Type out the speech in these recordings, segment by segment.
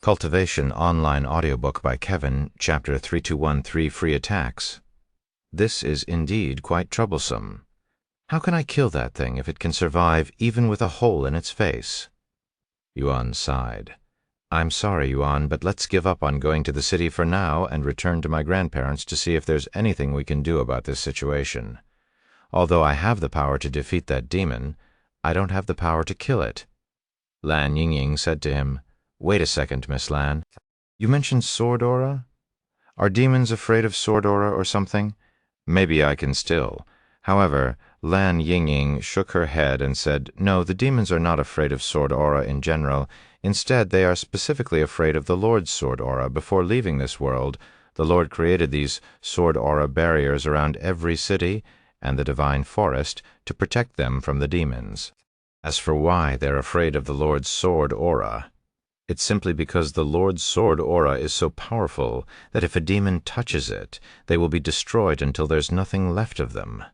Cultivation online audiobook by Kevin, Chapter 3213 Free Attacks. This is indeed quite troublesome. How can I kill that thing if it can survive even with a hole in its face? Yuan sighed. I'm sorry, Yuan, but let's give up on going to the city for now and return to my grandparents to see if there's anything we can do about this situation. Although I have the power to defeat that demon, I don't have the power to kill it. Lan Yingying said to him, Wait a second, Miss Lan. You mentioned sword aura? Are demons afraid of sword aura or something? Maybe I can still. However, Lan Yingying shook her head and said, No, the demons are not afraid of sword aura in general. Instead, they are specifically afraid of the Lord's sword aura. Before leaving this world, the Lord created these sword aura barriers around every city and the divine forest to protect them from the demons. As for why they're afraid of the Lord's sword aura, it's simply because the Lord's sword aura is so powerful that if a demon touches it, they will be destroyed until there's nothing left of them.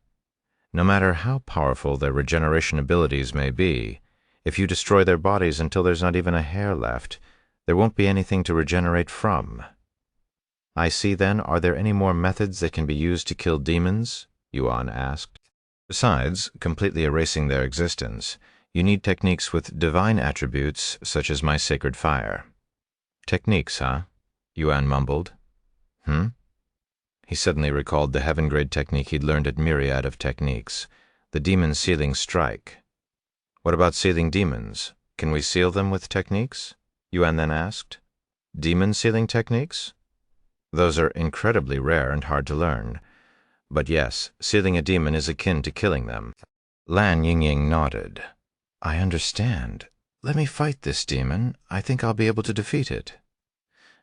No matter how powerful their regeneration abilities may be, if you destroy their bodies until there's not even a hair left, there won't be anything to regenerate from. I see then, are there any more methods that can be used to kill demons? Yuan asked. Besides completely erasing their existence, you need techniques with divine attributes, such as my sacred fire. Techniques, huh? Yuan mumbled. He suddenly recalled the heaven-grade technique he'd learned at Myriad of Techniques, the demon sealing strike. What about sealing demons? Can we seal them with techniques? Yuan then asked. Demon sealing techniques? Those are incredibly rare and hard to learn. But yes, sealing a demon is akin to killing them. Lan Yingying nodded. I understand. Let me fight this demon. I think I'll be able to defeat it.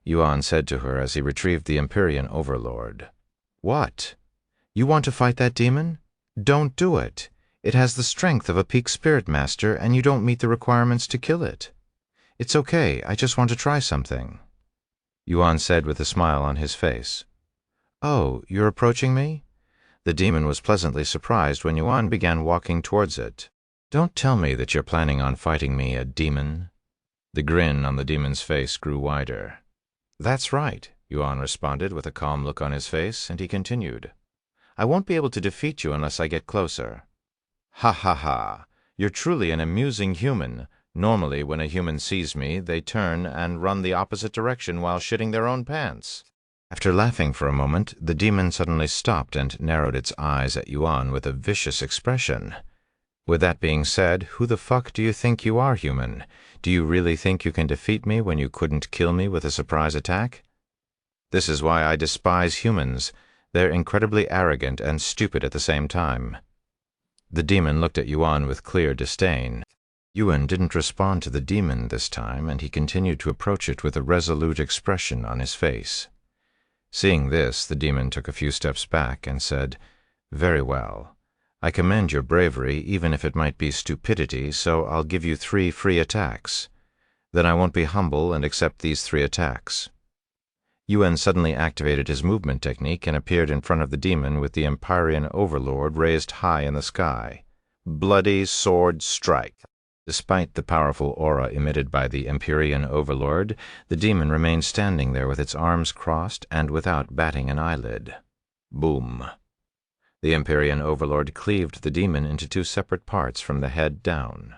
Yuan said to her as he retrieved the Empyrean Overlord. What? You want to fight that demon? Don't do it. It has the strength of a peak spirit master, and you don't meet the requirements to kill it. It's okay. I just want to try something. Yuan said with a smile on his face. Oh, you're approaching me? The demon was pleasantly surprised when Yuan began walking towards it. Don't tell me that you're planning on fighting me, a demon. The grin on the demon's face grew wider. That's right, Yuan responded with a calm look on his face, and he continued. I won't be able to defeat you unless I get closer. Ha ha ha, you're truly an amusing human. Normally, when a human sees me, they turn and run the opposite direction while shitting their own pants. After laughing for a moment, the demon suddenly stopped and narrowed its eyes at Yuan with a vicious expression. With that being said, who the fuck do you think you are, human? Do you really think you can defeat me when you couldn't kill me with a surprise attack? This is why I despise humans. They're incredibly arrogant and stupid at the same time. The demon looked at Yuan with clear disdain. Yuan didn't respond to the demon this time, and he continued to approach it with a resolute expression on his face. Seeing this, the demon took a few steps back and said, Very well. I commend your bravery, even if it might be stupidity, so I'll give you 3 free attacks. Then I won't be humble and accept these 3 attacks. Yuan suddenly activated his movement technique and appeared in front of the demon with the Empyrean Overlord raised high in the sky. Bloody sword strike. Despite the powerful aura emitted by the Empyrean Overlord, the demon remained standing there with its arms crossed and without batting an eyelid. Boom. The Empyrean Overlord cleaved the demon into 2 separate parts from the head down.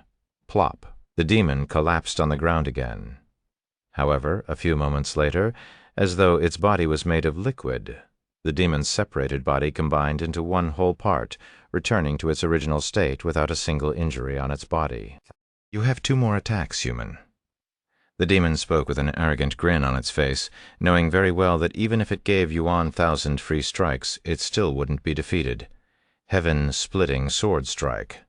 Plop. The demon collapsed on the ground again. However, a few moments later, as though its body was made of liquid, the demon's separated body combined into one whole part, returning to its original state without a single injury on its body. You have 2 more attacks, human. The demon spoke with an arrogant grin on its face, knowing very well that even if it gave Yuan 1,000 free strikes, it still wouldn't be defeated. Heaven-splitting sword strike.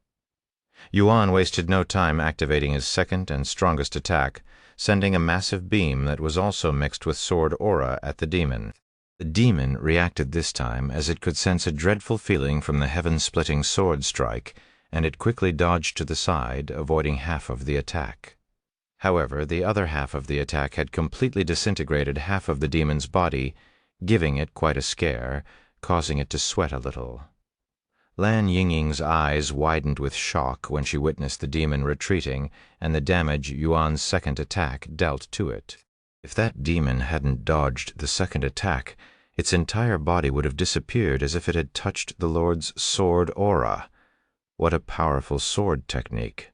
Yuan wasted no time activating his second and strongest attack, sending a massive beam that was also mixed with sword aura at the demon. The demon reacted this time as it could sense a dreadful feeling from the heaven-splitting sword strike, and it quickly dodged to the side, avoiding half of the attack. However, the other half of the attack had completely disintegrated half of the demon's body, giving it quite a scare, causing it to sweat a little. Lan Yingying's eyes widened with shock when she witnessed the demon retreating and the damage Yuan's second attack dealt to it. If that demon hadn't dodged the second attack, its entire body would have disappeared as if it had touched the Lord's sword aura. What a powerful sword technique.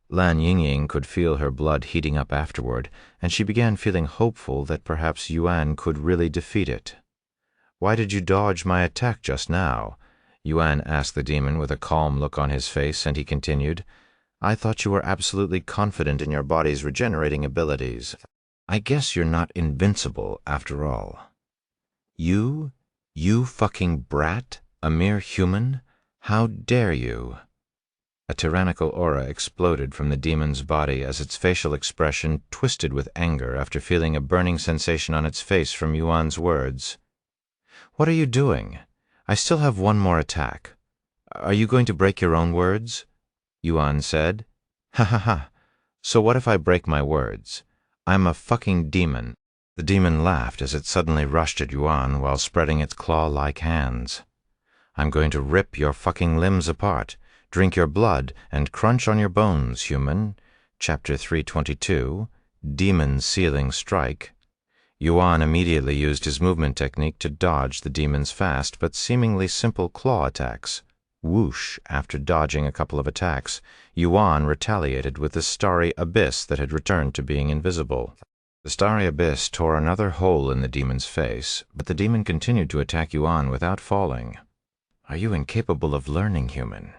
Lan Yingying could feel her blood heating up afterward, and she began feeling hopeful that perhaps Yuan could really defeat it. "Why did you dodge my attack just now?" Yuan asked the demon with a calm look on his face, and he continued, "I thought you were absolutely confident in your body's regenerating abilities. I guess you're not invincible after all." You fucking brat? A mere human? How dare you?" A tyrannical aura exploded from the demon's body as its facial expression twisted with anger after feeling a burning sensation on its face from Yuan's words. "What are you doing? I still have one more attack. Are you going to break your own words?" Yuan said. "Ha ha ha. So what if I break my words? I'm a fucking demon." The demon laughed as it suddenly rushed at Yuan while spreading its claw-like hands. "I'm going to rip your fucking limbs apart, drink your blood, and crunch on your bones, human." Chapter 322, Demon Sealing Strike. Yuan immediately used his movement technique to dodge the demon's fast but seemingly simple claw attacks. Whoosh! After dodging a couple of attacks, Yuan retaliated with the starry abyss that had returned to being invisible. The starry abyss tore another hole in the demon's face, but the demon continued to attack Yuan without falling. "Are you incapable of learning, human?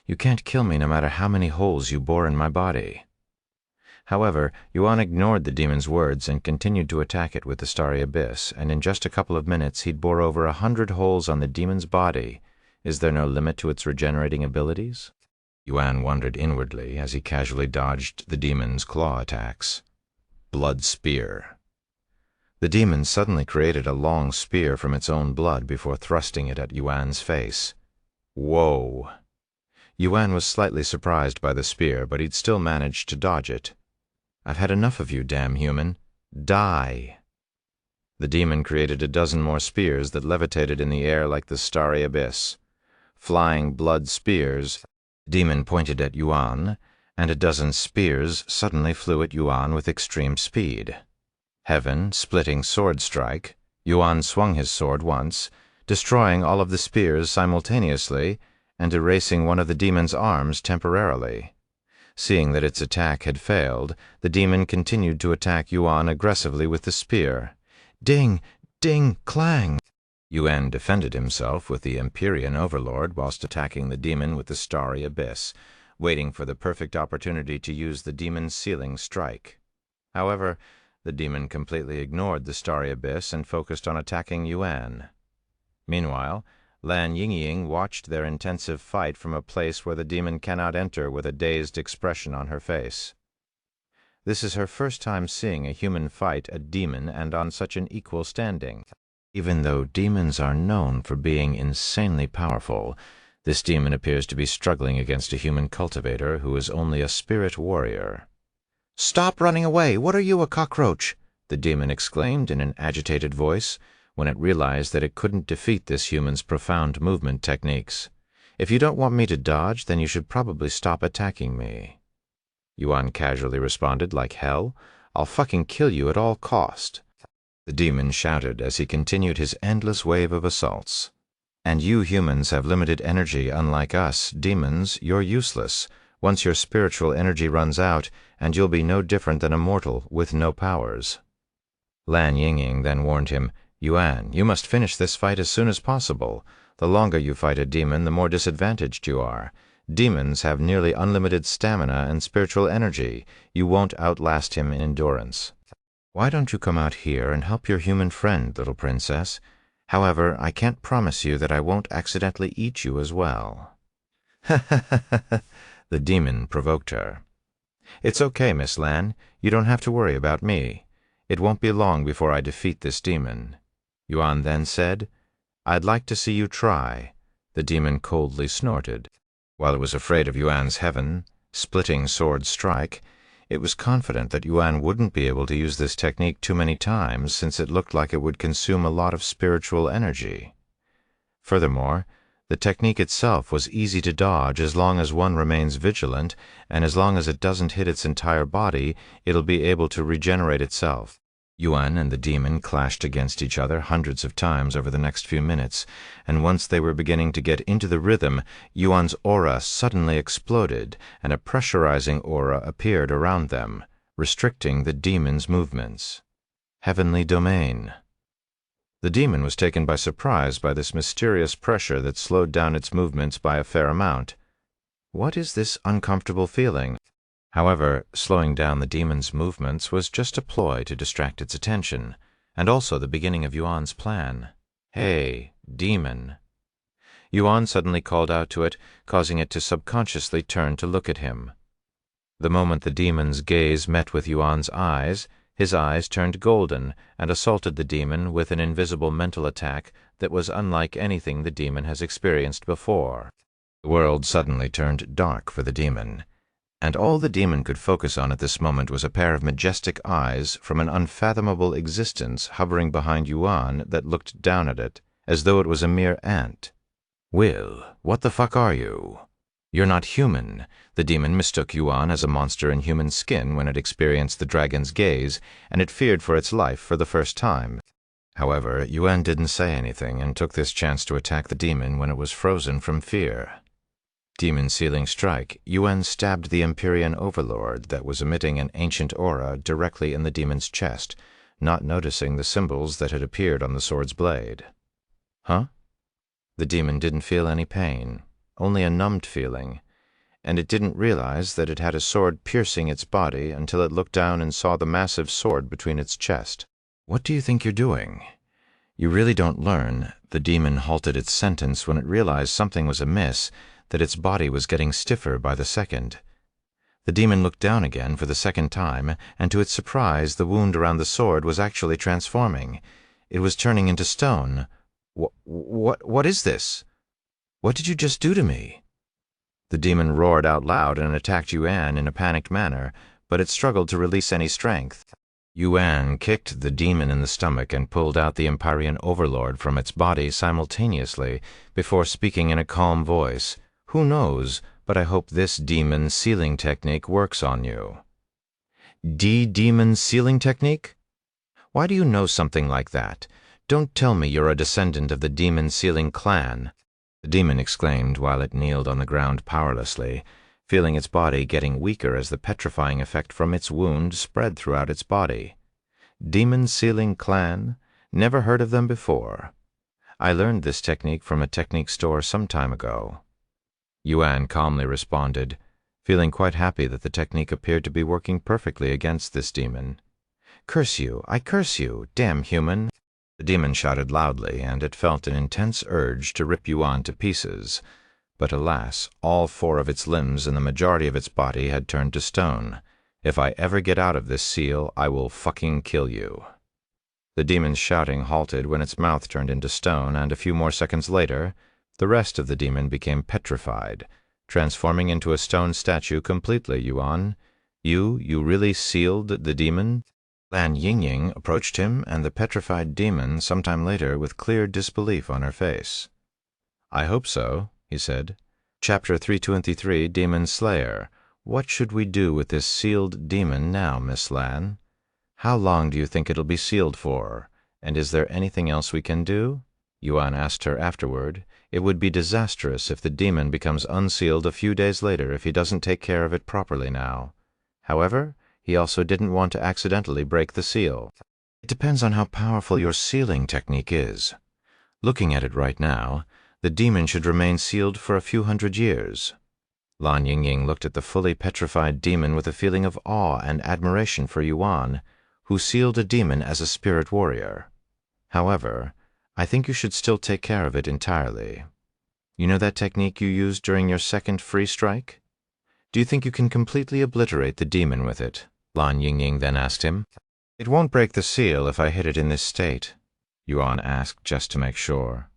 You can't kill me no matter how many holes you bore in my body." However, Yuan ignored the demon's words and continued to attack it with the starry abyss, and in just a couple of minutes he'd bore over 100 holes on the demon's body. Is there no limit to its regenerating abilities? Yuan wondered inwardly as he casually dodged the demon's claw attacks. Blood spear. The demon suddenly created a long spear from its own blood before thrusting it at Yuan's face. Whoa! Yuan was slightly surprised by the spear, but he'd still managed to dodge it. "I've had enough of you, damn human. Die!" The demon created a dozen more spears that levitated in the air like the starry abyss. Flying blood spears, the demon pointed at Yuan, and a dozen spears suddenly flew at Yuan with extreme speed. Heaven, splitting sword strike, Yuan swung his sword once, destroying all of the spears simultaneously and erasing one of the demon's arms temporarily. Seeing that its attack had failed, the demon continued to attack Yuan aggressively with the spear. Ding! Ding! Clang! Yuan defended himself with the Empyrean Overlord whilst attacking the demon with the starry abyss, waiting for the perfect opportunity to use the demon's sealing strike. However, the demon completely ignored the starry abyss and focused on attacking Yuan. Meanwhile, Lan Yingying watched their intensive fight from a place where the demon cannot enter with a dazed expression on her face. This is her first time seeing a human fight a demon and on such an equal standing. Even though demons are known for being insanely powerful, this demon appears to be struggling against a human cultivator who is only a spirit warrior. "Stop running away! What are you, a cockroach?" the demon exclaimed in an agitated voice, when it realized that it couldn't defeat this human's profound movement techniques. "If you don't want me to dodge, then you should probably stop attacking me." Yuan casually responded, "Like hell? I'll fucking kill you at all cost." The demon shouted as he continued his endless wave of assaults. "And you humans have limited energy unlike us, demons, you're useless. Once your spiritual energy runs out, and you'll be no different than a mortal with no powers." Lan Yingying then warned him, "Yuan, you must finish this fight as soon as possible. The longer you fight a demon, the more disadvantaged you are. Demons have nearly unlimited stamina and spiritual energy. You won't outlast him in endurance. Why don't you come out here and help your human friend, little princess? However, I can't promise you that I won't accidentally eat you as well." "Ha ha ha ha!" The demon provoked her. "It's okay, Miss Lan. You don't have to worry about me. It won't be long before I defeat this demon." Yuan then said, "I'd like to see you try." The demon coldly snorted. While it was afraid of Yuan's heaven, splitting sword strike, it was confident that Yuan wouldn't be able to use this technique too many times since it looked like it would consume a lot of spiritual energy. Furthermore, the technique itself was easy to dodge as long as one remains vigilant, and as long as it doesn't hit its entire body, it'll be able to regenerate itself. Yuan and the demon clashed against each other hundreds of times over the next few minutes, and once they were beginning to get into the rhythm, Yuan's aura suddenly exploded, and a pressurizing aura appeared around them, restricting the demon's movements. Heavenly domain. The demon was taken by surprise by this mysterious pressure that slowed down its movements by a fair amount. What is this uncomfortable feeling? However, slowing down the demon's movements was just a ploy to distract its attention, and also the beginning of Yuan's plan. Hey, demon. Yuan suddenly called out to it, causing it to subconsciously turn to look at him. The moment the demon's gaze met with Yuan's eyes, his eyes turned golden and assaulted the demon with an invisible mental attack that was unlike anything the demon has experienced before. The world suddenly turned dark for the demon, and all the demon could focus on at this moment was a pair of majestic eyes from an unfathomable existence hovering behind Yuan that looked down at it, as though it was a mere ant. Will, what the fuck are you? You're not human. The demon mistook Yuan as a monster in human skin when it experienced the dragon's gaze, and it feared for its life for the first time. However, Yuan didn't say anything and took this chance to attack the demon when it was frozen from fear. Demon Sealing Strike, Yuan stabbed the Empyrean Overlord that was emitting an ancient aura directly in the demon's chest, not noticing the symbols that had appeared on the sword's blade. Huh? The demon didn't feel any pain, only a numbed feeling, and it didn't realize that it had a sword piercing its body until it looked down and saw the massive sword between its chest. What do you think you're doing? You really don't learn. The demon halted its sentence when it realized something was amiss, that its body was getting stiffer by the second. The demon looked down again for the second time, and to its surprise the wound around the sword was actually transforming. It was turning into stone. What is this? What did you just do to me? The demon roared out loud and attacked Yuan in a panicked manner, but it struggled to release any strength. Yuan kicked the demon in the stomach and pulled out the Empyrean Overlord from its body simultaneously, before speaking in a calm voice. Who knows, but I hope this demon sealing technique works on you. Demon sealing technique? Why do you know something like that? Don't tell me you're a descendant of the demon sealing clan. The demon exclaimed while it kneeled on the ground powerlessly, feeling its body getting weaker as the petrifying effect from its wound spread throughout its body. Demon sealing clan? Never heard of them before. I learned this technique from a technique store some time ago. Yuan calmly responded, feeling quite happy that the technique appeared to be working perfectly against this demon. Curse you, I curse you, damn human! The demon shouted loudly, and it felt an intense urge to rip Yuan to pieces. But alas, all 4 of its limbs and the majority of its body had turned to stone. If I ever get out of this seal, I will fucking kill you. The demon's shouting halted when its mouth turned into stone, and a few more seconds later, the rest of the demon became petrified, transforming into a stone statue completely. Yuan, you really sealed the demon? Lan Yingying approached him and the petrified demon sometime later with clear disbelief on her face. I hope so, he said. Chapter 323, Demon Slayer. What should we do with this sealed demon now, Miss Lan? How long do you think it'll be sealed for? And is there anything else we can do? Yuan asked her afterward. It would be disastrous if the demon becomes unsealed a few days later if he doesn't take care of it properly now. However, he also didn't want to accidentally break the seal. It depends on how powerful your sealing technique is. Looking at it right now, the demon should remain sealed for a few hundred years. Lan Yingying looked at the fully petrified demon with a feeling of awe and admiration for Yuan, who sealed a demon as a spirit warrior. However, I think you should still take care of it entirely. You know that technique you used during your second free strike? Do you think you can completely obliterate the demon with it? Lan Yingying then asked him. It won't break the seal if I hit it in this state, Yuan asked just to make sure.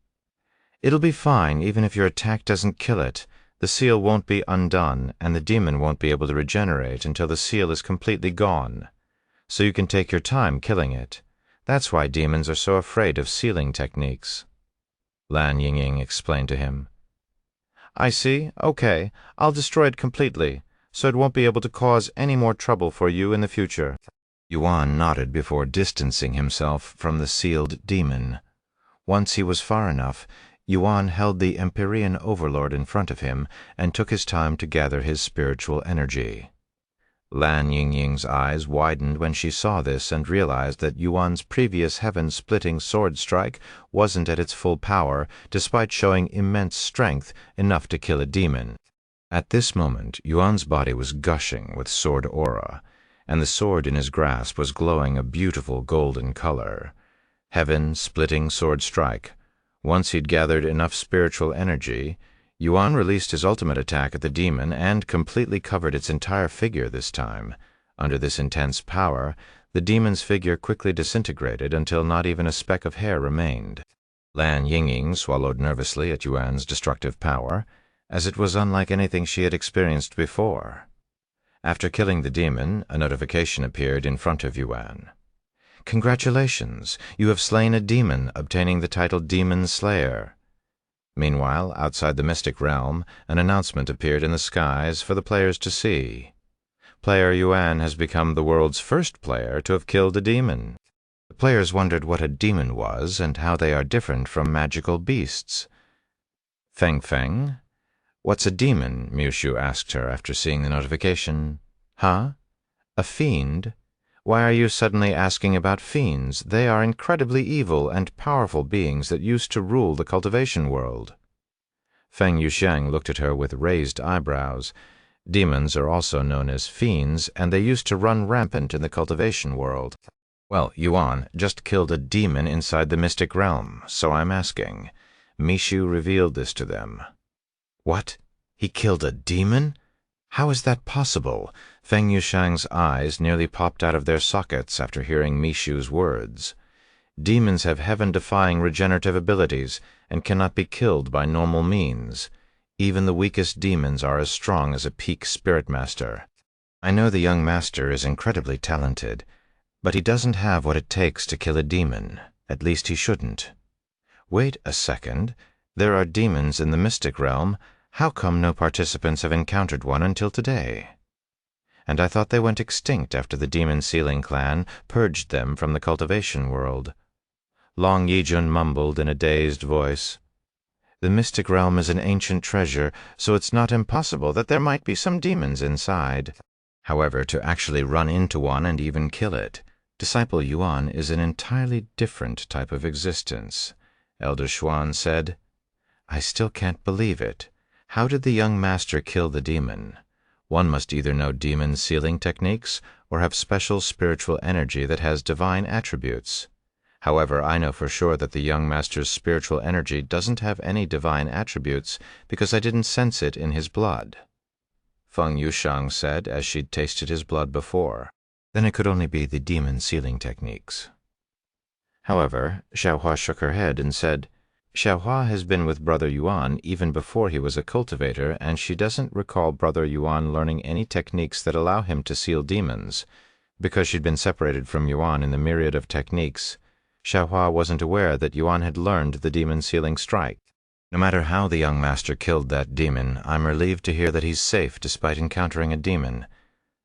It'll be fine even if your attack doesn't kill it. The seal won't be undone, and the demon won't be able to regenerate until the seal is completely gone. So you can take your time killing it. That's why demons are so afraid of sealing techniques. Lan Yingying explained to him. I see. Okay, I'll destroy it completely, so it won't be able to cause any more trouble for you in the future. Yuan nodded before distancing himself from the sealed demon. Once he was far enough, Yuan held the Empyrean overlord in front of him and took his time to gather his spiritual energy. Lan Yingying's eyes widened when she saw this and realized that Yuan's previous heaven-splitting sword strike wasn't at its full power, despite showing immense strength enough to kill a demon. At this moment, Yuan's body was gushing with sword aura, and the sword in his grasp was glowing a beautiful golden color. Heaven-splitting sword strike. Once he'd gathered enough spiritual energy, Yuan released his ultimate attack at the demon and completely covered its entire figure this time. Under this intense power, the demon's figure quickly disintegrated until not even a speck of hair remained. Lan Yingying swallowed nervously at Yuan's destructive power, as it was unlike anything she had experienced before. After killing the demon, a notification appeared in front of Yuan. "Congratulations! You have slain a demon, obtaining the title Demon Slayer." Meanwhile, outside the mystic realm, an announcement appeared in the skies for the players to see. Player Yuan has become the world's first player to have killed a demon. The players wondered what a demon was and how they are different from magical beasts. "Feng, what's a demon?" Mushu asked her after seeing the notification. "Huh? A fiend? Why are you suddenly asking about fiends? They are incredibly evil and powerful beings that used to rule the cultivation world." Feng Yuxiang looked at her with raised eyebrows. Demons are also known as fiends, and they used to run rampant in the cultivation world. "Well, Yuan just killed a demon inside the mystic realm, so I'm asking." Mishu revealed this to them. "What? He killed a demon? How is that possible?" Feng Yuxiang's eyes nearly popped out of their sockets after hearing Mishu's words. Demons have heaven-defying regenerative abilities and cannot be killed by normal means. Even the weakest demons are as strong as a peak spirit master. I know the young master is incredibly talented, but he doesn't have what it takes to kill a demon. At least he shouldn't. Wait a second. There are demons in the mystic realm. How come no participants have encountered one until today? And I thought they went extinct after the Demon Sealing clan purged them from the cultivation world. Long Yijun mumbled in a dazed voice. "The mystic realm is an ancient treasure, so it's not impossible that there might be some demons inside. However, to actually run into one and even kill it, Disciple Yuan is an entirely different type of existence," Elder Xuan said. "I still can't believe it. How did the young master kill the demon? One must either know demon sealing techniques or have special spiritual energy that has divine attributes. However, I know for sure that the young master's spiritual energy doesn't have any divine attributes because I didn't sense it in his blood," Feng Yuxiang said as she'd tasted his blood before. "Then it could only be the demon sealing techniques." However, Xiaohua shook her head and said, "Xiaohua has been with Brother Yuan even before he was a cultivator, and she doesn't recall Brother Yuan learning any techniques that allow him to seal demons. Because she'd been separated from Yuan in the myriad of techniques, Xiaohua wasn't aware that Yuan had learned the demon sealing strike. No matter how the young master killed that demon, I'm relieved to hear that he's safe despite encountering a demon.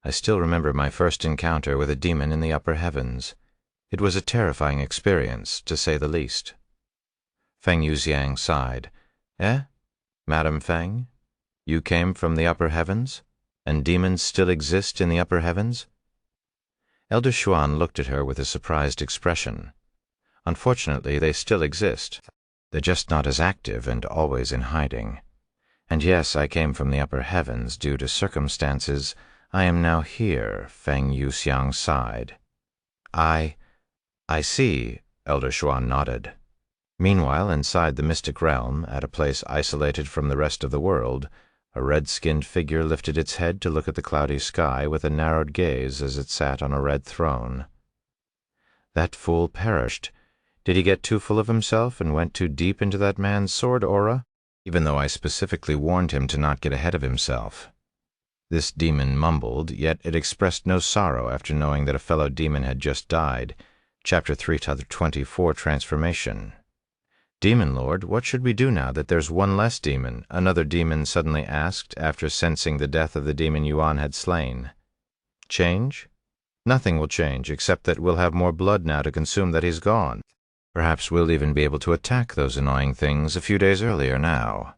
I still remember my first encounter with a demon in the upper heavens. It was a terrifying experience, to say the least." Feng Yuxiang sighed. "Eh? Madam Feng? You came from the upper heavens? And demons still exist in the upper heavens?" Elder Xuan looked at her with a surprised expression. "Unfortunately, they still exist. They're just not as active and always in hiding. And yes, I came from the upper heavens due to circumstances. I am now here," Feng Yuxiang sighed. I see," Elder Xuan nodded. Meanwhile, inside the mystic realm, at a place isolated from the rest of the world, a red-skinned figure lifted its head to look at the cloudy sky with a narrowed gaze as it sat on a red throne. "That fool perished. Did he get too full of himself and went too deep into that man's sword aura? Even though I specifically warned him to not get ahead of himself." This demon mumbled, yet it expressed no sorrow after knowing that a fellow demon had just died. Chapter 324 Transformation. "Demon Lord, what should we do now that there's one less demon?" another demon suddenly asked after sensing the death of the demon Yuan had slain. "Change?" Nothing will change except that we'll have more blood now to consume that he's gone. Perhaps we'll even be able to attack those annoying things a few days earlier now."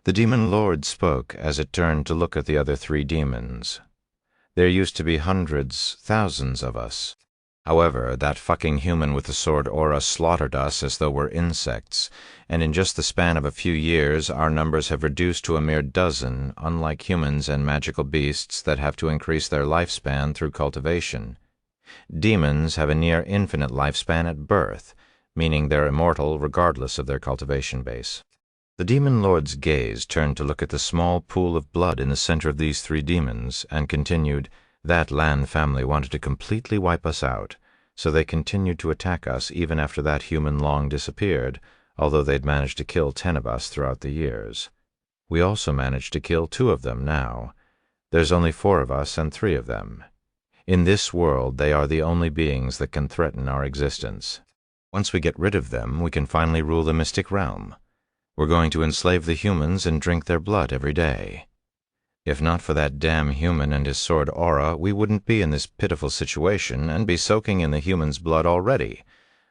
The demon lord spoke as it turned to look at the other 3 demons. "There used to be hundreds, thousands of us. However, that fucking human with the sword aura slaughtered us as though we're insects, and in just the span of a few years our numbers have reduced to a mere dozen, unlike humans and magical beasts that have to increase their lifespan through cultivation. Demons have a near infinite lifespan at birth, meaning they're immortal regardless of their cultivation base." The demon lord's gaze turned to look at the small pool of blood in the center of these 3 demons, and continued, "That Lan family wanted to completely wipe us out, so they continued to attack us even after that human long disappeared, although they'd managed to kill 10 of us throughout the years. We also managed to kill 2 of them now. There's only 4 of us and 3 of them. In this world, they are the only beings that can threaten our existence. Once we get rid of them, we can finally rule the mystic realm. We're going to enslave the humans and drink their blood every day. If not for that damn human and his sword aura, we wouldn't be in this pitiful situation and be soaking in the human's blood already.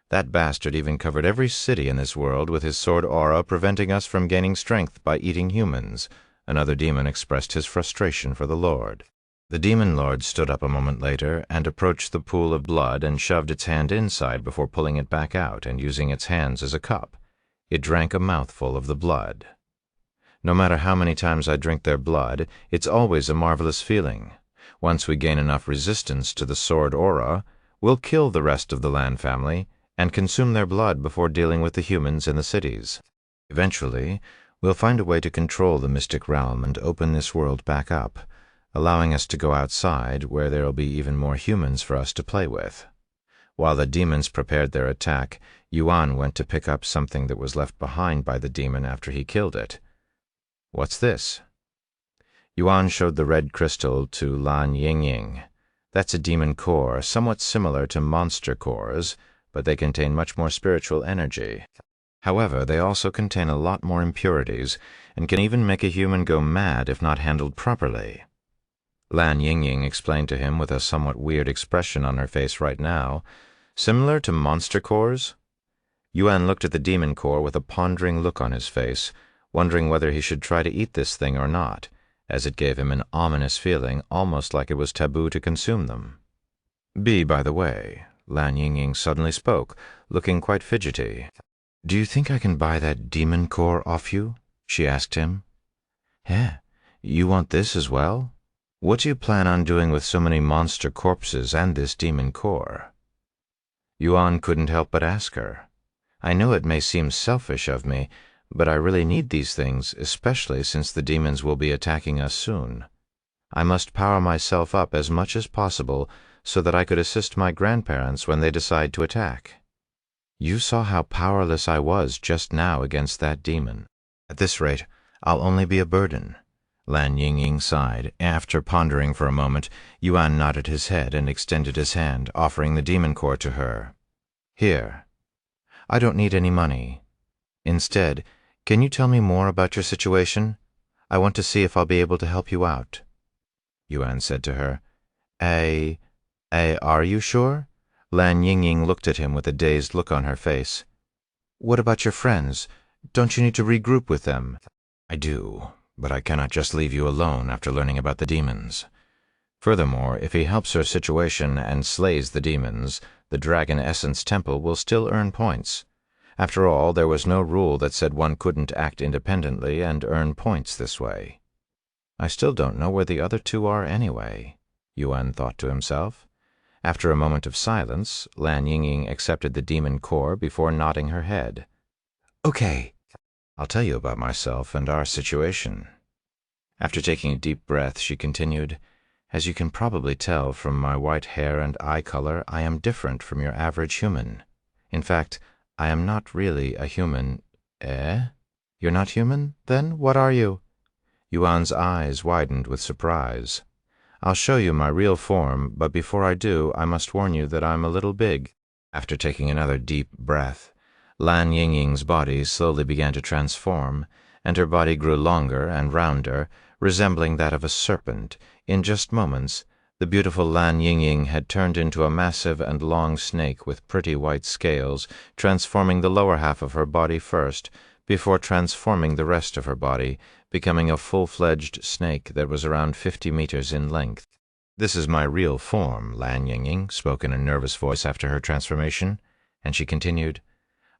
That bastard even covered every city in this world with his sword aura, preventing us from gaining strength by eating humans." Another demon expressed his frustration for the Lord. The demon lord stood up a moment later and approached the pool of blood and shoved its hand inside before pulling it back out and using its hands as a cup. It drank a mouthful of the blood. "No matter how many times I drink their blood, it's always a marvelous feeling. Once we gain enough resistance to the sword aura, we'll kill the rest of the Lan family and consume their blood before dealing with the humans in the cities. Eventually, we'll find a way to control the mystic realm and open this world back up, allowing us to go outside where there'll be even more humans for us to play with." While the demons prepared their attack, Yuan went to pick up something that was left behind by the demon after he killed it. "What's this?" Yuan showed the red crystal to Lan Yingying. "That's a demon core, somewhat similar to monster cores, but they contain much more spiritual energy. However, they also contain a lot more impurities, and can even make a human go mad if not handled properly." Lan Yingying explained to him with a somewhat weird expression on her face right now. "Similar to monster cores?" Yuan looked at the demon core with a pondering look on his face, wondering whether he should try to eat this thing or not, as it gave him an ominous feeling, almost like it was taboo to consume them. By the way," Lan Yingying suddenly spoke, looking quite fidgety. "Do you think I can buy that demon core off you?" she asked him. "Eh, you want this as well? What do you plan on doing with so many monster corpses and this demon core?" Yuan couldn't help but ask her. "I know it may seem selfish of me, but I really need these things, especially since the demons will be attacking us soon. I must power myself up as much as possible so that I could assist my grandparents when they decide to attack. You saw how powerless I was just now against that demon. At this rate, I'll only be a burden." Lan Yingying sighed. After pondering for a moment, Yuan nodded his head and extended his hand, offering the demon core to her. "Here. I don't need any money. Instead, can you tell me more about your situation? I want to see if I'll be able to help you out." Yuan said to her. Are you sure?" Lan Yingying looked at him with a dazed look on her face. "What about your friends? Don't you need to regroup with them?" "I do, but I cannot just leave you alone after learning about the demons. Furthermore, if he helps her situation and slays the demons, the Dragon Essence Temple will still earn points. After all, there was no rule that said one couldn't act independently and earn points this way. I still don't know where the other 2 are anyway," Yuan thought to himself. After a moment of silence, Lan Yingying accepted the demon core before nodding her head. "Okay, I'll tell you about myself and our situation." After taking a deep breath, she continued, "As you can probably tell from my white hair and eye color, I am different from your average human. In fact, I am not really a human." "Eh? You're not human? Then what are you?" Yuan's eyes widened with surprise. "I'll show you my real form, but before I do, I must warn you that I'm a little big." After taking another deep breath, Lan Yingying's body slowly began to transform, and her body grew longer and rounder, resembling that of a serpent. In just moments, The beautiful Lan Yingying had turned into a massive and long snake with pretty white scales, transforming the lower half of her body first, before transforming the rest of her body, becoming a full-fledged snake that was around 50 meters in length. "This is my real form," Lan Yingying spoke in a nervous voice after her transformation, and she continued,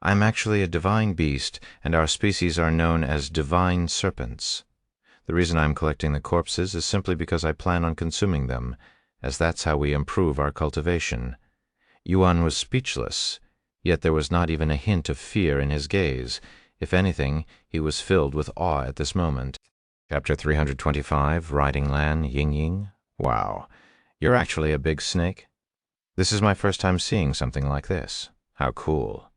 "I am actually a divine beast, and our species are known as divine serpents. The reason I am collecting the corpses is simply because I plan on consuming them, as that's how we improve our cultivation." Yuan was speechless, yet there was not even a hint of fear in his gaze. If anything, he was filled with awe at this moment. Chapter 325, Riding Lan Yingying. Wow, you're actually a big snake? This is my first time seeing something like this. How cool.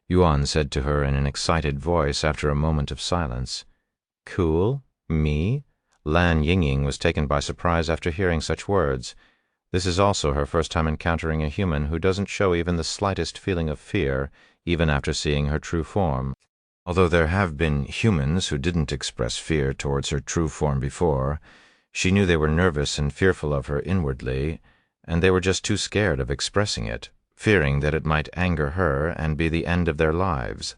Yuan said to her in an excited voice after a moment of silence. Cool? Me? Lan Yingying was taken by surprise after hearing such words. This is also her first time encountering a human who doesn't show even the slightest feeling of fear, even after seeing her true form. Although there have been humans who didn't express fear towards her true form before, she knew they were nervous and fearful of her inwardly, and they were just too scared of expressing it, fearing that it might anger her and be the end of their lives.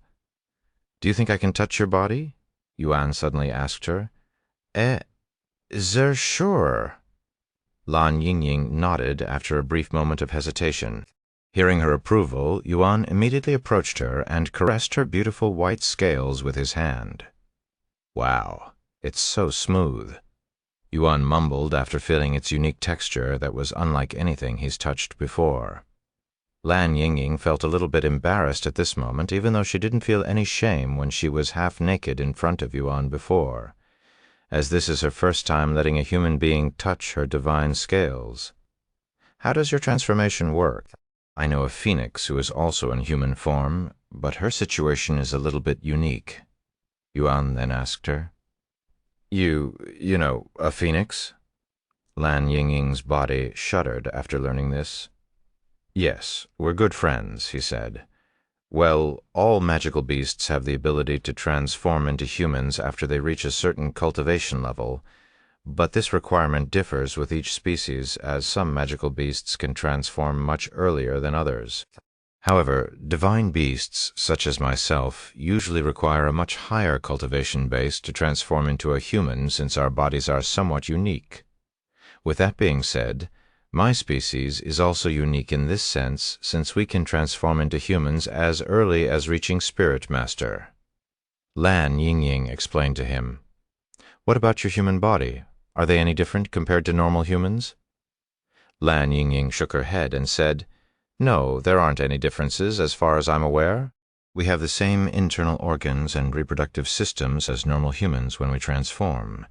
"Do you think I can touch your body?" Yuan suddenly asked her. Sure." Lan Yingying nodded after a brief moment of hesitation. Hearing her approval, Yuan immediately approached her and caressed her beautiful white scales with his hand. "Wow, it's so smooth." Yuan mumbled after feeling its unique texture that was unlike anything he's touched before. Lan Yingying felt a little bit embarrassed at this moment, even though she didn't feel any shame when she was half naked in front of Yuan before, as this is her first time letting a human being touch her divine scales. "How does your transformation work? I know a phoenix who is also in human form, but her situation is a little bit unique." Yuan then asked her. You know, a phoenix?" Lan Yingying's body shuddered after learning this. "Yes, we're good friends," he said. "Well, all magical beasts have the ability to transform into humans after they reach a certain cultivation level, but this requirement differs with each species, as some magical beasts can transform much earlier than others. However, divine beasts, such as myself, usually require a much higher cultivation base to transform into a human, since our bodies are somewhat unique. With that being said, my species is also unique in this sense, since we can transform into humans as early as reaching Spirit Master." Lan Yingying explained to him. "What about your human body? Are they any different compared to normal humans?" Lan Yingying shook her head and said, "No, there aren't any differences as far as I'm aware. We have the same internal organs and reproductive systems as normal humans when we transform."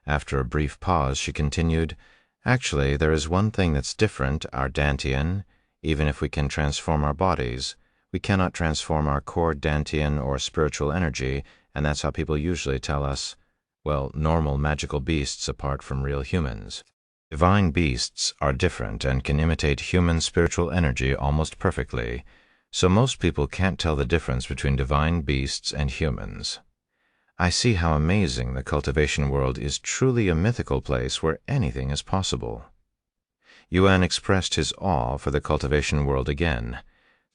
After a brief pause, she continued, "Actually, there is one thing that's different, our Dantian. Even if we can transform our bodies, we cannot transform our core Dantian or spiritual energy, and that's how people usually tell us, well, normal magical beasts apart from real humans. Divine beasts are different and can imitate human spiritual energy almost perfectly, so most people can't tell the difference between divine beasts and humans. I see how amazing the cultivation world is, truly a mythical place where anything is possible." Yuan expressed his awe for the cultivation world again.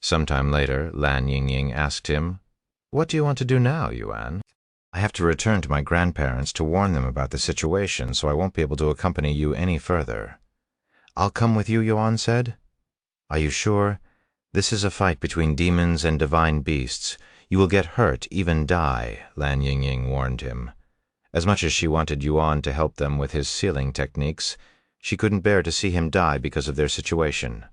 Sometime later, Lan Yingying asked him, "What do you want to do now, Yuan?" "I have to return to my grandparents to warn them about the situation, so I won't be able to accompany you any further." "I'll come with you," Yuan said. "Are you sure? This is a fight between demons and divine beasts. You will get hurt, even die," Lan Yingying warned him. As much as she wanted Yuan to help them with his sealing techniques, she couldn't bear to see him die because of their situation.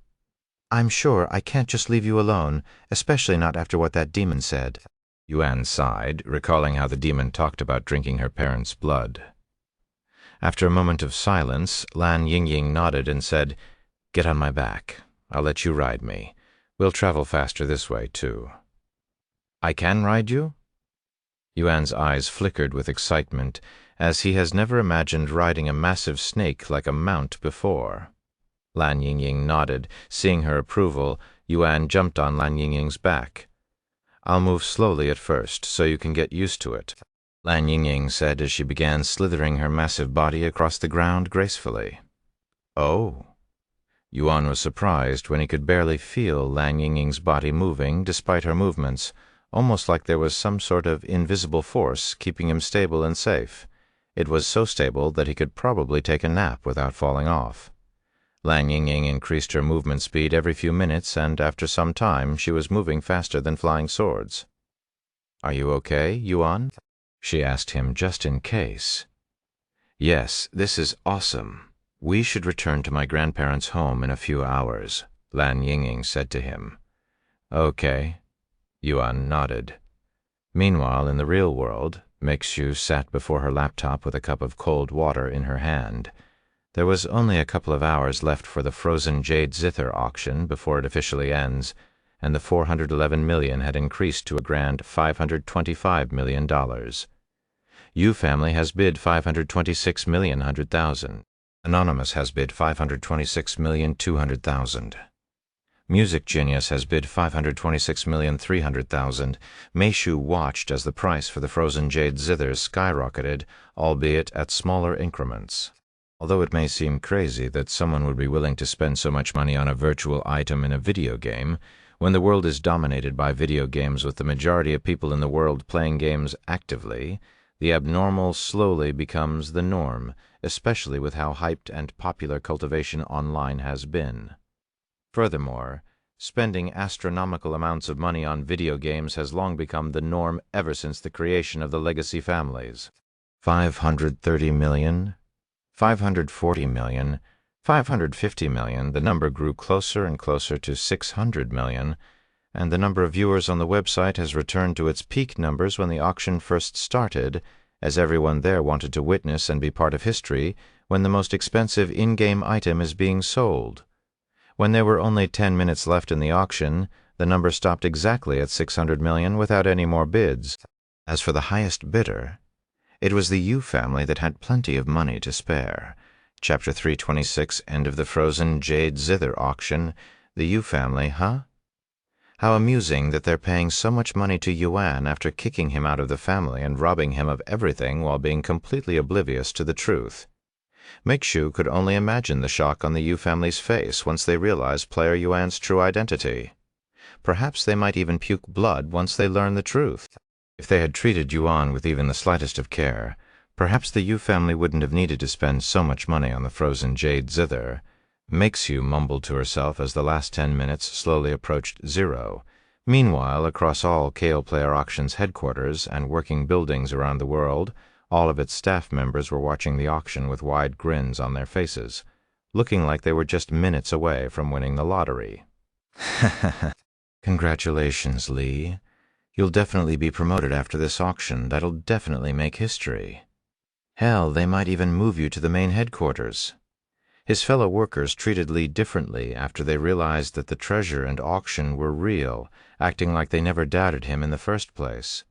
"I'm sure I can't just leave you alone, especially not after what that demon said." Yuan sighed, recalling how the demon talked about drinking her parents' blood. After a moment of silence, Lan Yingying nodded and said, "Get on my back. I'll let you ride me. We'll travel faster this way, too." "I can ride you?" Yuan's eyes flickered with excitement, as he has never imagined riding a massive snake like a mount before. Lan Yingying nodded. Seeing her approval, Yuan jumped on Lan Yingying's back. "I'll move slowly at first, so you can get used to it," Lan Yingying said as she began slithering her massive body across the ground gracefully. Oh. Yuan was surprised when he could barely feel Lan Yingying's body moving despite her movements, almost like there was some sort of invisible force keeping him stable and safe. It was so stable that he could probably take a nap without falling off. Lan Yingying increased her movement speed every few minutes, and after some time she was moving faster than flying swords. "Are you okay, Yuan?" she asked him just in case. "Yes, this is awesome. We should return to my grandparents' home in a few hours," Lan Yingying said to him. "Okay." Yuan nodded. Meanwhile, in the real world, Meixu sat before her laptop with a cup of cold water in her hand. There was only a couple of hours left for the frozen jade zither auction before it officially ends, and the $411 million had increased to a grand $525 million. Yu family has bid $526,100,000. Anonymous has bid $526,200,000. Music Genius has bid $526,300,000. Meixu watched as the price for the frozen jade zithers skyrocketed, albeit at smaller increments. Although it may seem crazy that someone would be willing to spend so much money on a virtual item in a video game, when the world is dominated by video games with the majority of people in the world playing games actively, the abnormal slowly becomes the norm, especially with how hyped and popular Cultivation Online has been. Furthermore, spending astronomical amounts of money on video games has long become the norm ever since the creation of the legacy families. 530 million, 540 million, 550 million, the number grew closer and closer to 600 million, and the number of viewers on the website has returned to its peak numbers when the auction first started, as everyone there wanted to witness and be part of history when the most expensive in-game item is being sold. When there were only 10 minutes left in the auction, the number stopped exactly at 600 million without any more bids. As for the highest bidder, it was the Yu family that had plenty of money to spare. Chapter 326, End of the Frozen Jade Zither Auction. The Yu family, huh? How amusing that they're paying so much money to Yuan after kicking him out of the family and robbing him of everything while being completely oblivious to the truth. Meixu could only imagine the shock on the Yu family's face once they realized player Yuan's true identity. Perhaps they might even puke blood once they learned the truth. If they had treated Yuan with even the slightest of care, perhaps the Yu family wouldn't have needed to spend so much money on the frozen jade zither. Meixu mumbled to herself as the last 10 minutes slowly approached zero. Meanwhile, across all KO Player Auction's headquarters and working buildings around the world, all of its staff members were watching the auction with wide grins on their faces, looking like they were just minutes away from winning the lottery. Congratulations, Lee. You'll definitely be promoted after this auction. That'll definitely make history. Hell, they might even move you to the main headquarters. His fellow workers treated Lee differently after they realized that the treasure and auction were real, acting like they never doubted him in the first place.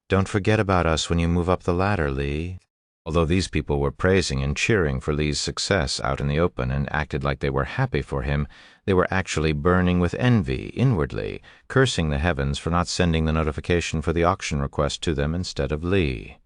Don't forget about us when you move up the ladder, Lee. Although these people were praising and cheering for Lee's success out in the open and acted like they were happy for him, they were actually burning with envy inwardly, cursing the heavens for not sending the notification for the auction request to them instead of Lee.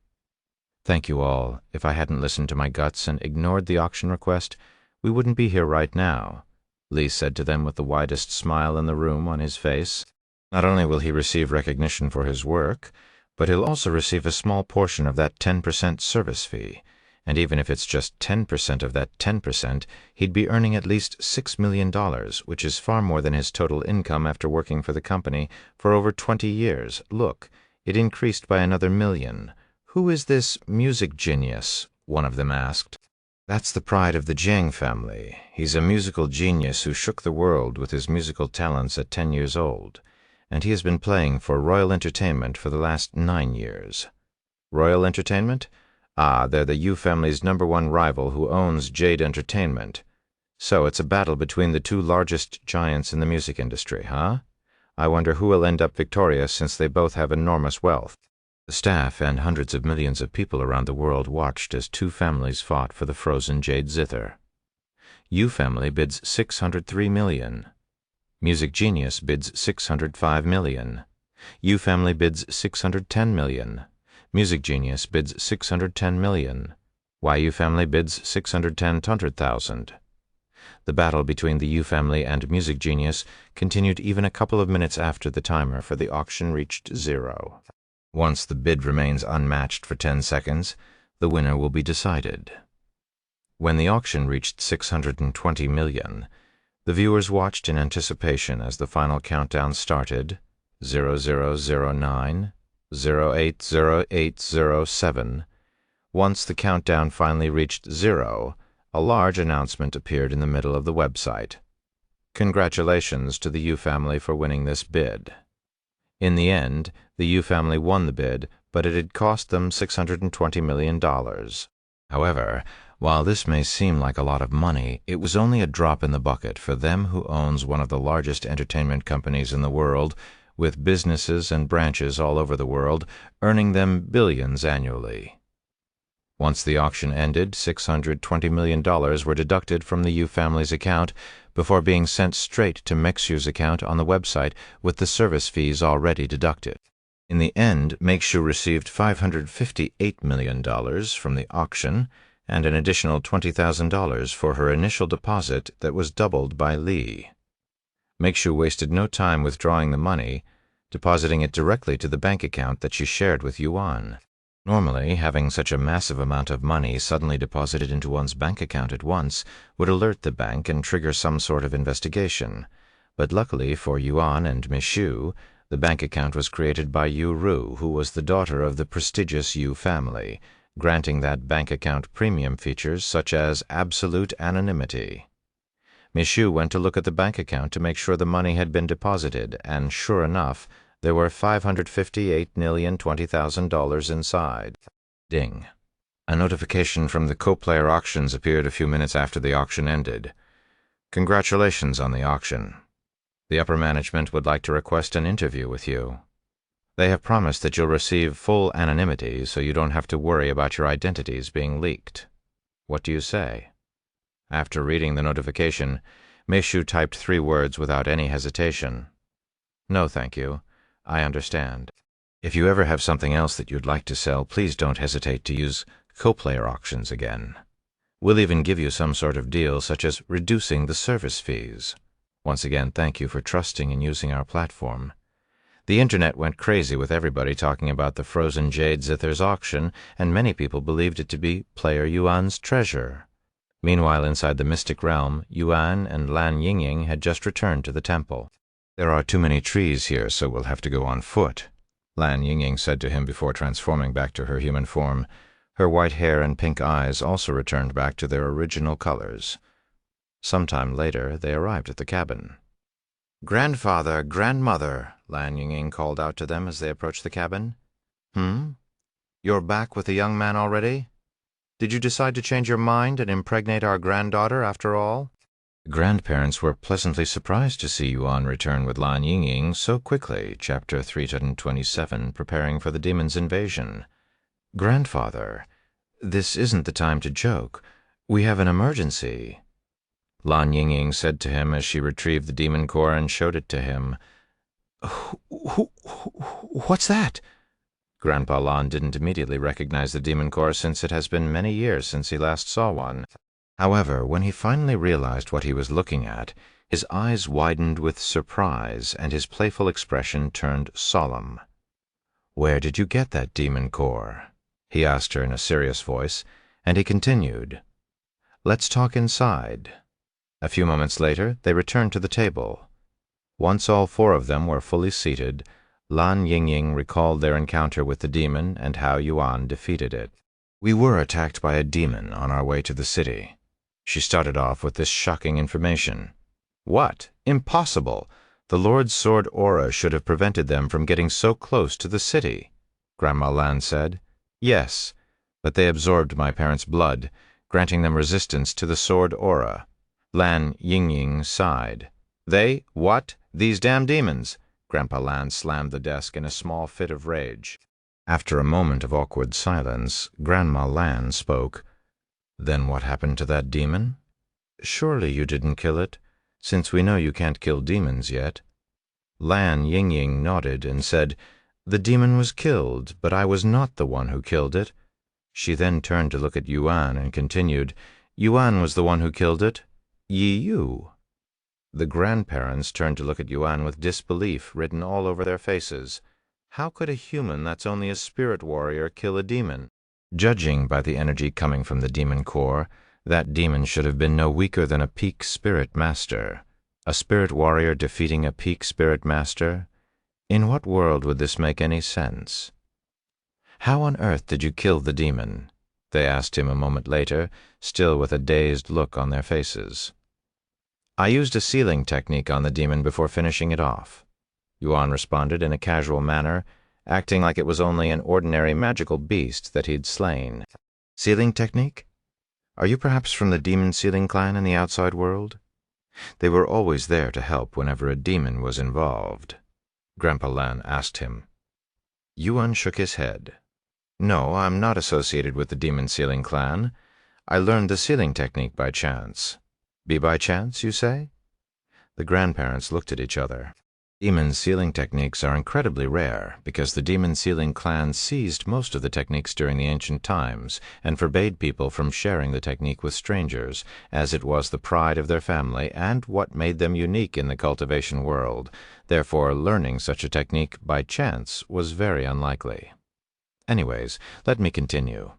Thank you all. If I hadn't listened to my guts and ignored the auction request, we wouldn't be here right now, Lee said to them with the widest smile in the room on his face. Not only will he receive recognition for his work, but he'll also receive a small portion of that 10% service fee, and even if it's just 10% of that 10%, he'd be earning at least $6 million, which is far more than his total income after working for the company for over 20 years. Look, it increased by another $1 million. Who is this music genius? One of them asked. That's the pride of the Jiang family. He's a musical genius who shook the world with his musical talents at 10 years old, and he has been playing for Royal Entertainment for the last 9 years. Royal Entertainment? Ah, they're the Yu family's #1 rival who owns Jade Entertainment. So it's a battle between the two largest giants in the music industry, huh? I wonder who will end up victorious since they both have enormous wealth. The staff and hundreds of millions of people around the world watched as two families fought for the frozen jade zither. Yu family bids $603 million. Music Genius bids $605 million. Yu family bids $610 million. Music Genius bids $610 million. YU family bids $610,000. the battle between the Yu family and music genius continued even a couple of minutes after the timer for the auction reached 0. Once the bid remains unmatched for 10 seconds, the winner will be decided. When the auction reached 620 million, the viewers watched in anticipation as the final countdown started: 0009, 080807. Once the countdown finally reached 0, a large announcement appeared in the middle of the website. Congratulations to the Yu family for winning this bid. In the end, the Yu family won the bid, but it had cost them $620 million. However, while this may seem like a lot of money, it was only a drop in the bucket for them who owns one of the largest entertainment companies in the world, with businesses and branches all over the world, earning them billions annually. Once the auction ended, $620 million were deducted from the Yu family's account before being sent straight to Mexu's account on the website with the service fees already deducted. In the end, Mexu received $558 million from the auction and an additional $20,000 for her initial deposit that was doubled by Li. Mexu wasted no time withdrawing the money, depositing it directly to the bank account that she shared with Yuan. Normally, having such a massive amount of money suddenly deposited into one's bank account at once would alert the bank and trigger some sort of investigation. But luckily for Yuan and Mexu, the bank account was created by Yu Ru, who was the daughter of the prestigious Yu family, granting that bank account premium features such as absolute anonymity. Mexu went to look at the bank account to make sure the money had been deposited, and sure enough, there were $558,020,000 inside. Ding. A notification from the co-player auctions appeared a few minutes after the auction ended. Congratulations on the auction. The upper management would like to request an interview with you. They have promised that you'll receive full anonymity, so you don't have to worry about your identities being leaked. What do you say? After reading the notification, Mexu typed 3 words without any hesitation. No, thank you. I understand. If you ever have something else that you'd like to sell, please don't hesitate to use co-player auctions again. We'll even give you some sort of deal, such as reducing the service fees. Once again, thank you for trusting and using our platform. The internet went crazy with everybody talking about the Frozen Jade Zither's auction, and many people believed it to be player Yuan's treasure. Meanwhile, inside the mystic realm, Yuan and Lan Yingying had just returned to the temple. There are too many trees here, so we'll have to go on foot, Lan Yingying said to him before transforming back to her human form. Her white hair and pink eyes also returned back to their original colors. Sometime later, they arrived at the cabin. "Grandfather, grandmother," Lan Yingying called out to them as they approached the cabin. You're back with the young man already? Did you decide to change your mind and impregnate our granddaughter after all?" The grandparents were pleasantly surprised to see Yuan return with Lan Yingying so quickly, Chapter 327, preparing for the demon's invasion. "Grandfather, this isn't the time to joke. We have an emergency," Lan Yingying said to him as she retrieved the demon core and showed it to him. What's that?" Grandpa Lan didn't immediately recognize the demon core since it has been many years since he last saw one. However, when he finally realized what he was looking at, his eyes widened with surprise and his playful expression turned solemn. "Where did you get that demon core?" he asked her in a serious voice, and he continued, "Let's talk inside." A few moments later, they returned to the table. Once all 4 of them were fully seated, Lan Yingying recalled their encounter with the demon and how Yuan defeated it. "We were attacked by a demon on our way to the city." She started off with this shocking information. "What? Impossible! The Lord's sword aura should have prevented them from getting so close to the city," Grandma Lan said. "Yes, but they absorbed my parents' blood, granting them resistance to the sword aura." Lan Yingying sighed. "They? What? These damn demons!" Grandpa Lan slammed the desk in a small fit of rage. After a moment of awkward silence, Grandma Lan spoke. "Then what happened to that demon? Surely you didn't kill it, since we know you can't kill demons yet." Lan Yingying nodded and said, "The demon was killed, but I was not the one who killed it." She then turned to look at Yuan and continued, "Yuan was the one who killed it?" You. The grandparents turned to look at Yuan with disbelief written all over their faces. How could a human that's only a spirit warrior kill a demon? Judging by the energy coming from the demon core, that demon should have been no weaker than a peak spirit master. A spirit warrior defeating a peak spirit master? In what world would this make any sense? How on earth did you kill the demon? They asked him a moment later, still with a dazed look on their faces. I used a sealing technique on the demon before finishing it off, Yuan responded in a casual manner, acting like it was only an ordinary magical beast that he'd slain. Sealing technique? Are you perhaps from the demon sealing clan in the outside world? They were always there to help whenever a demon was involved. Grandpa Lan asked him. Yuan shook his head. No, I'm not associated with the demon sealing clan. I learned the sealing technique by chance. Be by chance, you say? The grandparents looked at each other. Demon sealing techniques are incredibly rare because the demon sealing clan seized most of the techniques during the ancient times and forbade people from sharing the technique with strangers, as it was the pride of their family and what made them unique in the cultivation world. Therefore, learning such a technique by chance was very unlikely. Anyways, let me continue.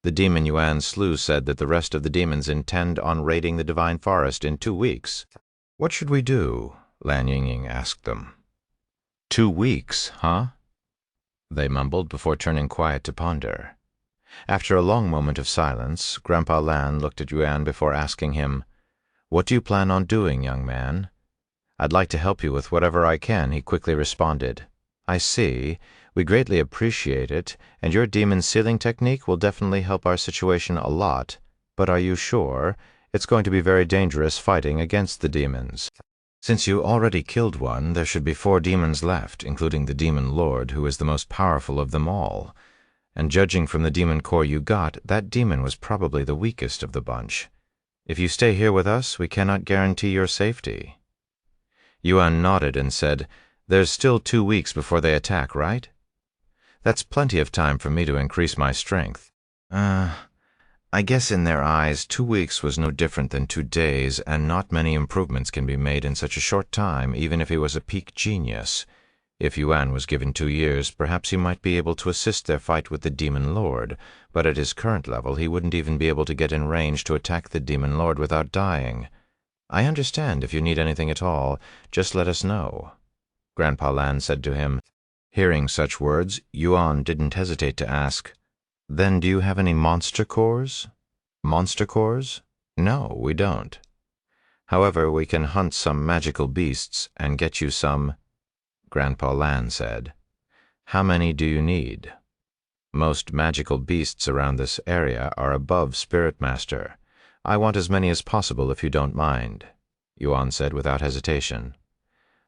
The demon Yuan slew said that the rest of the demons intend on raiding the divine forest in 2 weeks. What should we do? Lan Yingying asked them. 2 weeks, huh? They mumbled before turning quiet to ponder. After a long moment of silence, Grandpa Lan looked at Yuan before asking him, What do you plan on doing, young man? I'd like to help you with whatever I can, he quickly responded. I see. We greatly appreciate it, and your demon sealing technique will definitely help our situation a lot. But are you sure? It's going to be very dangerous fighting against the demons. Since you already killed one, there should be 4 demons left, including the demon lord, who is the most powerful of them all. And judging from the demon core you got, that demon was probably the weakest of the bunch. If you stay here with us, we cannot guarantee your safety. Yuan nodded and said, There's still 2 weeks before they attack, right? That's plenty of time for me to increase my strength. I guess in their eyes 2 weeks was no different than 2 days, and not many improvements can be made in such a short time, even if he was a peak genius. If Yuan was given 2 years, perhaps he might be able to assist their fight with the demon lord, but at his current level he wouldn't even be able to get in range to attack the demon lord without dying. I understand if you need anything at all, just let us know. Grandpa Lan said to him. Hearing such words, Yuan didn't hesitate to ask, Then do you have any monster cores? Monster cores? No, we don't. However, we can hunt some magical beasts and get you some, Grandpa Lan said. How many do you need? Most magical beasts around this area are above Spirit Master. I want as many as possible if you don't mind, Yuan said without hesitation.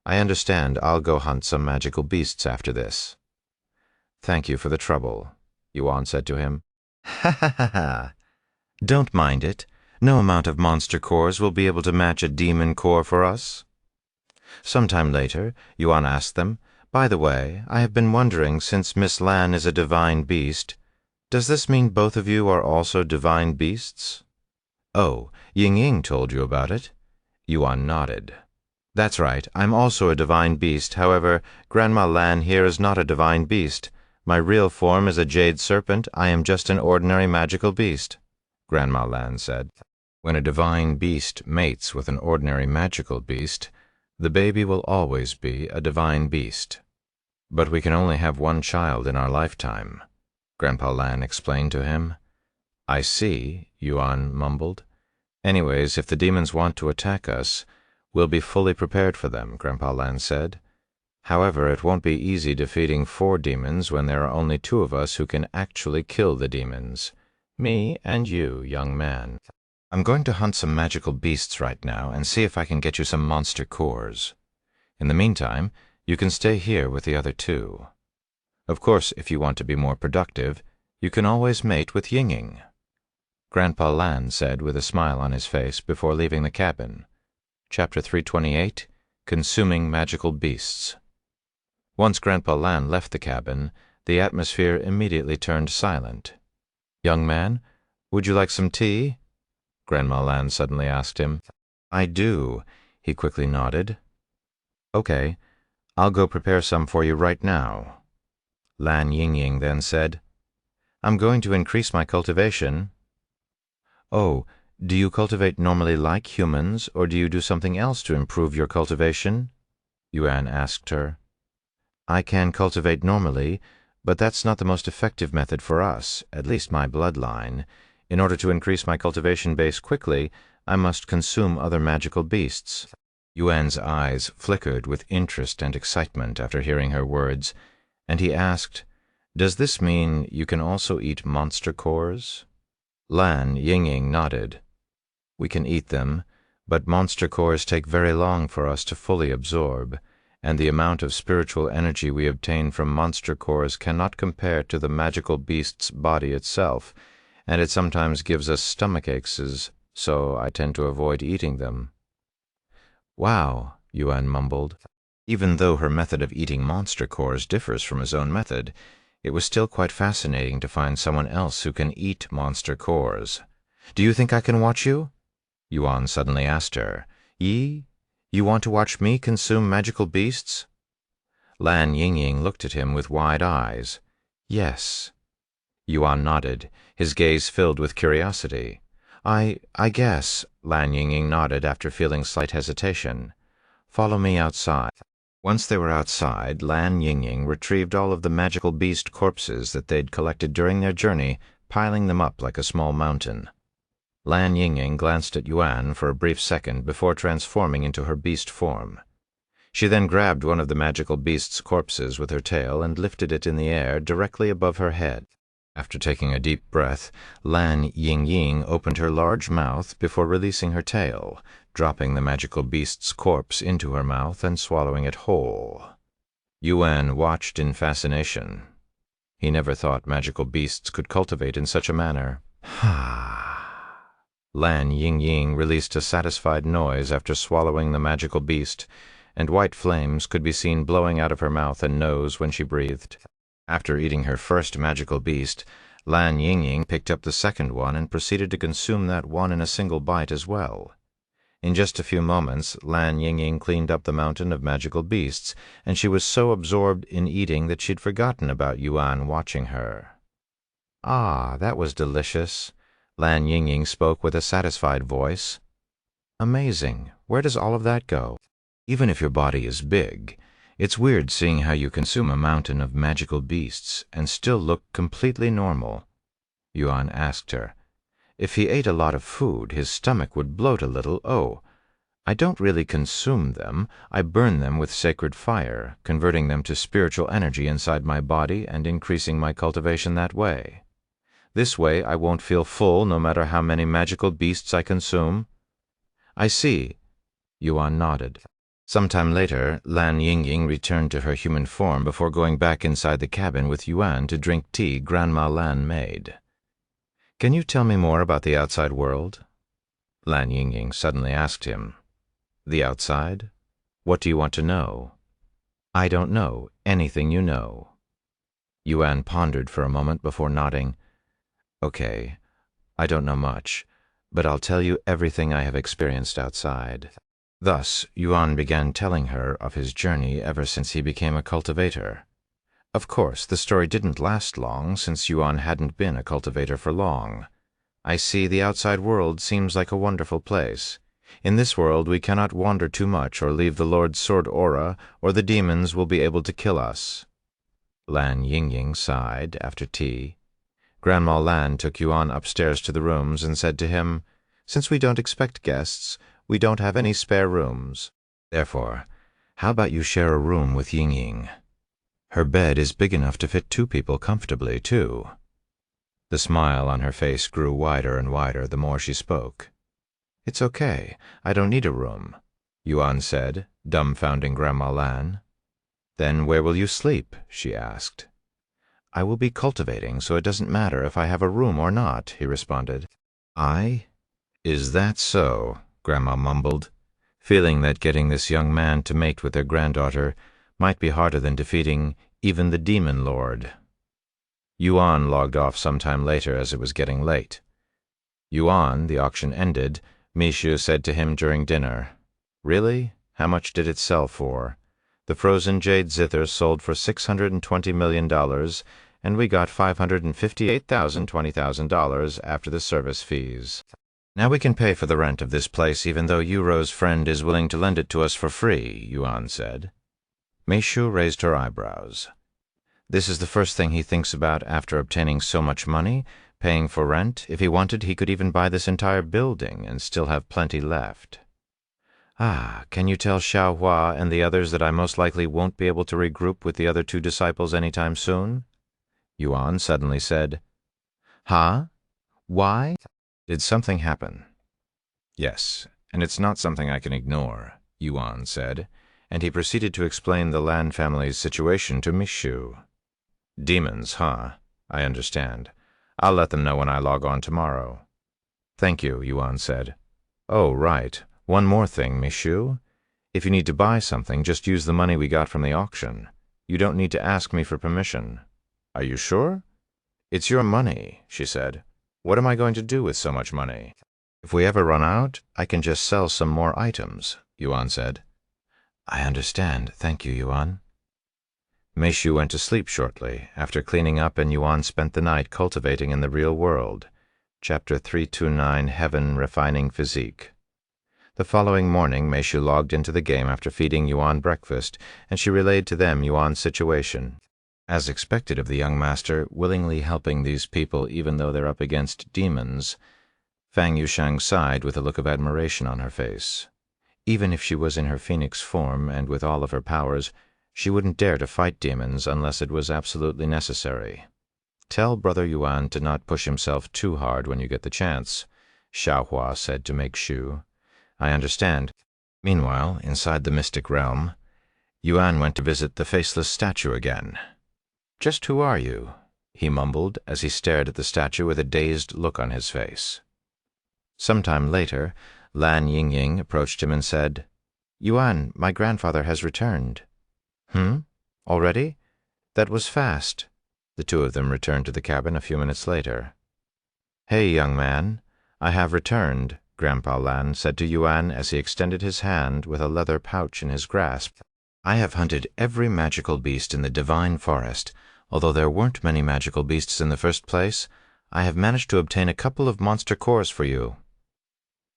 I understand. I'll go hunt some magical beasts after this. Thank you for the trouble, Yuan said to him. Ha ha ha ha. Don't mind it. No amount of monster cores will be able to match a demon core for us. Sometime later, Yuan asked them, By the way, I have been wondering, since Miss Lan is a divine beast, does this mean both of you are also divine beasts? Oh, Yingying told you about it? Yuan nodded. That's right, I'm also a divine beast. However, Grandma Lan here is not a divine beast. My real form is a jade serpent. I am just an ordinary magical beast, Grandma Lan said. When a divine beast mates with an ordinary magical beast, the baby will always be a divine beast. But we can only have one child in our lifetime, Grandpa Lan explained to him. I see, Yuan mumbled. Anyways, if the demons want to attack us, we'll be fully prepared for them, Grandpa Lan said. However, it won't be easy defeating 4 demons when there are only 2 of us who can actually kill the demons. Me and you, young man. I'm going to hunt some magical beasts right now and see if I can get you some monster cores. In the meantime, you can stay here with the other 2. Of course, if you want to be more productive, you can always mate with Yingying, Grandpa Lan said with a smile on his face before leaving the cabin. Chapter 328, Consuming Magical Beasts. Once Grandpa Lan left the cabin, the atmosphere immediately turned silent. Young man, would you like some tea? Grandma Lan suddenly asked him. I do, he quickly nodded. Okay, I'll go prepare some for you right now. Lan Yingying then said, I'm going to increase my cultivation. Oh, do you cultivate normally like humans, or do you do something else to improve your cultivation? Yuan asked her. I can cultivate normally, but that's not the most effective method for us, at least my bloodline. In order to increase my cultivation base quickly, I must consume other magical beasts. Yuan's eyes flickered with interest and excitement after hearing her words, and he asked, Does this mean you can also eat monster cores? Lan Yingying nodded. We can eat them, but monster cores take very long for us to fully absorb, and the amount of spiritual energy we obtain from monster cores cannot compare to the magical beast's body itself, and it sometimes gives us stomach aches, so I tend to avoid eating them. Wow, Yuan mumbled. Even though her method of eating monster cores differs from his own method, it was still quite fascinating to find someone else who can eat monster cores. Do you think I can watch you? Yuan suddenly asked her. You want to watch me consume magical beasts? Lan Yingying looked at him with wide eyes. Yes. Yuan nodded, his gaze filled with curiosity. I guess, Lan Yingying nodded after feeling slight hesitation. Follow me outside. Once they were outside, Lan Yingying retrieved all of the magical beast corpses that they'd collected during their journey, piling them up like a small mountain. Lan Yingying glanced at Yuan for a brief second before transforming into her beast form. She then grabbed one of the magical beast's corpses with her tail and lifted it in the air directly above her head. After taking a deep breath, Lan Yingying opened her large mouth before releasing her tail, dropping the magical beast's corpse into her mouth and swallowing it whole. Yuan watched in fascination. He never thought magical beasts could cultivate in such a manner. Lan Yingying released a satisfied noise after swallowing the magical beast, and white flames could be seen blowing out of her mouth and nose when she breathed. After eating her first magical beast, Lan Yingying picked up the second one and proceeded to consume that one in a single bite as well. In just a few moments, Lan Yingying cleaned up the mountain of magical beasts, and she was so absorbed in eating that she'd forgotten about Yuan watching her. Ah, that was delicious. Lan Yingying spoke with a satisfied voice. Amazing. Where does all of that go? Even if your body is big, it's weird seeing how you consume a mountain of magical beasts and still look completely normal. Yuan asked her. If he ate a lot of food, his stomach would bloat a little. Oh, I don't really consume them. I burn them with sacred fire, converting them to spiritual energy inside my body and increasing my cultivation that way. This way I won't feel full no matter how many magical beasts I consume. I see. Yuan nodded. Sometime later, Lan Yingying returned to her human form before going back inside the cabin with Yuan to drink tea Grandma Lan made. Can you tell me more about the outside world? Lan Yingying suddenly asked him. The outside? What do you want to know? I don't know. Anything you know. Yuan pondered for a moment before nodding. Okay, I don't know much, but I'll tell you everything I have experienced outside. Thus, Yuan began telling her of his journey ever since he became a cultivator. Of course, the story didn't last long, since Yuan hadn't been a cultivator for long. I see the outside world seems like a wonderful place. In this world we cannot wander too much or leave the Lord's sword aura, or the demons will be able to kill us. Lan Yingying sighed after tea. Grandma Lan took Yuan upstairs to the rooms and said to him, Since we don't expect guests, we don't have any spare rooms. Therefore, how about you share a room with Yingying? Her bed is big enough to fit 2 people comfortably, too. The smile on her face grew wider and wider the more she spoke. It's okay. I don't need a room, Yuan said, dumbfounding Grandma Lan. Then where will you sleep? She asked. I will be cultivating, so it doesn't matter if I have a room or not, he responded. Is that so? Grandma mumbled, feeling that getting this young man to mate with their granddaughter might be harder than defeating even the demon lord. Yuan logged off some time later as it was getting late. Yuan, the auction ended, Mishu said to him during dinner. Really? How much did it sell for? The frozen jade zither sold for $620 million, and we got $558,020 after the service fees. Now we can pay for the rent of this place even though Yuro's friend is willing to lend it to us for free, Yuan said. Meishu raised her eyebrows. This is the first thing he thinks about after obtaining so much money, paying for rent. If he wanted, he could even buy this entire building and still have plenty left. Ah, can you tell Xiao Hua and the others that I most likely won't be able to regroup with the other 2 disciples anytime soon? Yuan suddenly said. Huh? Why? Did something happen? Yes, and it's not something I can ignore, Yuan said, and he proceeded to explain the Lan family's situation to Mishu. Demons, huh? I understand. I'll let them know when I log on tomorrow. Thank you, Yuan said. Oh, right. One more thing, Mishu. If you need to buy something, just use the money we got from the auction. You don't need to ask me for permission. Are you sure? It's your money, she said. What am I going to do with so much money? If we ever run out, I can just sell some more items, Yuan said. I understand. Thank you, Yuan. Meishu went to sleep shortly. After cleaning up, and Yuan spent the night cultivating in the real world. Chapter 329, Heaven Refining Physique. The following morning, Meishu logged into the game after feeding Yuan breakfast, and she relayed to them Yuan's situation. As expected of the young master, willingly helping these people even though they're up against demons, Fang Yushang sighed with a look of admiration on her face. Even if she was in her phoenix form and with all of her powers, she wouldn't dare to fight demons unless it was absolutely necessary. Tell Brother Yuan to not push himself too hard when you get the chance, Xiao Hua said to make Shu. I understand. Meanwhile, inside the mystic realm, Yuan went to visit the faceless statue again. Just who are you? He mumbled as he stared at the statue with a dazed look on his face. Sometime later, Lan Yingying approached him and said, Yuan, my grandfather has returned. Already? That was fast. The 2 of them returned to the cabin a few minutes later. Hey, young man, I have returned, Grandpa Lan said to Yuan as he extended his hand with a leather pouch in his grasp. I have hunted every magical beast in the divine forest. Although there weren't many magical beasts in the first place, I have managed to obtain a couple of monster cores for you.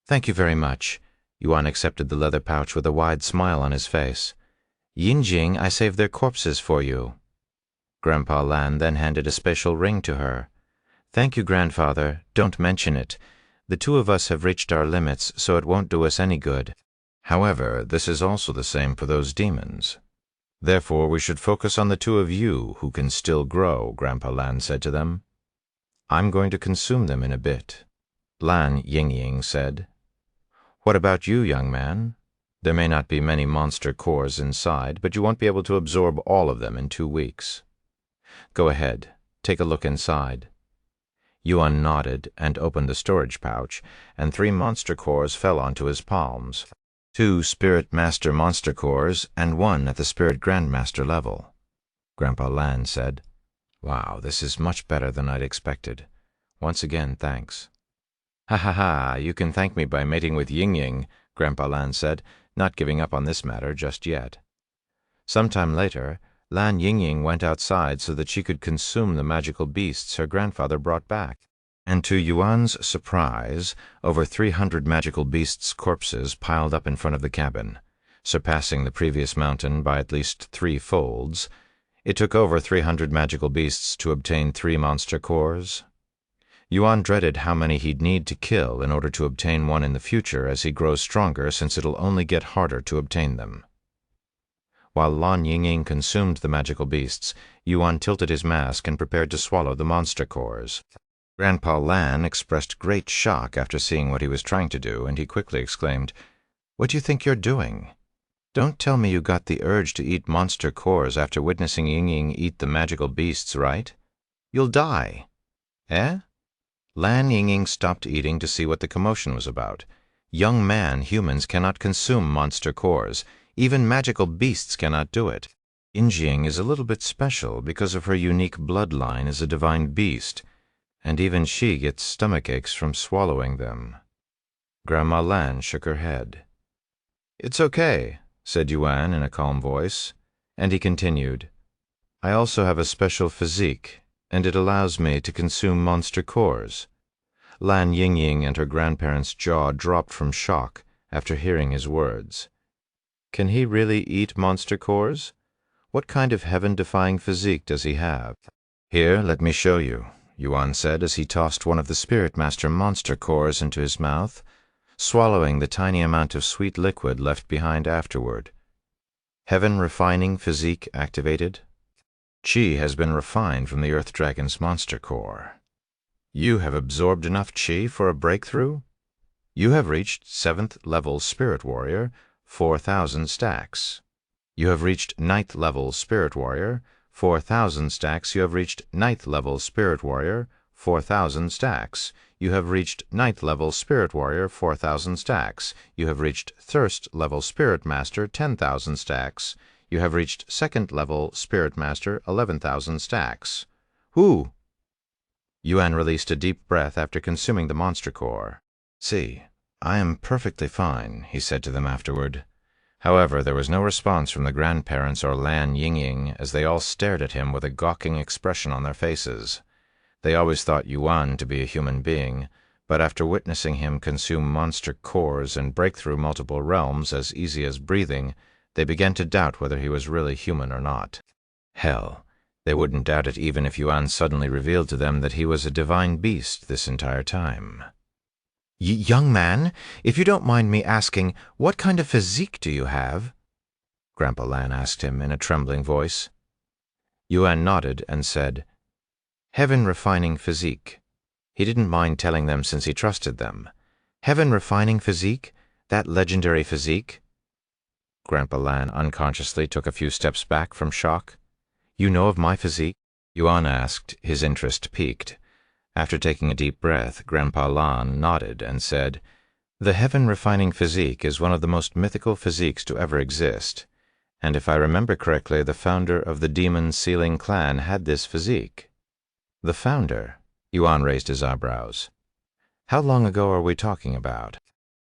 Thank you very much. Yuan accepted the leather pouch with a wide smile on his face. Yinjing, I saved their corpses for you. Grandpa Lan then handed a special ring to her. Thank you, grandfather. Don't mention it. The 2 of us have reached our limits, so it won't do us any good. However, this is also the same for those demons. Therefore, we should focus on the 2 of you who can still grow, Grandpa Lan said to them. I'm going to consume them in a bit. Lan Yingying said. What about you, young man? There may not be many monster cores inside, but you won't be able to absorb all of them in 2 weeks. Go ahead, take a look inside. Yuan nodded and opened the storage pouch, and 3 monster cores fell onto his palms. 2 Spirit Master monster cores, and 1 at the Spirit Grandmaster level. Grandpa Lan said, Wow, this is much better than I'd expected. Once again, thanks. Ha ha ha, you can thank me by mating with Yingying, Grandpa Lan said, not giving up on this matter just yet. Sometime later, Lan Yingying went outside so that she could consume the magical beasts her grandfather brought back. And to Yuan's surprise, over 300 magical beasts' corpses piled up in front of the cabin, surpassing the previous mountain by at least 3 folds. It took over 300 magical beasts to obtain 3 monster cores. Yuan dreaded how many he'd need to kill in order to obtain one in the future as he grows stronger, since it'll only get harder to obtain them. While Lan Yingying consumed the magical beasts, Yuan tilted his mask and prepared to swallow the monster cores. Grandpa Lan expressed great shock after seeing what he was trying to do, and he quickly exclaimed, What do you think you're doing? Don't tell me you got the urge to eat monster cores after witnessing Yingying eat the magical beasts, right? You'll die. Eh? Lan Yingying stopped eating to see what the commotion was about. Young man, humans cannot consume monster cores. Even magical beasts cannot do it. Yingying is a little bit special because of her unique bloodline as a divine beast, and even she gets stomach aches from swallowing them. Grandma Lan shook her head. "It's okay," said Yuan in a calm voice, and he continued, "I also have a special physique, and it allows me to consume monster cores." Lan Yingying and her grandparents' jaw dropped from shock after hearing his words. Can he really eat monster cores? What kind of heaven-defying physique does he have? "Here, let me show you," Yuan said as he tossed one of the Spirit Master monster cores into his mouth, swallowing the tiny amount of sweet liquid left behind afterward. Heaven-refining physique activated. Qi has been refined from the Earth Dragon's monster core. You have absorbed enough Qi for a breakthrough? You have reached 7th level Spirit Warrior, 4,000 stacks. You have reached 9th level Spirit Warrior, 4,000 stacks. You have reached 9th level Spirit Warrior, 4,000 stacks. You have reached 9th level Spirit Warrior, 4,000 stacks. You have reached 1st level Spirit Master, 10,000 stacks. You have reached 2nd level Spirit Master, 11,000 stacks. Whoo! Yuan released a deep breath after consuming the monster core. "See, I am perfectly fine," he said to them afterward. However, there was no response from the grandparents or Lan Yingying as they all stared at him with a gawking expression on their faces. They always thought Yuan to be a human being, but after witnessing him consume monster cores and break through multiple realms as easy as breathing, they began to doubt whether he was really human or not. Hell, they wouldn't doubt it even if Yuan suddenly revealed to them that he was a divine beast this entire time. "Young man, if you don't mind me asking, what kind of physique do you have?" Grandpa Lan asked him in a trembling voice. Yuan nodded and said, "Heaven-refining physique." He didn't mind telling them since he trusted them. "Heaven-refining physique? That legendary physique?" Grandpa Lan unconsciously took a few steps back from shock. "You know of my physique?" Yuan asked, his interest piqued. After taking a deep breath, Grandpa Lan nodded and said, "The heaven-refining physique is one of the most mythical physiques to ever exist, and if I remember correctly, the founder of the demon-sealing clan had this physique." "The founder?" Yuan raised his eyebrows. "How long ago are we talking about?"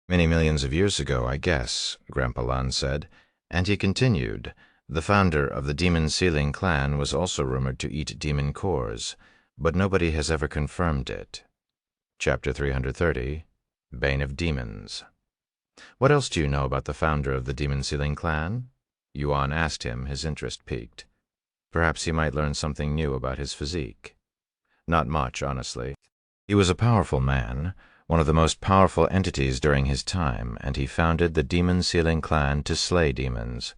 "Many millions of years ago, I guess," Grandpa Lan said, and he continued, "The founder of the demon-sealing clan was also rumored to eat demon cores, but nobody has ever confirmed it." Chapter 330, Bane of Demons. "What else do you know about the founder of the demon-sealing clan?" Yuan asked him, his interest piqued. Perhaps he might learn something new about his physique. "Not much, honestly. He was a powerful man, one of the most powerful entities during his time, and he founded the demon-sealing clan to slay demons.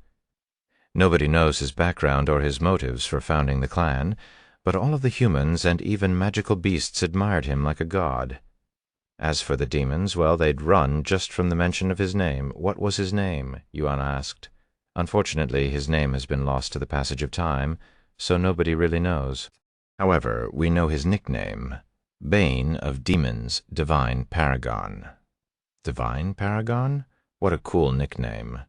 Nobody knows his background or his motives for founding the clan, but all of the humans and even magical beasts admired him like a god. As for the demons, well, they'd run just from the mention of his name. What was his name?" Yuan asked. "Unfortunately, his name has been lost to the passage of time, so nobody really knows. However, we know his nickname, Bane of Demons, Divine Paragon." "Divine Paragon? What a cool nickname,"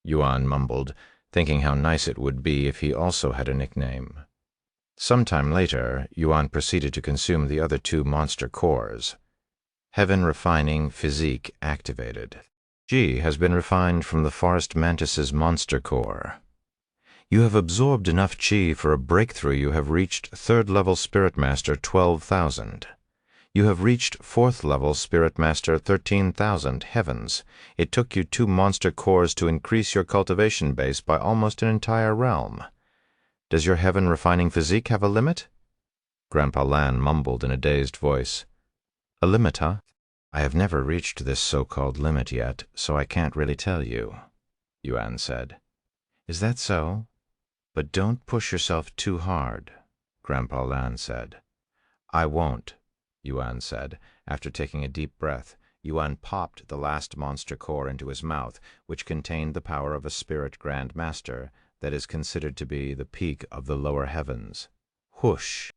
Yuan mumbled, thinking how nice it would be if he also had a nickname. Sometime later, Yuan proceeded to consume the other 2 monster cores. Heaven-refining physique activated. Qi has been refined from the forest mantis's monster core. You have absorbed enough Qi for a breakthrough. You have reached 3rd level Spirit Master 12,000. You have reached 4th level Spirit Master 13,000. Heavens, it took you 2 monster cores to increase your cultivation base by almost an entire realm. Does your heaven-refining physique have a limit?" Grandpa Lan mumbled in a dazed voice. "A limit, huh? I have never reached this so-called limit yet, so I can't really tell you," Yuan said. "Is that so? But don't push yourself too hard," Grandpa Lan said. "I won't," Yuan said. After taking a deep breath, Yuan popped the last monster core into his mouth, which contained the power of a spirit Grand Master that is considered to be the peak of the lower heavens. Whoosh!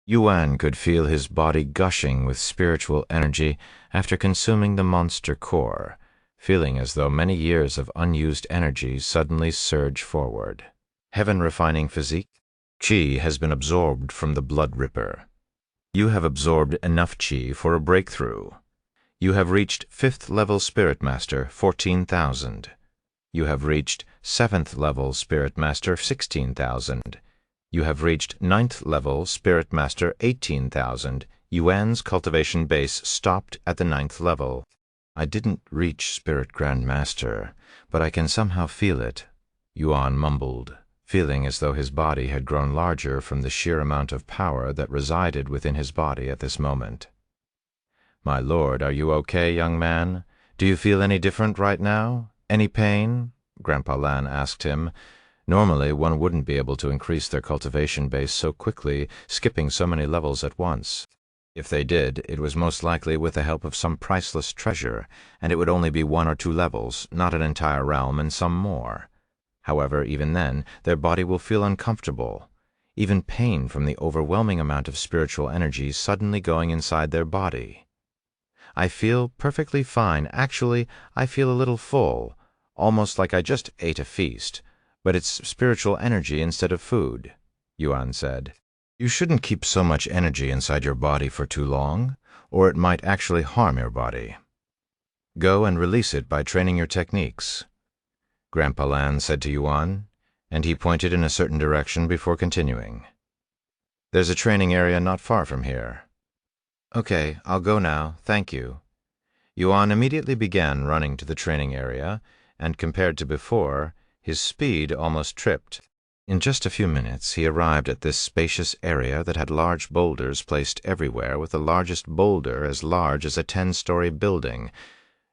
Yuan could feel his body gushing with spiritual energy after consuming the monster core, feeling as though many years of unused energy suddenly surge forward. Heaven-refining physique. Qi has been absorbed from the Blood Ripper. You have absorbed enough Qi for a breakthrough. You have reached 5th level Spirit Master, 14,000. You have reached 7th level Spirit Master, 16,000. You have reached 9th level Spirit Master, 18,000. Yuan's cultivation base stopped at the 9th level. I didn't reach Spirit Grand Master, but I can somehow feel it, Yuan mumbled, feeling as though his body had grown larger from the sheer amount of power that resided within his body at this moment. My lord, are you okay, young man? Do you feel any different right now? Any pain? Grandpa Lan asked him. Normally, one wouldn't be able to increase their cultivation base so quickly, skipping so many levels at once. If they did, it was most likely with the help of some priceless treasure, and it would only be 1 or 2 levels, not an entire realm and some more. However, even then, their body will feel uncomfortable. Even pain from the overwhelming amount of spiritual energy suddenly going inside their body. I feel perfectly fine. Actually, I feel a little full, almost like I just ate a feast, but it's spiritual energy instead of food, Yuan said. You shouldn't keep so much energy inside your body for too long, or it might actually harm your body. Go and release it by training your techniques, Grandpa Lan said to Yuan, and he pointed in a certain direction before continuing. There's a training area not far from here. Okay, I'll go now, thank you. Yuan immediately began running to the training area, and compared to before, his speed almost tripped. In just a few minutes he arrived at this spacious area that had large boulders placed everywhere, with the largest boulder as large as a 10-story building,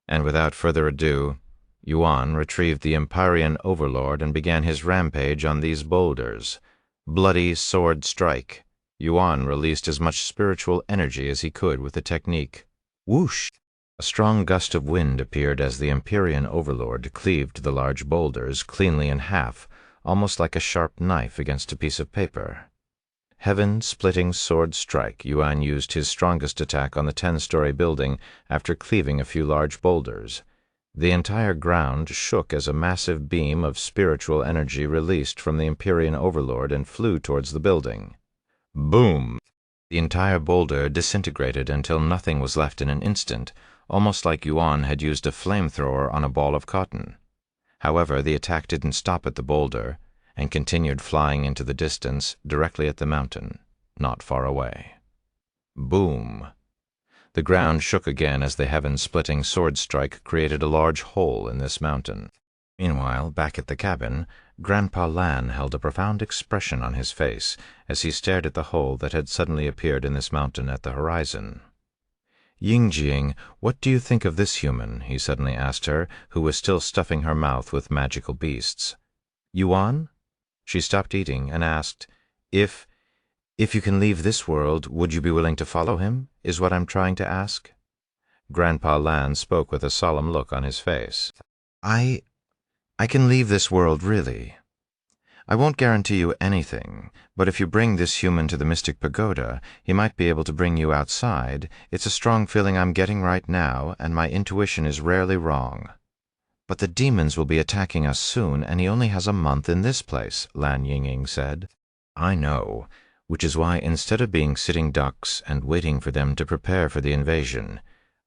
and without further ado, Yuan retrieved the Empyrean Overlord and began his rampage on these boulders. Bloody sword strike. Yuan released as much spiritual energy as he could with the technique. Whoosh! A strong gust of wind appeared as the Empyrean Overlord cleaved the large boulders cleanly in half, almost like a sharp knife against a piece of paper. Heaven-splitting sword strike, Yuan used his strongest attack on the 10-story building after cleaving a few large boulders. The entire ground shook as a massive beam of spiritual energy released from the Empyrean Overlord and flew towards the building. Boom! The entire boulder disintegrated until nothing was left in an instant, almost like Yuan had used a flamethrower on a ball of cotton. However, the attack didn't stop at the boulder, and continued flying into the distance directly at the mountain, not far away. Boom! The ground shook again as the heaven-splitting sword strike created a large hole in this mountain. Meanwhile, back at the cabin, Grandpa Lan held a profound expression on his face as he stared at the hole that had suddenly appeared in this mountain at the horizon. Yingjing, what do you think of this human? He suddenly asked her, who was still stuffing her mouth with magical beasts. Yuan? She stopped eating and asked, If you can leave this world, would you be willing to follow him, is what I'm trying to ask? Grandpa Lan spoke with a solemn look on his face. I can leave this world, really. I won't guarantee you anything, but if you bring this human to the Mystic Pagoda, he might be able to bring you outside. It's a strong feeling I'm getting right now, and my intuition is rarely wrong. But the demons will be attacking us soon, and he only has a month in this place, Lan Yingying said. I know, which is why instead of being sitting ducks and waiting for them to prepare for the invasion,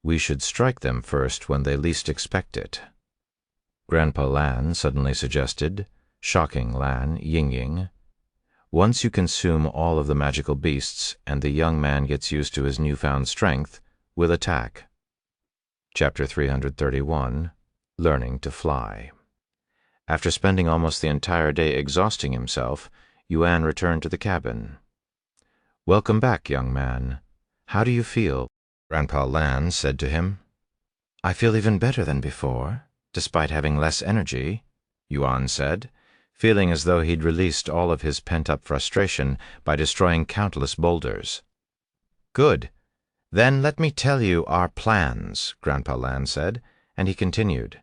we should strike them first when they least expect it. Grandpa Lan suddenly suggested, shocking Lan Yingying. Once you consume all of the magical beasts and the young man gets used to his newfound strength, we'll attack. Chapter 331, Learning to Fly. After spending almost the entire day exhausting himself, Yuan returned to the cabin. Welcome back, young man. How do you feel? Grandpa Lan said to him. I feel even better than before, despite having less energy, Yuan said, feeling as though he'd released all of his pent-up frustration by destroying countless boulders. Good. Then let me tell you our plans, Grandpa Lan said, and he continued.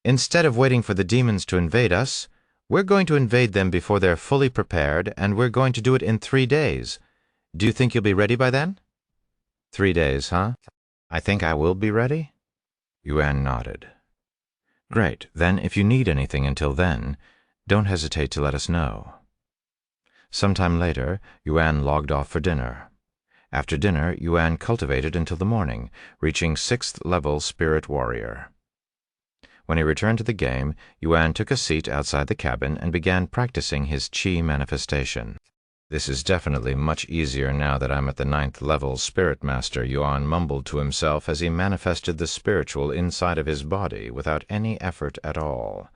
Instead of waiting for the demons to invade us, we're going to invade them before they're fully prepared, and we're going to do it in 3 days. Do you think you'll be ready by then? 3 days, huh? I think I will be ready. Yuan nodded. Great. Then if you need anything until then, don't hesitate to let us know. Sometime later, Yuan logged off for dinner. After dinner, Yuan cultivated until the morning, reaching 6th level Spirit Warrior. When he returned to the game, Yuan took a seat outside the cabin and began practicing his Qi manifestation. "This is definitely much easier now that I'm at the 9th level Spirit Master," Yuan mumbled to himself as he manifested the spiritual inside of his body without any effort at all.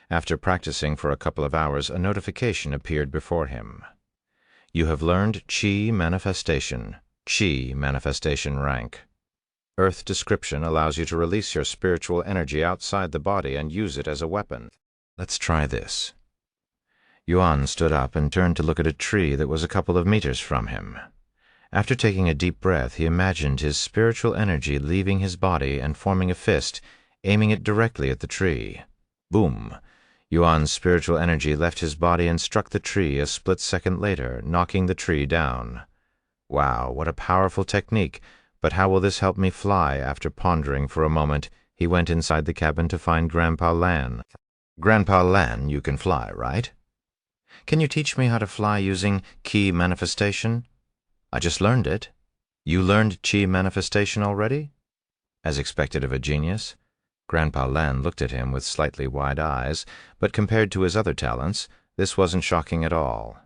After practicing for a couple of hours, a notification appeared before him. "You have learned Qi manifestation. Qi manifestation rank. Earth description allows you to release your spiritual energy outside the body and use it as a weapon. Let's try this." Yuan stood up and turned to look at a tree that was a couple of meters from him. After taking a deep breath, he imagined his spiritual energy leaving his body and forming a fist, aiming it directly at the tree. Boom! Yuan's spiritual energy left his body and struck the tree a split second later, knocking the tree down. Wow, what a powerful technique! But how will this help me fly? After pondering for a moment, he went inside the cabin to find Grandpa Lan. "Grandpa Lan, you can fly, right? Can you teach me how to fly using Qi manifestation? I just learned it." "You learned Qi manifestation already?" As expected of a genius, Grandpa Lan looked at him with slightly wide eyes, but compared to his other talents, this wasn't shocking at all.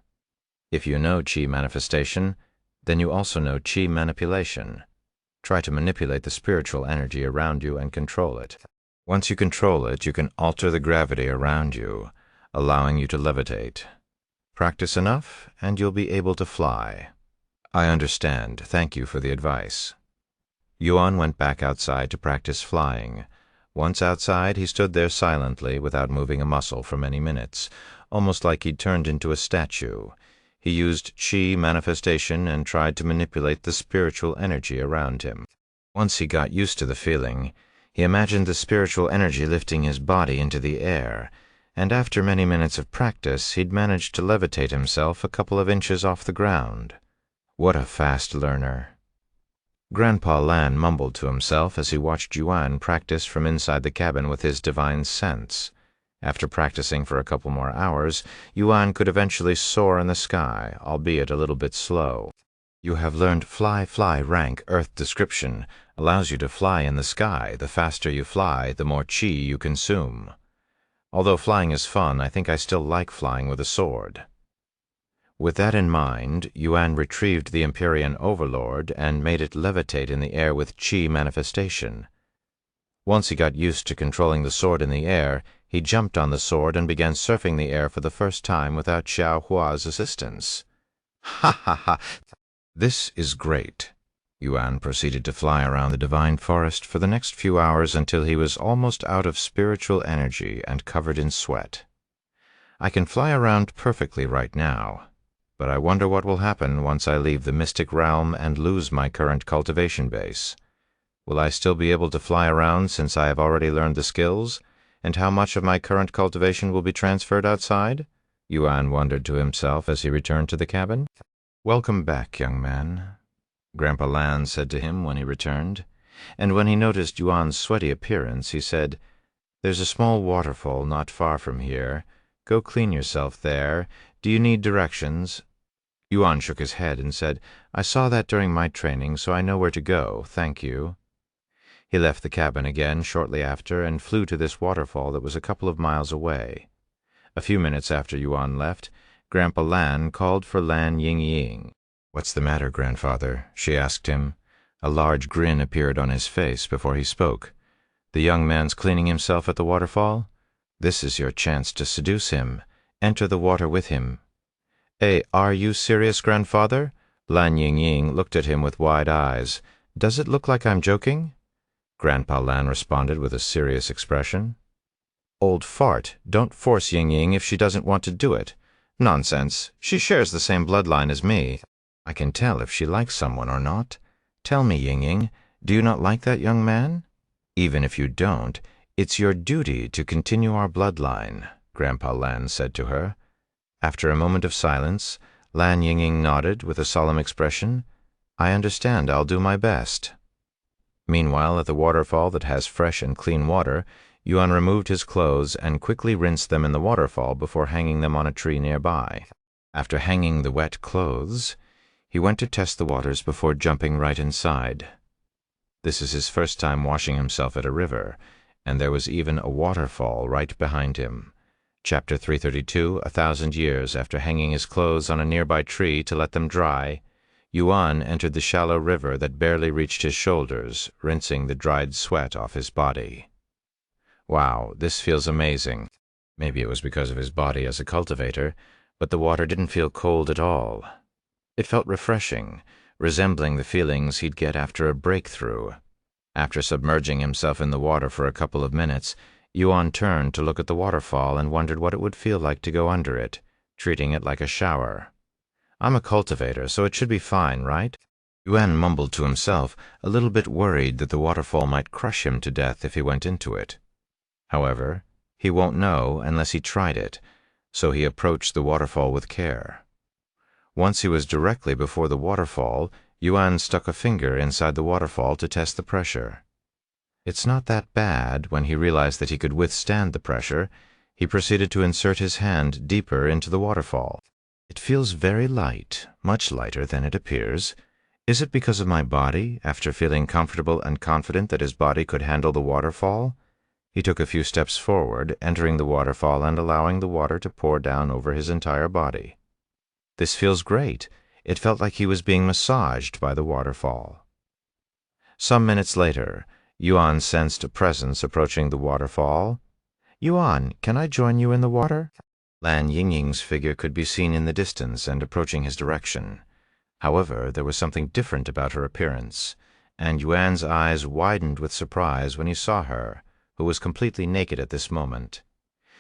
"If you know Qi manifestation, then you also know Qi manipulation. Try to manipulate the spiritual energy around you and control it. Once you control it, you can alter the gravity around you, allowing you to levitate. Practice enough, and you'll be able to fly." "I understand. Thank you for the advice." Yuan went back outside to practice flying. Once outside, he stood there silently without moving a muscle for many minutes, almost like he'd turned into a statue. He used Qi manifestation and tried to manipulate the spiritual energy around him. Once he got used to the feeling, he imagined the spiritual energy lifting his body into the air, and after many minutes of practice, he'd managed to levitate himself a couple of inches off the ground. What a fast learner! Grandpa Lan mumbled to himself as he watched Yuan practice from inside the cabin with his divine sense. After practicing for a couple more hours, Yuan could eventually soar in the sky, albeit a little bit slow. "You have learned Fly rank Earth description. Allows you to fly in the sky. The faster you fly, the more Qi you consume. Although flying is fun, I think I still like flying with a sword." With that in mind, Yuan retrieved the Empyrean Overlord and made it levitate in the air with Qi manifestation. Once he got used to controlling the sword in the air, he jumped on the sword and began surfing the air for the first time without Xiao Hua's assistance. "Ha ha ha! This is great." Yuan proceeded to fly around the divine forest for the next few hours until he was almost out of spiritual energy and covered in sweat. "I can fly around perfectly right now, but I wonder what will happen once I leave the mystic realm and lose my current cultivation base. Will I still be able to fly around since I have already learned the skills? And how much of my current cultivation will be transferred outside?" Yuan wondered to himself as he returned to the cabin. "Welcome back, young man," Grandpa Lan said to him when he returned. And when he noticed Yuan's sweaty appearance, he said, "There's a small waterfall not far from here. Go clean yourself there. Do you need directions?" Yuan shook his head and said, "I saw that during my training, so I know where to go, thank you." He left the cabin again shortly after and flew to this waterfall that was a couple of miles away. A few minutes after Yuan left, Grandpa Lan called for Lan Yingying. "What's the matter, grandfather?" she asked him. A large grin appeared on his face before he spoke. "The young man's cleaning himself at the waterfall? This is your chance to seduce him. Enter the water with him." Are you serious, grandfather?" Lan Yingying looked at him with wide eyes. "Does it look like I'm joking?" Grandpa Lan responded with a serious expression. "Old fart, don't force Yingying if she doesn't want to do it. Nonsense, she shares the same bloodline as me. I can tell if she likes someone or not. Tell me, Yingying, do you not like that young man? Even if you don't, it's your duty to continue our bloodline," Grandpa Lan said to her. After a moment of silence, Lan Yingying nodded with a solemn expression. "I understand. I'll do my best." Meanwhile, at the waterfall that has fresh and clean water, Yuan removed his clothes and quickly rinsed them in the waterfall before hanging them on a tree nearby. After hanging the wet clothes, He went to test the waters before jumping right inside. This is his first time washing himself at a river, and there was even a waterfall right behind him. Chapter 332, 1,000 years after hanging his clothes on a nearby tree to let them dry, Yuan entered the shallow river that barely reached his shoulders, rinsing the dried sweat off his body. Wow, this feels amazing. Maybe it was because of his body as a cultivator, but the water didn't feel cold at all. It felt refreshing, resembling the feelings he'd get after a breakthrough. After submerging himself in the water for a couple of minutes, Yuan turned to look at the waterfall and wondered what it would feel like to go under it, treating it like a shower. I'm a cultivator, so it should be fine, right? Yuan mumbled to himself, a little bit worried that the waterfall might crush him to death if he went into it. However, he won't know unless he tried it, so he approached the waterfall with care. Once he was directly before the waterfall, Yuan stuck a finger inside the waterfall to test the pressure. It's not that bad. When he realized that he could withstand the pressure, he proceeded to insert his hand deeper into the waterfall. It feels very light, much lighter than it appears. Is it because of my body, after feeling comfortable and confident that his body could handle the waterfall? He took a few steps forward, entering the waterfall and allowing the water to pour down over his entire body. This feels great. It felt like he was being massaged by the waterfall. Some minutes later, Yuan sensed a presence approaching the waterfall. "Yuan, can I join you in the water?" Lan Yingying's figure could be seen in the distance and approaching his direction. However, there was something different about her appearance, and Yuan's eyes widened with surprise when he saw her, who was completely naked at this moment.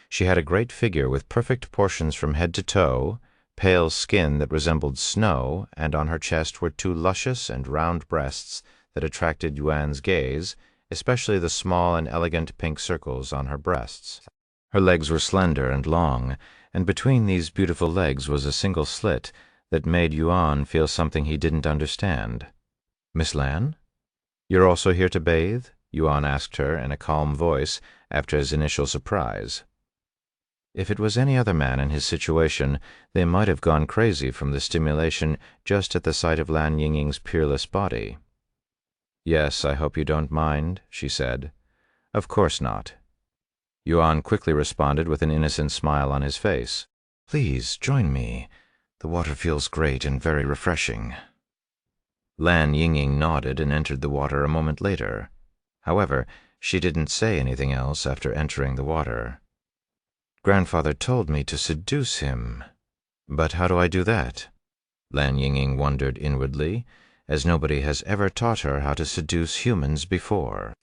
She had a great figure with perfect proportions from head to toe, pale skin that resembled snow, and on her chest were two luscious and round breasts that attracted Yuan's gaze, especially the small and elegant pink circles on her breasts. Her legs were slender and long, and between these beautiful legs was a single slit that made Yuan feel something he didn't understand. "Miss Lan? You're also here to bathe?" Yuan asked her in a calm voice after his initial surprise. If it was any other man in his situation, they might have gone crazy from the stimulation just at the sight of Lan Yingying's peerless body. "Yes, I hope you don't mind," she said. "Of course not." Yuan quickly responded with an innocent smile on his face. "Please, join me. The water feels great and very refreshing." Lan Yingying nodded and entered the water a moment later. However, she didn't say anything else after entering the water. "Grandfather told me to seduce him. But how do I do that?" Lan Yingying wondered inwardly, as nobody has ever taught her how to seduce humans before.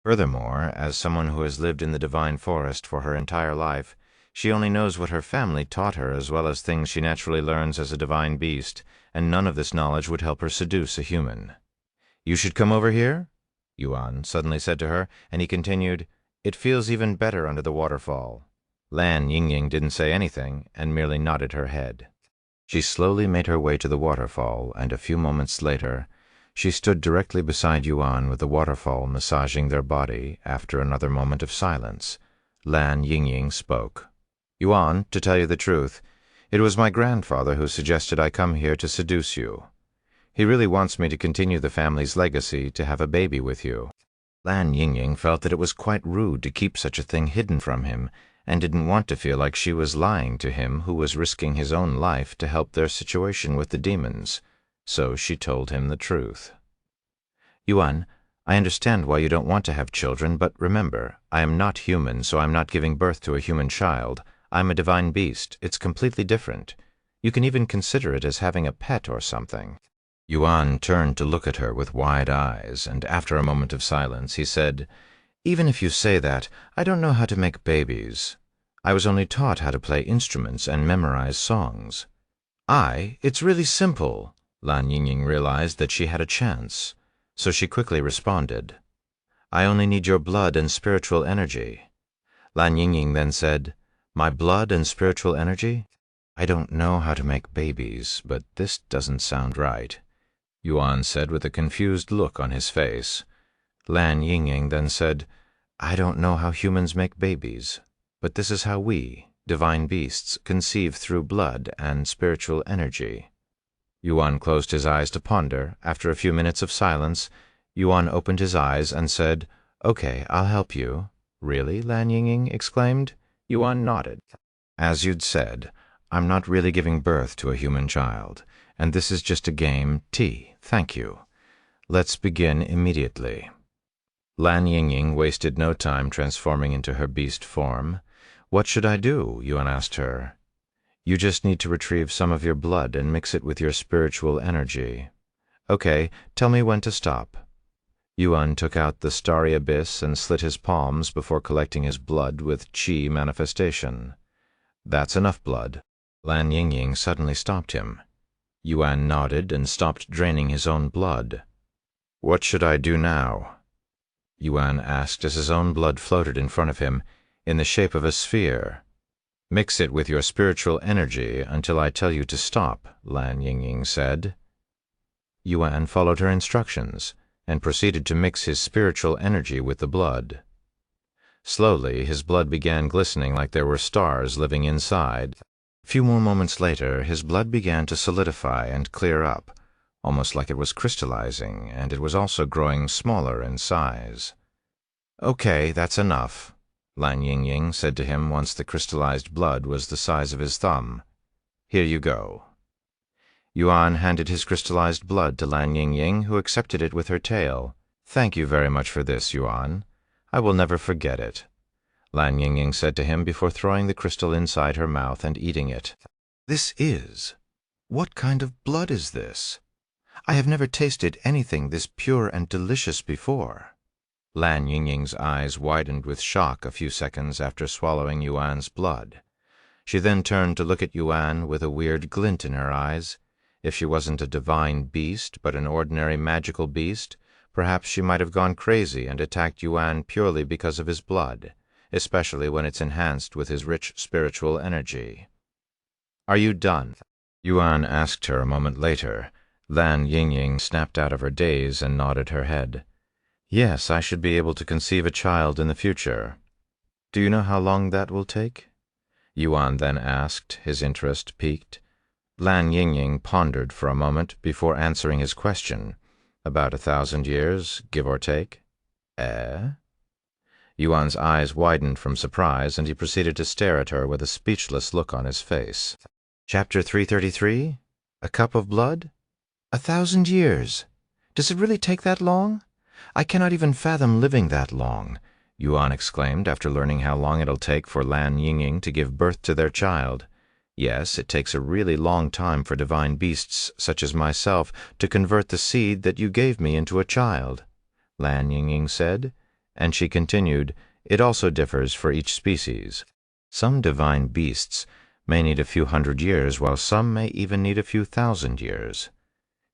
Furthermore, as someone who has lived in the divine forest for her entire life, she only knows what her family taught her as well as things she naturally learns as a divine beast, and none of this knowledge would help her seduce a human. "You should come over here," Yuan suddenly said to her, and he continued, "It feels even better under the waterfall." Lan Yingying didn't say anything and merely nodded her head. She slowly made her way to the waterfall, and a few moments later, she stood directly beside Yuan with the waterfall massaging their body. After another moment of silence, Lan Yingying spoke. "Yuan, to tell you the truth, it was my grandfather who suggested I come here to seduce you. He really wants me to continue the family's legacy, to have a baby with you." Lan Yingying felt that it was quite rude to keep such a thing hidden from him, and didn't want to feel like she was lying to him who was risking his own life to help their situation with the demons, so she told him the truth. "Yuan, I understand why you don't want to have children, but remember, I am not human, so I'm not giving birth to a human child. I'm a divine beast. It's completely different. You can even consider it as having a pet or something." Yuan turned to look at her with wide eyes, and after a moment of silence, he said, "Even if you say that, I don't know how to make babies. I was only taught how to play instruments and memorize songs." It's really simple." Lan Yingying realized that she had a chance, so she quickly responded, "I only need your blood and spiritual energy." Lan Yingying then said, "My blood and spiritual energy? I don't know how to make babies, but this doesn't sound right," Yuan said with a confused look on his face. Lan Yingying then said, "I don't know how humans make babies, but this is how we, divine beasts, conceive through blood and spiritual energy." Yuan closed his eyes to ponder. After a few minutes of silence, Yuan opened his eyes and said, "Okay, I'll help you." "Really?" Lan Yingying exclaimed. Yuan nodded. "As you'd said, I'm not really giving birth to a human child, and this is just a game. Thank you. Let's begin immediately." Lan Yingying wasted no time transforming into her beast form. "What should I do?" Yuan asked her. "You just need to retrieve some of your blood and mix it with your spiritual energy." "Okay, tell me when to stop." Yuan took out the starry abyss and slit his palms before collecting his blood with qi manifestation. "That's enough blood." Lan Yingying suddenly stopped him. Yuan nodded and stopped draining his own blood. "What should I do now?" Yuan asked as his own blood floated in front of him, in the shape of a sphere. "Mix it with your spiritual energy until I tell you to stop," Lan Yingying said. Yuan followed her instructions and proceeded to mix his spiritual energy with the blood. Slowly, his blood began glistening like there were stars living inside. A few more moments later, his blood began to solidify and clear up, almost like it was crystallizing, and it was also growing smaller in size. "Okay, that's enough," Lan Yingying said to him once the crystallized blood was the size of his thumb. "Here you go." Yuan handed his crystallized blood to Lan Yingying, who accepted it with her tail. "Thank you very much for this, Yuan. I will never forget it," Lan Yingying said to him before throwing the crystal inside her mouth and eating it. What kind of blood is this? I have never tasted anything this pure and delicious before." Lan Yingying's eyes widened with shock a few seconds after swallowing Yuan's blood. She then turned to look at Yuan with a weird glint in her eyes. If she wasn't a divine beast, but an ordinary magical beast, perhaps she might have gone crazy and attacked Yuan purely because of his blood, especially when it's enhanced with his rich spiritual energy. "Are you done?" Yuan asked her a moment later. Lan Yingying snapped out of her daze and nodded her head. "Yes, I should be able to conceive a child in the future." "Do you know how long that will take?" Yuan then asked, his interest piqued. Lan Yingying pondered for a moment before answering his question. "About 1,000 years, give or take." "Eh?" Yuan's eyes widened from surprise, and he proceeded to stare at her with a speechless look on his face. Chapter 333? A cup of blood? 1,000 years? Does it really take that long? I cannot even fathom living that long," Yuan exclaimed after learning how long it'll take for Lan Yingying to give birth to their child. "Yes, it takes a really long time for divine beasts such as myself to convert the seed that you gave me into a child," Lan Yingying said, and she continued, "It also differs for each species. Some divine beasts may need a few hundred years, while some may even need a few thousand years.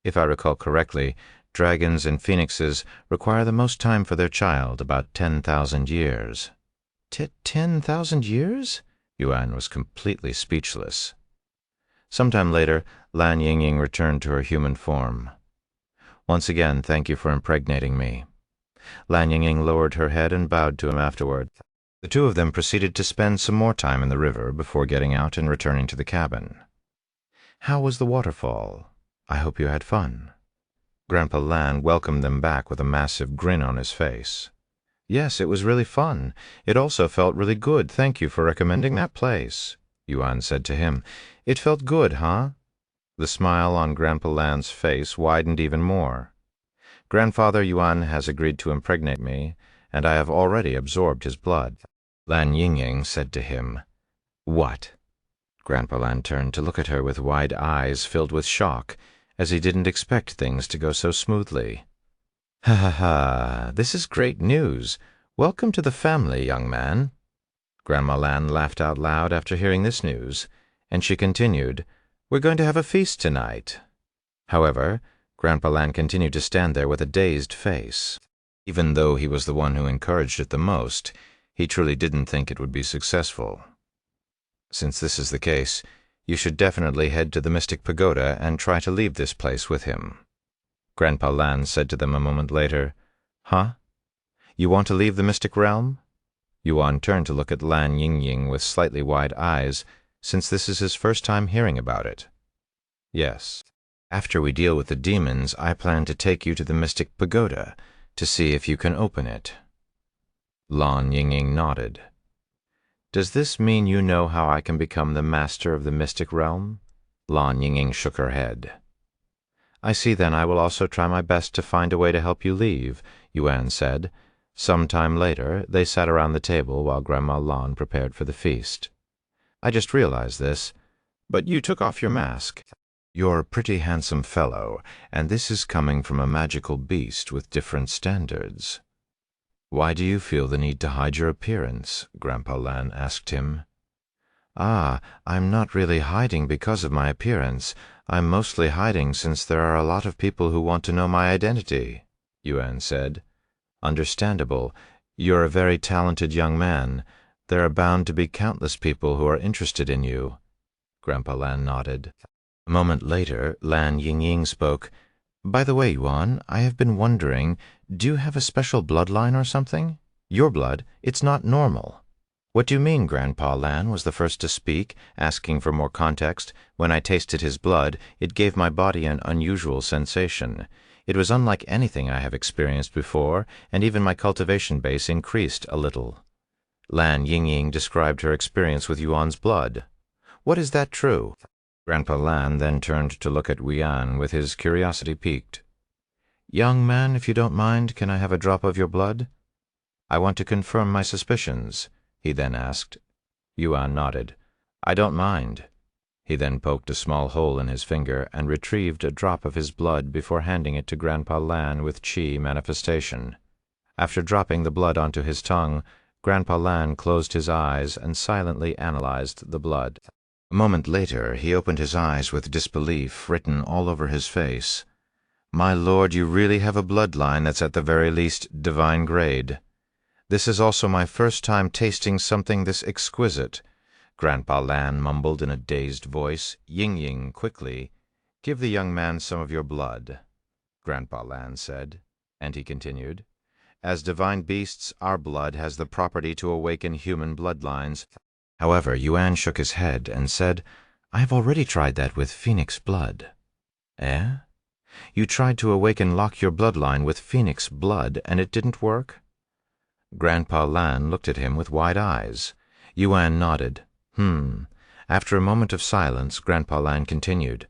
If I recall correctly, dragons and phoenixes require the most time for their child, about 10,000 years. 10,000 years? Yuan was completely speechless. Sometime later, Lan Yingying returned to her human form. "Once again, thank you for impregnating me." Lan Yingying lowered her head and bowed to him afterward. The two of them proceeded to spend some more time in the river before getting out and returning to the cabin. "How was the waterfall? I hope you had fun." Grandpa Lan welcomed them back with a massive grin on his face. "Yes, it was really fun. It also felt really good. Thank you for recommending that place," Yuan said to him. "It felt good, huh?" The smile on Grandpa Lan's face widened even more. "Grandfather Yuan has agreed to impregnate me, and I have already absorbed his blood." Lan Yingying said to him, "What?" Grandpa Lan turned to look at her with wide eyes filled with shock, as he didn't expect things to go so smoothly. "Ha ha ha, this is great news. Welcome to the family, young man." Grandma Lan laughed out loud after hearing this news, and she continued, "We're going to have a feast tonight." However, Grandpa Lan continued to stand there with a dazed face. Even though he was the one who encouraged it the most, he truly didn't think it would be successful. "Since this is the case, you should definitely head to the Mystic Pagoda and try to leave this place with him." Grandpa Lan said to them a moment later, "Huh? You want to leave the Mystic Realm?" Yuan turned to look at Lan Yingying with slightly wide eyes, since this is his first time hearing about it. "Yes." After we deal with the demons, I plan to take you to the mystic pagoda to see if you can open it. Lan Yingying nodded. Does this mean you know how I can become the master of the mystic realm? Lan Yingying shook her head. I see, then I will also try my best to find a way to help you leave, Yuan said. Some time later, they sat around the table while Grandma Lan prepared for the feast. I just realized this, but you took off your mask. You're a pretty handsome fellow, and this is coming from a magical beast with different standards. Why do you feel the need to hide your appearance? Grandpa Lan asked him. I'm not really hiding because of my appearance. I'm mostly hiding since there are a lot of people who want to know my identity, Yuan said. Understandable. You're a very talented young man. There are bound to be countless people who are interested in you. Grandpa Lan nodded. A moment later, Lan Yingying spoke. By the way, Yuan, I have been wondering, do you have a special bloodline or something? Your blood, it's not normal. What do you mean? Grandpa Lan was the first to speak, asking for more context. When I tasted his blood, it gave my body an unusual sensation. It was unlike anything I have experienced before, and even my cultivation base increased a little. Lan Yingying described her experience with Yuan's blood. What is that true? Grandpa Lan then turned to look at Yuan with his curiosity piqued. Young man, if you don't mind, can I have a drop of your blood? I want to confirm my suspicions, he then asked. Yuan nodded. I don't mind. He then poked a small hole in his finger and retrieved a drop of his blood before handing it to Grandpa Lan with Qi manifestation. After dropping the blood onto his tongue, Grandpa Lan closed his eyes and silently analyzed the blood. A moment later, he opened his eyes with disbelief written all over his face. My lord, you really have a bloodline that's at the very least divine grade. This is also my first time tasting something this exquisite. Grandpa Lan mumbled in a dazed voice. Yingying, quickly, give the young man some of your blood, Grandpa Lan said, and he continued, as divine beasts, our blood has the property to awaken human bloodlines. However, Yuan shook his head and said, I have already tried that with phoenix blood. Eh? You tried to awaken lock your bloodline with phoenix blood, and it didn't work? Grandpa Lan looked at him with wide eyes. Yuan nodded. After a moment of silence, Grandpa Lan continued,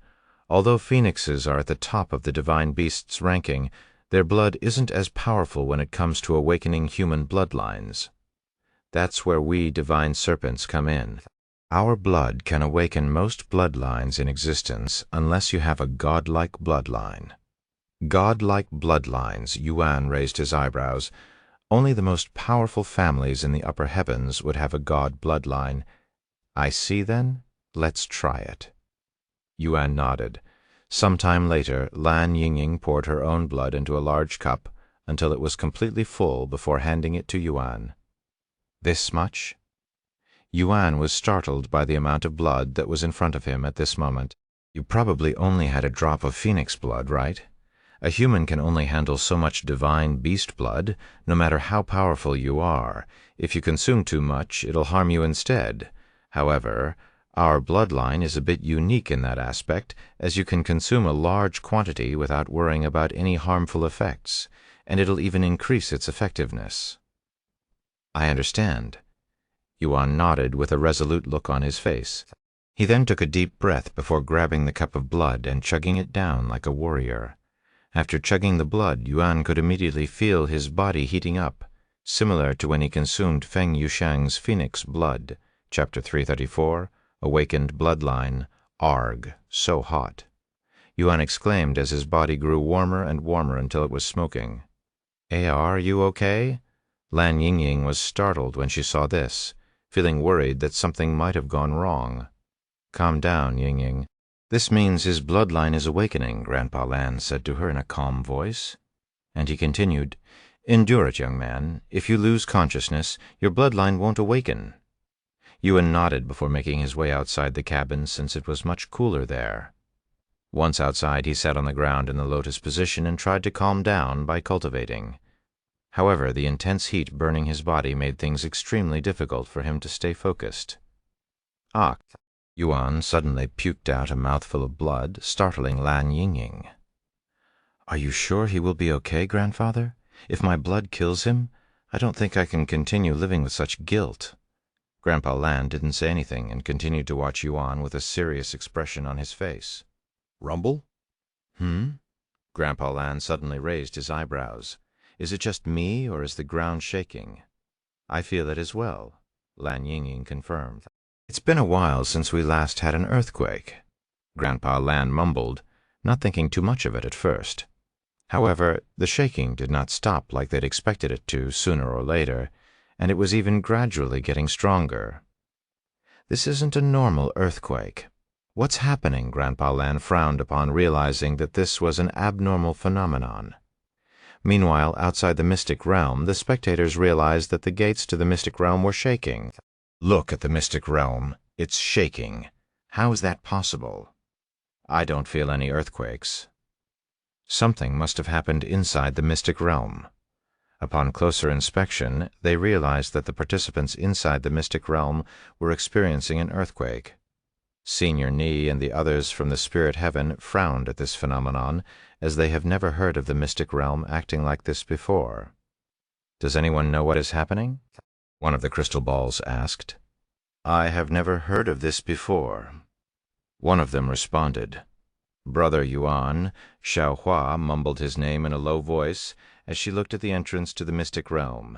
although phoenixes are at the top of the divine beasts' ranking, their blood isn't as powerful when it comes to awakening human bloodlines. That's where we divine serpents come in. Our blood can awaken most bloodlines in existence unless you have a godlike bloodline. Godlike bloodlines, Yuan raised his eyebrows. Only the most powerful families in the upper heavens would have a god bloodline. I see, then. Let's try it. Yuan nodded. Some time later, Lan Yingying poured her own blood into a large cup until it was completely full before handing it to Yuan. This much? Yuan was startled by the amount of blood that was in front of him at this moment. You probably only had a drop of phoenix blood, right? A human can only handle so much divine beast blood, no matter how powerful you are. If you consume too much, it'll harm you instead. However, our bloodline is a bit unique in that aspect, as you can consume a large quantity without worrying about any harmful effects, and it'll even increase its effectiveness. I understand. Yuan nodded with a resolute look on his face. He then took a deep breath before grabbing the cup of blood and chugging it down like a warrior. After chugging the blood, Yuan could immediately feel his body heating up, similar to when he consumed Feng Yushang's phoenix blood. Chapter 334, Awakened Bloodline, Arg, so hot. Yuan exclaimed as his body grew warmer and warmer until it was smoking. Are you okay? Lan Yingying was startled when she saw this, feeling worried that something might have gone wrong. Calm down, Yingying. This means his bloodline is awakening, Grandpa Lan said to her in a calm voice. And he continued, Endure it, young man. If you lose consciousness, your bloodline won't awaken. Yuan nodded before making his way outside the cabin, since it was much cooler there. Once outside, he sat on the ground in the lotus position and tried to calm down by cultivating. However, the intense heat burning his body made things extremely difficult for him to stay focused. Yuan suddenly puked out a mouthful of blood, startling Lan Yingying. "Are you sure he will be okay, grandfather? If my blood kills him, I don't think I can continue living with such guilt." Grandpa Lan didn't say anything and continued to watch Yuan with a serious expression on his face. Rumble? Grandpa Lan suddenly raised his eyebrows. "Is it just me, or is the ground shaking?" "I feel it as well," Lan Yingying confirmed. "It's been a while since we last had an earthquake," Grandpa Lan mumbled, not thinking too much of it at first. However, the shaking did not stop like they'd expected it to sooner or later, and it was even gradually getting stronger. "This isn't a normal earthquake. What's happening?" Grandpa Lan frowned upon realizing that this was an abnormal phenomenon. Meanwhile, outside the mystic realm, the spectators realized that the gates to the mystic realm were shaking. "Look at the mystic realm. It's shaking. How is that possible?" "I don't feel any earthquakes." Something must have happened inside the mystic realm. Upon closer inspection, they realized that the participants inside the mystic realm were experiencing an earthquake. Senior Ni and the others from the spirit heaven frowned at this phenomenon, as they have never heard of the mystic realm acting like this before. "Does anyone know what is happening?" one of the crystal balls asked. "I have never heard of this before." One of them responded. Brother Yuan, Xiaohua mumbled his name in a low voice as she looked at the entrance to the mystic realm.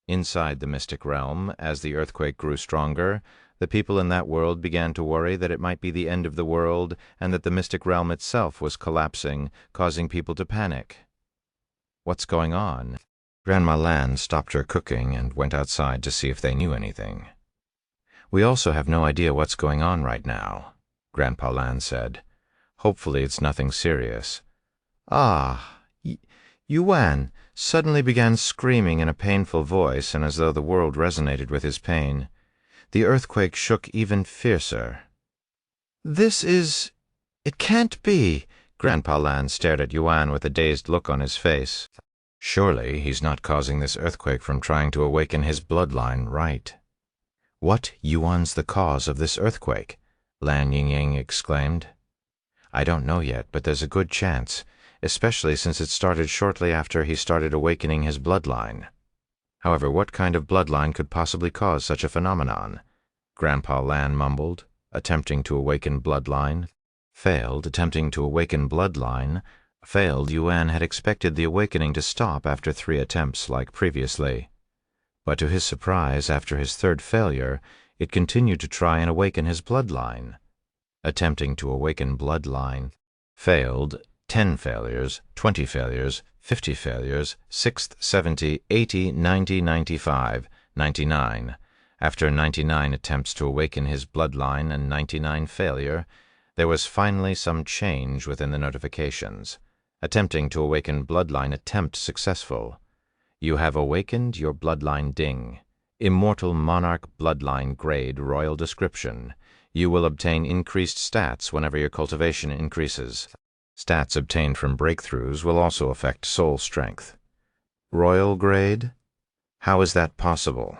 Inside the mystic realm, as the earthquake grew stronger, the people in that world began to worry that it might be the end of the world and that the mystic realm itself was collapsing, causing people to panic. "What's going on?" Grandma Lan stopped her cooking and went outside to see if they knew anything. "We also have no idea what's going on right now," Grandpa Lan said. "Hopefully it's nothing serious." Yuan suddenly began screaming in a painful voice and as though the world resonated with his pain. The earthquake shook even fiercer. It can't be." Grandpa Lan stared at Yuan with a dazed look on his face. "Surely he's not causing this earthquake from trying to awaken his bloodline, right?" "What Yuan's the cause of this earthquake?" Lan Yingying exclaimed. "I don't know yet, but there's a good chance, especially since it started shortly after he started awakening his bloodline. However, what kind of bloodline could possibly cause such a phenomenon?" Grandpa Lan mumbled, attempting to awaken bloodline. Failed, attempting to awaken bloodline. Failed. Yuan had expected the awakening to stop after 3 attempts like previously. But to his surprise, after his 3rd failure, it continued to try and awaken his bloodline. Attempting to awaken bloodline. Failed. 10 failures, 20 failures, 50 failures, 6th, 70, 80, 90, 95, 99. After 99 attempts to awaken his bloodline and 99 failure, there was finally some change within the notifications. Attempting to awaken bloodline attempt successful. You have awakened your bloodline ding. Immortal monarch bloodline grade royal description. You will obtain increased stats whenever your cultivation increases. Stats obtained from breakthroughs will also affect soul strength. Royal grade? How is that possible?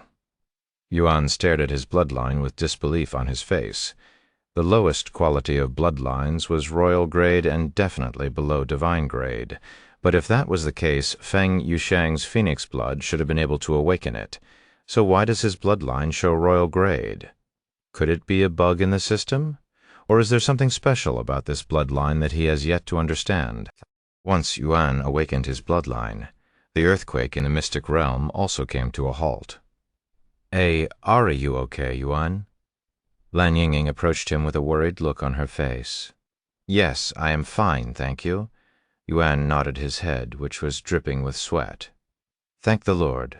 Yuan stared at his bloodline with disbelief on his face. The lowest quality of bloodlines was royal grade and definitely below divine grade. But if that was the case, Feng Yushang's phoenix blood should have been able to awaken it. So why does his bloodline show royal grade? Could it be a bug in the system? Or is there something special about this bloodline that he has yet to understand? Once Yuan awakened his bloodline, the earthquake in the mystic realm also came to a halt. Are you okay, Yuan?" Lan Yingying approached him with a worried look on her face. "Yes, I am fine, thank you." Yuan nodded his head, which was dripping with sweat. "Thank the Lord."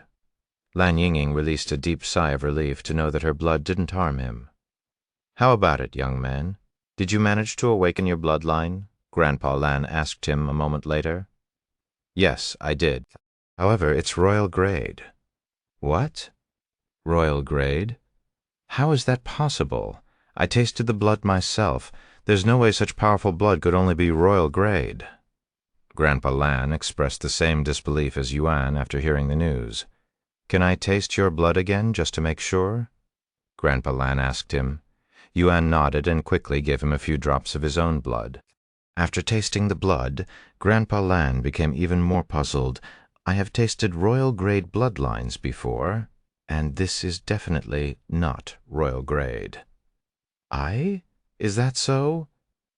Lan Yingying released a deep sigh of relief to know that her blood didn't harm him. "How about it, young man? Did you manage to awaken your bloodline?" Grandpa Lan asked him a moment later. "Yes, I did. However, it's royal grade." "What? Royal grade? How is that possible? I tasted the blood myself. There's no way such powerful blood could only be royal grade." Grandpa Lan expressed the same disbelief as Yuan after hearing the news. "Can I taste your blood again, just to make sure?" Grandpa Lan asked him. Yuan nodded and quickly gave him a few drops of his own blood. After tasting the blood, Grandpa Lan became even more puzzled. I have tasted royal-grade bloodlines before, and this is definitely not royal grade. Aye? Is that so?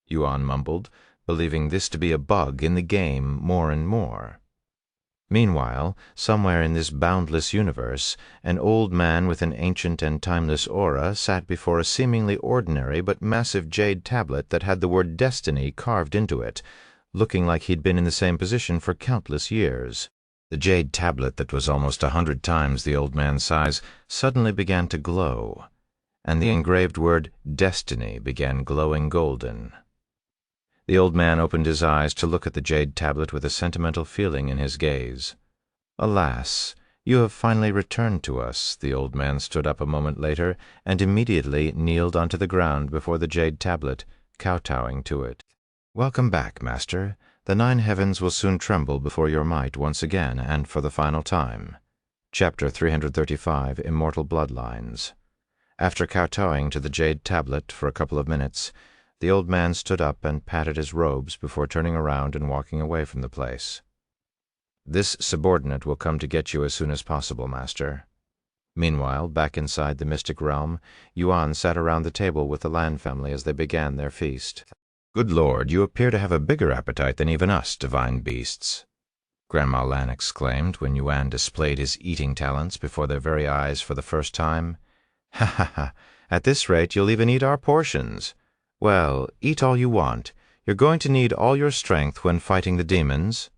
Yuan mumbled, believing this to be a bug in the game more and more. Meanwhile, somewhere in this boundless universe, an old man with an ancient and timeless aura sat before a seemingly ordinary but massive jade tablet that had the word Destiny carved into it, looking like he'd been in the same position for countless years. The jade tablet that was almost 100 times the old man's size suddenly began to glow, and the engraved word Destiny began glowing golden. The old man opened his eyes to look at the jade tablet with a sentimental feeling in his gaze. "Alas, you have finally returned to us." The old man stood up a moment later and immediately kneeled onto the ground before the jade tablet, kowtowing to it. "Welcome back, Master. The 9 heavens will soon tremble before your might once again and for the final time." Chapter 335, Immortal Bloodlines. After kowtowing to the jade tablet for a couple of minutes, the old man stood up and patted his robes before turning around and walking away from the place. "This subordinate will come to get you as soon as possible, Master." Meanwhile, back inside the mystic realm, Yuan sat around the table with the Lan family as they began their feast. "Good Lord, you appear to have a bigger appetite than even us, divine beasts," Grandma Lan exclaimed when Yuan displayed his eating talents before their very eyes for the first time. "Ha ha ha! At this rate you'll even eat our portions. Well, eat all you want. You're going to need all your strength when fighting the demons,"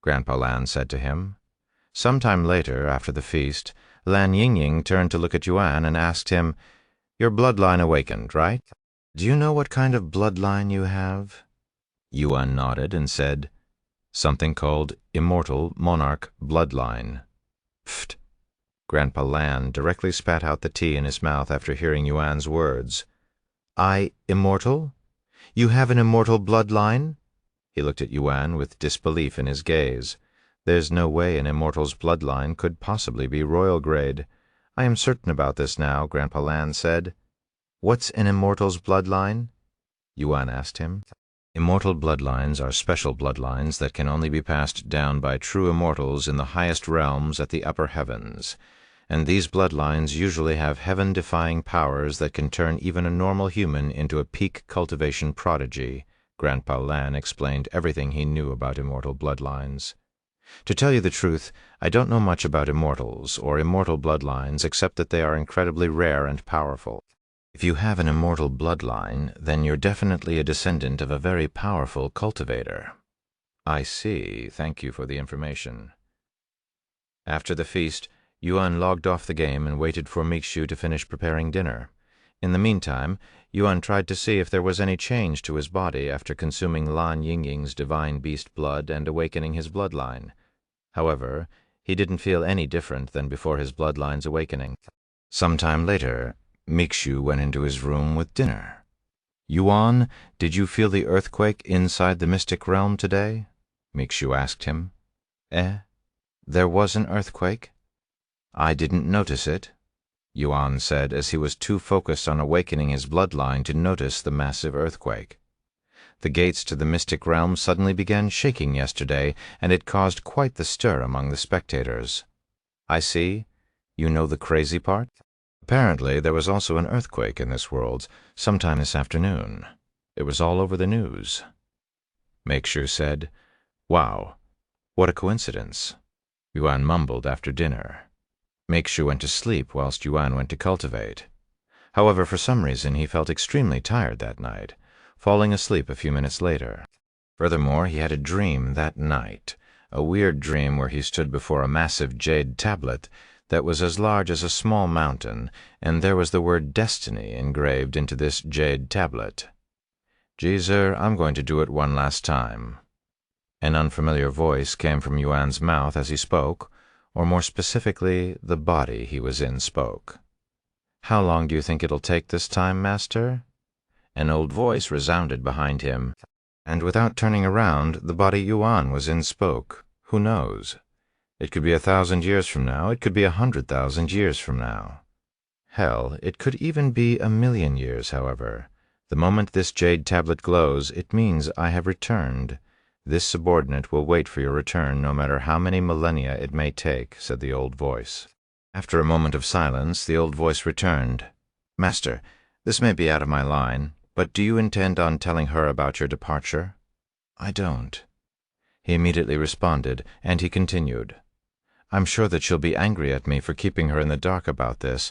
Grandpa Lan said to him. Sometime later, after the feast, Lan Yingying turned to look at Yuan and asked him, "Your bloodline awakened, right? Do you know what kind of bloodline you have?" Yuan nodded and said, "Something called Immortal Monarch Bloodline." "Pfft!" Grandpa Lan directly spat out the tea in his mouth after hearing Yuan's words. "Immortal? You have an immortal bloodline?" He looked at Yuan with disbelief in his gaze. "There's no way an immortal's bloodline could possibly be royal grade. I am certain about this now," Grandpa Lan said. "What's an immortal's bloodline?" Yuan asked him. "Immortal bloodlines are special bloodlines that can only be passed down by true immortals in the highest realms at the upper heavens. And these bloodlines usually have heaven-defying powers that can turn even a normal human into a peak cultivation prodigy." Grandpa Lan explained everything he knew about immortal bloodlines. "To tell you the truth, I don't know much about immortals or immortal bloodlines except that they are incredibly rare and powerful. If you have an immortal bloodline, then you're definitely a descendant of a very powerful cultivator." "I see. Thank you for the information." After the feast, Yuan logged off the game and waited for Mikshu to finish preparing dinner. In the meantime, Yuan tried to see if there was any change to his body after consuming Lan Yingying's divine beast blood and awakening his bloodline. However, he didn't feel any different than before his bloodline's awakening. Sometime later, Mikshu went into his room with dinner. "Yuan, did you feel the earthquake inside the mystic realm today?" Mikshu asked him. There was an earthquake? I didn't notice it," Yuan said as he was too focused on awakening his bloodline to notice the massive earthquake. "The gates to the mystic realm suddenly began shaking yesterday, and it caused quite the stir among the spectators." "I see. You know the crazy part? Apparently there was also an earthquake in this world sometime this afternoon. It was all over the news." Mikshu said, "Wow, what a coincidence." Yuan mumbled after dinner. Mikshu went to sleep whilst Yuan went to cultivate. However, for some reason he felt extremely tired that night, falling asleep a few minutes later. Furthermore, he had a dream that night, a weird dream where he stood before a massive jade tablet that was as large as a small mountain, and there was the word Destiny engraved into this jade tablet. "Geezer, I'm going to do it one last time." An unfamiliar voice came from Yuan's mouth as he spoke, or more specifically, the body he was in spoke. "How long do you think it'll take this time, Master?" An old voice resounded behind him, and without turning around, the body Yuan was in spoke. "Who knows? It could be 1,000 years from now, it could be 100,000 years from now." Hell, it could even be 1,000,000 years, however. The moment this jade tablet glows, it means I have returned. This subordinate will wait for your return, no matter how many millennia it may take, said the old voice. After a moment of silence, the old voice returned. Master, this may be out of my line, but do you intend on telling her about your departure? I don't. He immediately responded, and he continued. I'm sure that she'll be angry at me for keeping her in the dark about this,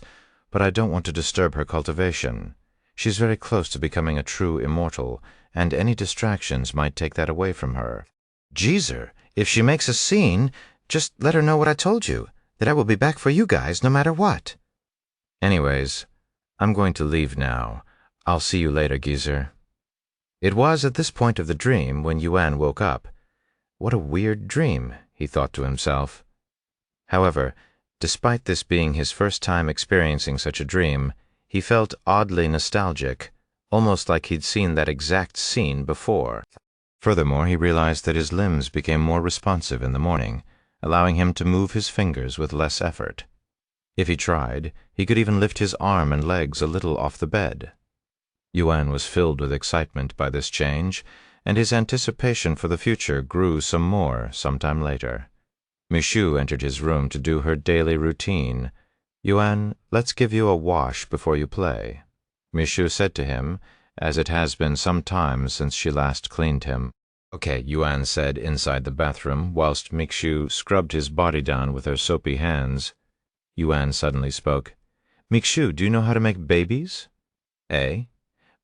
but I don't want to disturb her cultivation. She's very close to becoming a true immortal, and any distractions might take that away from her. Jeezer, if she makes a scene, just let her know what I told you, that I will be back for you guys no matter what. Anyways, I'm going to leave now. I'll see you later, geezer. It was at this point of the dream when Yuan woke up. What a weird dream, he thought to himself. However, despite this being his first time experiencing such a dream, he felt oddly nostalgic, almost like he'd seen that exact scene before. Furthermore, he realized that his limbs became more responsive in the morning, allowing him to move his fingers with less effort. If he tried, he could even lift his arm and legs a little off the bed. Yuan was filled with excitement by this change, and his anticipation for the future grew some more sometime later. Michu entered his room to do her daily routine. Yuan, let's give you a wash before you play, Michu said to him, as it has been some time since she last cleaned him. Okay, Yuan said inside the bathroom, whilst Michu scrubbed his body down with her soapy hands. Yuan suddenly spoke. Michu, do you know how to make babies? Eh?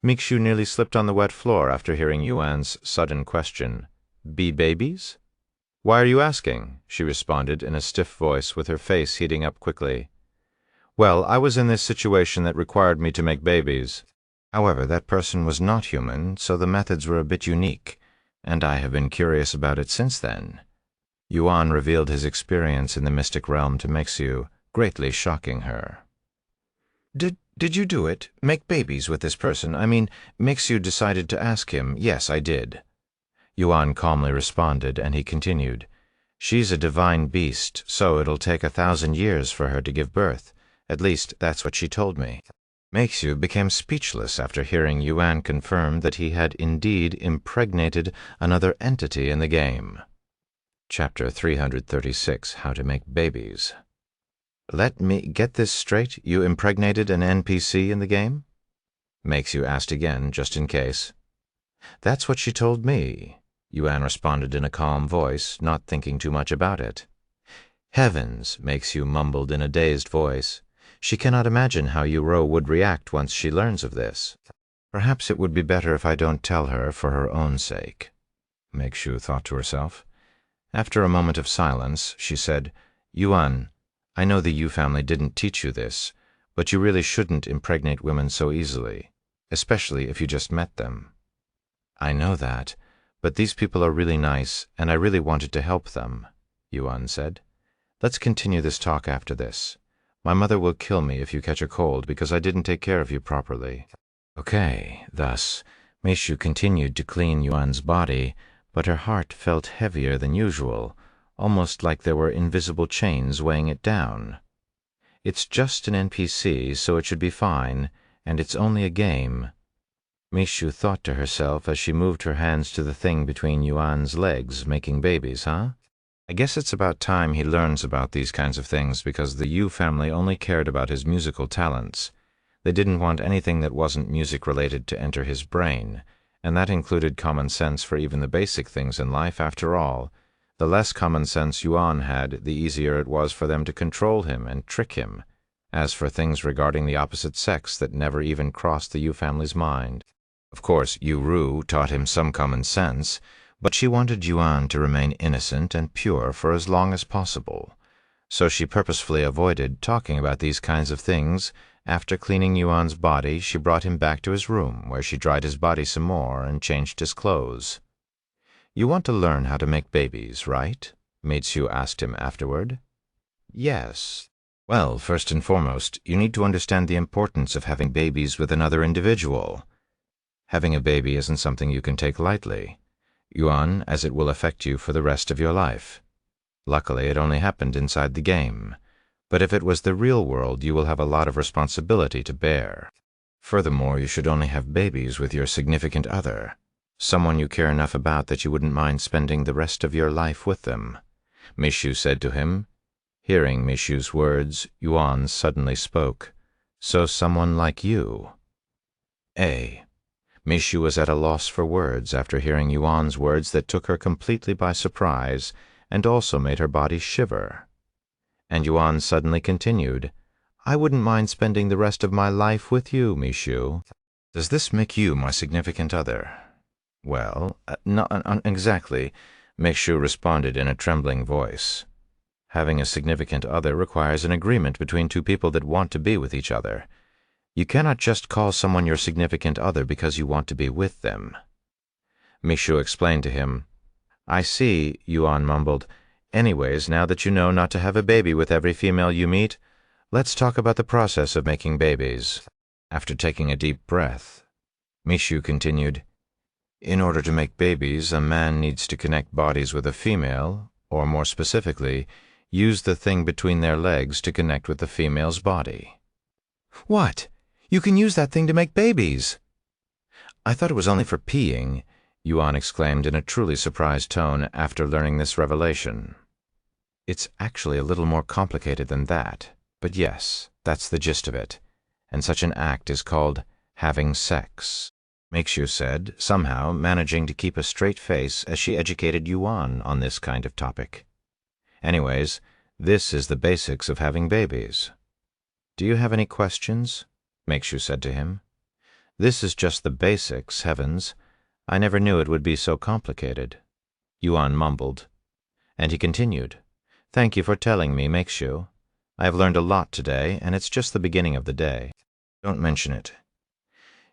Michu nearly slipped on the wet floor after hearing Yuan's sudden question. Be babies? Why are you asking? She responded in a stiff voice with her face heating up quickly. Well, I was in this situation that required me to make babies. However, that person was not human, so the methods were a bit unique, and I have been curious about it since then. Yuan revealed his experience in the mystic realm to Michu, greatly shocking her. Did you do it? Make babies with this person? I mean, Michu decided to ask him. Yes, I did. Yuan calmly responded, and he continued. She's a divine beast, so it'll take 1,000 years for her to give birth. At least, that's what she told me. Michu became speechless after hearing Yuan confirm that he had indeed impregnated another entity in the game. Chapter 336, How to Make Babies. Let me get this straight, you impregnated an NPC in the game? Michu asked again, just in case. That's what she told me, Yuan responded in a calm voice, not thinking too much about it. Heavens, Michu mumbled in a dazed voice. She cannot imagine how Yuro would react once she learns of this. Perhaps it would be better if I don't tell her for her own sake, Michu thought to herself. After a moment of silence, she said, Yuan, I know the Yu family didn't teach you this, but you really shouldn't impregnate women so easily, especially if you just met them. I know that, but these people are really nice, and I really wanted to help them, Yuan said. Let's continue this talk after this. My mother will kill me if you catch a cold because I didn't take care of you properly. Okay, thus, Michu continued to clean Yuan's body, but her heart felt heavier than usual, almost like there were invisible chains weighing it down. It's just an NPC, so it should be fine, and it's only a game. Michu thought to herself as she moved her hands to the thing between Yuan's legs, making babies, huh? I guess it's about time he learns about these kinds of things because the Yu family only cared about his musical talents. They didn't want anything that wasn't music-related to enter his brain, and that included common sense for even the basic things in life after all. The less common sense Yuan had, the easier it was for them to control him and trick him. As for things regarding the opposite sex that never even crossed the Yu family's mind. Of course, Yu taught him some common sense, but she wanted Yuan to remain innocent and pure for as long as possible. So she purposefully avoided talking about these kinds of things. After cleaning Yuan's body, she brought him back to his room, where she dried his body some more and changed his clothes. You want to learn how to make babies, right? Michu asked him afterward. Yes. Well, first and foremost, you need to understand the importance of having babies with another individual. Having a baby isn't something you can take lightly, Yuan, as it will affect you for the rest of your life. Luckily, it only happened inside the game. But if it was the real world, you will have a lot of responsibility to bear. Furthermore, you should only have babies with your significant other, someone you care enough about that you wouldn't mind spending the rest of your life with them, Mishu said to him. Hearing Mishu's words, Yuan suddenly spoke. So someone like you. Mishu was at a loss for words after hearing Yuan's words that took her completely by surprise and also made her body shiver. And Yuan suddenly continued, I wouldn't mind spending the rest of my life with you, Mishu. Does this make you my significant other? Well, not exactly, Mishu responded in a trembling voice. Having a significant other requires an agreement between two people that want to be with each other. You cannot just call someone your significant other because you want to be with them. Mishu explained to him. I see, Yuan mumbled. Anyways, now that you know not to have a baby with every female you meet, let's talk about the process of making babies. After taking a deep breath, Mishu continued, In order to make babies, a man needs to connect bodies with a female, or more specifically, use the thing between their legs to connect with the female's body. What? You can use that thing to make babies? I thought it was only for peeing, Yuan exclaimed in a truly surprised tone after learning this revelation. It's actually a little more complicated than that, but yes, that's the gist of it, and such an act is called having sex, Meixu said, somehow managing to keep a straight face as she educated Yuan on this kind of topic. Anyways, this is the basics of having babies. Do you have any questions? Meixu said to him. This is just the basics, heavens. I never knew it would be so complicated. Yuan mumbled. And he continued, Thank you for telling me, Meixu. I have learned a lot today, and it's just the beginning of the day. Don't mention it.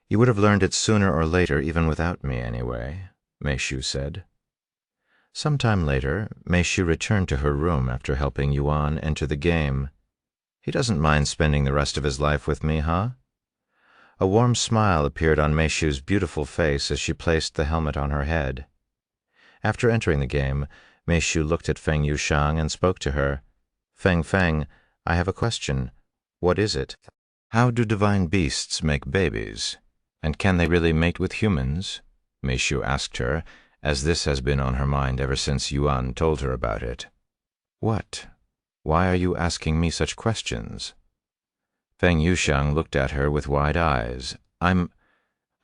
You would have learned it sooner or later, even without me anyway, Meixu said. Some time later, Meixu returned to her room after helping Yuan enter the game. He doesn't mind spending the rest of his life with me, huh? A warm smile appeared on Meishu's beautiful face as she placed the helmet on her head. After entering the game, Meishu looked at Feng Yushang and spoke to her. Feng, I have a question. What is it? How do divine beasts make babies? And can they really mate with humans? Meishu asked her, as this has been on her mind ever since Yuan told her about it. What? Why are you asking me such questions? Feng Yushang looked at her with wide eyes. I'm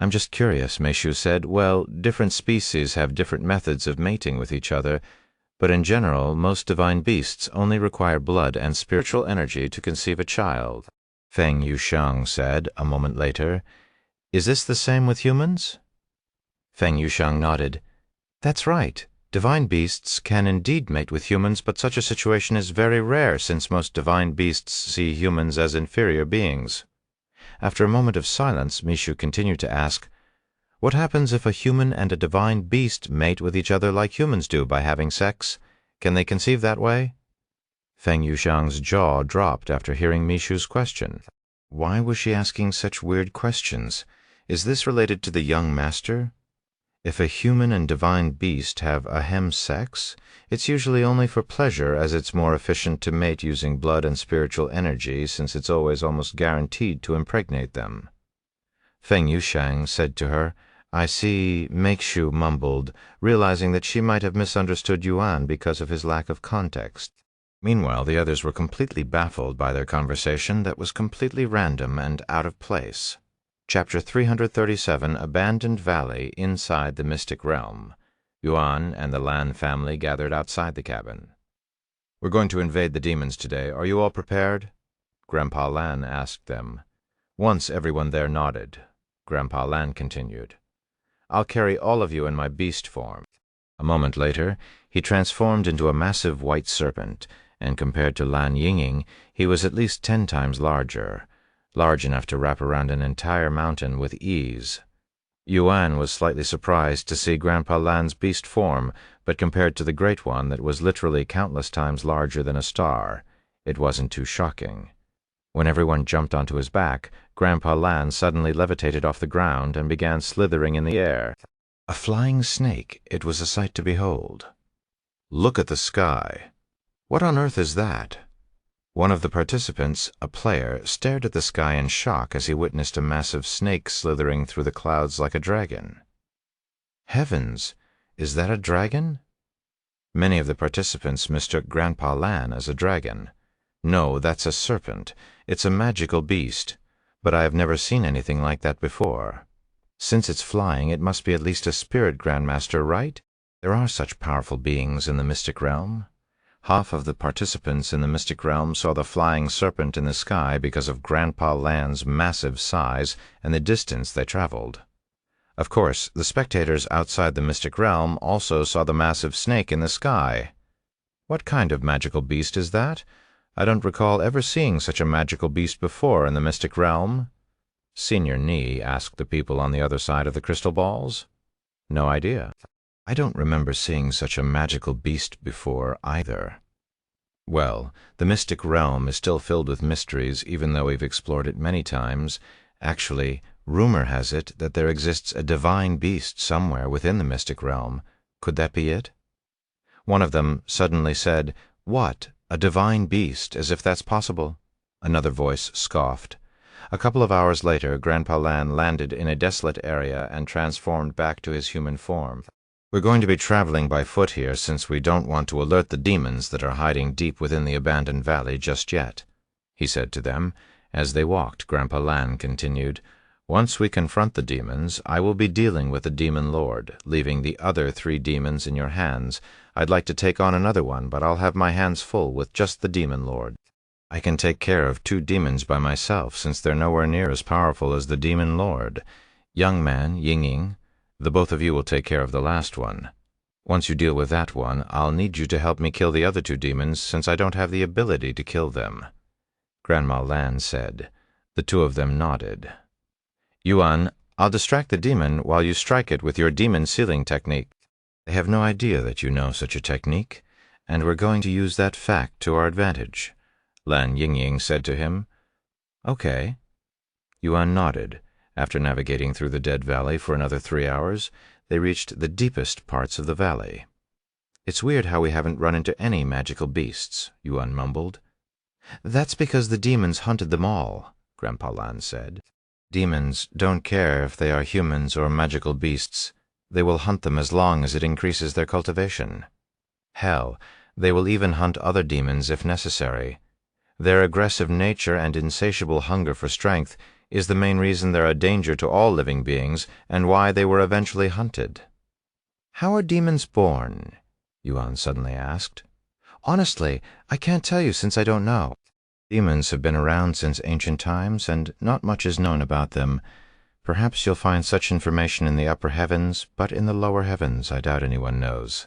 just curious, Meishu said. Well, different species have different methods of mating with each other, but in general, most divine beasts only require blood and spiritual energy to conceive a child. Feng Yushang said, a moment later, Is this the same with humans? Feng Yushang nodded. That's right. Divine beasts can indeed mate with humans, but such a situation is very rare since most divine beasts see humans as inferior beings. After a moment of silence, Meishu continued to ask, What happens if a human and a divine beast mate with each other like humans do by having sex? Can they conceive that way? Feng Yushang's jaw dropped after hearing Meishu's question. Why was she asking such weird questions? Is this related to the young master? If a human and divine beast have ahem sex, it's usually only for pleasure, as it's more efficient to mate using blood and spiritual energy since it's always almost guaranteed to impregnate them. Feng Yushang said to her, I see, Meixu mumbled, realizing that she might have misunderstood Yuan because of his lack of context. Meanwhile, the others were completely baffled by their conversation that was completely random and out of place. Chapter 337, Abandoned Valley Inside the Mystic Realm. Yuan and the Lan family gathered outside the cabin. We're going to invade the demons today. Are you all prepared? Grandpa Lan asked them. Once everyone there nodded. Grandpa Lan continued. I'll carry all of you in my beast form. A moment later, he transformed into a massive white serpent, and compared to Lan Yinging, he was at least 10 times larger. Large enough to wrap around an entire mountain with ease. Yuan was slightly surprised to see Grandpa Lan's beast form, but compared to the Great One that was literally countless times larger than a star, it wasn't too shocking. When everyone jumped onto his back, Grandpa Lan suddenly levitated off the ground and began slithering in the air. A flying snake, it was a sight to behold. Look at the sky. What on earth is that? One of the participants, a player, stared at the sky in shock as he witnessed a massive snake slithering through the clouds like a dragon. Heavens! Is that a dragon? Many of the participants mistook Grandpa Lan as a dragon. No, that's a serpent. It's a magical beast, but I have never seen anything like that before. Since it's flying, it must be at least a spirit grandmaster, right? There are such powerful beings in the mystic realm. Half of the participants in the mystic realm saw the flying serpent in the sky because of Grandpa Lan's massive size and the distance they traveled. Of course, the spectators outside the mystic realm also saw the massive snake in the sky. What kind of magical beast is that? I don't recall ever seeing such a magical beast before in the mystic realm. Senior Ni asked the people on the other side of the crystal balls. No idea. I don't remember seeing such a magical beast before either. Well, the mystic realm is still filled with mysteries even though we've explored it many times. Actually, rumor has it that there exists a divine beast somewhere within the mystic realm. Could that be it? One of them suddenly said, "What? A divine beast, as if that's possible." Another voice scoffed. A couple of hours later, Grandpa Lan landed in a desolate area and transformed back to his human form. "We're going to be traveling by foot here since we don't want to alert the demons that are hiding deep within the abandoned valley just yet," he said to them. As they walked, Grandpa Lan continued, "Once we confront the demons, I will be dealing with the demon lord, leaving the other 3 demons in your hands. I'd like to take on another one, but I'll have my hands full with just the demon lord. I can take care of 2 demons by myself, since they're nowhere near as powerful as the demon lord. Young man, Ying, the both of you will take care of the last one. Once you deal with that one, I'll need you to help me kill the other 2 demons, since I don't have the ability to kill them." Grandma Lan said. The 2 of them nodded. "Yuan, I'll distract the demon while you strike it with your demon sealing technique. They have no idea that you know such a technique, and we're going to use that fact to our advantage," Lan Yingying said to him. "Okay." Yuan nodded. After navigating through the Dead Valley for another 3 hours, they reached the deepest parts of the valley. "It's weird how we haven't run into any magical beasts," Yuan mumbled. "That's because the demons hunted them all," Grandpa Lan said. "Demons don't care if they are humans or magical beasts. They will hunt them as long as it increases their cultivation. Hell, they will even hunt other demons if necessary. Their aggressive nature and insatiable hunger for strength is the main reason they're a danger to all living beings and why they were eventually hunted." "How are demons born?" Yuan suddenly asked. "Honestly, I can't tell you since I don't know. Demons have been around since ancient times, and not much is known about them. Perhaps you'll find such information in the upper heavens, but in the lower heavens I doubt anyone knows."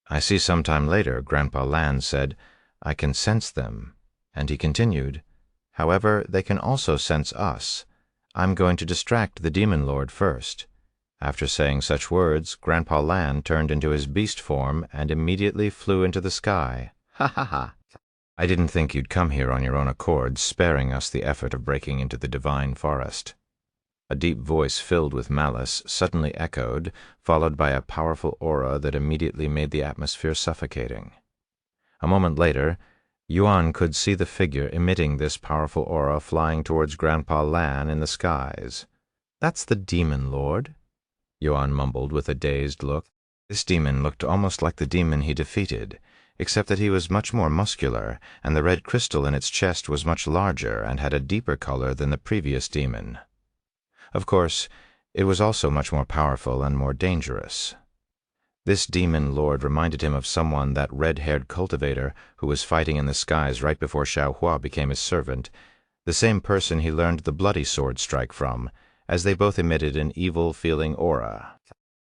"I see sometime later," Grandpa Lan said, "I can sense them." And he continued, "However, they can also sense us. I'm going to distract the demon lord first." After saying such words, Grandpa Lan turned into his beast form and immediately flew into the sky. "Ha ha ha! I didn't think you'd come here on your own accord, sparing us the effort of breaking into the divine forest." A deep voice filled with malice suddenly echoed, followed by a powerful aura that immediately made the atmosphere suffocating. A moment later, Yuan could see the figure emitting this powerful aura flying towards Grandpa Lan in the skies. "That's the demon lord," Yuan mumbled with a dazed look. This demon looked almost like the demon he defeated, except that he was much more muscular, and the red crystal in its chest was much larger and had a deeper color than the previous demon. Of course, it was also much more powerful and more dangerous. This demon lord reminded him of someone, that red-haired cultivator who was fighting in the skies right before Xiaohua became his servant, the same person he learned the bloody sword strike from, as they both emitted an evil-feeling aura.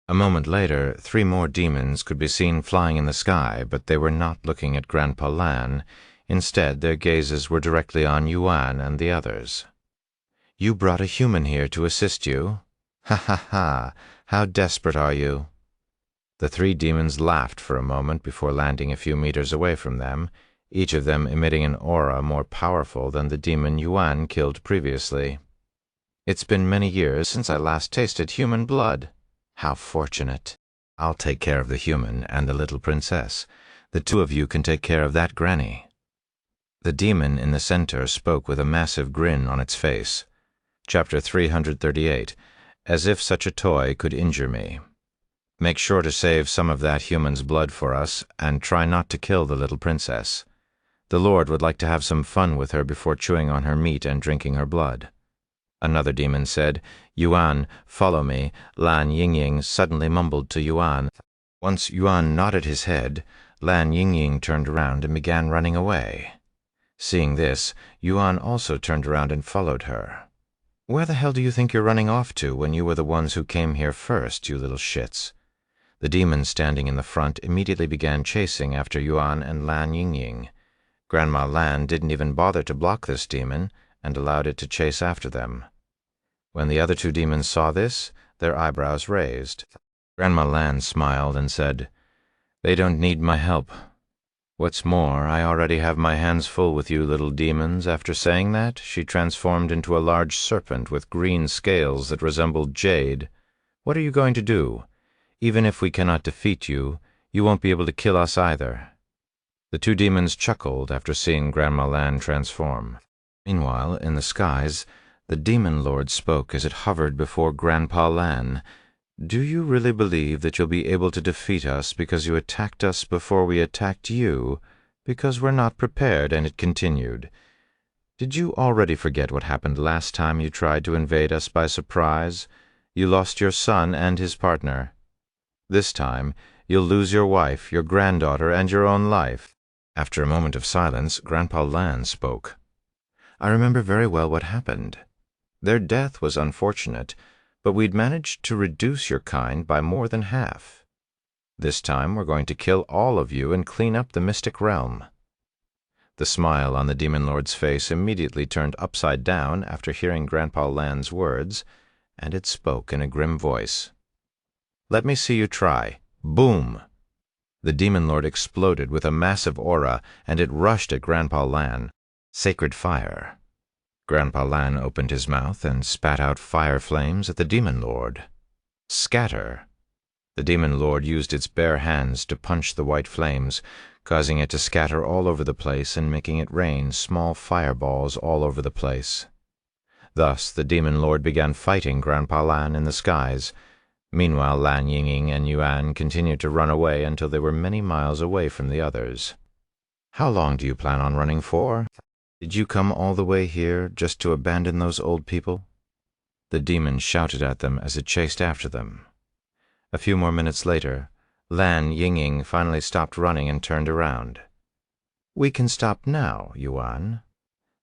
A moment later, 3 more demons could be seen flying in the sky, but they were not looking at Grandpa Lan. Instead, their gazes were directly on Yuan and the others. "You brought a human here to assist you? Ha ha ha! How desperate are you?" The 3 demons laughed for a moment before landing a few meters away from them, each of them emitting an aura more powerful than the demon Yuan killed previously. "It's been many years since I last tasted human blood. How fortunate. I'll take care of the human and the little princess. The 2 of you can take care of that granny." The demon in the center spoke with a massive grin on its face. Chapter 338, As if such a toy could injure me. Make sure to save some of that human's blood for us, and try not to kill the little princess. The Lord would like to have some fun with her before chewing on her meat and drinking her blood. Another demon said, Yuan, follow me. Lan Yingying suddenly mumbled to Yuan. Once Yuan nodded his head, Lan Yingying turned around and began running away. Seeing this, Yuan also turned around and followed her. Where the hell do you think you're running off to when you were the ones who came here first, you little shits? The demon standing in the front immediately began chasing after Yuan and Lan Yingying. Grandma Lan didn't even bother to block this demon and allowed it to chase after them. When the other two demons saw this, their eyebrows raised. Grandma Lan smiled and said, They don't need my help. What's more, I already have my hands full with you little demons. After saying that, she transformed into a large serpent with green scales that resembled jade. What are you going to do? Even if we cannot defeat you, you won't be able to kill us either. The two demons chuckled after seeing Grandma Lan transform. Meanwhile, in the skies, the demon lord spoke as it hovered before Grandpa Lan. Do you really believe that you'll be able to defeat us because you attacked us before we attacked you? Because we're not prepared, and it continued. Did you already forget what happened last time you tried to invade us by surprise? You lost your son and his partner. This time, you'll lose your wife, your granddaughter, and your own life. After a moment of silence, Grandpa Lan spoke. I remember very well what happened. Their death was unfortunate, but we'd managed to reduce your kind by more than half. This time we're going to kill all of you and clean up the mystic realm. The smile on the demon lord's face immediately turned upside down after hearing Grandpa Lan's words, and it spoke in a grim voice. Let me see you try. Boom! The demon lord exploded with a massive aura, and it rushed at Grandpa Lan. Sacred fire. Grandpa Lan opened his mouth and spat out fire flames at the demon lord. Scatter! The demon lord used its bare hands to punch the white flames, causing it to scatter all over the place and making it rain small fireballs all over the place. Thus the demon lord began fighting Grandpa Lan in the skies. Meanwhile, Lan Yingying and Yuan continued to run away until they were many miles away from the others. How long do you plan on running for? Did you come all the way here just to abandon those old people? The demon shouted at them as it chased after them. A few more minutes later, Lan Yingying finally stopped running and turned around. We can stop now, Yuan.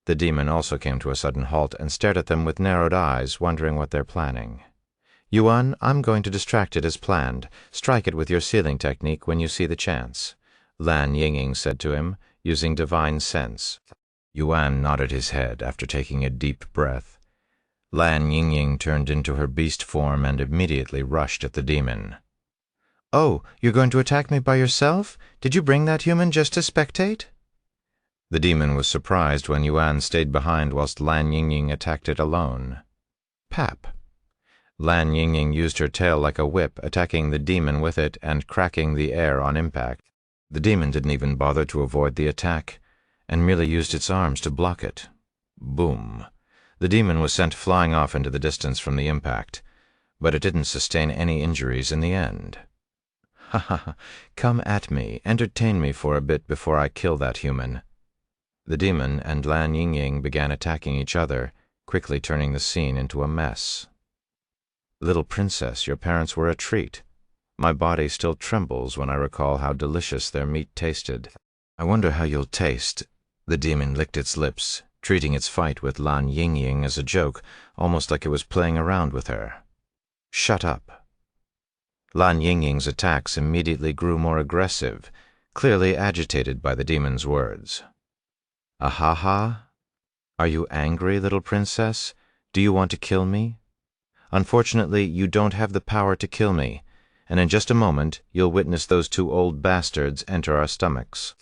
The demon also came to a sudden halt and stared at them with narrowed eyes, wondering what they're planning. Yuan, I'm going to distract it as planned. Strike it with your sealing technique when you see the chance, Lan Yingying said to him, using divine sense. Yuan nodded his head after taking a deep breath. Lan Yingying turned into her beast form and immediately rushed at the demon. Oh, you're going to attack me by yourself? Did you bring that human just to spectate? The demon was surprised when Yuan stayed behind whilst Lan Yingying attacked it alone. Pap. Lan Yingying used her tail like a whip, attacking the demon with it and cracking the air on impact. The demon didn't even bother to avoid the attack, and merely used its arms to block it. Boom. The demon was sent flying off into the distance from the impact, but it didn't sustain any injuries in the end. Ha ha ha, come at me, entertain me for a bit before I kill that human. The demon and Lan Yingying began attacking each other, quickly turning the scene into a mess. Little princess, your parents were a treat. My body still trembles when I recall how delicious their meat tasted. I wonder how you'll taste. The demon licked its lips, treating its fight with Lan Yingying as a joke, almost like it was playing around with her. Shut up. Lan Yingying's attacks immediately grew more aggressive, clearly agitated by the demon's words. Ahaha? Are you angry, little princess? Do you want to kill me? Unfortunately, you don't have the power to kill me, and in just a moment you'll witness those two old bastards enter our stomachs.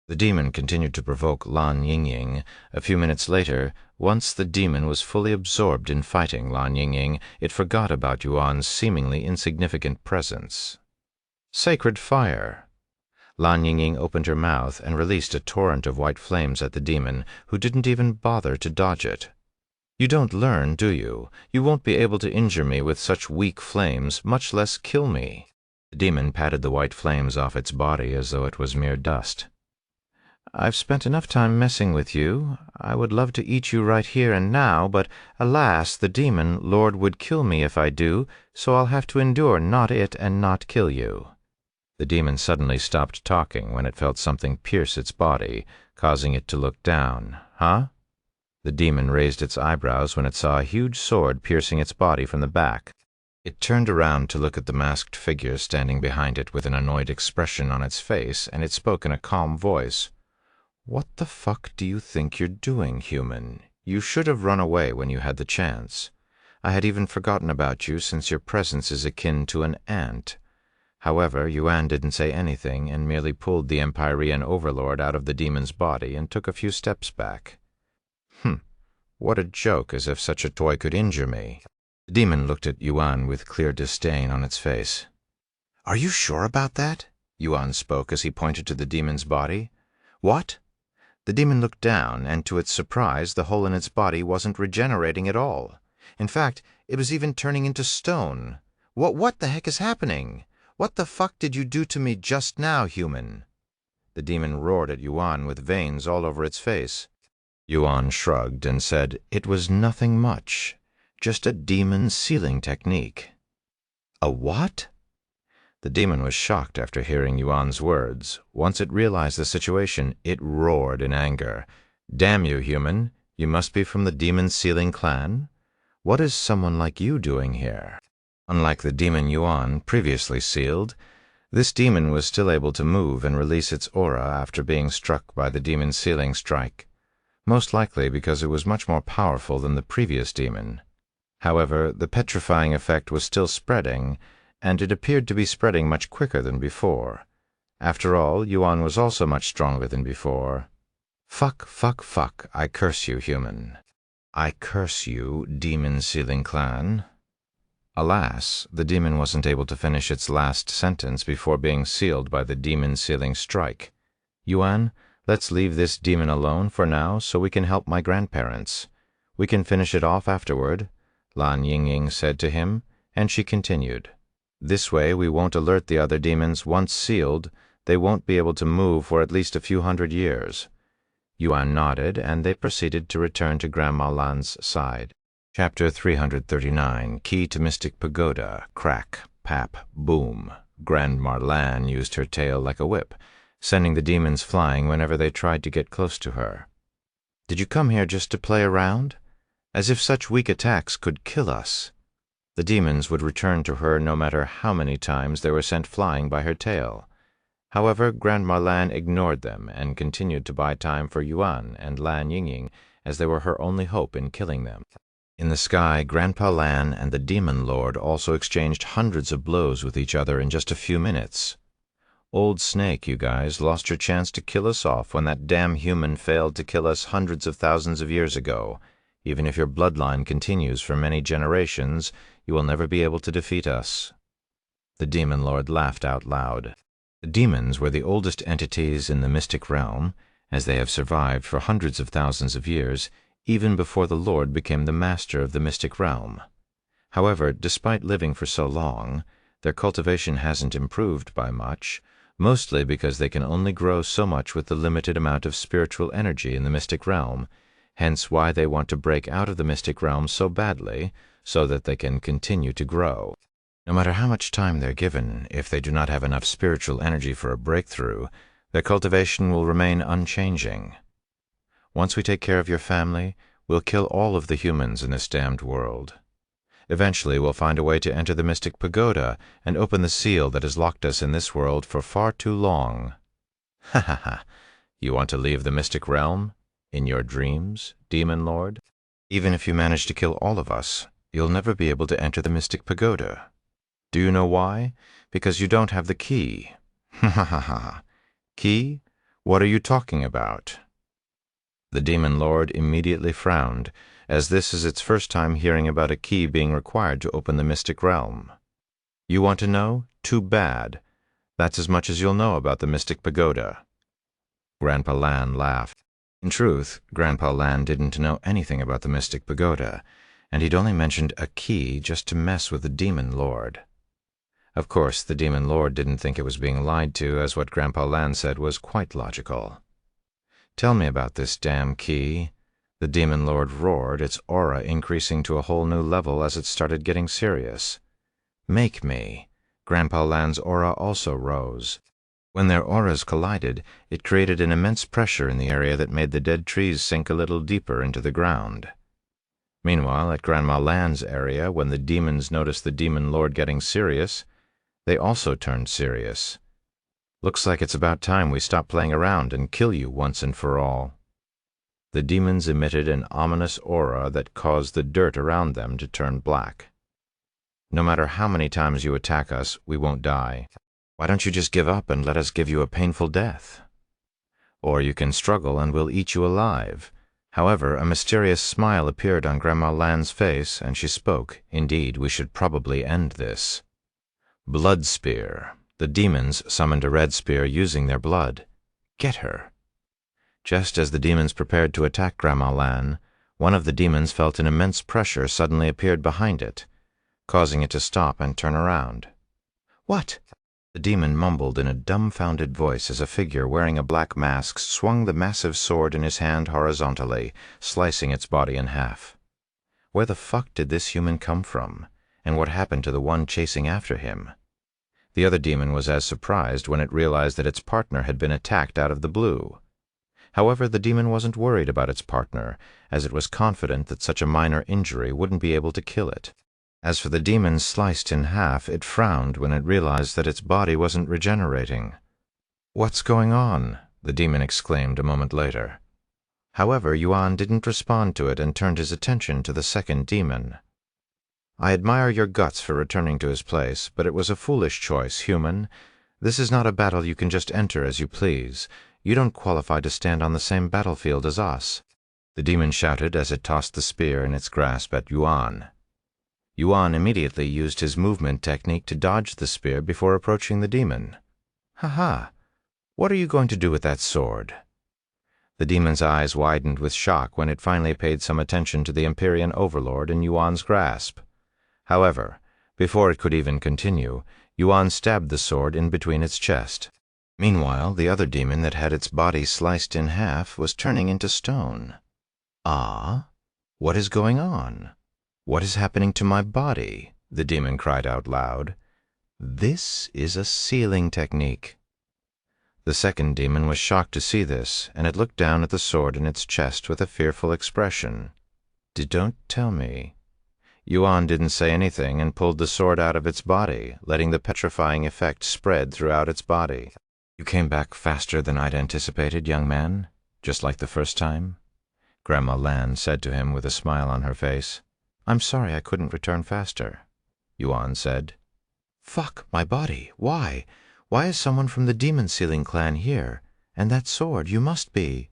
The demon continued to provoke Lan Yingying. A few minutes later, once the demon was fully absorbed in fighting Lan Yingying, it forgot about Yuan's seemingly insignificant presence. Sacred fire! Lan Yingying opened her mouth and released a torrent of white flames at the demon, who didn't even bother to dodge it. "You don't learn, do you? You won't be able to injure me with such weak flames, much less kill me." The demon patted the white flames off its body as though it was mere dust. "I've spent enough time messing with you. I would love to eat you right here and now, but alas, the demon lord would kill me if I do, so I'll have to endure not it and not kill you." The demon suddenly stopped talking when it felt something pierce its body, causing it to look down. "Huh?" The demon raised its eyebrows when it saw a huge sword piercing its body from the back. It turned around to look at the masked figure standing behind it with an annoyed expression on its face, and it spoke in a calm voice. "What the fuck do you think you're doing, human? You should have run away when you had the chance. I had even forgotten about you, since your presence is akin to an ant." However, Yuan didn't say anything and merely pulled the Empyrean overlord out of the demon's body and took a few steps back. What a joke, as if such a toy could injure me." The demon looked at Yuan with clear disdain on its face. "Are you sure about that?" Yuan spoke as he pointed to the demon's body. "What?" The demon looked down, and to its surprise, the hole in its body wasn't regenerating at all. In fact, it was even turning into stone. What the heck is happening? What the fuck did you do to me just now, human?" The demon roared at Yuan with veins all over its face. Yuan shrugged and said it was nothing much, just a demon sealing technique. "A what?" The demon was shocked after hearing Yuan's words. Once it realized the situation, it roared in anger. "Damn you, human! You must be from the demon sealing clan? What is someone like you doing here?" Unlike the demon Yuan, previously sealed, this demon was still able to move and release its aura after being struck by the demon sealing strike, most likely because it was much more powerful than the previous demon. However, the petrifying effect was still spreading, and it appeared to be spreading much quicker than before. After all, Yuan was also much stronger than before. Fuck, I curse you, human. I curse you, demon sealing clan." Alas, the demon wasn't able to finish its last sentence before being sealed by the demon sealing strike. "Yuan, let's leave this demon alone for now so we can help my grandparents. We can finish it off afterward," Lan Yingying said to him, and she continued. "This way we won't alert the other demons. Once sealed, they won't be able to move for at least a few hundred years." Yuan nodded, and they proceeded to return to Grandma Lan's side. Chapter 339, Key to Mystic Pagoda. Crack, pap, boom. Grandma Lan used her tail like a whip, sending the demons flying whenever they tried to get close to her. "Did you come here just to play around? As if such weak attacks could kill us." The demons would return to her no matter how many times they were sent flying by her tail. However, Grandma Lan ignored them and continued to buy time for Yuan and Lan Yingying, as they were her only hope in killing them. In the sky, Grandpa Lan and the Demon Lord also exchanged hundreds of blows with each other in just a few minutes. "Old Snake, you guys lost your chance to kill us off when that damn human failed to kill us hundreds of thousands of years ago. Even if your bloodline continues for many generations, you will never be able to defeat us." The Demon Lord laughed out loud. The demons were the oldest entities in the mystic realm, as they have survived for hundreds of thousands of years, even before the Lord became the master of the mystic realm. However, despite living for so long, their cultivation hasn't improved by much, mostly because they can only grow so much with the limited amount of spiritual energy in the mystic realm, hence why they want to break out of the mystic realm so badly, so that they can continue to grow. No matter how much time they're given, if they do not have enough spiritual energy for a breakthrough, their cultivation will remain unchanging. Once we take care of your family, we'll kill all of the humans in this damned world. Eventually, we'll find a way to enter the Mystic Pagoda and open the seal that has locked us in this world for far too long. Ha ha ha! You want to leave the mystic realm? In your dreams, Demon Lord? Even if you manage to kill all of us, you'll never be able to enter the Mystic Pagoda. Do you know why? Because you don't have the key. Ha ha ha ha! Key? What are you talking about? The Demon Lord immediately frowned, as this is its first time hearing about a key being required to open the mystic realm. You want to know? Too bad. That's as much as you'll know about the Mystic Pagoda." Grandpa Lan laughed. In truth, Grandpa Lan didn't know anything about the Mystic Pagoda, and he'd only mentioned a key just to mess with the Demon Lord. Of course, the Demon Lord didn't think it was being lied to, as what Grandpa Lan said was quite logical. "Tell me about this damn key." The Demon Lord roared, its aura increasing to a whole new level as it started getting serious. "Make me." Grandpa Lan's aura also rose. When their auras collided, it created an immense pressure in the area that made the dead trees sink a little deeper into the ground. Meanwhile, at Grandma Lan's area, when the demons noticed the Demon Lord getting serious, they also turned serious. "Looks like it's about time we stop playing around and kill you once and for all." The demons emitted an ominous aura that caused the dirt around them to turn black. "No matter how many times you attack us, we won't die. Why don't you just give up and let us give you a painful death? Or you can struggle and we'll eat you alive." However, a mysterious smile appeared on Grandma Lan's face, and she spoke. "Indeed, we should probably end this." Blood Spear. The demons summoned a red spear using their blood. Get her. Just as the demons prepared to attack Grandma Lan, one of the demons felt an immense pressure suddenly appeared behind it, causing it to stop and turn around. "What?" The demon mumbled in a dumbfounded voice as a figure wearing a black mask swung the massive sword in his hand horizontally, slicing its body in half. Where the fuck did this human come from, and what happened to the one chasing after him? The other demon was as surprised when it realized that its partner had been attacked out of the blue. However, the demon wasn't worried about its partner, as it was confident that such a minor injury wouldn't be able to kill it. As for the demon sliced in half, it frowned when it realized that its body wasn't regenerating. "What's going on?" the demon exclaimed a moment later. However, Yuan didn't respond to it and turned his attention to the second demon. "I admire your guts for returning to his place, but it was a foolish choice, human. This is not a battle you can just enter as you please. You don't qualify to stand on the same battlefield as us," the demon shouted as it tossed the spear in its grasp at Yuan. Yuan immediately used his movement technique to dodge the spear before approaching the demon. "Ha! What are you going to do with that sword?" The demon's eyes widened with shock when it finally paid some attention to the Empyrean overlord in Yuan's grasp. However, before it could even continue, Yuan stabbed the sword in between its chest. Meanwhile, the other demon that had its body sliced in half was turning into stone. "Ah? What is going on? What is happening to my body?" the demon cried out loud. "This is a sealing technique." The second demon was shocked to see this, and it looked down at the sword in its chest with a fearful expression. "Don't tell me." Yuan didn't say anything and pulled the sword out of its body, letting the petrifying effect spread throughout its body. "You came back faster than I'd anticipated, young man, just like the first time," Grandma Lan said to him with a smile on her face. "I'm sorry I couldn't return faster," Yuan said. "Fuck my body. Why? Why is someone from the demon sealing clan here? And that sword, you must be—"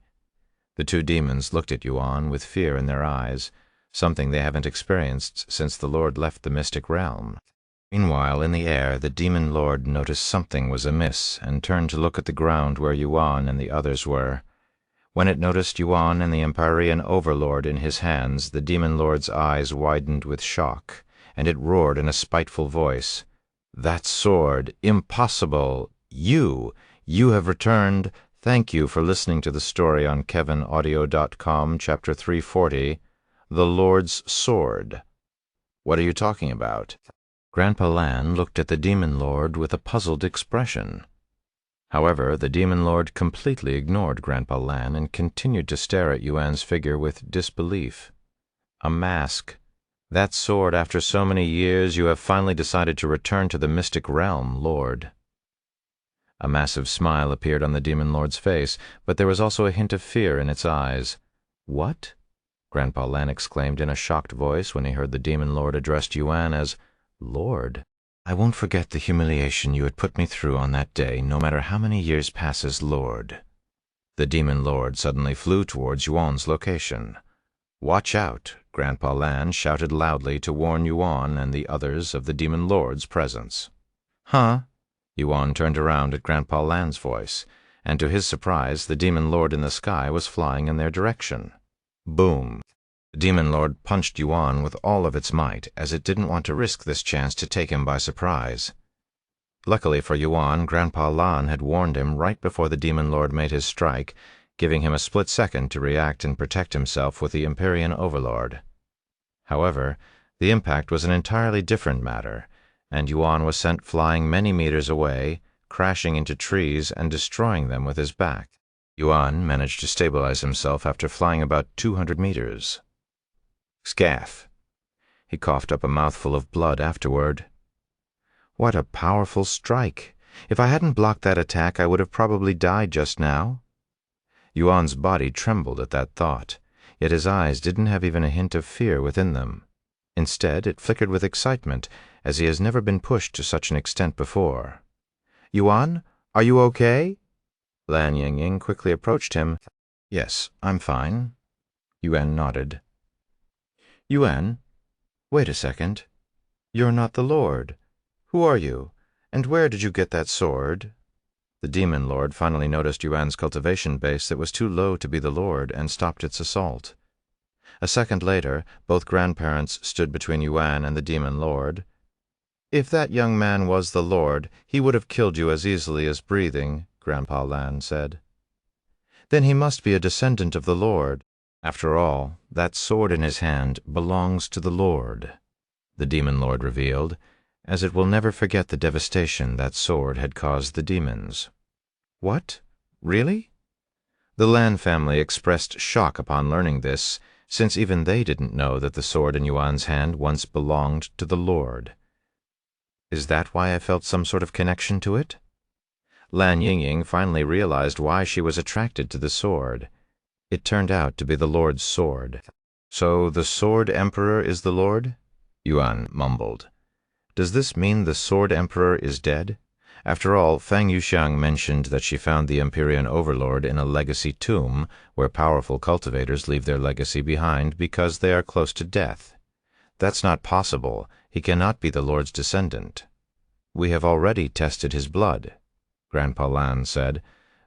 The two demons looked at Yuan with fear in their eyes, something they haven't experienced since the Lord left the mystic realm. Meanwhile, in the air, the Demon Lord noticed something was amiss and turned to look at the ground where Yuan and the others were. When it noticed Yuan and the Empyrean Overlord in his hands, the Demon Lord's eyes widened with shock, and it roared in a spiteful voice, "That sword! Impossible! You have returned! Thank you for listening to the story on KevinAudio.com, Chapter 340, The Lord's Sword." "What are you talking about?" Grandpa Lan looked at the Demon Lord with a puzzled expression. However, the Demon Lord completely ignored Grandpa Lan and continued to stare at Yuan's figure with disbelief. "A mask. That sword, after so many years, you have finally decided to return to the mystic realm, Lord." A massive smile appeared on the Demon Lord's face, but there was also a hint of fear in its eyes. "What?" Grandpa Lan exclaimed in a shocked voice when he heard the Demon Lord addressed Yuan as Lord. "I won't forget the humiliation you had put me through on that day, no matter how many years passes, Lord." The Demon Lord suddenly flew towards Yuan's location. "Watch out!" Grandpa Lan shouted loudly to warn Yuan and the others of the Demon Lord's presence. "Huh? Yuan turned around at Grandpa Lan's voice, and to his surprise, the demon lord in the sky was flying in their direction. Boom! The demon lord punched Yuan with all of its might, as it didn't want to risk this chance to take him by surprise. Luckily for Yuan, Grandpa Lan had warned him right before the demon lord made his strike, giving him a split second to react and protect himself with the Empyrean Overlord. However, the impact was an entirely different matter, and Yuan was sent flying many meters away, crashing into trees and destroying them with his back. Yuan managed to stabilize himself after flying about 200 meters. Scaff! He coughed up a mouthful of blood afterward. What a powerful strike! If I hadn't blocked that attack, I would have probably died just now. Yuan's body trembled at that thought, yet his eyes didn't have even a hint of fear within them. Instead, it flickered with excitement, as he has never been pushed to such an extent before. "Yuan, are you okay?" Lan Yingying quickly approached him. "Yes, I'm fine." Yuan nodded. "Yuan, wait a second. You're not the Lord. Who are you, and where did you get that sword?" The demon lord finally noticed Yuan's cultivation base that was too low to be the Lord and stopped its assault. A second later, both grandparents stood between Yuan and the demon lord. "If that young man was the Lord, he would have killed you as easily as breathing," Grandpa Lan said. "Then he must be a descendant of the Lord. After all, that sword in his hand belongs to the Lord," the demon lord revealed, as it will never forget the devastation that sword had caused the demons. "What? Really?" The Lan family expressed shock upon learning this, since even they didn't know that the sword in Yuan's hand once belonged to the Lord. "Is that why I felt some sort of connection to it?" Lan Yingying finally realized why she was attracted to the sword. It turned out to be the Lord's sword. "So the Sword Emperor is the Lord?" Yuan mumbled. "Does this mean the Sword Emperor is dead? After all, Fang Yuxiang mentioned that she found the Empyrean Overlord in a legacy tomb, where powerful cultivators leave their legacy behind because they are close to death. That's not possible. He cannot be the Lord's descendant." "We have already tested his blood," Grandpa Lan said.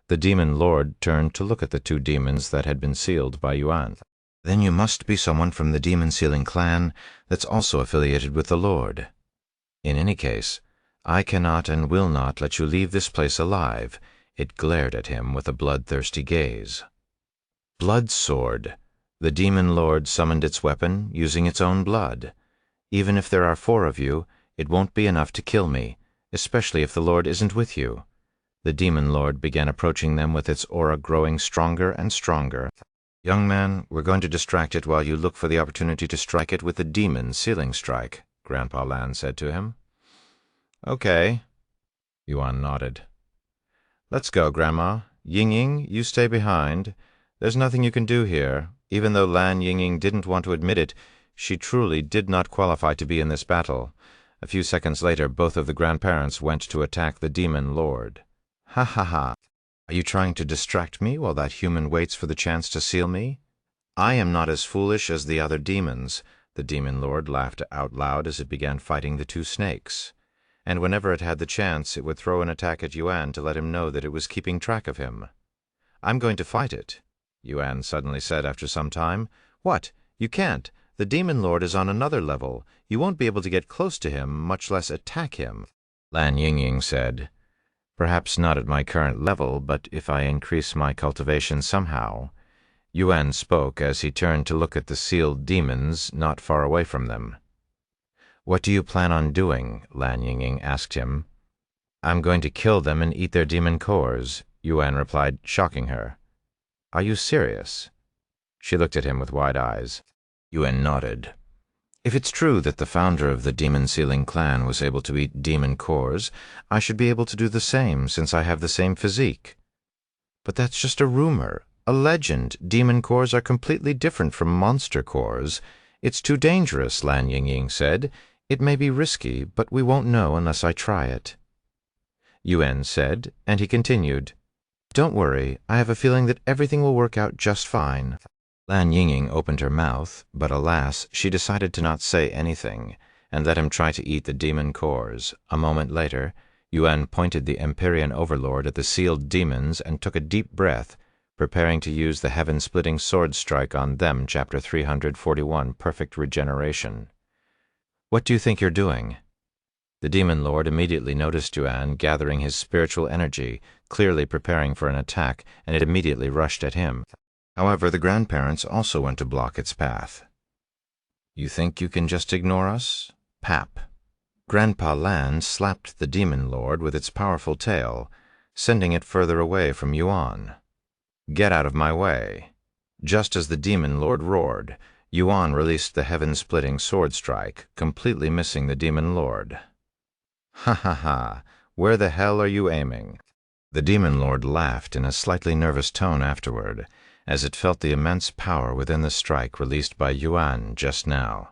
The demon lord turned to look at the two demons that had been sealed by Yuan. "Then you must be someone from the demon-sealing clan that's also affiliated with the Lord. In any case, I cannot and will not let you leave this place alive." It glared at him with a bloodthirsty gaze. "Blood sword. The demon lord summoned its weapon using its own blood. Even if there are 4 of you, it won't be enough to kill me, especially if the Lord isn't with you." The demon lord began approaching them with its aura growing stronger and stronger. "Young man, we're going to distract it while you look for the opportunity to strike it with the demon sealing strike," Grandpa Lan said to him. "Okay." Yuan nodded. "Let's go, Grandma. Yingying, you stay behind. There's nothing you can do here. Even though Lan Yingying didn't want to admit it, she truly did not qualify to be in this battle." A few seconds later, both of the grandparents went to attack the demon lord. "Ha ha ha. Are you trying to distract me while that human waits for the chance to seal me? I am not as foolish as the other demons." The demon lord laughed out loud as it began fighting the 2 snakes. And whenever it had the chance, it would throw an attack at Yuan to let him know that it was keeping track of him. "I'm going to fight it," Yuan suddenly said after some time. "What? You can't. The demon lord is on another level. You won't be able to get close to him, much less attack him." Lan Yingying said, "Perhaps not at my current level, but if I increase my cultivation somehow." Yuan spoke as he turned to look at the sealed demons not far away from them. "What do you plan on doing?" Lan Yingying asked him. "I'm going to kill them and eat their demon cores," Yuan replied, shocking her. "Are you serious?" She looked at him with wide eyes. Yuan nodded. "If it's true that the founder of the demon-sealing clan was able to eat demon cores, I should be able to do the same, since I have the same physique." "But that's just a rumor, a legend. Demon cores are completely different from monster cores. It's too dangerous," Lan Yingying said. "It may be risky, but we won't know unless I try it." Yuan said, and he continued, "Don't worry, I have a feeling that everything will work out just fine." Lan Yingying opened her mouth, but alas, she decided to not say anything, and let him try to eat the demon cores. A moment later, Yuan pointed the Empyrean overlord at the sealed demons and took a deep breath, preparing to use the heaven-splitting sword strike on them. Chapter 341, Perfect Regeneration. What do you think you're doing? The demon lord immediately noticed Yuan gathering his spiritual energy, clearly preparing for an attack, and it immediately rushed at him. However, the grandparents also went to block its path. You think you can just ignore us? Pap. Grandpa Lan slapped the demon lord with its powerful tail, sending it further away from Yuan. Get out of my way. Just as the demon lord roared, Yuan released the heaven-splitting sword strike, completely missing the demon lord. Ha ha ha, where the hell are you aiming? The demon lord laughed in a slightly nervous tone afterward, as it felt the immense power within the strike released by Yuan just now.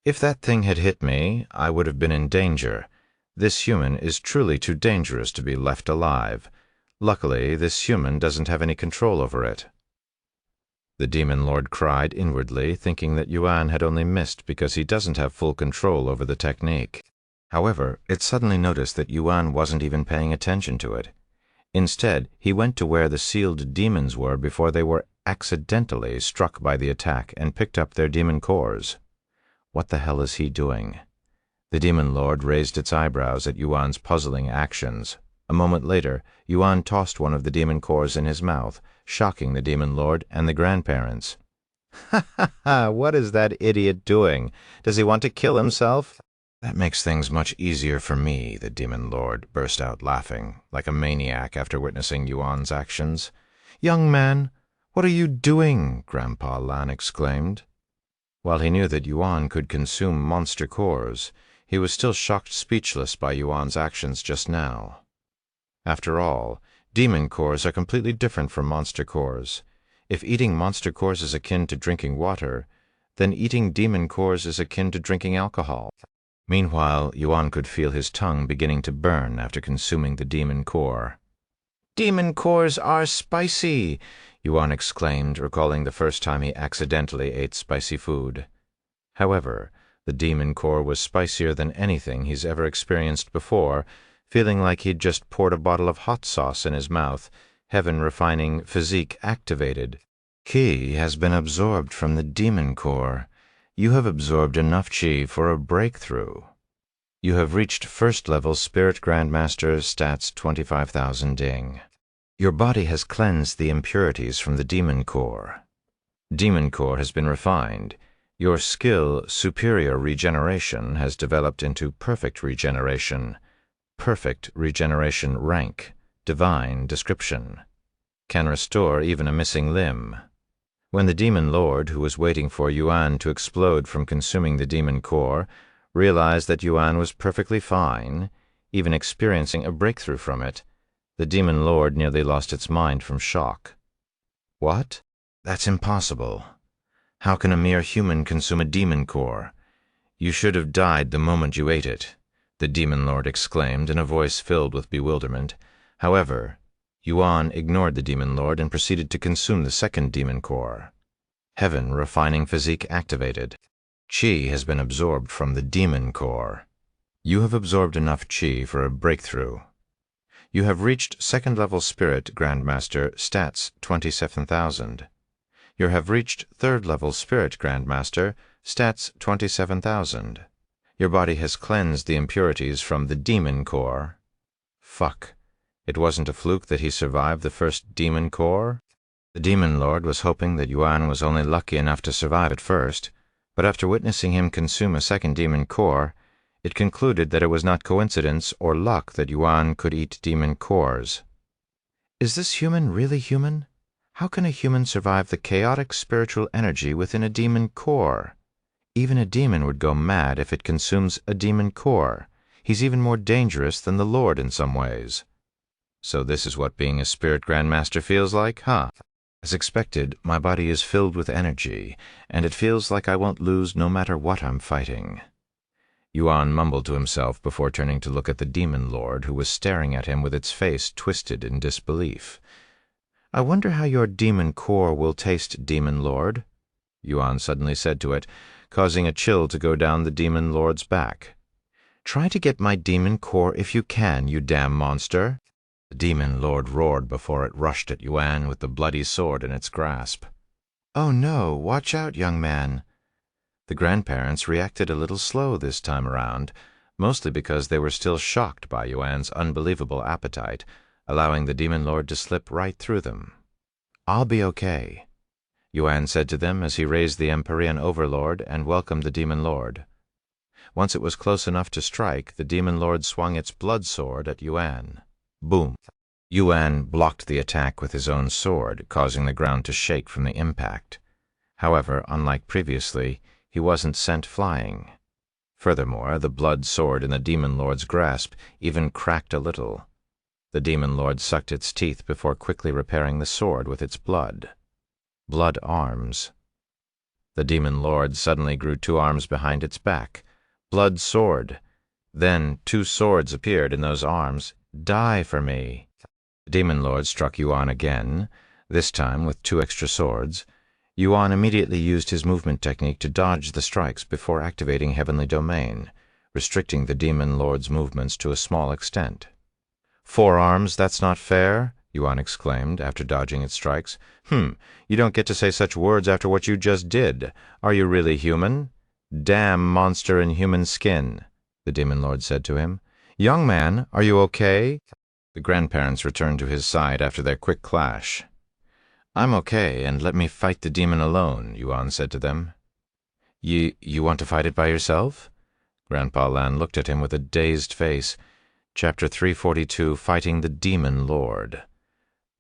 If that thing had hit me, I would have been in danger. This human is truly too dangerous to be left alive. Luckily, this human doesn't have any control over it. The demon lord cried inwardly, thinking that Yuan had only missed because he doesn't have full control over the technique. However, it suddenly noticed that Yuan wasn't even paying attention to it. Instead, he went to where the sealed demons were before they were accidentally struck by the attack and picked up their demon cores. What the hell is he doing? The demon lord raised its eyebrows at Yuan's puzzling actions. A moment later, Yuan tossed one of the demon cores in his mouth, shocking the demon lord and the grandparents. Ha ha ha! What is that idiot doing? Does he want to kill himself? That makes things much easier for me, the demon lord burst out laughing, like a maniac after witnessing Yuan's actions. Young man, what are you doing? Grandpa Lan exclaimed. While he knew that Yuan could consume monster cores, he was still shocked speechless by Yuan's actions just now. After all, demon cores are completely different from monster cores. If eating monster cores is akin to drinking water, then eating demon cores is akin to drinking alcohol. Meanwhile, Yuan could feel his tongue beginning to burn after consuming the demon core. Demon cores are spicy, Yuan exclaimed, recalling the first time he accidentally ate spicy food. However, the demon core was spicier than anything he's ever experienced before, feeling like he'd just poured a bottle of hot sauce in his mouth, heaven-refining physique activated. Qi has been absorbed from the demon core. You have absorbed enough qi for a breakthrough. You have reached first-level Spirit Grandmaster stats 25,000 ding. Your body has cleansed the impurities from the demon core. Demon core has been refined. Your skill, Superior Regeneration, has developed into Perfect Regeneration. Perfect Regeneration rank, Divine description. Can restore even a missing limb. When the demon lord, who was waiting for Yuan to explode from consuming the demon core, realized that Yuan was perfectly fine, even experiencing a breakthrough from it, the demon lord nearly lost its mind from shock. What? That's impossible. How can a mere human consume a demon core? You should have died the moment you ate it, the demon lord exclaimed in a voice filled with bewilderment. However, Yuan ignored the demon lord and proceeded to consume the second demon core. Heaven refining physique activated. Qi has been absorbed from the demon core. You have absorbed enough qi for a breakthrough. You have reached second-level Spirit Grandmaster stats 27,000. You have reached third-level Spirit Grandmaster stats 27,000. Your body has cleansed the impurities from the demon core. Fuck. It wasn't a fluke that he survived the first demon core? The demon lord was hoping that Yuan was only lucky enough to survive at first, but after witnessing him consume a second demon core, it concluded that it was not coincidence or luck that Yuan could eat demon cores. Is this human really human? How can a human survive the chaotic spiritual energy within a demon core? Even a demon would go mad if it consumes a demon core. He's even more dangerous than the Lord in some ways. So this is what being a Spirit Grandmaster feels like, huh? As expected, my body is filled with energy, and it feels like I won't lose no matter what I'm fighting. Yuan mumbled to himself before turning to look at the demon lord, who was staring at him with its face twisted in disbelief. I wonder how your demon core will taste, demon lord, Yuan suddenly said to it, causing a chill to go down the demon lord's back. Try to get my demon core if you can, you damn monster. The demon lord roared before it rushed at Yuan with the bloody sword in its grasp. Oh no, watch out, young man. The grandparents reacted a little slow this time around, mostly because they were still shocked by Yuan's unbelievable appetite, allowing the demon lord to slip right through them. I'll be okay, Yuan said to them as he raised the Empyrean Overlord and welcomed the demon lord. Once it was close enough to strike, the demon lord swung its blood sword at Yuan. Boom! Yuan blocked the attack with his own sword, causing the ground to shake from the impact. However, unlike previously, he wasn't sent flying. Furthermore, the blood sword in the demon lord's grasp even cracked a little. The demon lord sucked its teeth before quickly repairing the sword with its blood. Blood arms. The demon lord suddenly grew 2 arms behind its back. Blood sword. Then 2 swords appeared in those arms. Die for me. The demon lord struck Yuan again, this time with 2 extra swords. Yuan immediately used his movement technique to dodge the strikes before activating Heavenly Domain, restricting the demon lord's movements to a small extent. 4 arms, that's not fair, Yuan exclaimed after dodging its strikes. You don't get to say such words after what you just did. Are you really human? Damn monster in human skin, the demon lord said to him. Young man, are you okay? The grandparents returned to his side after their quick clash. I'm okay, and let me fight the demon alone, Yuan said to them. You want to fight it by yourself? Grandpa Lan looked at him with a dazed face. Chapter 342, Fighting the Demon Lord.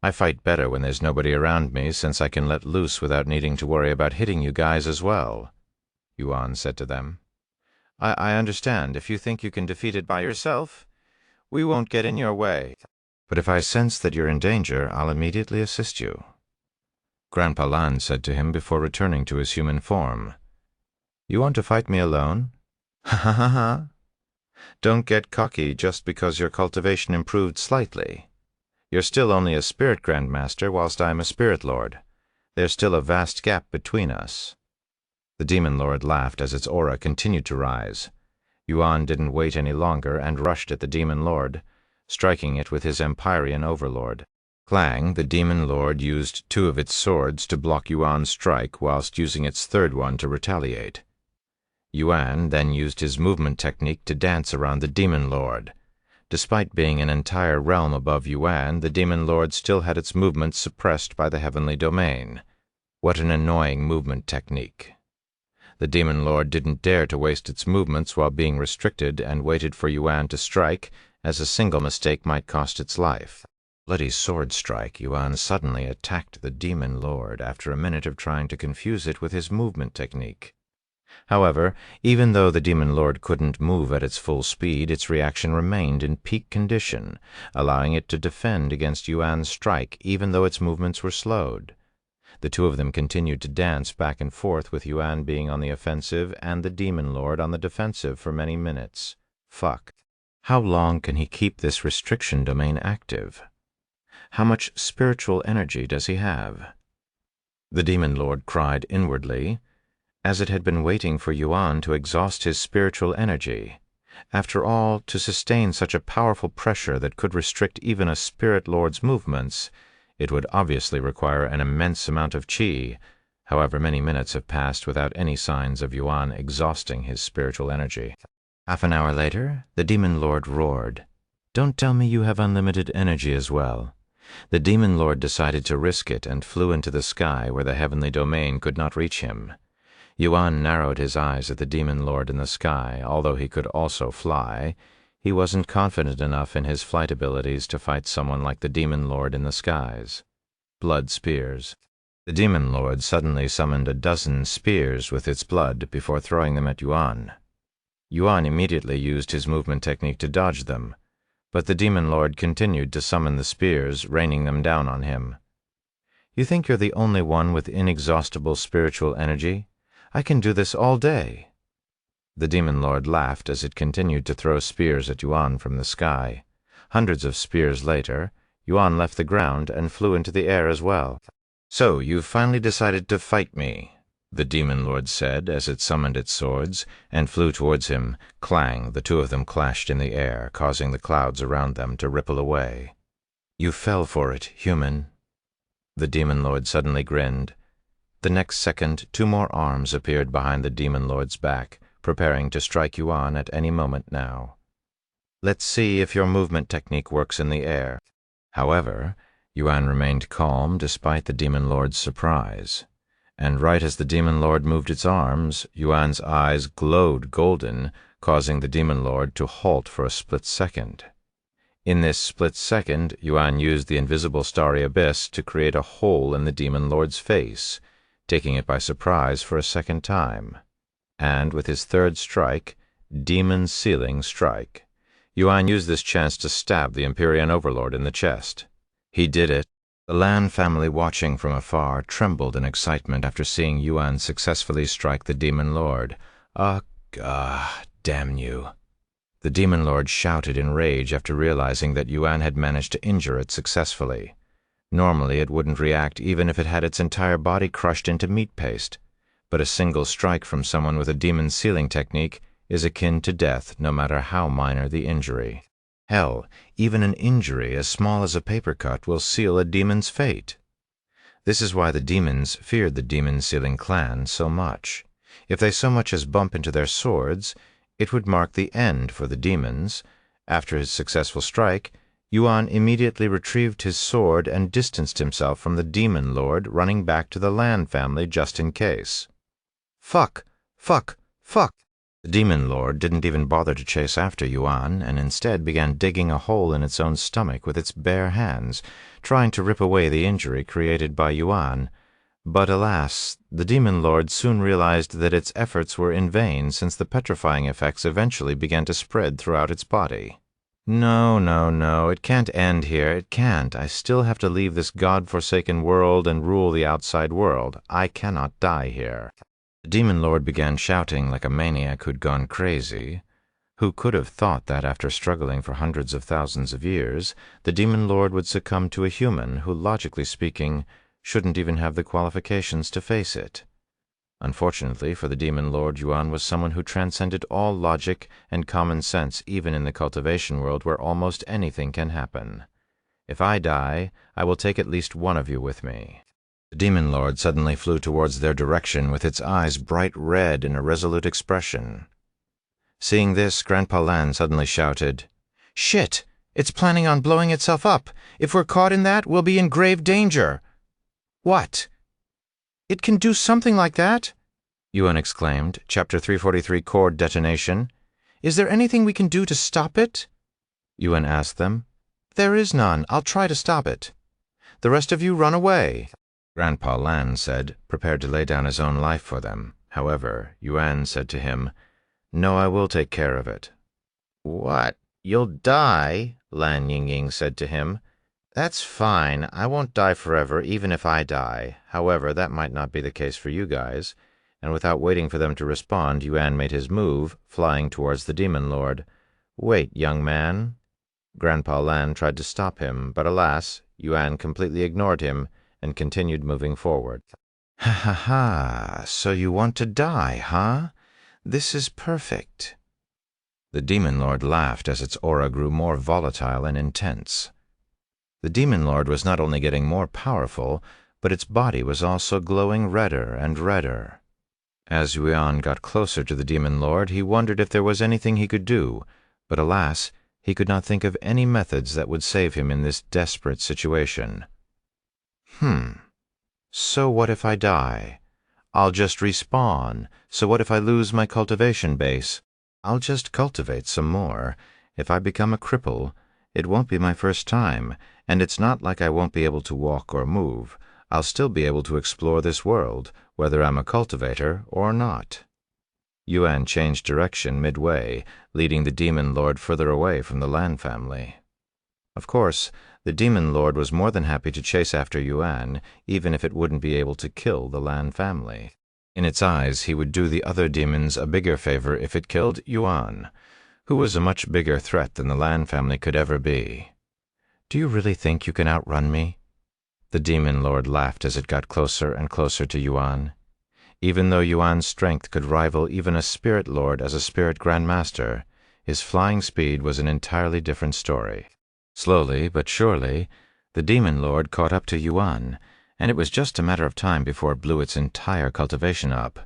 I fight better when there's nobody around me, since I can let loose without needing to worry about hitting you guys as well, Yuan said to them. I understand. If you think you can defeat it by yourself, we won't get in your way. But if I sense that you're in danger, I'll immediately assist you, Grandpa Lan said to him before returning to his human form. You want to fight me alone? Ha ha ha ha. Don't get cocky just because your cultivation improved slightly. You're still only a spirit grandmaster, whilst I'm a spirit lord. There's still a vast gap between us. The demon lord laughed as its aura continued to rise. Yuan didn't wait any longer and rushed at the demon lord, striking it with his Empyrean Overlord. Clang, the demon lord used 2 of its swords to block Yuan's strike whilst using its 3rd one to retaliate. Yuan then used his movement technique to dance around the demon lord. Despite being an entire realm above Yuan, the demon lord still had its movements suppressed by the Heavenly Domain. What an annoying movement technique. The demon lord didn't dare to waste its movements while being restricted and waited for Yuan to strike, as a single mistake might cost its life. Bloody sword strike, Yuan suddenly attacked the demon lord after a minute of trying to confuse it with his movement technique. However, even though the demon lord couldn't move at its full speed, its reaction remained in peak condition, allowing it to defend against Yuan's strike even though its movements were slowed. The 2 of them continued to dance back and forth, with Yuan being on the offensive and the demon lord on the defensive for many minutes. Fuck. How long can he keep this restriction domain active? How much spiritual energy does he have? The demon lord cried inwardly, as it had been waiting for Yuan to exhaust his spiritual energy. After all, to sustain such a powerful pressure that could restrict even a spirit lord's movements, it would obviously require an immense amount of qi. However, many minutes have passed without any signs of Yuan exhausting his spiritual energy. Half an hour later, the demon lord roared. Don't tell me you have unlimited energy as well. The demon lord decided to risk it and flew into the sky where the Heavenly Domain could not reach him. Yuan narrowed his eyes at the demon lord in the sky. Although he could also fly, he wasn't confident enough in his flight abilities to fight someone like the demon lord in the skies. Blood spears. The demon lord suddenly summoned a dozen spears with its blood before throwing them at Yuan. Yuan immediately used his movement technique to dodge them, but the demon lord continued to summon the spears, raining them down on him. You think you're the only one with inexhaustible spiritual energy? I can do this all day. The demon lord laughed as it continued to throw spears at Yuan from the sky. Hundreds of spears later, Yuan left the ground and flew into the air as well. So, you've finally decided to fight me, the demon lord said as it summoned its swords and flew towards him. Clang, the two of them clashed in the air, causing the clouds around them to ripple away. "You fell for it, human." The demon lord suddenly grinned. The next second, two more arms appeared behind the demon lord's back, preparing to strike Yuan at any moment now. "Let's see if your movement technique works in the air." However, Yuan remained calm despite the demon lord's surprise. And right as the demon lord moved its arms, Yuan's eyes glowed golden, causing the demon lord to halt for a split second. In this split second, Yuan used the invisible starry abyss to create a hole in the demon lord's face, taking it by surprise for a second time. And with his third strike, Demon Sealing Strike, Yuan used this chance to stab the Empyrean overlord in the chest. He did it. The Lan family, watching from afar, trembled in excitement after seeing Yuan successfully strike the demon lord. Damn you. The demon lord shouted in rage after realizing that Yuan had managed to injure it successfully. Normally it wouldn't react even if it had its entire body crushed into meat paste, but a single strike from someone with a demon sealing technique is akin to death no matter how minor the injury. Hell, even an injury as small as a paper cut will seal a demon's fate. This is why the demons feared the demon-sealing clan so much. If they so much as bump into their swords, it would mark the end for the demons. After his successful strike, Yuan immediately retrieved his sword and distanced himself from the demon lord, running back to the Lan family just in case. Fuck! Fuck! Fuck! The demon lord didn't even bother to chase after Yuan, and instead began digging a hole in its own stomach with its bare hands, trying to rip away the injury created by Yuan. But alas, the demon lord soon realized that its efforts were in vain, since the petrifying effects eventually began to spread throughout its body. No, it can't end here, it can't. I still have to leave this god-forsaken world and rule the outside world. I cannot die here. The demon lord began shouting like a maniac who'd gone crazy. Who could have thought that after struggling for hundreds of thousands of years, the demon lord would succumb to a human who, logically speaking, shouldn't even have the qualifications to face it? Unfortunately for the demon lord, Yuan was someone who transcended all logic and common sense, even in the cultivation world where almost anything can happen. If I die, I will take at least one of you with me. The demon lord suddenly flew towards their direction with its eyes bright red in a resolute expression. Seeing this, Grandpa Lan suddenly shouted, "Shit! It's planning on blowing itself up! If we're caught in that, we'll be in grave danger!" "What? It can do something like that?" Yuan exclaimed. Chapter 343, Cord Detonation. "Is there anything we can do to stop it?" Yuan asked them. "There is none. I'll try to stop it." "The rest of you run away," Grandpa Lan said, prepared to lay down his own life for them. However, Yuan said to him, "No, I will take care of it." "What? You'll die?" Lan Yingying said to him. "That's fine. I won't die forever, even if I die. However, that might not be the case for you guys." And without waiting for them to respond, Yuan made his move, flying towards the demon lord. "Wait, young man." Grandpa Lan tried to stop him, but alas, Yuan completely ignored him and continued moving forward. "Ha, so you want to die, huh? This is perfect." The demon lord laughed as its aura grew more volatile and intense. The demon lord was not only getting more powerful, but its body was also glowing redder and redder. As Yuan got closer to the demon lord, he wondered if there was anything he could do, but alas, he could not think of any methods that would save him in this desperate situation. So what if I die? I'll just respawn. So what if I lose my cultivation base? I'll just cultivate some more. If I become a cripple, it won't be my first time, and it's not like I won't be able to walk or move. I'll still be able to explore this world, whether I'm a cultivator or not. Yuan changed direction midway, leading the demon lord further away from the Lan family. Of course, the demon lord was more than happy to chase after Yuan, even if it wouldn't be able to kill the Lan family. In its eyes, he would do the other demons a bigger favor if it killed Yuan, who was a much bigger threat than the Lan family could ever be. "Do you really think you can outrun me?" The demon lord laughed as it got closer and closer to Yuan. Even though Yuan's strength could rival even a spirit lord as a spirit grandmaster, his flying speed was an entirely different story. Slowly but surely, the demon lord caught up to Yuan, and it was just a matter of time before it blew its entire cultivation up.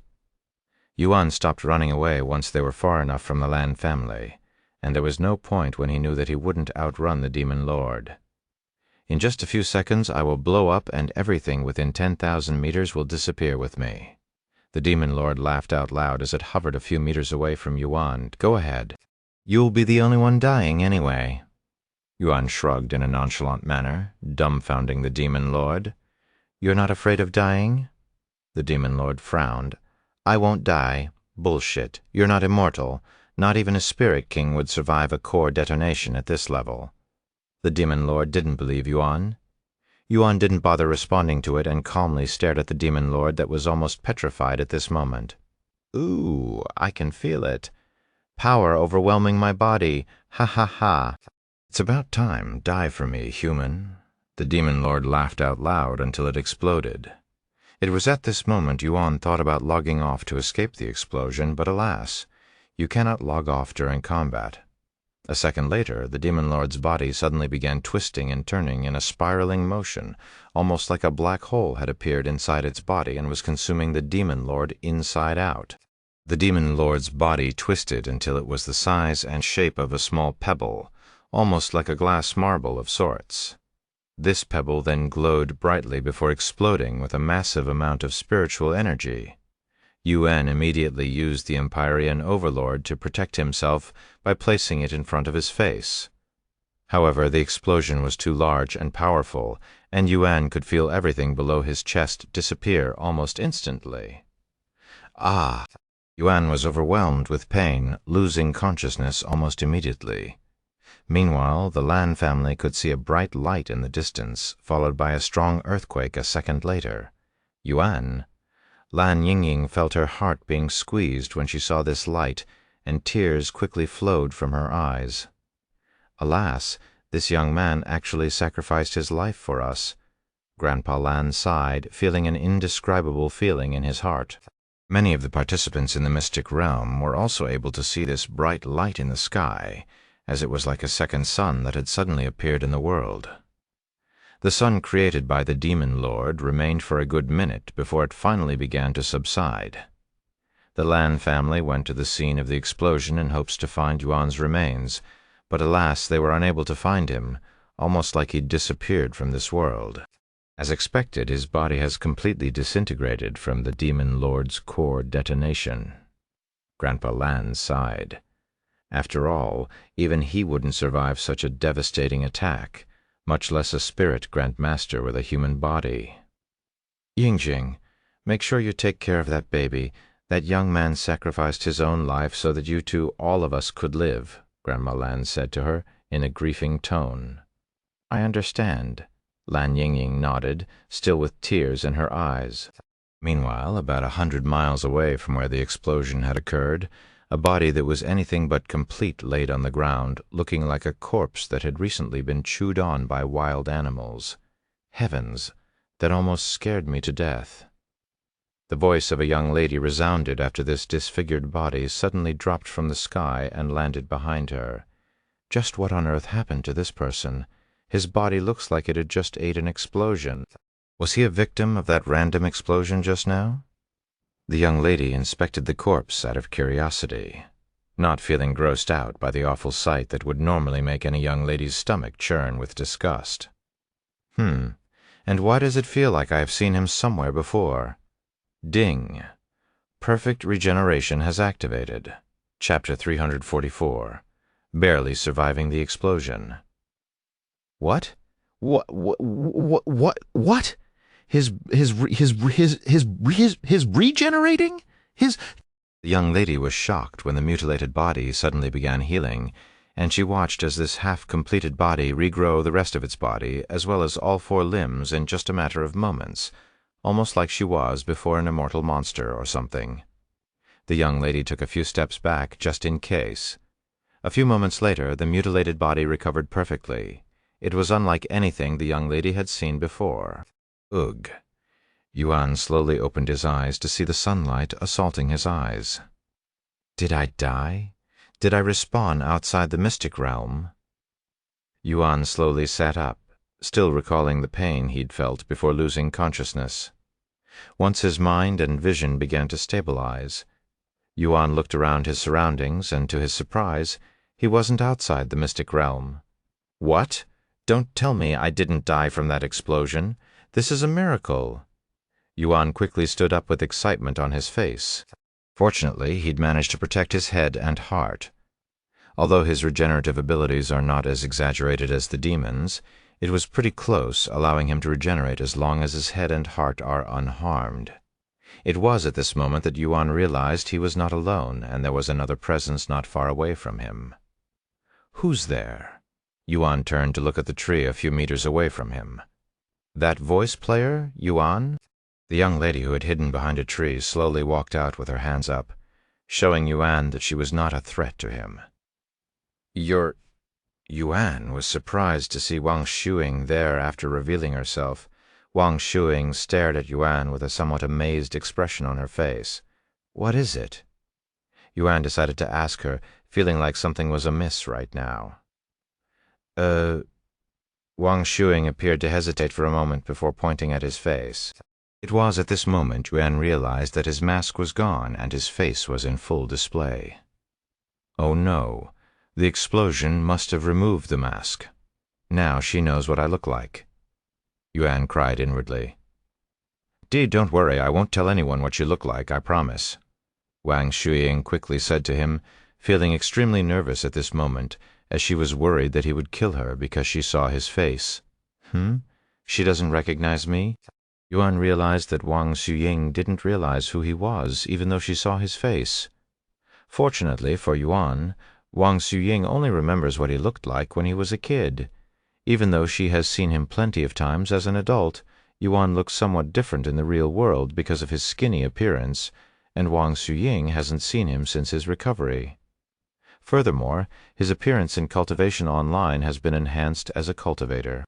Yuan stopped running away once they were far enough from the Lan family, and there was no point when he knew that he wouldn't outrun the demon lord. In just a few seconds I will blow up and everything within 10,000 meters will disappear with me. The demon lord laughed out loud as it hovered a few meters away from Yuan. Go ahead. You'll be the only one dying anyway. Yuan shrugged in a nonchalant manner, dumbfounding the demon lord. You're not afraid of dying? The demon lord frowned. I won't die. Bullshit. You're not immortal. Not even a spirit king would survive a core detonation at this level. The demon lord didn't believe Yuan. Yuan didn't bother responding to it and calmly stared at the demon lord that was almost petrified at this moment. Ooh, I can feel it. Power overwhelming my body. Ha ha ha. It's about time. Die for me, human. The demon lord laughed out loud until it exploded. It was at this moment Yuan thought about logging off to escape the explosion, but alas, you cannot log off during combat. A second later, the demon lord's body suddenly began twisting and turning in a spiraling motion, almost like a black hole had appeared inside its body and was consuming the demon lord inside out. The demon lord's body twisted until it was the size and shape of a small pebble, almost like a glass marble of sorts. This pebble then glowed brightly before exploding with a massive amount of spiritual energy. Yuan immediately used the Empyrean Overlord to protect himself by placing it in front of his face. However, the explosion was too large and powerful, and Yuan could feel everything below his chest disappear almost instantly. Ah! Yuan was overwhelmed with pain, losing consciousness almost immediately. Meanwhile, the Lan family could see a bright light in the distance, followed by a strong earthquake a second later. Lan Yingying felt her heart being squeezed when she saw this light, and tears quickly flowed from her eyes. Alas, this young man actually sacrificed his life for us. Grandpa Lan sighed, feeling an indescribable feeling in his heart. Many of the participants in the mystic realm were also able to see this bright light in the sky, as it was like a second sun that had suddenly appeared in the world. The sun created by the demon lord remained for a good minute before it finally began to subside. The Lan family went to the scene of the explosion in hopes to find Yuan's remains, but alas, they were unable to find him, almost like he'd disappeared from this world. As expected, his body has completely disintegrated from the demon lord's core detonation. Grandpa Lan sighed. After all, even he wouldn't survive such a devastating attack, much less a spirit grandmaster with a human body. Yingjing, make sure you take care of that baby. That young man sacrificed his own life so that you two, all of us, could live, Grandma Lan said to her in a grieving tone. I understand, Lan Yingying nodded, still with tears in her eyes. Meanwhile, about 100 miles away from where the explosion had occurred, a body that was anything but complete laid on the ground, looking like a corpse that had recently been chewed on by wild animals. Heavens, that almost scared me to death. The voice of a young lady resounded after this disfigured body suddenly dropped from the sky and landed behind her. Just what on earth happened to this person? His body looks like it had just ate an explosion. Was he a victim of that random explosion just now? The young lady inspected the corpse out of curiosity, not feeling grossed out by the awful sight that would normally make any young lady's stomach churn with disgust. And why does it feel like I have seen him somewhere before? Ding. Perfect regeneration has activated. Chapter 344. Barely surviving the explosion. What? What? His regenerating? The young lady was shocked when the mutilated body suddenly began healing, and she watched as this half-completed body regrow the rest of its body, as well as all 4 limbs in just a matter of moments, almost like she was before an immortal monster or something. The young lady took a few steps back just in case. A few moments later, the mutilated body recovered perfectly. It was unlike anything the young lady had seen before. Ugh. Yuan slowly opened his eyes to see the sunlight assaulting his eyes. Did I die? Did I respawn outside the mystic realm? Yuan slowly sat up, still recalling the pain he'd felt before losing consciousness. Once his mind and vision began to stabilize, Yuan looked around his surroundings, and to his surprise, he wasn't outside the mystic realm. What? Don't tell me I didn't die from that explosion. This is a miracle. Yuan quickly stood up with excitement on his face. Fortunately, he'd managed to protect his head and heart. Although his regenerative abilities are not as exaggerated as the demon's, it was pretty close, allowing him to regenerate as long as his head and heart are unharmed. It was at this moment that Yuan realized he was not alone, and there was another presence not far away from him. Who's there? Yuan turned to look at the tree a few meters away from him. That voice player, Yuan? The young lady who had hidden behind a tree slowly walked out with her hands up, showing Yuan that she was not a threat to him. Yuan was surprised to see Wang Shuing there after revealing herself. Wang Shuing stared at Yuan with a somewhat amazed expression on her face. What is it? Yuan decided to ask her, feeling like something was amiss right now. Wang Shuing appeared to hesitate for a moment before pointing at his face. It was at this moment Yuan realized that his mask was gone and his face was in full display. Oh no, the explosion must have removed the mask. Now she knows what I look like. Yuan cried inwardly. Dee, don't worry, I won't tell anyone what you look like, I promise. Wang Shuing quickly said to him, feeling extremely nervous at this moment, as she was worried that he would kill her because she saw his face. She doesn't recognize me? Yuan realized that Wang Shuing didn't realize who he was, even though she saw his face. Fortunately for Yuan, Wang Shuing only remembers what he looked like when he was a kid. Even though she has seen him plenty of times as an adult, Yuan looks somewhat different in the real world because of his skinny appearance, and Wang Shuing hasn't seen him since his recovery. Furthermore, his appearance in Cultivation Online has been enhanced as a cultivator.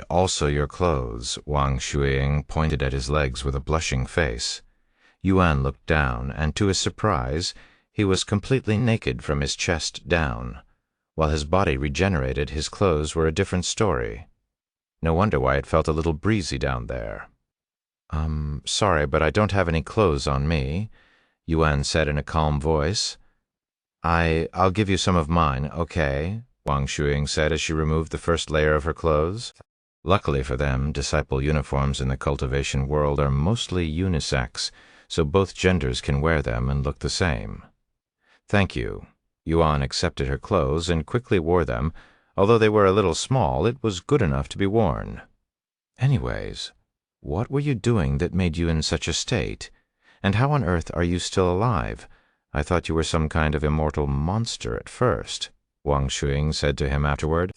Also your clothes, Wang Shuing pointed at his legs with a blushing face. Yuan looked down, and to his surprise, he was completely naked from his chest down. While his body regenerated, his clothes were a different story. No wonder why it felt a little breezy down there. Sorry, but I don't have any clothes on me, Yuan said in a calm voice. I'll give you some of mine, okay? Wang Shuing said as she removed the first layer of her clothes. Luckily for them, disciple uniforms in the cultivation world are mostly unisex, so both genders can wear them and look the same. Thank you. Yuan accepted her clothes and quickly wore them. Although they were a little small, it was good enough to be worn. Anyways, what were you doing that made you in such a state? And how on earth are you still alive? I thought you were some kind of immortal monster at first, Wang Shuing said to him afterward.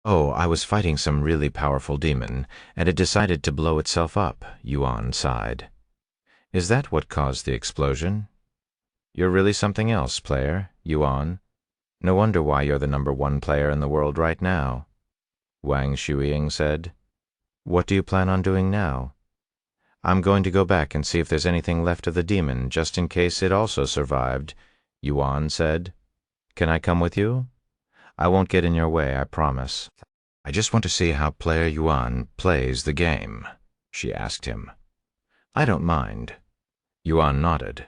Oh, I was fighting some really powerful demon, and it decided to blow itself up, Yuan sighed. Is that what caused the explosion? You're really something else, player, Yuan. No wonder why you're the #1 player in the world right now, Wang Shuing said. What do you plan on doing now? I'm going to go back and see if there's anything left of the demon, just in case it also survived, Yuan said. Can I come with you? I won't get in your way, I promise. I just want to see how player Yuan plays the game, she asked him. I don't mind. Yuan nodded.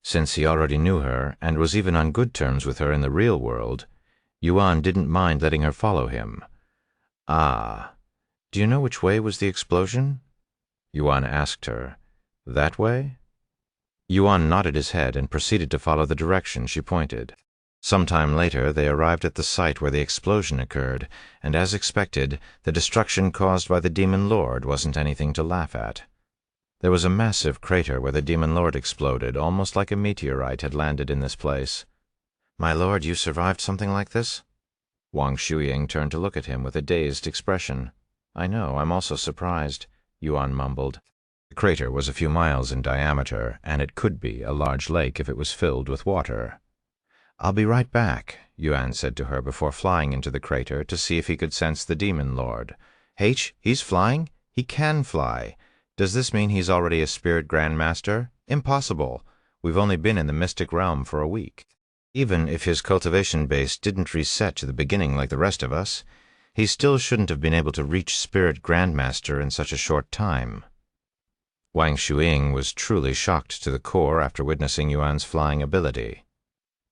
Since he already knew her and was even on good terms with her in the real world, Yuan didn't mind letting her follow him. Ah, do you know which way was the explosion? Yuan asked her. That way? Yuan nodded his head and proceeded to follow the direction she pointed. Sometime later, they arrived at the site where the explosion occurred, and as expected, the destruction caused by the Demon Lord wasn't anything to laugh at. There was a massive crater where the Demon Lord exploded, almost like a meteorite had landed in this place. My lord, you survived something like this? Wang Shuing turned to look at him with a dazed expression. I know, I'm also surprised, Yuan mumbled. The crater was a few miles in diameter, and it could be a large lake if it was filled with water. I'll be right back, Yuan said to her before flying into the crater to see if he could sense the Demon Lord. He's flying? He can fly. Does this mean he's already a spirit grandmaster? Impossible. We've only been in the mystic realm for a week. Even if his cultivation base didn't reset to the beginning like the rest of us, he still shouldn't have been able to reach spirit grandmaster in such a short time. Wang Shuiying was truly shocked to the core after witnessing Yuan's flying ability.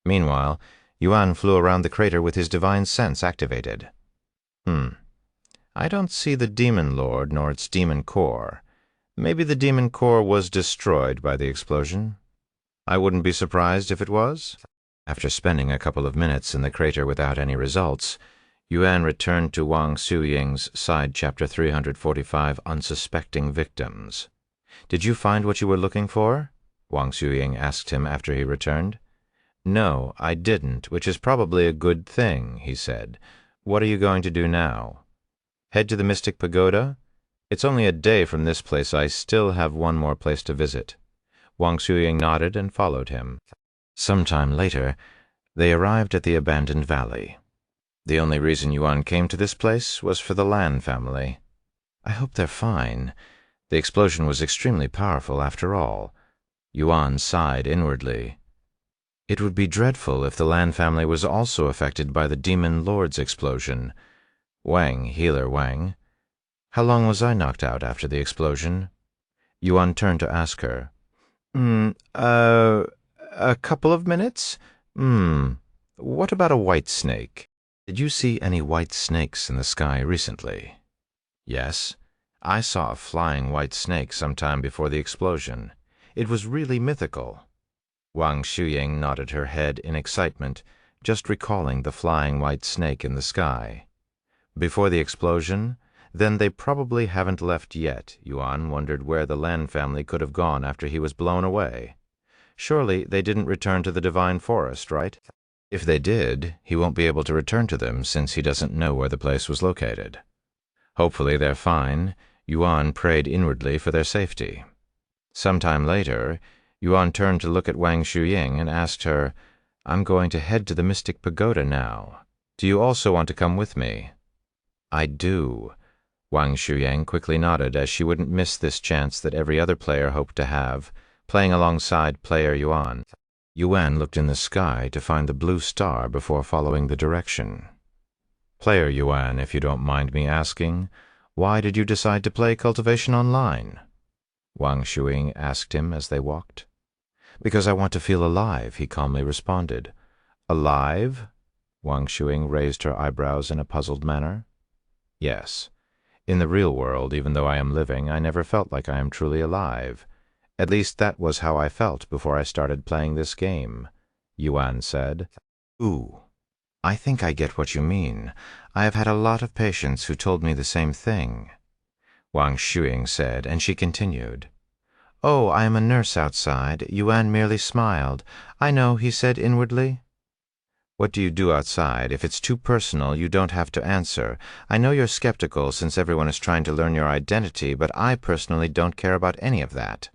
Meanwhile, Yuan flew around the crater with his divine sense activated. I don't see the demon lord nor its demon core. Maybe the demon core was destroyed by the explosion. I wouldn't be surprised if it was. After spending a couple of minutes in the crater without any results, Yuan returned to Wang Shuiying's side chapter 345, Unsuspecting Victims. Did you find what you were looking for? Wang Shuiying asked him after he returned. No, I didn't, which is probably a good thing, he said. What are you going to do now? Head to the Mystic Pagoda? It's only a day from this place. I still have one more place to visit. Wang Shuiying nodded and followed him. Sometime later, they arrived at the abandoned valley. The only reason Yuan came to this place was for the Lan family. I hope they're fine. The explosion was extremely powerful after all. Yuan sighed inwardly. It would be dreadful if the Lan family was also affected by the Demon Lord's explosion. Healer Wang. How long was I knocked out after the explosion? Yuan turned to ask her. A couple of minutes? What about a white snake? Did you see any white snakes in the sky recently? Yes. I saw a flying white snake sometime before the explosion. It was really mythical. Wang Shuiying nodded her head in excitement, just recalling the flying white snake in the sky. Before the explosion? Then they probably haven't left yet. Yuan wondered where the Lan family could have gone after he was blown away. Surely they didn't return to the Divine Forest, right? If they did, he won't be able to return to them since he doesn't know where the place was located. Hopefully they're fine. Yuan prayed inwardly for their safety. Sometime later, Yuan turned to look at Wang Shuiying and asked her, I'm going to head to the Mystic Pagoda now. Do you also want to come with me? I do. Wang Shuiying quickly nodded as she wouldn't miss this chance that every other player hoped to have, playing alongside player Yuan. Yuan looked in the sky to find the blue star before following the direction. Player Yuan, if you don't mind me asking, why did you decide to play Cultivation Online? Wang Shuiying asked him as they walked. Because I want to feel alive, he calmly responded. Alive? Wang Shuiying raised her eyebrows in a puzzled manner. Yes. In the real world, even though I am living, I never felt like I am truly alive. At least that was how I felt before I started playing this game, Yuan said. Ooh, I think I get what you mean. I have had a lot of patients who told me the same thing, Wang Shuiying said, and she continued. Oh, I am a nurse outside. Yuan merely smiled. I know, he said inwardly. What do you do outside? If it's too personal, you don't have to answer. I know you're skeptical since everyone is trying to learn your identity, but I personally don't care about any of that.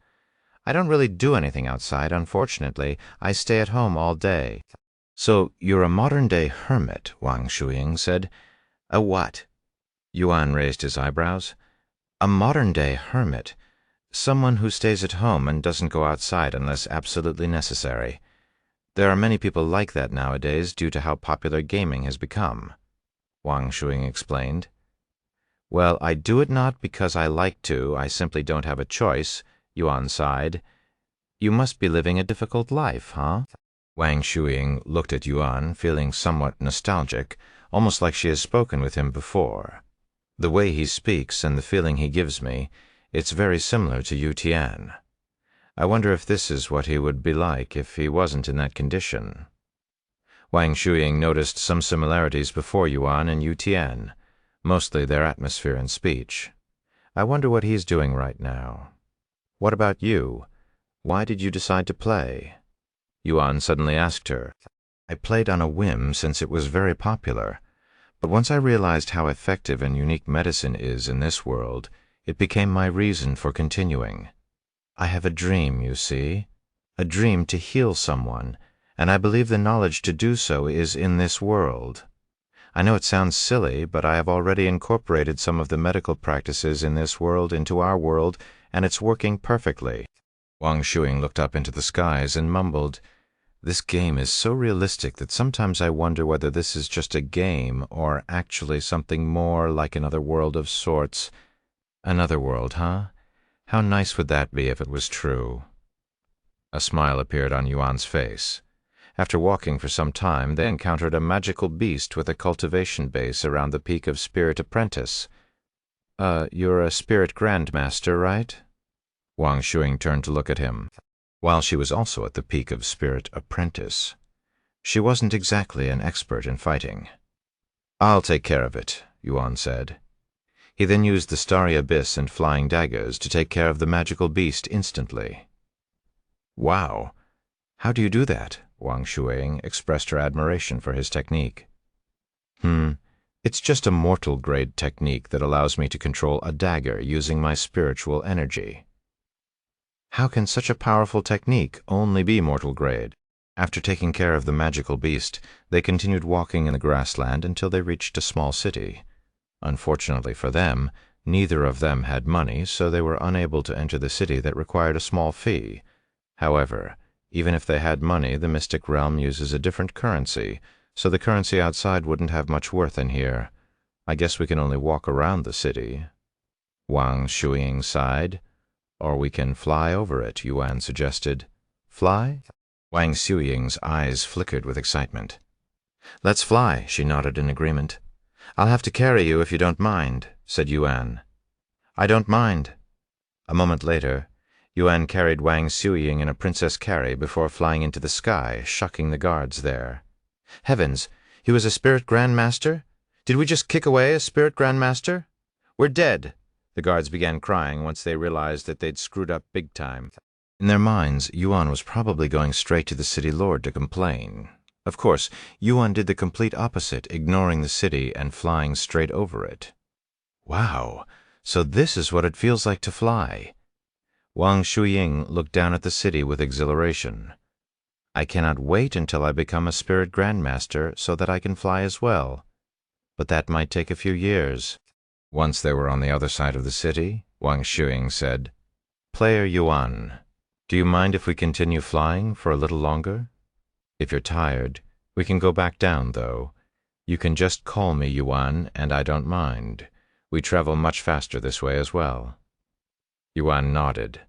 I don't really do anything outside, unfortunately. I stay at home all day. So you're a modern-day hermit, Wang Shuiying said. A what? Yuan raised his eyebrows. A modern-day hermit. Someone who stays at home and doesn't go outside unless absolutely necessary. There are many people like that nowadays due to how popular gaming has become, Wang Shuiying explained. Well, I do it not because I like to, I simply don't have a choice, Yuan sighed. You must be living a difficult life, huh? Wang Shuiying looked at Yuan, feeling somewhat nostalgic, almost like she has spoken with him before. The way he speaks and the feeling he gives me, it's very similar to Yu Tian. I wonder if this is what he would be like if he wasn't in that condition. Wang Shuiying noticed some similarities before Yuan and Yu Tian, mostly their atmosphere and speech. I wonder what he's doing right now. What about you? Why did you decide to play? Yuan suddenly asked her. I played on a whim since it was very popular, but once I realized how effective and unique medicine is in this world, it became my reason for continuing. I have a dream, you see, a dream to heal someone, and I believe the knowledge to do so is in this world. I know it sounds silly, but I have already incorporated some of the medical practices in this world into our world, and it's working perfectly." Wang Shuing looked up into the skies and mumbled, "This game is so realistic that sometimes I wonder whether this is just a game or actually something more like another world of sorts. Another world, huh? How nice would that be if it was true?" A smile appeared on Yuan's face. After walking for some time, they encountered a magical beast with a cultivation base around the peak of Spirit Apprentice. You're a Spirit Grandmaster, right?" Wang Shuing turned to look at him, while she was also at the peak of Spirit Apprentice. She wasn't exactly an expert in fighting. "I'll take care of it," Yuan said. He then used the Starry Abyss and Flying Daggers to take care of the magical beast instantly. "Wow! How do you do that?" Wang Shuing expressed her admiration for his technique. It's just a mortal-grade technique that allows me to control a dagger using my spiritual energy." "How can such a powerful technique only be mortal-grade?" After taking care of the magical beast, they continued walking in the grassland until they reached a small city. Unfortunately for them, neither of them had money, so they were unable to enter the city that required a small fee. However, even if they had money, the mystic realm uses a different currency, so the currency outside wouldn't have much worth in here. "I guess we can only walk around the city." Wang Shuing sighed. "Or we can fly over it," Yuan suggested. "Fly?" Wang Shuing's eyes flickered with excitement. "Let's fly," she nodded in agreement. "I'll have to carry you if you don't mind," said Yuan. "I don't mind." A moment later, Yuan carried Wang Shuing in a princess carry before flying into the sky, shocking the guards there. "Heavens! He was a Spirit Grandmaster? Did we just kick away a Spirit Grandmaster? We're dead!" The guards began crying once they realized that they'd screwed up big time. In their minds, Yuan was probably going straight to the city lord to complain. Of course, Yuan did the complete opposite, ignoring the city and flying straight over it. "Wow! So this is what it feels like to fly." Wang Shuing looked down at the city with exhilaration. "I cannot wait until I become a Spirit Grandmaster so that I can fly as well. But that might take a few years." Once they were on the other side of the city, Wang Shuing said, "Player Yuan, do you mind if we continue flying for a little longer? If you're tired, we can go back down, though. You can just call me Yuan, and I don't mind. We travel much faster this way as well." Yuan nodded.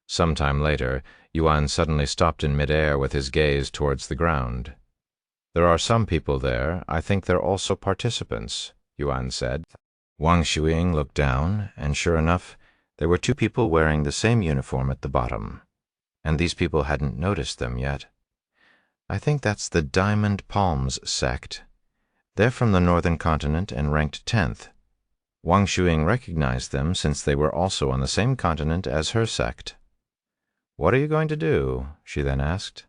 Sometime later, Yuan suddenly stopped in midair with his gaze towards the ground. "There are some people there. I think they're also participants," Yuan said. Wang Shuing looked down, and sure enough, there were two people wearing the same uniform at the bottom. And these people hadn't noticed them yet. "I think that's the Diamond Palms sect. They're from the northern continent and ranked 10th. Wang Shuing recognized them since they were also on the same continent as her sect. "What are you going to do?" she then asked.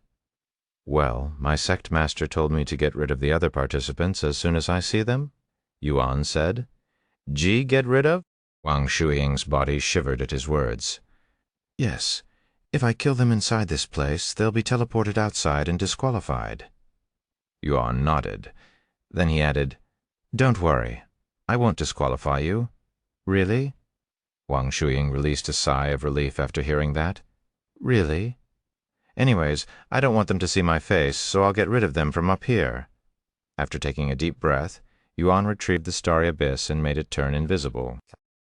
"Well, my sect master told me to get rid of the other participants as soon as I see them," Yuan said. "Get rid of?" Wang Shuing's body shivered at his words. "Yes. If I kill them inside this place, they'll be teleported outside and disqualified." Yuan nodded. Then he added, "Don't worry. I won't disqualify you." "Really?" Wang Shuing released a sigh of relief after hearing that. "Really? Anyways, I don't want them to see my face, so I'll get rid of them from up here." After taking a deep breath, Yuan retrieved the Starry Abyss and made it turn invisible.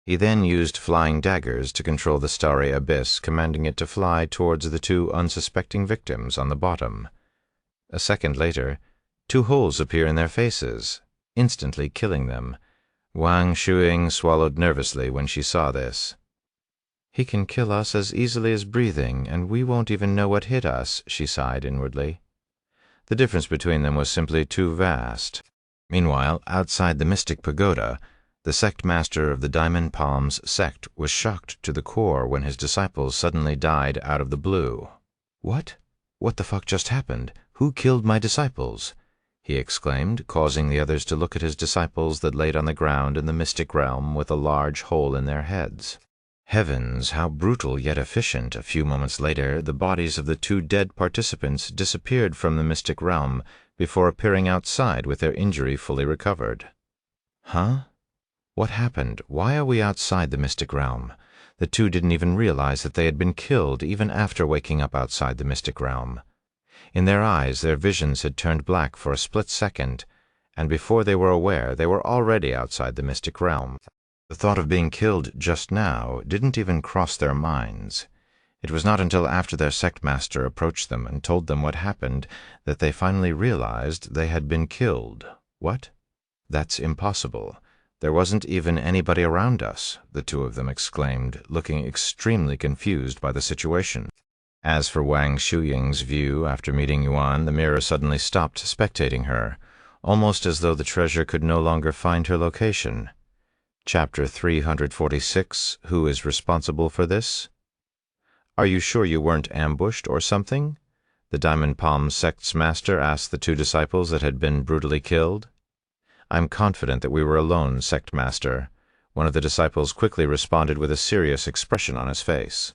He then used Flying Daggers to control the Starry Abyss, commanding it to fly towards the two unsuspecting victims on the bottom. A second later, two holes appear in their faces, instantly killing them. Wang Shuing swallowed nervously when she saw this. "He can kill us as easily as breathing, and we won't even know what hit us," she sighed inwardly. The difference between them was simply too vast. Meanwhile, outside the Mystic Pagoda, the sect master of the Diamond Palms sect was shocked to the core when his disciples suddenly died out of the blue. "What? What the fuck just happened? Who killed my disciples?" he exclaimed, causing the others to look at his disciples that laid on the ground in the mystic realm with a large hole in their heads. Heavens, how brutal yet efficient! A few moments later, the bodies of the two dead participants disappeared from the mystic realm, before appearing outside with their injury fully recovered. Huh? What happened? Why are we outside the mystic realm? The two didn't even realize that they had been killed even after waking up outside the mystic realm. In their eyes, their visions had turned black for a split second, and before they were aware, they were already outside the mystic realm. The thought of being killed just now didn't even cross their minds. It was not until after their sect master approached them and told them what happened that they finally realized they had been killed. What? That's impossible. There wasn't even anybody around us, the two of them exclaimed, looking extremely confused by the situation. As for Wang Shuying's view after meeting Yuan, the mirror suddenly stopped spectating her, almost as though the treasure could no longer find her location. Chapter 346, Who is responsible for this? Are you sure you weren't ambushed or something? The Diamond Palm sect's master asked the two disciples that had been brutally killed. I'm confident that we were alone, sect master. One of the disciples quickly responded with a serious expression on his face.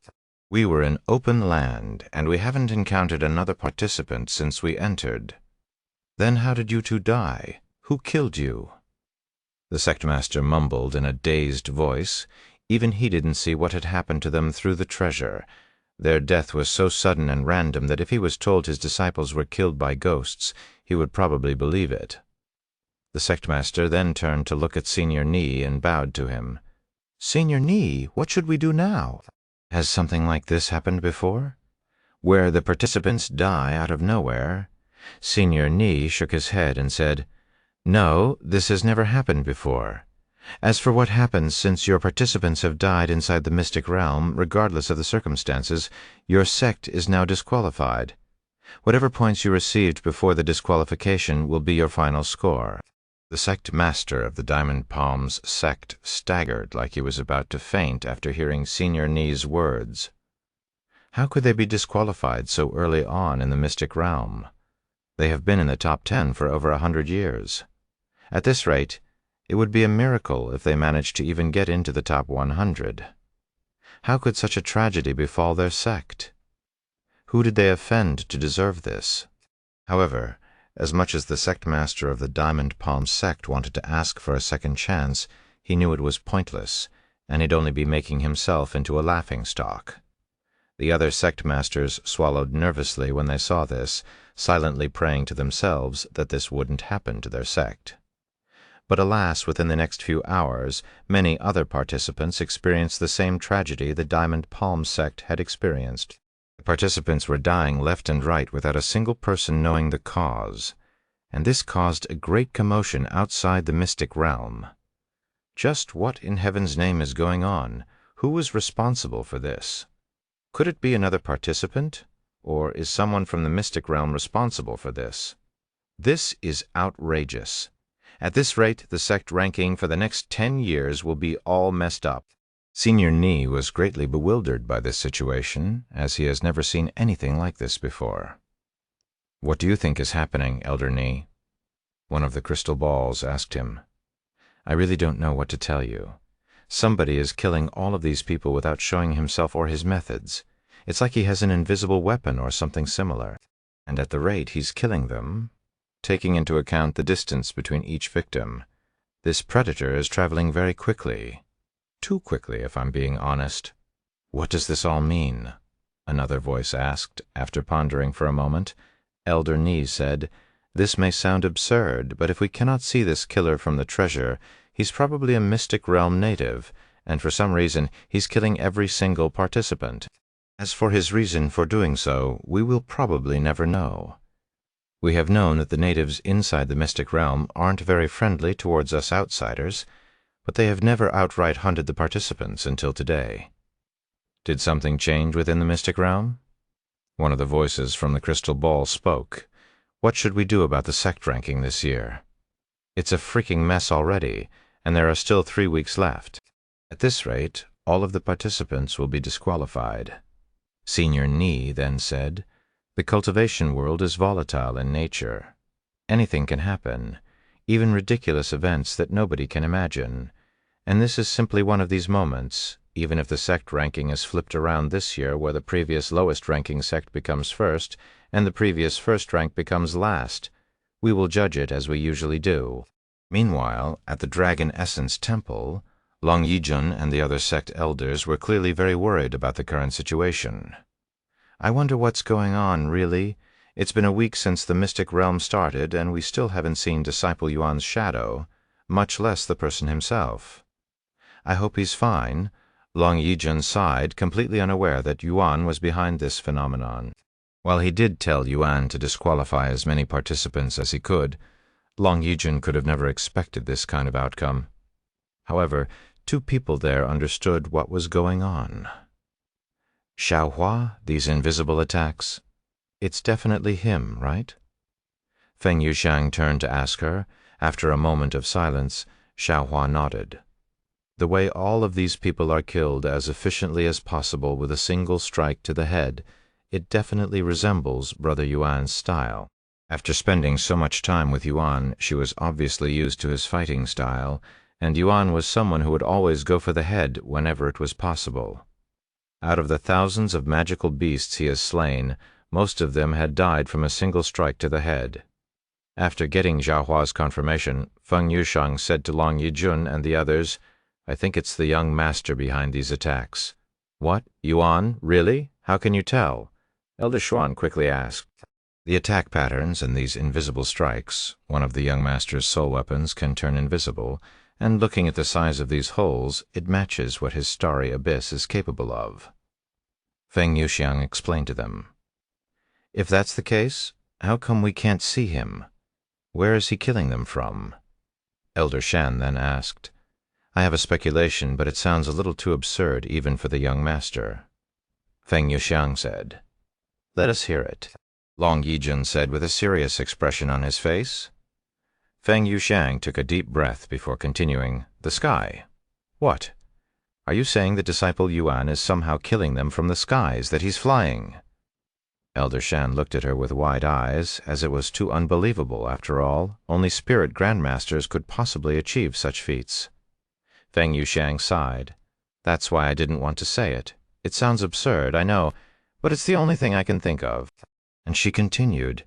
We were in open land, and we haven't encountered another participant since we entered. Then how did you two die? Who killed you? The sect master mumbled in a dazed voice. Even he didn't see what had happened to them through the treasure. Their death was so sudden and random that if he was told his disciples were killed by ghosts, he would probably believe it. The sect master then turned to look at Senior Ni and bowed to him. Senior Ni, what should we do now? Has something like this happened before? Where the participants die out of nowhere? Senior Ni shook his head and said, No, this has never happened before. As for what happens since your participants have died inside the mystic realm, regardless of the circumstances, your sect is now disqualified. Whatever points you received before the disqualification will be your final score. The sect master of the Diamond Palm's sect staggered like he was about to faint after hearing Senior Ni's words. How could they be disqualified so early on in the mystic realm? They have been in the top 10 for over 100 years. At this rate, it would be a miracle if they managed to even get into the top 100. How could such a tragedy befall their sect? Who did they offend to deserve this? However, as much as the sect master of the Diamond Palm sect wanted to ask for a second chance, he knew it was pointless, and he'd only be making himself into a laughingstock. The other sect masters swallowed nervously when they saw this, silently praying to themselves that this wouldn't happen to their sect. But alas, within the next few hours, many other participants experienced the same tragedy the Diamond Palm sect had experienced. The participants were dying left and right without a single person knowing the cause, and this caused a great commotion outside the mystic realm. Just what in heaven's name is going on? Who was responsible for this? Could it be another participant, or is someone from the mystic realm responsible for this? This is outrageous. At this rate, the sect ranking for the next 10 years will be all messed up. Senior Ni was greatly bewildered by this situation, as he has never seen anything like this before. What do you think is happening, Elder Ni? One of the crystal balls asked him. I really don't know what to tell you. Somebody is killing all of these people without showing himself or his methods. It's like he has an invisible weapon or something similar. And at the rate he's killing them, taking into account the distance between each victim, this predator is traveling very quickly. Too quickly, if I'm being honest. What does this all mean? Another voice asked, after pondering for a moment. Elder Ni said, This may sound absurd, but if we cannot see this killer from the treasure, he's probably a mystic realm native, and for some reason he's killing every single participant. As for his reason for doing so, we will probably never know. We have known that the natives inside the mystic realm aren't very friendly towards us outsiders, but they have never outright hunted the participants until today. Did something change within the mystic realm? One of the voices from the crystal ball spoke. What should we do about the sect ranking this year? It's a freaking mess already, and there are still 3 weeks left. At this rate, all of the participants will be disqualified. Senior Ni then said, The cultivation world is volatile in nature. Anything can happen, even ridiculous events that nobody can imagine. And this is simply one of these moments, even if the sect ranking is flipped around this year where the previous lowest ranking sect becomes first and the previous first rank becomes last. We will judge it as we usually do. Meanwhile, at the Dragon Essence Temple, Long Yijun and the other sect elders were clearly very worried about the current situation. I wonder what's going on, really. It's been a week since the Mystic Realm started, and we still haven't seen Disciple Yuan's shadow, much less the person himself. I hope he's fine. Long Yijun sighed, completely unaware that Yuan was behind this phenomenon. While he did tell Yuan to disqualify as many participants as he could, Long Yijun could have never expected this kind of outcome. However, 2 people there understood what was going on. Xiaohua, these invisible attacks? It's definitely him, right? Feng Yuxiang turned to ask her. After a moment of silence, Xiaohua nodded. The way all of these people are killed as efficiently as possible with a single strike to the head, it definitely resembles Brother Yuan's style. After spending so much time with Yuan, she was obviously used to his fighting style, and Yuan was someone who would always go for the head whenever it was possible. Out of the thousands of magical beasts he has slain, most of them had died from a single strike to the head. After getting Xiaohua's confirmation, Feng Yuxiang said to Long Yijun and the others, "I think it's the young master behind these attacks." "What? Yuan? Really? How can you tell?" Elder Xuan quickly asked. The attack patterns and these invisible strikes, one of the young master's soul weapons can turn invisible, and looking at the size of these holes, it matches what his starry abyss is capable of. Feng Yuxiang explained to them. "If that's the case, how come we can't see him? Where is he killing them from?" Elder Shan then asked. "I have a speculation, but it sounds a little too absurd even for the young master." Feng Yuxiang said, "Let us hear it." Long Yijun said with a serious expression on his face. Feng Yuxiang took a deep breath before continuing, "The sky. What? Are you saying that Disciple Yuan is somehow killing them from the skies, that he's flying?" Elder Shan looked at her with wide eyes, as it was too unbelievable, after all. Only spirit grandmasters could possibly achieve such feats. Feng Yuxiang sighed. "That's why I didn't want to say it. It sounds absurd, I know, but it's the only thing I can think of." And she continued,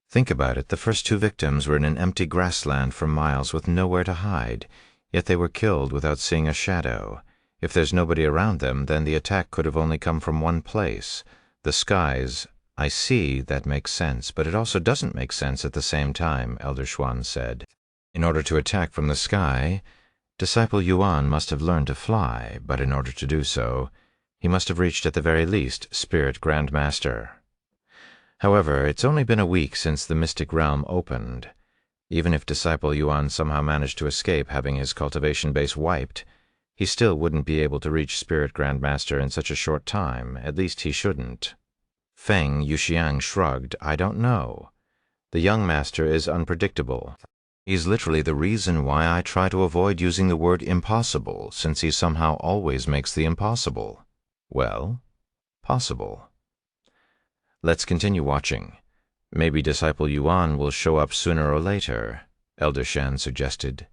"Think about it, the first 2 victims were in an empty grassland for miles with nowhere to hide, yet they were killed without seeing a shadow. If there's nobody around them, then the attack could have only come from one place. The skies. I see that makes sense, but it also doesn't make sense at the same time," Elder Xuan said. "In order to attack from the sky, Disciple Yuan must have learned to fly, but in order to do so, he must have reached at the very least Spirit Grandmaster. However, it's only been a week since the Mystic Realm opened. Even if Disciple Yuan somehow managed to escape having his cultivation base wiped, he still wouldn't be able to reach Spirit Grandmaster in such a short time. At least he shouldn't." Feng Yuxiang shrugged. "I don't know. The young master is unpredictable. He's literally the reason why I try to avoid using the word impossible, since he somehow always makes the impossible, well, possible. Let's continue watching. Maybe Disciple Yuan will show up sooner or later," Elder Shan suggested.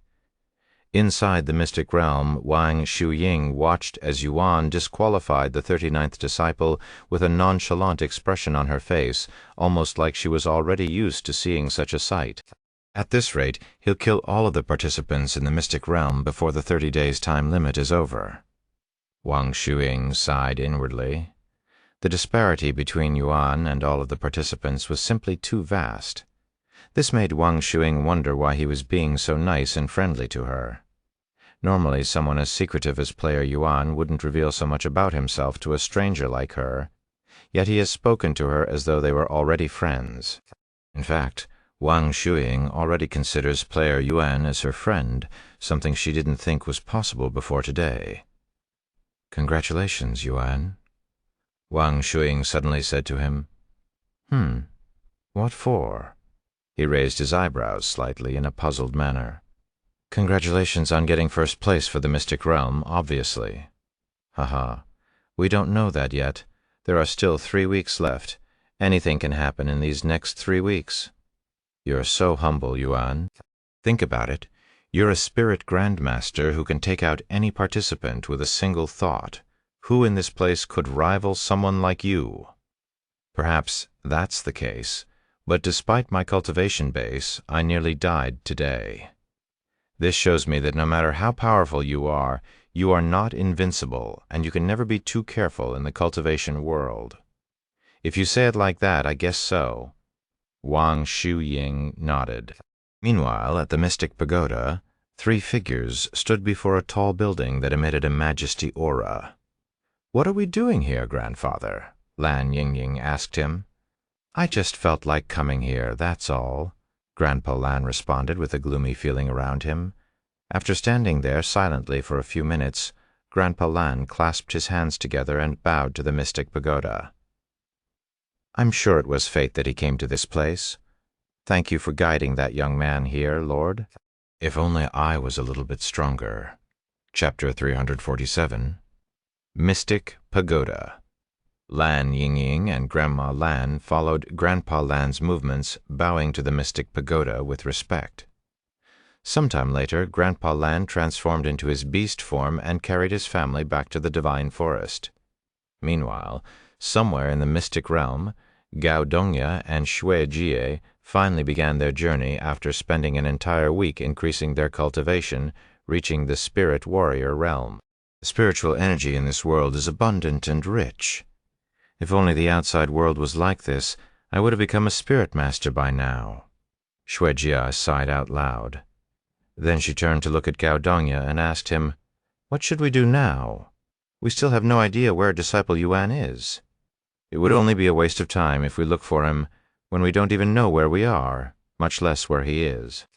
Inside the Mystic Realm, Wang Shuying watched as Yuan disqualified the 39th disciple with a nonchalant expression on her face, almost like she was already used to seeing such a sight. At this rate, he'll kill all of the participants in the Mystic Realm before the 30 days time limit is over. Wang Shuying sighed inwardly. The disparity between Yuan and all of the participants was simply too vast. This made Wang Shuying wonder why he was being so nice and friendly to her. Normally, someone as secretive as Player Yuan wouldn't reveal so much about himself to a stranger like her, yet he has spoken to her as though they were already friends. In fact, Wang Shuying already considers Player Yuan as her friend, something she didn't think was possible before today. "Congratulations, Yuan," Wang Shuying suddenly said to him. What for?" He raised his eyebrows slightly in a puzzled manner. "Congratulations on getting first place for the Mystic Realm, obviously." "Haha. We don't know that yet. There are still 3 weeks left. Anything can happen in these next 3 weeks." "You're so humble, Yuan. Think about it. You're a spirit grandmaster who can take out any participant with a single thought. Who in this place could rival someone like you?" "Perhaps that's the case. But despite my cultivation base, I nearly died today. This shows me that no matter how powerful you are not invincible, and you can never be too careful in the cultivation world. If you say it like that, I guess so. Wang Shuying nodded. Meanwhile, at the Mystic Pagoda, 3 figures stood before a tall building that emitted a majesty aura. "What are we doing here, grandfather?" Lan Yingying asked him. "I just felt like coming here, that's all," Grandpa Lan responded with a gloomy feeling around him. After standing there silently for a few minutes, Grandpa Lan clasped his hands together and bowed to the Mystic Pagoda. "I'm sure it was fate that he came to this place. Thank you for guiding that young man here, Lord. If only I was a little bit stronger." Chapter 347. Mystic Pagoda. Lan Yingying and Grandma Lan followed Grandpa Lan's movements, bowing to the Mystic Pagoda with respect. Sometime later, Grandpa Lan transformed into his beast form and carried his family back to the Divine Forest. Meanwhile, somewhere in the mystic realm, Gao Dongya and Shui Jie finally began their journey after spending an entire week increasing their cultivation, reaching the spirit warrior realm. The spiritual energy in this world is abundant and rich. If only the outside world was like this, I would have become a spirit master by now. Shui Jie sighed out loud. Then she turned to look at Gao Dongya and asked him, "What should we do now? We still have no idea where disciple Yuan is. It would only be a waste of time if we look for him when we don't even know where we are, much less where he is.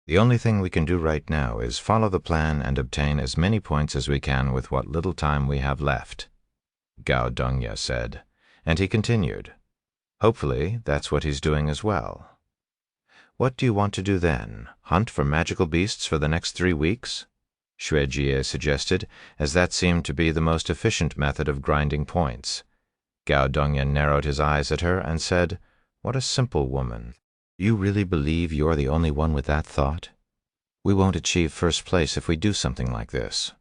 The only thing we can do right now is follow the plan and obtain as many points as we can with what little time we have left," Gao Dongya said, and he continued, "Hopefully that's what he's doing as well." "What do you want to do then? Hunt for magical beasts for the next 3 weeks?" Shui Jie suggested, as that seemed to be the most efficient method of grinding points. Gao Dongya narrowed his eyes at her and said, "What a simple woman. You really believe you're the only one with that thought? We won't achieve first place if we do something like this.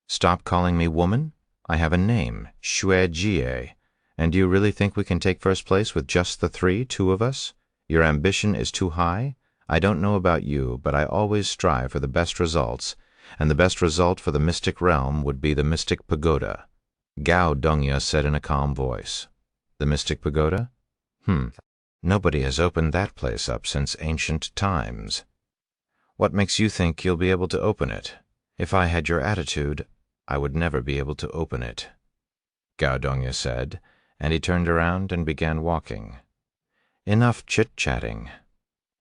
Stop calling me woman. I have a name, Shui Jie. And do you really think we can take first place with just the 2 of us? Your ambition is too high? I don't know about you, but I always strive for the best results, and the best result for the mystic realm would be the Mystic Pagoda," Gao Dongya said in a calm voice. "The Mystic Pagoda? Nobody has opened that place up since ancient times. What makes you think you'll be able to open it? If I had your attitude, I would never be able to open it," Gao Dongya said, and he turned around and began walking. "Enough chit-chatting.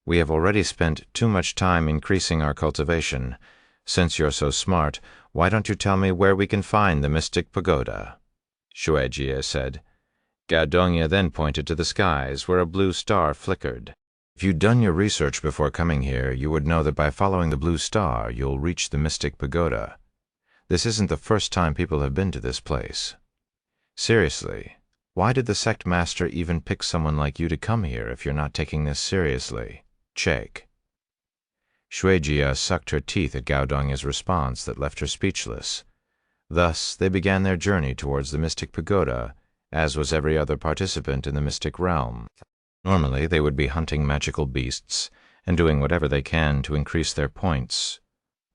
We have already spent too much time increasing our cultivation. Since you're so smart, why don't you tell me where we can find the Mystic Pagoda?" Shui Jie said. Gao Dongya then pointed to the skies, where a blue star flickered. "If you'd done your research before coming here, you would know that by following the blue star, you'll reach the Mystic Pagoda. This isn't the first time people have been to this place. Seriously, why did the sect master even pick someone like you to come here if you're not taking this seriously? Check." Shui Jie sucked her teeth at Gao Dongya's response that left her speechless. Thus they began their journey towards the Mystic Pagoda, as was every other participant in the mystic realm. Normally they would be hunting magical beasts and doing whatever they can to increase their points.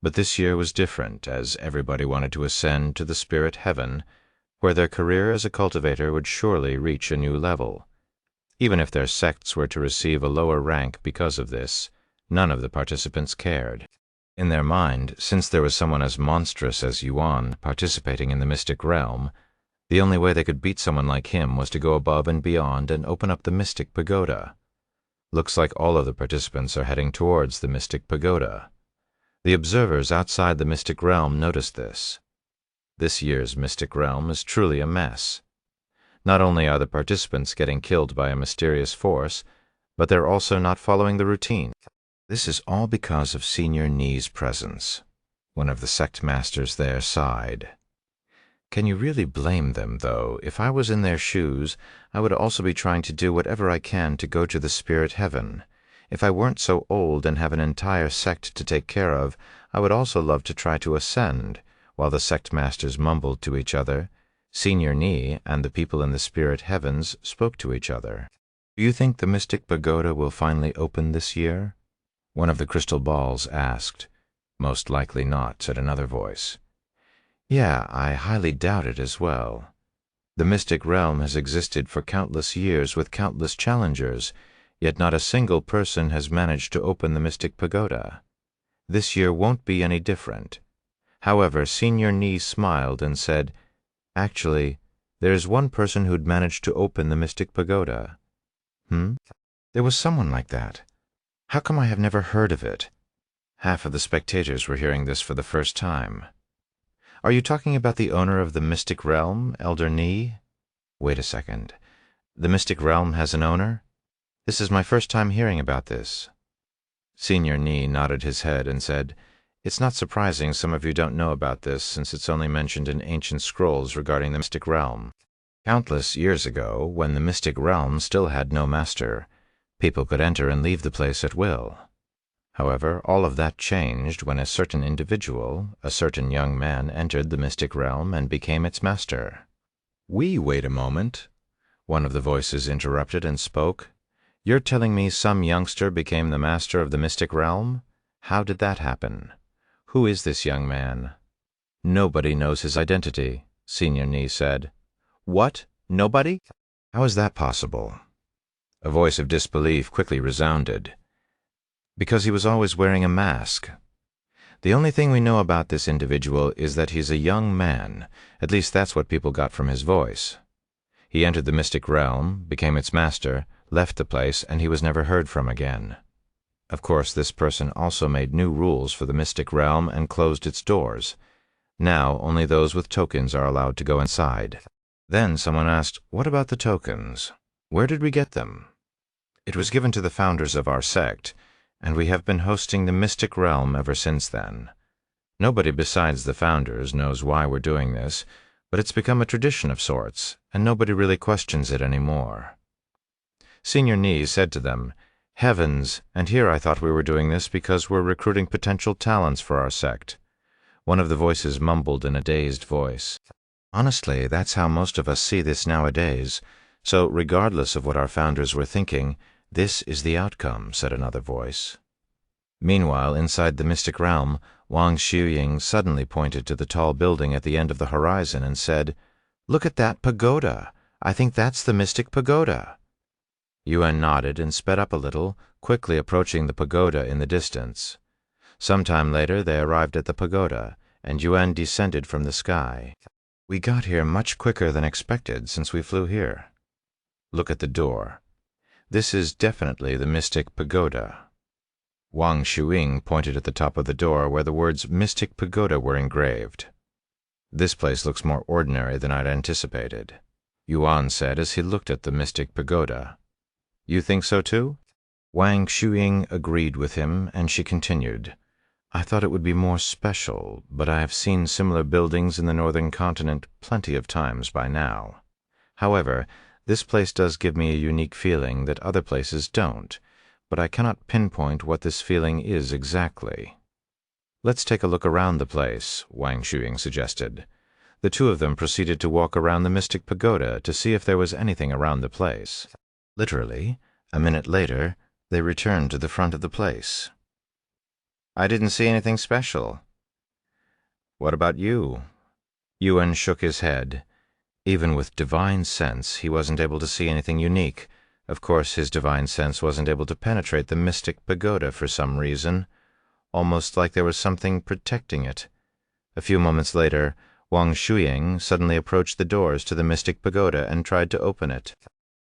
But this year was different, as everybody wanted to ascend to the spirit heaven, where their career as a cultivator would surely reach a new level. Even if their sects were to receive a lower rank because of this, none of the participants cared. In their mind, since there was someone as monstrous as Yuan participating in the mystic realm, the only way they could beat someone like him was to go above and beyond and open up the Mystic Pagoda. Looks like all of the participants are heading towards the Mystic Pagoda. The observers outside the mystic realm noticed this. This year's mystic realm is truly a mess. Not only are the participants getting killed by a mysterious force, but they're also not following the routine. This is all because of Senior Ni's presence. One of the sect masters there sighed. Can you really blame them, though? If I was in their shoes, I would also be trying to do whatever I can to go to the spirit heaven. If I weren't so old and have an entire sect to take care of, I would also love to try to ascend. While the sect masters mumbled to each other, Senior Ni and the people in the spirit heavens spoke to each other. Do you think the Mystic Pagoda will finally open this year? One of the crystal balls asked. Most likely not, said another voice. Yeah, I highly doubt it as well. The mystic realm has existed for countless years with countless challengers, yet not a single person has managed to open the Mystic Pagoda. This year won't be any different. However, Senior Ni smiled and said, Actually, there's one person who'd managed to open the Mystic Pagoda. There was someone like that. How come I have never heard of it? Half of the spectators were hearing this for the first time. Are you talking about the owner of the Mystic Realm, Elder Ni? Wait a second. The Mystic Realm has an owner? This is my first time hearing about this. Senior Ni nodded his head and said, It's not surprising some of you don't know about this, since it's only mentioned in ancient scrolls regarding the Mystic Realm. Countless years ago, when the Mystic Realm still had no master, people could enter and leave the place at will. However, all of that changed when a certain individual, a certain young man, entered the Mystic Realm and became its master. Wait a moment, one of the voices interrupted and spoke. You're telling me some youngster became the master of the Mystic Realm? How did that happen? Who is this young man? Nobody knows his identity, Senior Ni said. What? Nobody? How is that possible? A voice of disbelief quickly resounded. Because he was always wearing a mask. The only thing we know about this individual is that he's a young man. At least that's what people got from his voice. He entered the Mystic Realm, became its master, left the place, and he was never heard from again. Of course, this person also made new rules for the Mystic Realm and closed its doors. Now, only those with tokens are allowed to go inside. Then someone asked, What about the tokens? Where did we get them? It was given to the founders of our sect, and we have been hosting the Mystic Realm ever since then. Nobody besides the founders knows why we're doing this, but it's become a tradition of sorts, and nobody really questions it anymore. Senior Ni said to them, Heavens, and here I thought we were doing this because we're recruiting potential talents for our sect. One of the voices mumbled in a dazed voice. Honestly, that's how most of us see this nowadays, so regardless of what our founders were thinking, this is the outcome, said another voice. Meanwhile, inside the Mystic Realm, Wang Shuying suddenly pointed to the tall building at the end of the horizon and said, Look at that pagoda! I think that's the Mystic Pagoda. Yuan nodded and sped up a little, quickly approaching the pagoda in the distance. Some time later they arrived at the pagoda, and Yuan descended from the sky. We got here much quicker than expected since we flew here. Look at the door. This is definitely the Mystic Pagoda. Wang Shuying pointed at the top of the door where the words Mystic Pagoda were engraved. This place looks more ordinary than I'd anticipated, Yuan said as he looked at the Mystic Pagoda. You think so too? Wang Shuying agreed with him, and she continued. I thought it would be more special, but I have seen similar buildings in the northern continent plenty of times by now. However, this place does give me a unique feeling that other places don't, but I cannot pinpoint what this feeling is exactly. Let's take a look around the place, Wang Shuying suggested. The two of them proceeded to walk around the Mystic Pagoda to see if there was anything around the place. Literally, a minute later, they returned to the front of the place. I didn't see anything special. What about you? Yuan shook his head. Even with divine sense, he wasn't able to see anything unique. Of course, his divine sense wasn't able to penetrate the Mystic Pagoda for some reason, almost like there was something protecting it. A few moments later, Wang Shuying suddenly approached the doors to the Mystic Pagoda and tried to open it.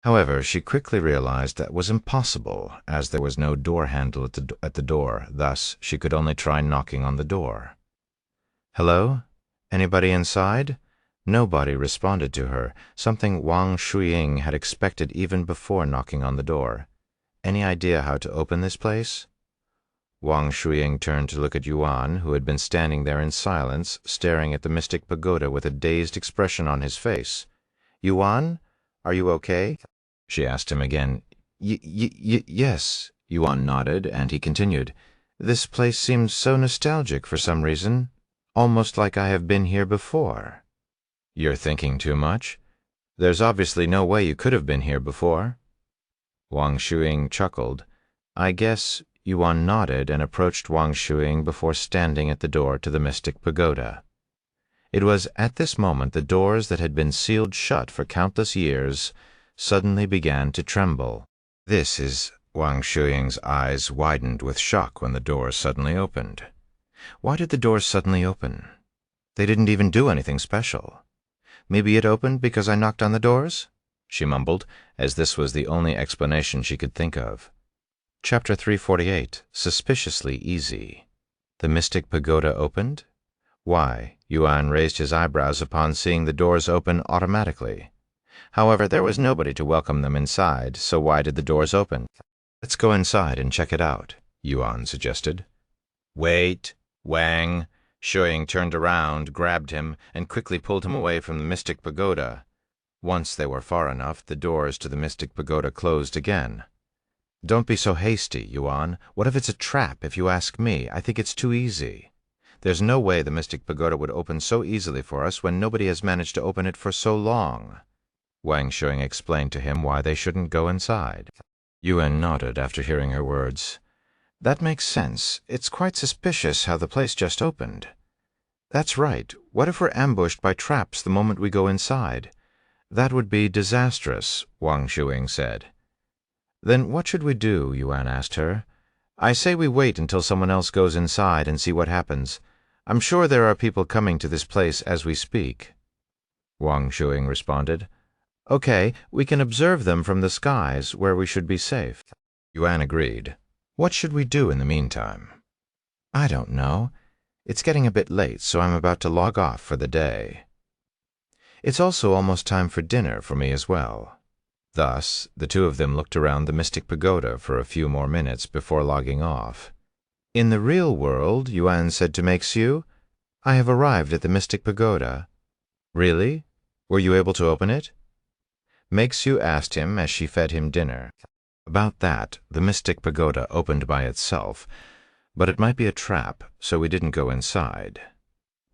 However, she quickly realized that was impossible, as there was no door handle at the door. Thus, she could only try knocking on the door. Hello? Anybody inside? Nobody responded to her, something Wang Shuying had expected even before knocking on the door. Any idea how to open this place? Wang Shuying turned to look at Yuan, who had been standing there in silence, staring at the Mystic Pagoda with a dazed expression on his face. Yuan? Are you okay? She asked him again. Yes, Yuan nodded, and he continued. This place seems so nostalgic for some reason, almost like I have been here before. You're thinking too much. There's obviously no way you could have been here before. Wang Shuing chuckled. I guess. Yuan nodded and approached Wang Shuing before standing at the door to the mystic pagoda. It was at this moment the doors that had been sealed shut for countless years suddenly began to tremble. This is. Wang Shuing's eyes widened with shock when the doors suddenly opened. Why did the doors suddenly open? They didn't even do anything special. Maybe it opened because I knocked on the doors? She mumbled, as this was the only explanation she could think of. Chapter 348, Suspiciously Easy. The mystic pagoda opened? Why, Yuan raised his eyebrows upon seeing the doors open automatically. However, there was nobody to welcome them inside, so why did the doors open? Let's go inside and check it out, Yuan suggested. Wait, Wang. Shuing turned around, grabbed him, and quickly pulled him away from the mystic pagoda. Once they were far enough, the doors to the mystic pagoda closed again. Don't be so hasty, Yuan. What if it's a trap, if you ask me? I think it's too easy. There's no way the mystic pagoda would open so easily for us when nobody has managed to open it for so long. Wang Shuing explained to him why they shouldn't go inside. Yuan nodded after hearing her words. That makes sense. It's quite suspicious how the place just opened. That's right. What if we're ambushed by traps the moment we go inside? That would be disastrous, Wang Shuing said. Then what should we do? Yuan asked her. I say we wait until someone else goes inside and see what happens. I'm sure there are people coming to this place as we speak. Wang Shuing responded. Okay, we can observe them from the skies, where we should be safe. Yuan agreed. What should we do in the meantime? I don't know. It's getting a bit late, so I'm about to log off for the day. It's also almost time for dinner for me as well. Thus, the two of them looked around the mystic pagoda for a few more minutes before logging off. In the real world, Yuan said to Meixiu, I have arrived at the mystic pagoda. Really? Were you able to open it? Meixiu asked him as she fed him dinner. About that, the mystic pagoda opened by itself, but it might be a trap, so we didn't go inside.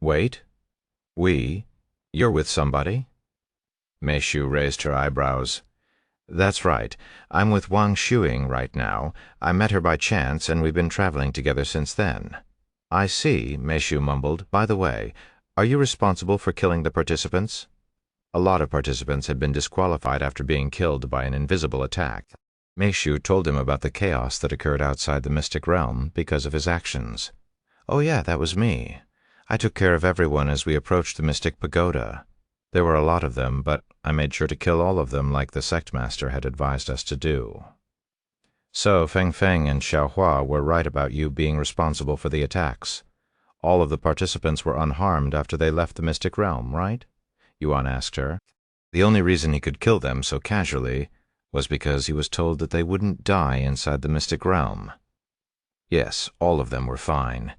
Wait? We? You're with somebody? Meixiu raised her eyebrows. That's right. I'm with Wang Shuing right now. I met her by chance, and we've been traveling together since then. I see, Meixiu mumbled. By the way, are you responsible for killing the participants? A lot of participants had been disqualified after being killed by an invisible attack. Meixiu told him about the chaos that occurred outside the mystic realm because of his actions. Oh yeah, that was me. I took care of everyone as we approached the mystic pagoda. There were a lot of them, but I made sure to kill all of them like the sect master had advised us to do. So Feng Feng and Xiaohua were right about you being responsible for the attacks. All of the participants were unharmed after they left the mystic realm, right? Yuan asked her. The only reason he could kill them so casually was because he was told that they wouldn't die inside the mystic realm. Yes, all of them were fine.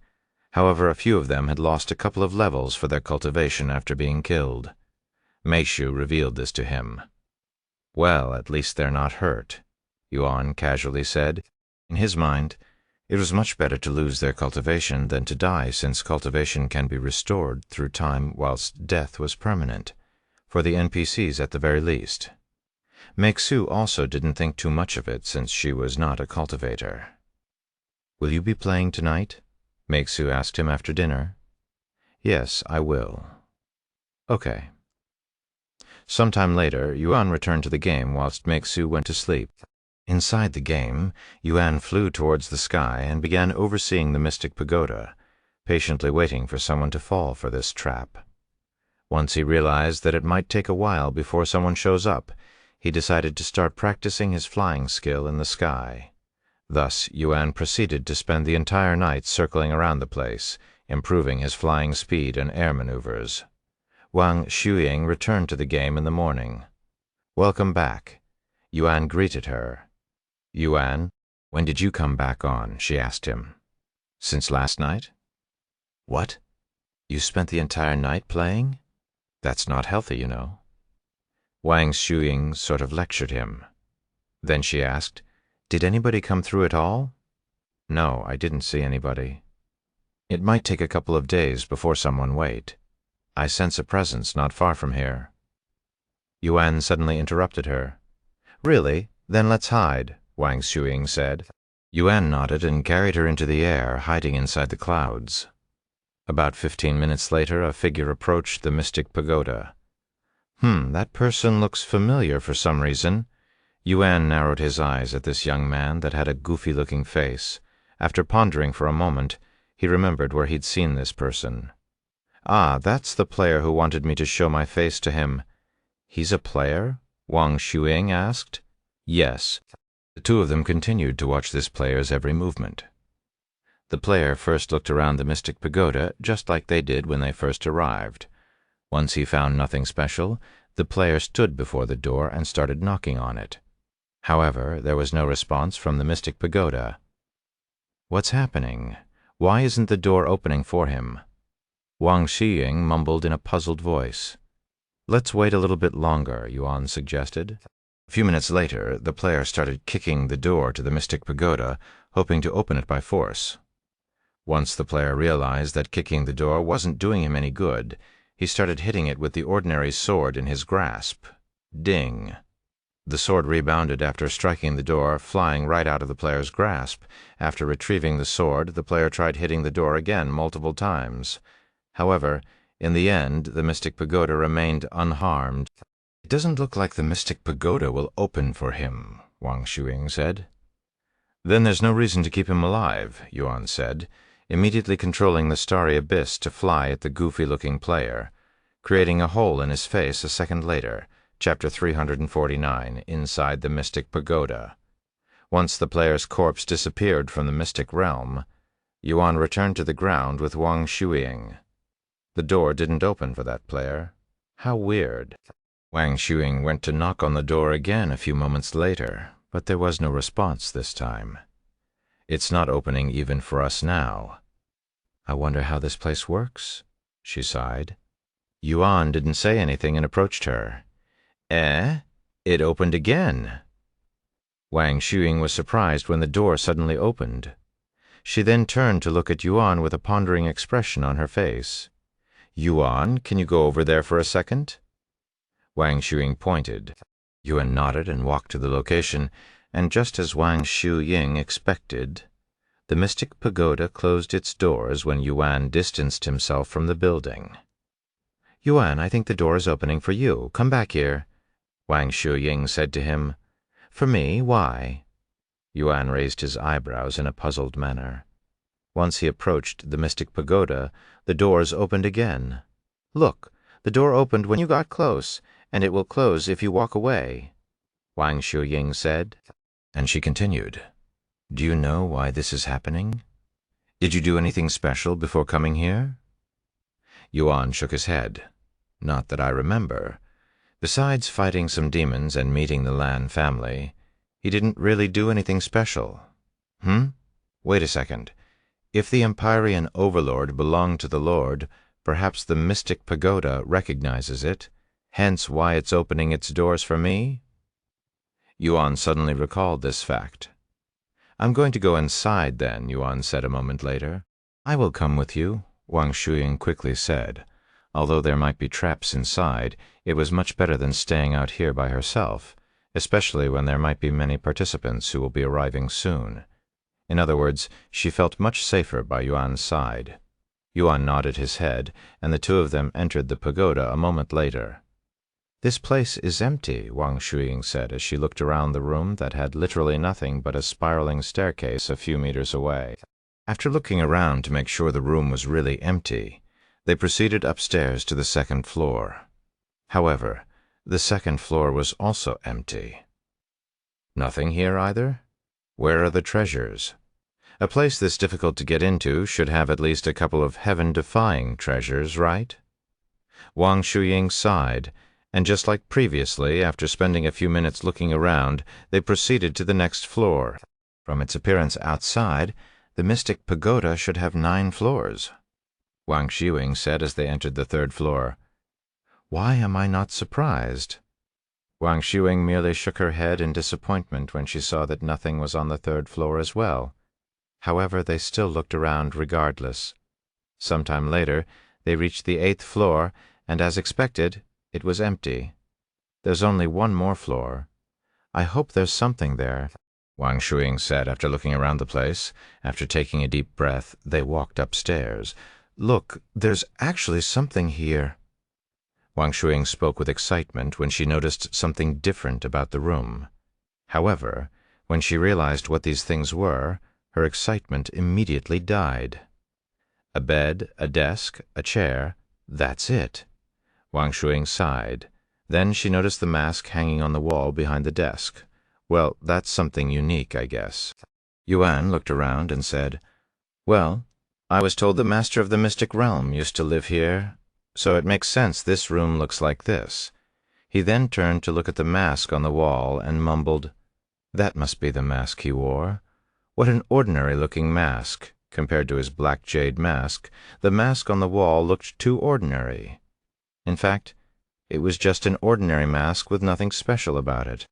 However, a few of them had lost a couple of levels for their cultivation after being killed. Meixiu revealed this to him. Well, at least they're not hurt, Yuan casually said. In his mind, it was much better to lose their cultivation than to die, since cultivation can be restored through time whilst death was permanent, for the NPCs at the very least. Meixiu also didn't think too much of it since she was not a cultivator. Will you be playing tonight? Meixiu asked him after dinner. Yes, I will. Okay. Sometime later, Yuan returned to the game whilst Meixiu went to sleep. Inside the game, Yuan flew towards the sky and began overseeing the mystic pagoda, patiently waiting for someone to fall for this trap. Once he realized that it might take a while before someone shows up, he decided to start practicing his flying skill in the sky. Thus, Yuan proceeded to spend the entire night circling around the place, improving his flying speed and air maneuvers. Wang Shuing returned to the game in the morning. Welcome back. Yuan greeted her. Yuan, when did you come back on? She asked him. Since last night? What? You spent the entire night playing? That's not healthy, you know. Wang Shuing sort of lectured him. Then she asked, Did anybody come through at all? No, I didn't see anybody. It might take a couple of days before someone wait. I sense a presence not far from here. Yuan suddenly interrupted her. Really? Then let's hide, Wang Shuing said. Yuan nodded and carried her into the air, hiding inside the clouds. About 15 minutes later, a figure approached the mystic pagoda. That person looks familiar for some reason. Yuan narrowed his eyes at this young man that had a goofy-looking face. After pondering for a moment, he remembered where he'd seen this person. Ah, that's the player who wanted me to show my face to him. He's a player? Wang Shuing asked. Yes. The two of them continued to watch this player's every movement. The player first looked around the mystic pagoda, just like they did when they first arrived. Once he found nothing special, the player stood before the door and started knocking on it. However, there was no response from the mystic pagoda. What's happening? Why isn't the door opening for him? Wang Shuing mumbled in a puzzled voice. Let's wait a little bit longer, Yuan suggested. A few minutes later, the player started kicking the door to the mystic pagoda, hoping to open it by force. Once the player realized that kicking the door wasn't doing him any good, he started hitting it with the ordinary sword in his grasp. Ding! The sword rebounded after striking the door, flying right out of the player's grasp. After retrieving the sword, the player tried hitting the door again multiple times. However, in the end, the mystic pagoda remained unharmed. It doesn't look like the mystic pagoda will open for him, Wang Shuing said. Then there's no reason to keep him alive, Yuan said, immediately controlling the starry abyss to fly at the goofy-looking player, creating a hole in his face a second later. Chapter 349, Inside the Mystic Pagoda. Once the player's corpse disappeared from the mystic realm, Yuan returned to the ground with Wang Shuing. The door didn't open for that player. How weird. Wang Shuing went to knock on the door again a few moments later, but there was no response this time. It's not opening even for us now. I wonder how this place works, she sighed. Yuan didn't say anything and approached her. It opened again. Wang Shuing was surprised when the door suddenly opened. She then turned to look at Yuan with a pondering expression on her face. Yuan, can you go over there for a second? Wang Shuing pointed. Yuan nodded and walked to the location, and just as Wang Shuing expected, the mystic pagoda closed its doors when Yuan distanced himself from the building. Yuan, I think the door is opening for you. Come back here, Wang Shuing said to him. For me? Why? Yuan raised his eyebrows in a puzzled manner. Once he approached the mystic pagoda, the doors opened again. Look, the door opened when you got close, and it will close if you walk away, Wang Shuing said. And she continued, Do you know why this is happening? Did you do anything special before coming here? Yuan shook his head. Not that I remember. Besides fighting some demons and meeting the Lan family, he didn't really do anything special. Wait a second. If the Empyrean Overlord belonged to the Lord, perhaps the mystic pagoda recognizes it, hence why it's opening its doors for me? Yuan suddenly recalled this fact. I'm going to go inside then, Yuan said a moment later. I will come with you, Wang Shuing quickly said. Although there might be traps inside, it was much better than staying out here by herself, especially when there might be many participants who will be arriving soon. In other words, she felt much safer by Yuan's side. Yuan nodded his head, and the two of them entered the pagoda a moment later. This place is empty, Wang Shuing said as she looked around the room that had literally nothing but a spiraling staircase a few meters away. After looking around to make sure the room was really empty, they proceeded upstairs to the second floor. However, the second floor was also empty. Nothing here either? Where are the treasures? A place this difficult to get into should have at least a couple of heaven-defying treasures, right? Wang Shuing sighed, and just like previously, after spending a few minutes looking around, they proceeded to the next floor. From its appearance outside, the mystic pagoda should have 9 floors. Wang Shuing said as they entered the third floor. Why am I not surprised? Wang Shuing merely shook her head in disappointment when she saw that nothing was on the third floor as well. However, they still looked around regardless. Sometime later, they reached the 8th floor, and as expected, it was empty. There's only one more floor. I hope there's something there, Wang Shuing said after looking around the place. After taking a deep breath, they walked upstairs. Look, there's actually something here. Wang Shuing spoke with excitement when she noticed something different about the room. However, when she realized what these things were, her excitement immediately died. A bed, a desk, a chair, that's it. Wang Shuing sighed. Then she noticed the mask hanging on the wall behind the desk. Well, that's something unique, I guess. Yuan looked around and said, Well, I was told the master of the mystic realm used to live here, so it makes sense this room looks like this. He then turned to look at the mask on the wall and mumbled, That must be the mask he wore. What an ordinary-looking mask. Compared to his black jade mask, the mask on the wall looked too ordinary. In fact, it was just an ordinary mask with nothing special about it.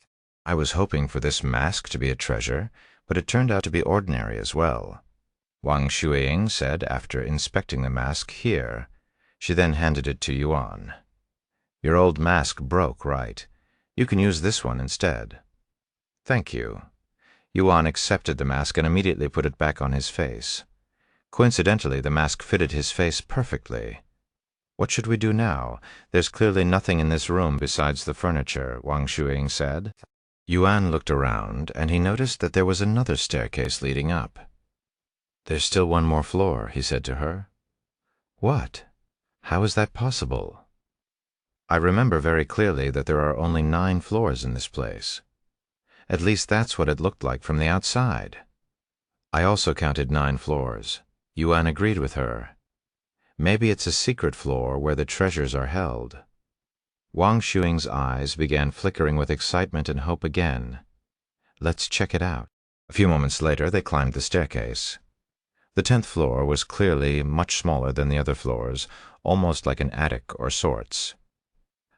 I was hoping for this mask to be a treasure, but it turned out to be ordinary as well, Wang Shuing said after inspecting the mask here. She then handed it to Yuan. Your old mask broke, right? You can use this one instead. Thank you. Yuan accepted the mask and immediately put it back on his face. Coincidentally, the mask fitted his face perfectly. What should we do now? There's clearly nothing in this room besides the furniture, Wang Shuing said. Yuan looked around, and he noticed that there was another staircase leading up. There's still one more floor, he said to her. What? How is that possible? I remember very clearly that there are only 9 floors in this place. At least that's what it looked like from the outside. I also counted 9 floors. Yuan agreed with her. Maybe it's a secret floor where the treasures are held. Wang Shuing's eyes began flickering with excitement and hope again. Let's check it out. A few moments later, they climbed the staircase. The 10th floor was clearly much smaller than the other floors, almost like an attic or sorts.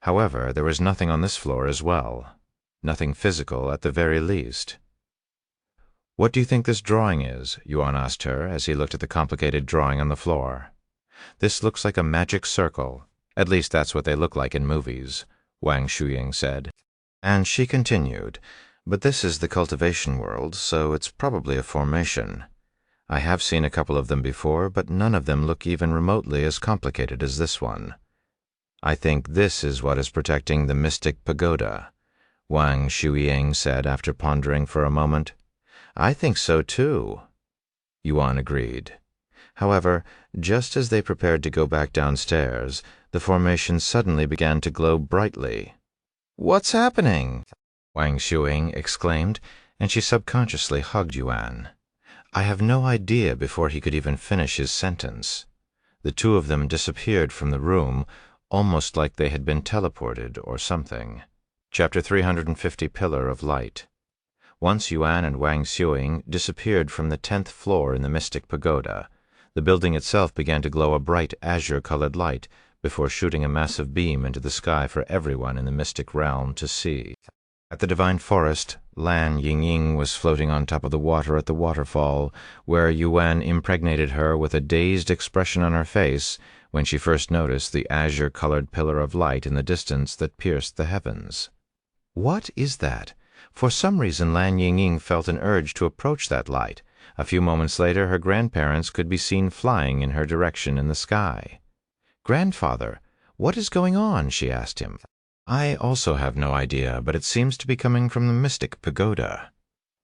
However, there was nothing on this floor as well. Nothing physical at the very least. What do you think this drawing is? Yuan asked her as he looked at the complicated drawing on the floor. This looks like a magic circle. At least that's what they look like in movies, Wang Shuing said. And she continued, but this is the cultivation world, so it's probably a formation. I have seen a couple of them before, but none of them look even remotely as complicated as this one. I think this is what is protecting the mystic pagoda, Wang Shuing said after pondering for a moment. I think so too, Yuan agreed. However, just as they prepared to go back downstairs, the formation suddenly began to glow brightly. What's happening? Wang Shuing exclaimed, and she subconsciously hugged Yuan. I have no idea before he could even finish his sentence. The two of them disappeared from the room, almost like they had been teleported or something. Chapter 350, Pillar of Light. Once Yuan and Wang Shuing disappeared from the 10th floor in the mystic pagoda, the building itself began to glow a bright azure-colored light before shooting a massive beam into the sky for everyone in the mystic realm to see. At the divine forest, Lan Yingying was floating on top of the water at the waterfall, where Yuan impregnated her with a dazed expression on her face when she first noticed the azure-colored pillar of light in the distance that pierced the heavens. What is that? For some reason, Lan Yingying felt an urge to approach that light. A few moments later, her grandparents could be seen flying in her direction in the sky. "Grandfather, what is going on?" she asked him. "I also have no idea, but it seems to be coming from the mystic pagoda.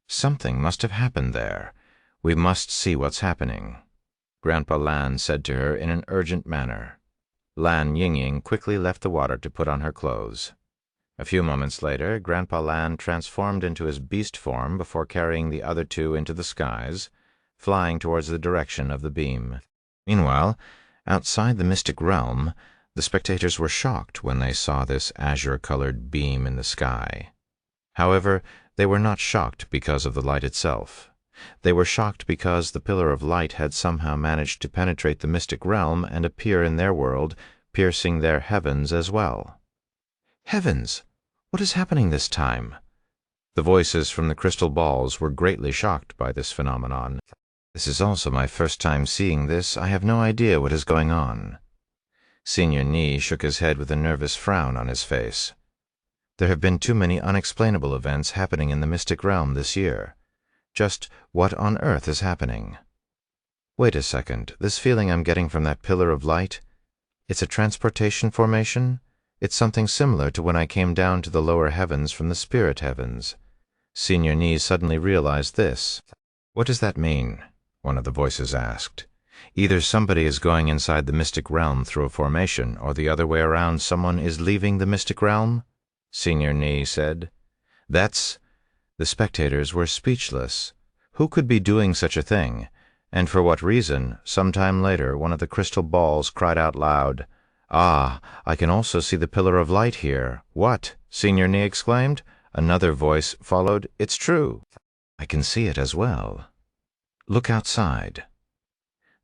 Something must have happened there. We must see what's happening," Grandpa Lan said to her in an urgent manner. Lan Yingying quickly left the water to put on her clothes. A few moments later, Grandpa Lan transformed into his beast form before carrying the other two into the skies, flying towards the direction of the beam. Meanwhile, outside the mystic realm, the spectators were shocked when they saw this azure-colored beam in the sky. However, they were not shocked because of the light itself. They were shocked because the pillar of light had somehow managed to penetrate the mystic realm and appear in their world, piercing their heavens as well. Heavens! What is happening this time? The voices from the crystal balls were greatly shocked by this phenomenon. This is also my first time seeing this. I have no idea what is going on. Senior Ni shook his head with a nervous frown on his face. There have been too many unexplainable events happening in the mystic realm this year. Just what on earth is happening? Wait a second, this feeling I'm getting from that pillar of light, it's a transportation formation? It's something similar to when I came down to the lower heavens from the spirit heavens. Senior Nee suddenly realized this. What does that mean? One of the voices asked. Either somebody is going inside the mystic realm through a formation, or the other way around, someone is leaving the mystic realm? Senior Nee said. The spectators were speechless. Who could be doing such a thing? And for what reason? Sometime later, one of the crystal balls cried out loud, "Ah, I can also see the pillar of light here." "What?" Senior Nee exclaimed. Another voice followed, "It's true. I can see it as well. Look outside."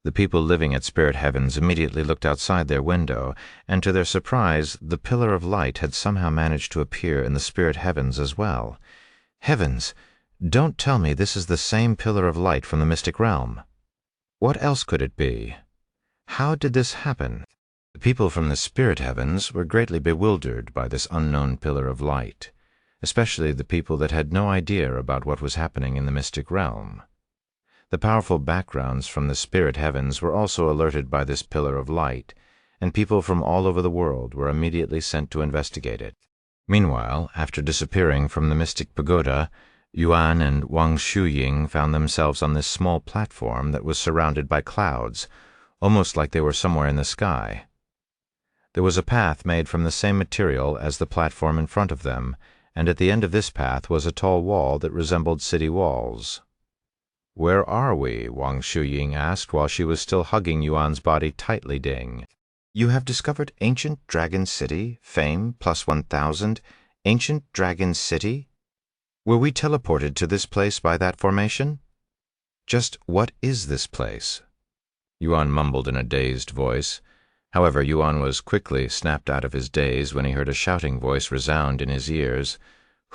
The people living at spirit heavens immediately looked outside their window, and to their surprise, the pillar of light had somehow managed to appear in the spirit heavens as well. Heavens! Don't tell me this is the same pillar of light from the mystic realm. What else could it be? How did this happen? The people from the spirit heavens were greatly bewildered by this unknown pillar of light, especially the people that had no idea about what was happening in the mystic realm. The powerful backgrounds from the spirit heavens were also alerted by this pillar of light, and people from all over the world were immediately sent to investigate it. Meanwhile, after disappearing from the mystic pagoda, Yuan and Wang Shuying found themselves on this small platform that was surrounded by clouds, almost like they were somewhere in the sky. There was a path made from the same material as the platform in front of them, and at the end of this path was a tall wall that resembled city walls. "Where are we?" Wang Shuying asked while she was still hugging Yuan's body tightly. "Ding. You have discovered ancient Dragon City, fame plus 1,000, ancient Dragon City? Were we teleported to this place by that formation? Just what is this place?" Yuan mumbled in a dazed voice. However, Yuan was quickly snapped out of his daze when he heard a shouting voice resound in his ears.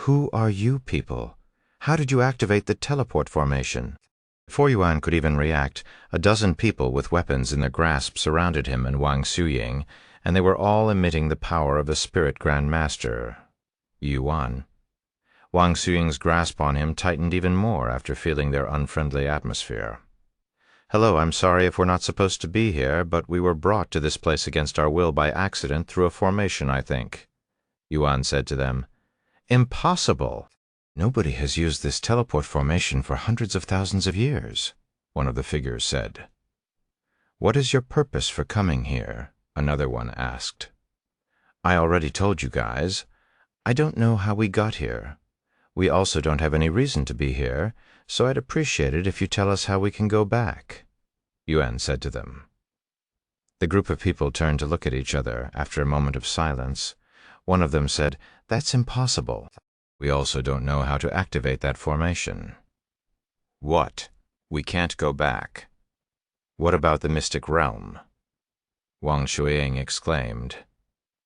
"Who are you people? How did you activate the teleport formation?" Before Yuan could even react, a dozen people with weapons in their grasp surrounded him and Wang Shuying, and they were all emitting the power of a spirit Grand Master, Yuan. Wang Shuying's grasp on him tightened even more after feeling their unfriendly atmosphere. "Hello, I'm sorry if we're not supposed to be here, but we were brought to this place against our will by accident through a formation, I think," Yuan said to them. "Impossible! Nobody has used this teleport formation for hundreds of thousands of years," one of the figures said. "What is your purpose for coming here?" another one asked. "I already told you guys. I don't know how we got here. We also don't have any reason to be here, so I'd appreciate it if you tell us how we can go back," Yuan said to them. The group of people turned to look at each other after a moment of silence. One of them said, "That's impossible. We also don't know how to activate that formation." "What? We can't go back? What about the mystic realm?" Wang Shuying exclaimed.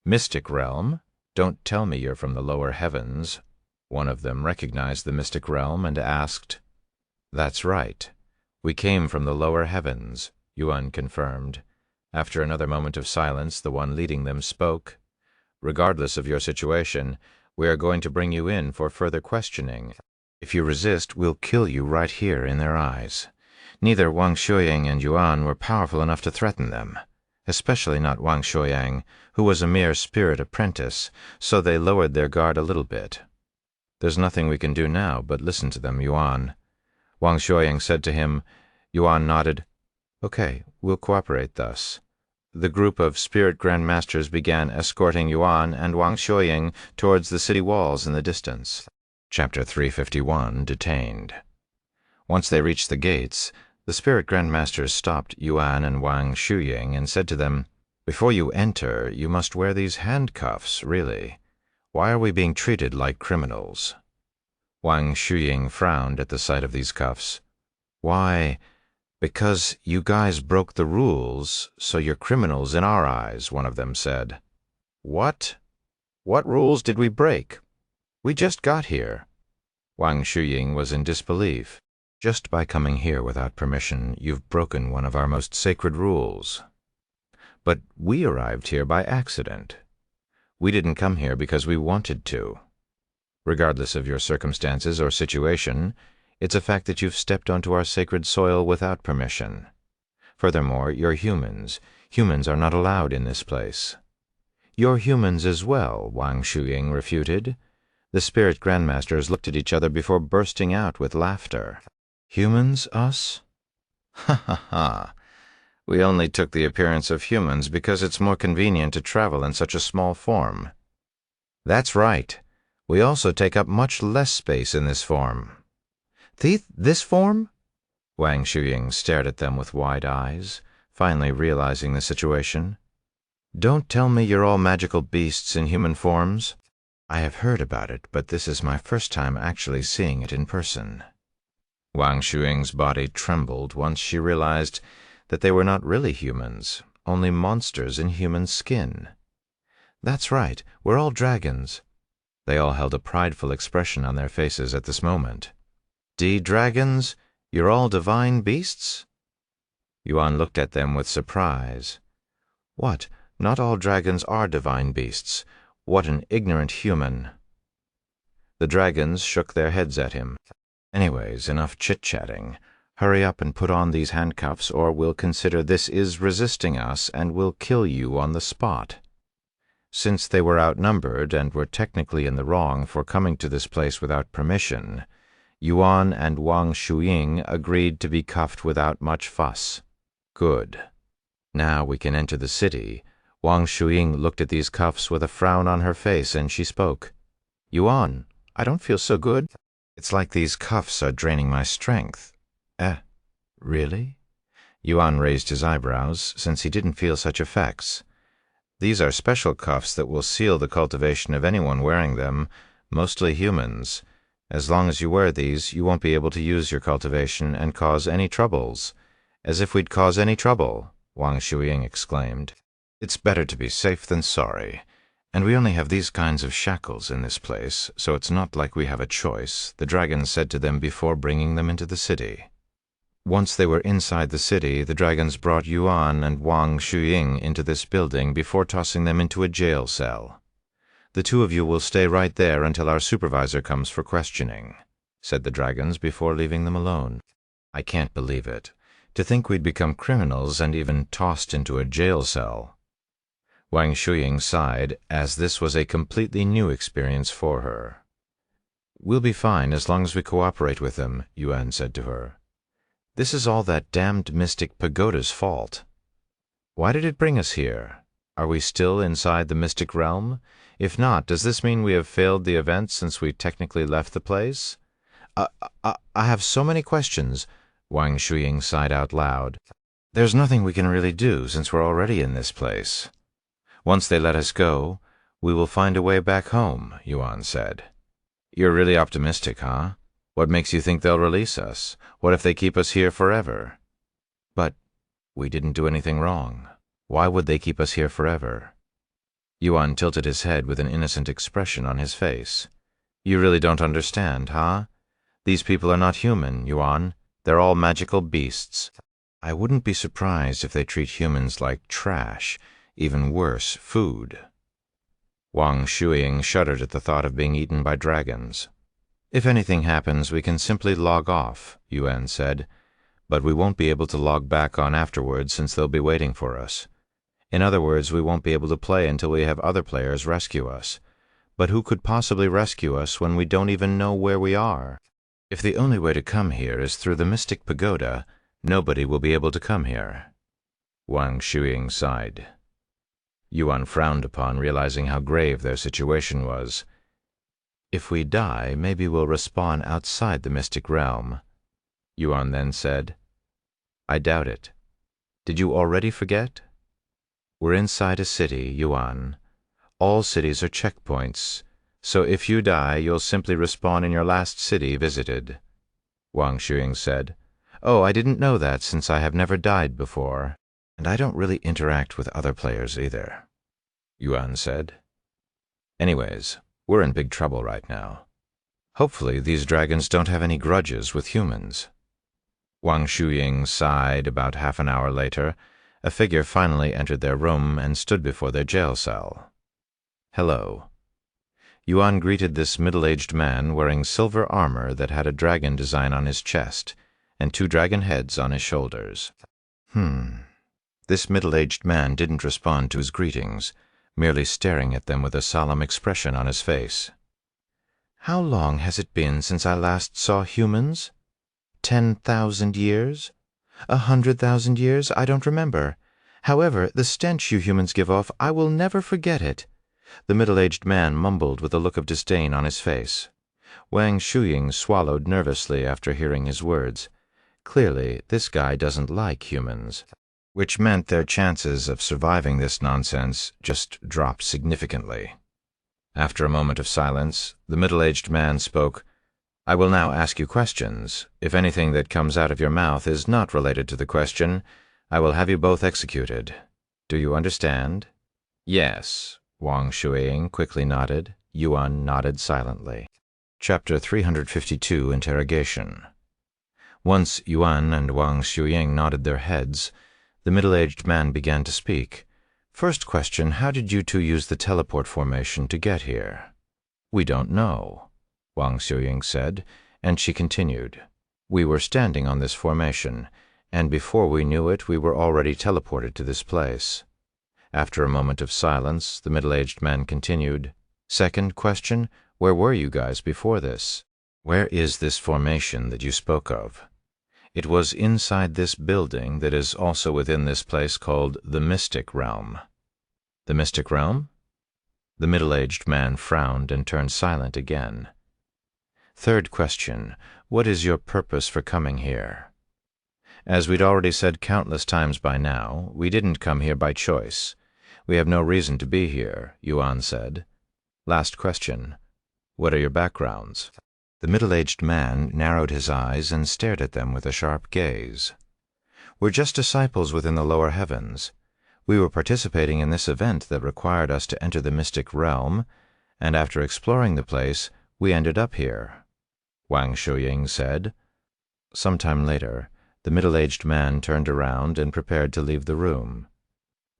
"Mystic realm? Don't tell me you're from the lower heavens." One of them recognized the mystic realm and asked. "That's right. We came from the lower heavens," Yuan confirmed. After another moment of silence, the one leading them spoke. "Regardless of your situation, we are going to bring you in for further questioning. If you resist, we'll kill you right here in their eyes." Neither Wang Shuying and Yuan were powerful enough to threaten them, especially not Wang Shuying, who was a mere spirit apprentice, so they lowered their guard a little bit. "There's nothing we can do now but listen to them, Yuan." Wang Shuying said to him. Yuan nodded. "Okay, we'll cooperate thus." The group of spirit grandmasters began escorting Yuan and Wang Shuying towards the city walls in the distance. Chapter 351, Detained. Once they reached the gates, the spirit grandmasters stopped Yuan and Wang Shuying and said to them, "Before you enter, you must wear these handcuffs, really. Why are we being treated like criminals?" Wang Shuying frowned at the sight of these cuffs. "Why, because you guys broke the rules, so you're criminals in our eyes," one of them said. "What? What rules did we break? We just got here." Wang Shuying was in disbelief. "Just by coming here without permission, you've broken one of our most sacred rules." "But we arrived here by accident. We didn't come here because we wanted to." Regardless of your circumstances or situation, it's a fact that you've stepped onto our sacred soil without permission. Furthermore, you're humans. Humans are not allowed in this place." "You're humans as well," Wang Shuying refuted. The spirit grandmasters looked at each other before bursting out with laughter. "Humans, us? Ha ha ha! We only took the appearance of humans because it's more convenient to travel in such a small form." "That's right. We also take up much less space in this form." "This form?" Wang Shuying stared at them with wide eyes, finally realizing the situation. "Don't tell me you're all magical beasts in human forms. I have heard about it, but this is my first time actually seeing it in person." Wang Shuying's body trembled once she realized that they were not really humans, only monsters in human skin. "That's right, we're all dragons." They all held a prideful expression on their faces at this moment. "Dragons? You're all divine beasts?" Yuan looked at them with surprise. "What? Not all dragons are divine beasts. What an ignorant human." The dragons shook their heads at him. "Anyways, enough chit-chatting. Hurry up and put on these handcuffs, or we'll consider this is resisting us and we'll kill you on the spot." Since they were outnumbered and were technically in the wrong for coming to this place without permission, Yuan and Wang Shuying agreed to be cuffed without much fuss. "Good. Now we can enter the city." Wang Shuying looked at these cuffs with a frown on her face, and she spoke. "Yuan, I don't feel so good. It's like these cuffs are draining my strength." Really?" Yuan raised his eyebrows, since he didn't feel such effects. "These are special cuffs that will seal the cultivation of anyone wearing them, mostly humans. As long as you wear these, you won't be able to use your cultivation and cause any troubles." "As if we'd cause any trouble," Wang Shuying exclaimed. "It's better to be safe than sorry. And we only have these kinds of shackles in this place, so it's not like we have a choice," the dragons said to them before bringing them into the city. Once they were inside the city, the dragons brought Yuan and Wang Shuying into this building before tossing them into a jail cell. "The two of you will stay right there until our supervisor comes for questioning," said the dragons before leaving them alone. "I can't believe it. To think we'd become criminals and even tossed into a jail cell." Wang Shuying sighed, as this was a completely new experience for her. "We'll be fine as long as we cooperate with them," Yuan said to her. "This is all that damned mystic pagoda's fault. Why did it bring us here? Are we still inside the mystic realm? If not, does this mean we have failed the event since we technically left the place?" I have so many questions," Wang Shuying sighed out loud. "There's nothing we can really do since we're already in this place." "Once they let us go, we will find a way back home," Yuan said. "You're really optimistic, huh? What makes you think they'll release us? What if they keep us here forever?" "But we didn't do anything wrong. Why would they keep us here forever?" Yuan tilted his head with an innocent expression on his face. "You really don't understand, huh? These people are not human, Yuan. They're all magical beasts. I wouldn't be surprised if they treat humans like trash, even worse, food." Wang Shuying shuddered at the thought of being eaten by dragons. "If anything happens, we can simply log off," Yuan said, "but we won't be able to log back on afterwards since they'll be waiting for us. In other words, we won't be able to play until we have other players rescue us. But who could possibly rescue us when we don't even know where we are? If the only way to come here is through the mystic pagoda, nobody will be able to come here." Wang Shuying sighed. Yuan frowned upon, realizing how grave their situation was. "If we die, maybe we'll respawn outside the mystic realm," Yuan then said. "I doubt it. Did you already forget? We're inside a city, Yuan. All cities are checkpoints, so if you die, you'll simply respawn in your last city visited," Wang Shuying said. "Oh, I didn't know that since I have never died before. And I don't really interact with other players either," Yuan said. "Anyways, we're in big trouble right now. Hopefully these dragons don't have any grudges with humans." Wang Shuying sighed. About half an hour later, a figure finally entered their room and stood before their jail cell. "Hello." Yuan greeted this middle-aged man wearing silver armor that had a dragon design on his chest and 2 dragon heads on his shoulders. This middle-aged man didn't respond to his greetings, merely staring at them with a solemn expression on his face. "How long has it been since I last saw humans? 10,000 years? 100,000 years? I don't remember. However, the stench you humans give off, I will never forget it," the middle-aged man mumbled with a look of disdain on his face. Wang Shuying swallowed nervously after hearing his words. Clearly, this guy doesn't like humans, which meant their chances of surviving this nonsense just dropped significantly. After a moment of silence, the middle-aged man spoke. "I will now ask you questions. If anything that comes out of your mouth is not related to the question, I will have you both executed. Do you understand?" "Yes." Wang Shuying quickly nodded. Yuan nodded silently. Chapter 352, Interrogation. Once Yuan and Wang Shuying nodded their heads, the middle-aged man began to speak. "First question, how did you two use the teleport formation to get here?" "We don't know," Wang Shuying said, and she continued. "We were standing on this formation, and before we knew it, we were already teleported to this place." After a moment of silence, the middle-aged man continued. "Second question, where were you guys before this? Where is this formation that you spoke of?" "It was inside this building that is also within this place called the Mystic Realm." "The Mystic Realm?" The middle-aged man frowned and turned silent again. "Third question, what is your purpose for coming here?" "As we'd already said countless times by now, we didn't come here by choice. We have no reason to be here," Yuan said. "Last question, what are your backgrounds?" The middle-aged man narrowed his eyes and stared at them with a sharp gaze. "We're just disciples within the lower heavens. We were participating in this event that required us to enter the mystic realm, and after exploring the place, we ended up here," Wang Shuying said. Sometime later, the middle-aged man turned around and prepared to leave the room.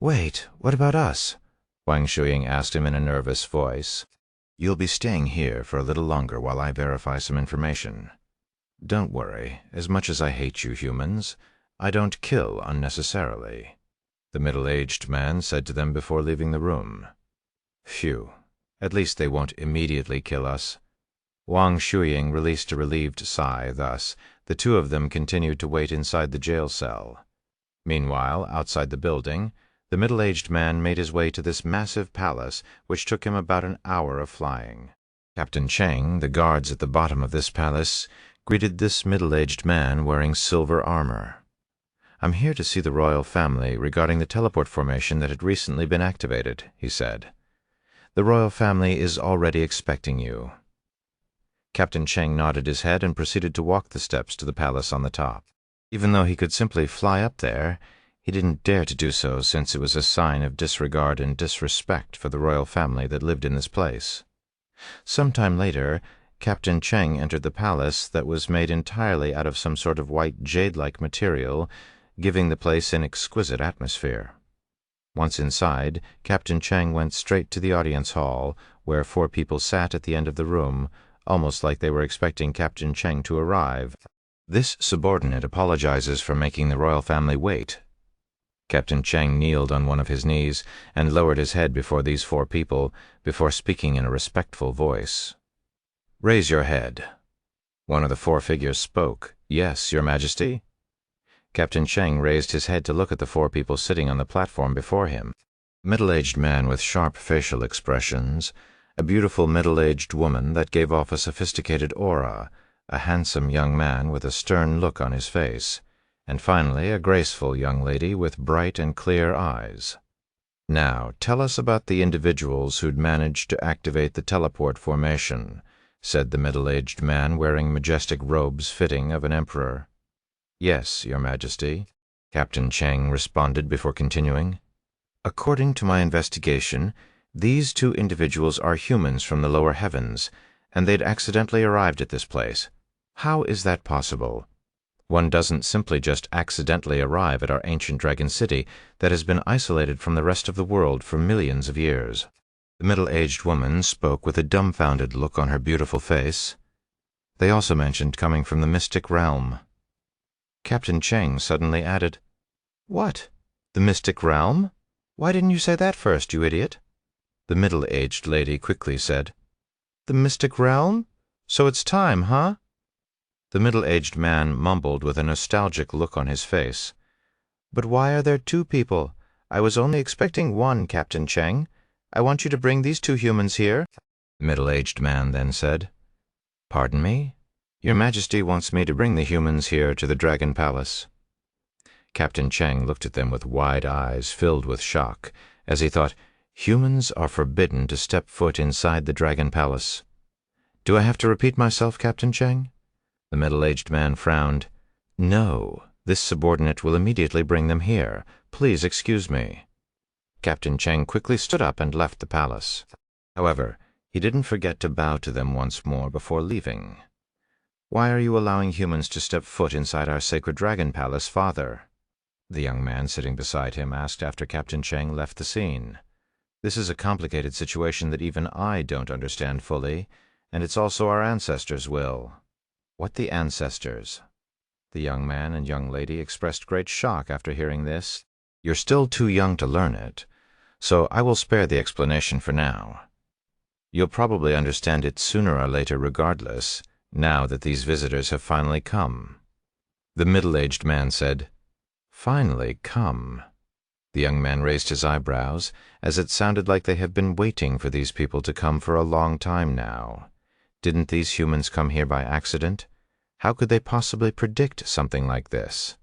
"Wait, what about us?" Wang Shuying asked him in a nervous voice. "You'll be staying here for a little longer while I verify some information. Don't worry, as much as I hate you humans, I don't kill unnecessarily," the middle-aged man said to them before leaving the room. "Phew, at least they won't immediately kill us." Wang Shuying released a relieved sigh. Thus, the two of them continued to wait inside the jail cell. Meanwhile, outside the building, the middle-aged man made his way to this massive palace, which took him about an hour of flying. Captain Cheng, the guards at the bottom of this palace, greeted this middle-aged man wearing silver armor. "I'm here to see the royal family regarding the teleport formation that had recently been activated," he said. "The royal family is already expecting you." Captain Cheng nodded his head and proceeded to walk the steps to the palace on the top. Even though he could simply fly up there, he didn't dare to do so since it was a sign of disregard and disrespect for the royal family that lived in this place. Sometime later, Captain Cheng entered the palace that was made entirely out of some sort of white jade-like material, giving the place an exquisite atmosphere. Once inside, Captain Cheng went straight to the audience hall, where 4 people sat at the end of the room, almost like they were expecting Captain Cheng to arrive. "This subordinate apologizes for making the royal family wait." Captain Cheng kneeled on one of his knees and lowered his head before these 4 people, before speaking in a respectful voice. "Raise your head." One of the 4 figures spoke. "Yes, Your Majesty." Captain Cheng raised his head to look at the 4 people sitting on the platform before him. A middle-aged man with sharp facial expressions, a beautiful middle-aged woman that gave off a sophisticated aura, a handsome young man with a stern look on his face, and finally a graceful young lady with bright and clear eyes. "Now, tell us about the individuals who'd managed to activate the teleport formation," said the middle-aged man wearing majestic robes fitting of an emperor. "Yes, Your Majesty," Captain Cheng responded before continuing. "According to my investigation, these 2 individuals are humans from the lower heavens, and they'd accidentally arrived at this place. How is that possible? One doesn't simply just accidentally arrive at our ancient dragon city that has been isolated from the rest of the world for millions of years." The middle-aged woman spoke with a dumbfounded look on her beautiful face. They also mentioned coming from the mystic realm. Captain Cheng suddenly added, "What? The mystic realm? Why didn't you say that first, you idiot?" The middle-aged lady quickly said, "The mystic realm? So it's time, huh?" The middle-aged man mumbled with a nostalgic look on his face, "But why are there two people? I was only expecting one, Captain Cheng. I want you to bring these two humans here." The middle-aged man then said, "Pardon me? Your Majesty wants me to bring the humans here to the Dragon Palace." Captain Cheng looked at them with wide eyes filled with shock, as he thought, humans are forbidden to step foot inside the Dragon Palace. "Do I have to repeat myself, Captain Cheng?" The middle-aged man frowned. "No, this subordinate will immediately bring them here. Please excuse me." Captain Cheng quickly stood up and left the palace. However, he didn't forget to bow to them once more before leaving. "Why are you allowing humans to step foot inside our sacred Dragon Palace, Father?" the young man sitting beside him asked after Captain Cheng left the scene. "This is a complicated situation that even I don't understand fully, and it's also our ancestors' will." "What the ancestors?" The young man and young lady expressed great shock after hearing this. "You're still too young to learn it, so I will spare the explanation for now. You'll probably understand it sooner or later regardless, now that these visitors have finally come." The middle-aged man said, "Finally come." The young man raised his eyebrows, as it sounded like they have been waiting for these people to come for a long time now. Didn't these humans come here by accident? How could they possibly predict something like this?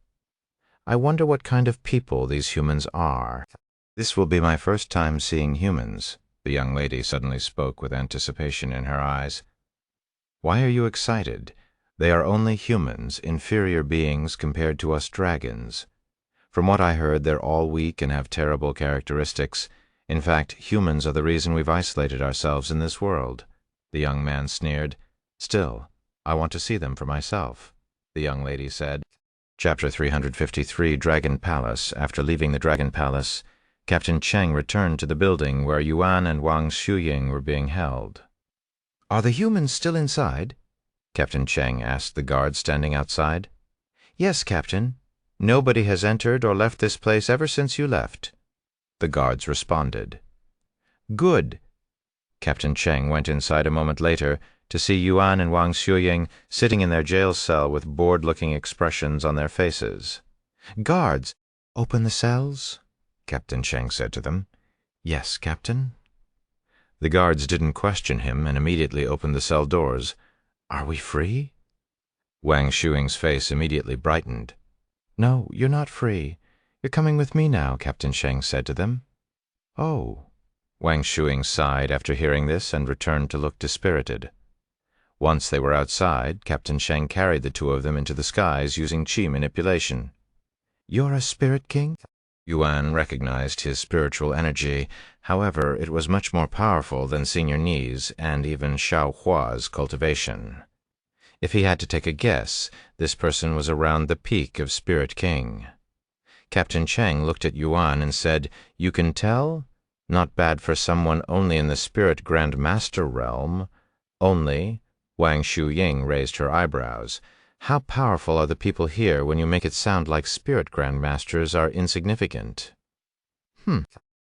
"I wonder what kind of people these humans are. This will be my first time seeing humans." The young lady suddenly spoke with anticipation in her eyes. "Why are you excited? They are only humans, inferior beings compared to us dragons. From what I heard, they're all weak and have terrible characteristics. In fact, humans are the reason we've isolated ourselves in this world." The young man sneered. "Still, I want to see them for myself," the young lady said. Chapter 353, Dragon Palace. After leaving the Dragon Palace, Captain Cheng returned to the building where Yuan and Wang Shuying were being held. "Are the humans still inside?" Captain Cheng asked the guard standing outside. "Yes, Captain. Nobody has entered or left this place ever since you left," the guards responded. "Good." Captain Cheng went inside a moment later to see Yuan and Wang Shuying sitting in their jail cell with bored-looking expressions on their faces. "Guards, open the cells," Captain Cheng said to them. "Yes, Captain." The guards didn't question him and immediately opened the cell doors. "Are we free?" Wang Shuying's face immediately brightened. "No, you're not free. You're coming with me now," Captain Cheng said to them. "Oh." Wang Shuying sighed after hearing this and returned to look dispirited. Once they were outside, Captain Cheng carried the two of them into the skies using qi manipulation. "You're a spirit king?" Yuan recognized his spiritual energy. However, it was much more powerful than Senior Ni's and even Xiao Hua's cultivation. If he had to take a guess, this person was around the peak of Spirit King. Captain Cheng looked at Yuan and said, "You can tell? Not bad for someone only in the Spirit Grand Master realm." "Only?" Wang Shuying raised her eyebrows. "How powerful are the people here when you make it sound like Spirit Grand Masters are insignificant?"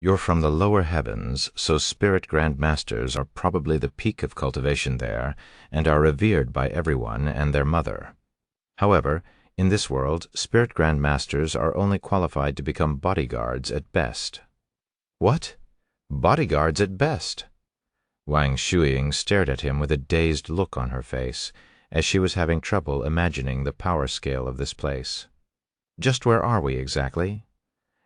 "You're from the lower heavens, so Spirit Grand Masters are probably the peak of cultivation there and are revered by everyone and their mother. However, in this world, Spirit Grand Masters are only qualified to become bodyguards at best." "What? Bodyguards at best?" Wang Shuying stared at him with a dazed look on her face, as she was having trouble imagining the power scale of this place. "Just where are we exactly?"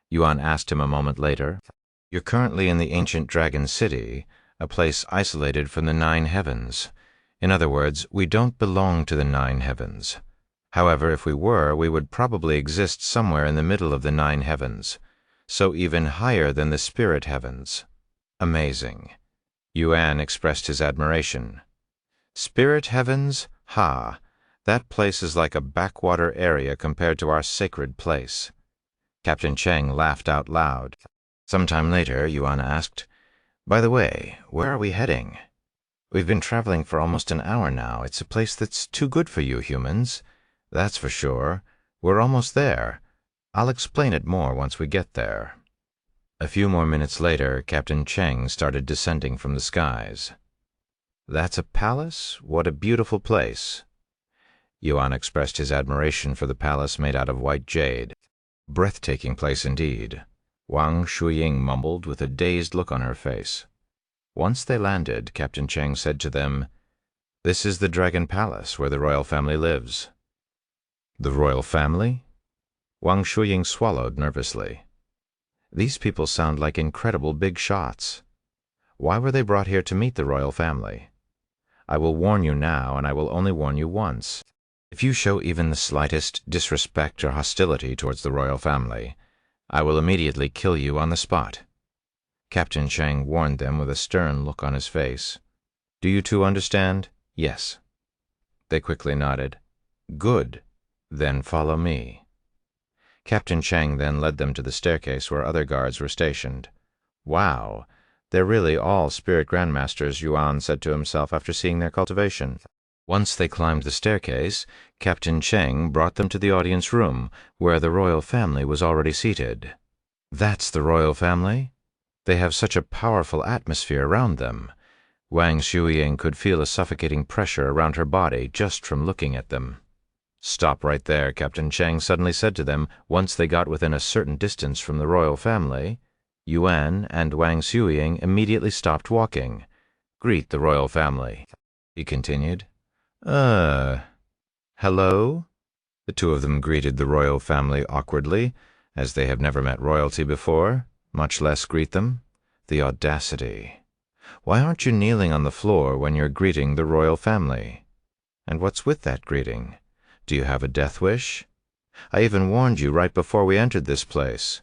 Yuan asked him a moment later. "You're currently in the ancient Dragon City, a place isolated from the 9 heavens. In other words, we don't belong to the 9 heavens. However, if we were, we would probably exist somewhere in the middle of the 9 heavens, so even higher than the spirit heavens." "Amazing." Yuan expressed his admiration. "Spirit heavens? Ha! That place is like a backwater area compared to our sacred place." Captain Cheng laughed out loud. Sometime later, Yuan asked, By the way, where are we heading? We've been traveling for almost an hour now. It's a place that's too good for you humans. That's for sure. We're almost there. I'll explain it more once we get there. A few more minutes later, Captain Cheng started descending from the skies. That's a palace? What a beautiful place. Yuan expressed his admiration for the palace made out of white jade. Breathtaking place indeed, Wang Shuying mumbled with a dazed look on her face. Once they landed, Captain Cheng said to them, "This is the Dragon Palace where the royal family lives." The royal family? Wang Shuying swallowed nervously. These people sound like incredible big shots. Why were they brought here to meet the royal family? I will warn you now, and I will only warn you once. If you show even the slightest disrespect or hostility towards the royal family, I will immediately kill you on the spot. Captain Cheng warned them with a stern look on his face. Do you two understand? Yes. They quickly nodded. Good. Then follow me. Captain Cheng then led them to the staircase where other guards were stationed. Wow, they're really all spirit grandmasters, Yuan said to himself after seeing their cultivation. Once they climbed the staircase, Captain Cheng brought them to the audience room, where the royal family was already seated. That's the royal family? They have such a powerful atmosphere around them. Wang Shuying could feel a suffocating pressure around her body just from looking at them. Stop right there, Captain Cheng suddenly said to them once they got within a certain distance from the royal family. Yuan and Wang Shuying immediately stopped walking. Greet the royal family, he continued. Hello? The two of them greeted the royal family awkwardly, as they have never met royalty before, much less greet them. The audacity. Why aren't you kneeling on the floor when you're greeting the royal family? And what's with that greeting? Do you have a death wish? I even warned you right before we entered this place.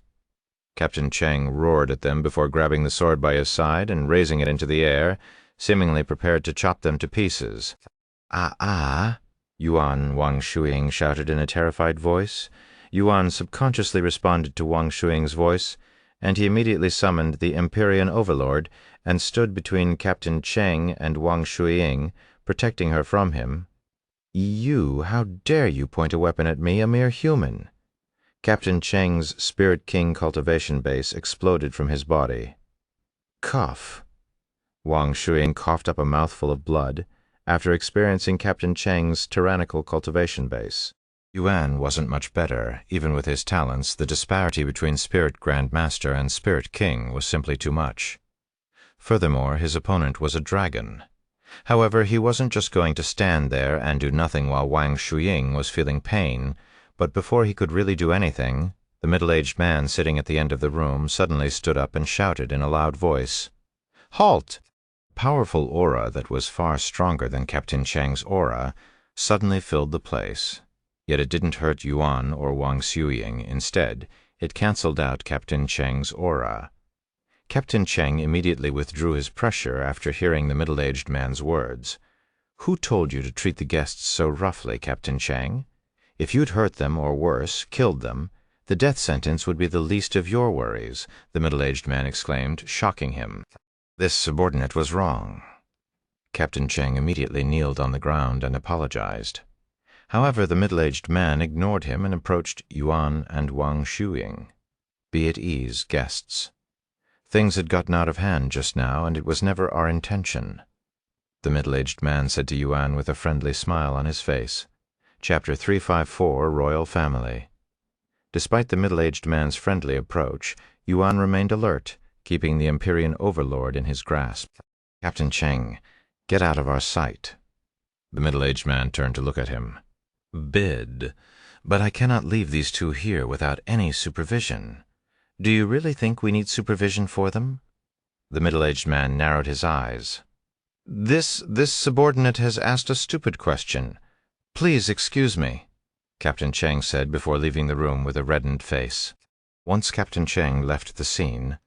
Captain Cheng roared at them before grabbing the sword by his side and raising it into the air, seemingly prepared to chop them to pieces. Yuan Wang Shuying shouted in a terrified voice. Yuan subconsciously responded to Wang Shuying's voice, and he immediately summoned the Empyrean Overlord and stood between Captain Cheng and Wang Shuying, protecting her from him. You, how dare you point a weapon at me, a mere human? Captain Cheng's Spirit King cultivation base exploded from his body. Cough. Wang Shuying coughed up a mouthful of blood after experiencing Captain Cheng's tyrannical cultivation base. Yuan wasn't much better. Even with his talents, the disparity between Spirit Grandmaster and Spirit King was simply too much. Furthermore, his opponent was a dragon. However, he wasn't just going to stand there and do nothing while Wang Shuying was feeling pain, but before he could really do anything, the middle-aged man sitting at the end of the room suddenly stood up and shouted in a loud voice, "Halt!" A powerful aura that was far stronger than Captain Cheng's aura suddenly filled the place. Yet it didn't hurt Yuan or Wang Shuying. Instead, it cancelled out Captain Cheng's aura. Captain Cheng immediately withdrew his pressure after hearing the middle-aged man's words. Who told you to treat the guests so roughly, Captain Cheng? If you'd hurt them, or worse, killed them, the death sentence would be the least of your worries, the middle-aged man exclaimed, shocking him. This subordinate was wrong. Captain Cheng immediately kneeled on the ground and apologized. However, the middle-aged man ignored him and approached Yuan and Wang Shuying. Be at ease, guests. Things had gotten out of hand just now, and it was never our intention. The middle-aged man said to Yuan with a friendly smile on his face. Chapter 354, Royal Family. Despite the middle-aged man's friendly approach, Yuan remained alert, keeping the Empyrean Overlord in his grasp. Captain Cheng, get out of our sight. The middle-aged man turned to look at him. Bid, but I cannot leave these two here without any supervision. Do you really think we need supervision for them? The middle-aged man narrowed his eyes. This subordinate has asked a stupid question. Please excuse me, Captain Cheng said before leaving the room with a reddened face. Once Captain Cheng left the scene,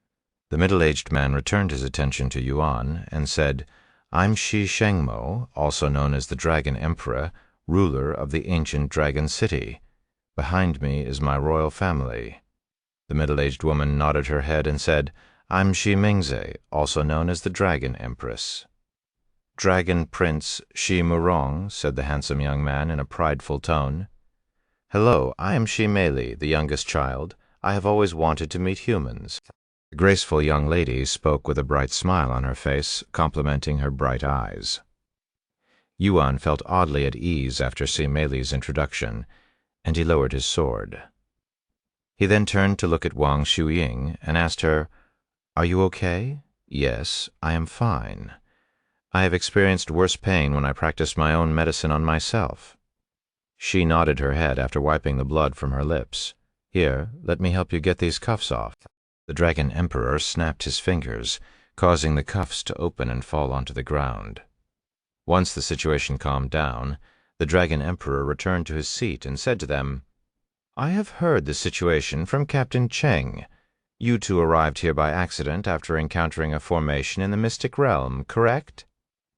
the middle-aged man returned his attention to Yuan and said, I'm Shi Shengmo, also known as the Dragon Emperor, ruler of the ancient Dragon City. Behind me is my royal family. The middle-aged woman nodded her head and said, I'm Shi Mingze, also known as the Dragon Empress." "Dragon Prince Shi Murong," said the handsome young man in a prideful tone. "Hello, I am Shi Mei, the youngest child. I have always wanted to meet humans." The graceful young lady spoke with a bright smile on her face, complimenting her bright eyes. Yuan felt oddly at ease after Shi Mei's introduction, and he lowered his sword. He then turned to look at Wang Shuying and asked her, "Are you okay?" "Yes, I am fine. I have experienced worse pain when I practiced my own medicine on myself." She nodded her head after wiping the blood from her lips. "Here, let me help you get these cuffs off." The Dragon Emperor snapped his fingers, causing the cuffs to open and fall onto the ground. Once the situation calmed down, the Dragon Emperor returned to his seat and said to them, "I have heard the situation from Captain Cheng. You two arrived here by accident after encountering a formation in the mystic realm, correct?"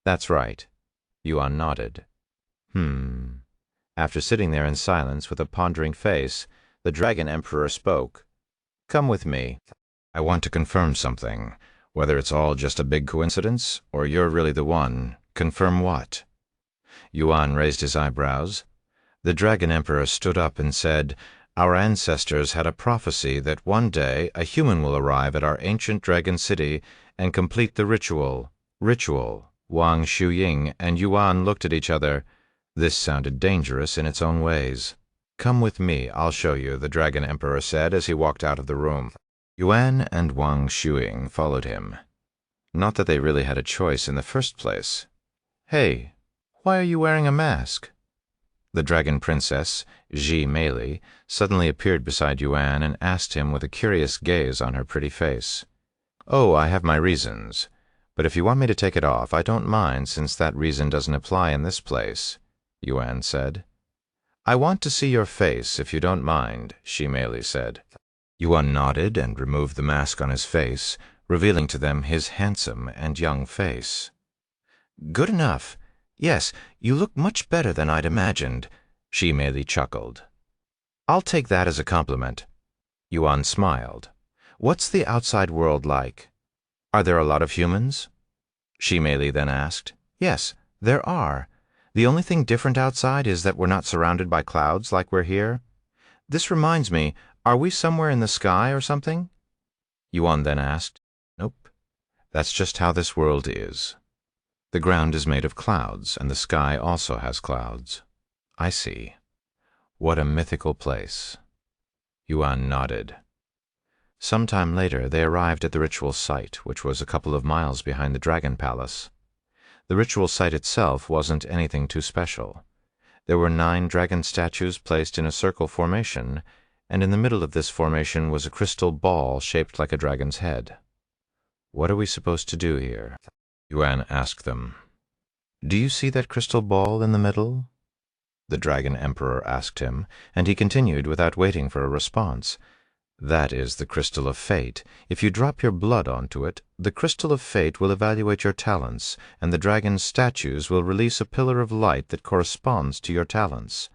"That's right." Yuan nodded. After sitting there in silence with a pondering face, the Dragon Emperor spoke. "Come with me. I want to confirm something. Whether it's all just a big coincidence, or you're really the one. Confirm what?" Yuan raised his eyebrows. The Dragon Emperor stood up and said, "Our ancestors had a prophecy that one day a human will arrive at our ancient dragon city and complete the ritual." Wang Shuying and Yuan looked at each other. This sounded dangerous in its own ways. "Come with me, I'll show you," the Dragon Emperor said as he walked out of the room. Yuan and Wang Shuying followed him. Not that they really had a choice in the first place. "Hey, why are you wearing a mask?" The Dragon Princess, Shi Mei, suddenly appeared beside Yuan and asked him with a curious gaze on her pretty face. "Oh, I have my reasons. But if you want me to take it off, I don't mind, since that reason doesn't apply in this place," Yuan said. "I want to see your face, if you don't mind," Shi Mei said. Yuan nodded and removed the mask on his face, revealing to them his handsome and young face. "Good enough. Yes, you look much better than I'd imagined," Shi Mei chuckled. "I'll take that as a compliment." Yuan smiled. "What's the outside world like? Are there a lot of humans?" Shi Mei then asked. "Yes, there are. The only thing different outside is that we're not surrounded by clouds like we're here. This reminds me, are we somewhere in the sky or something?" Yuan then asked. "Nope. That's just how this world is. The ground is made of clouds, and the sky also has clouds." "I see. What a mythical place." Yuan nodded. Some time later they arrived at the ritual site, which was a couple of miles behind the Dragon Palace. The ritual site itself wasn't anything too special. There were 9 dragon statues placed in a circle formation, and in the middle of this formation was a crystal ball shaped like a dragon's head. "What are we supposed to do here?" Yuan asked them. "Do you see that crystal ball in the middle?" The Dragon Emperor asked him, and he continued without waiting for a response. "That is the crystal of fate. If you drop your blood onto it, the crystal of fate will evaluate your talents, and the dragon statues will release a pillar of light that corresponds to your talents.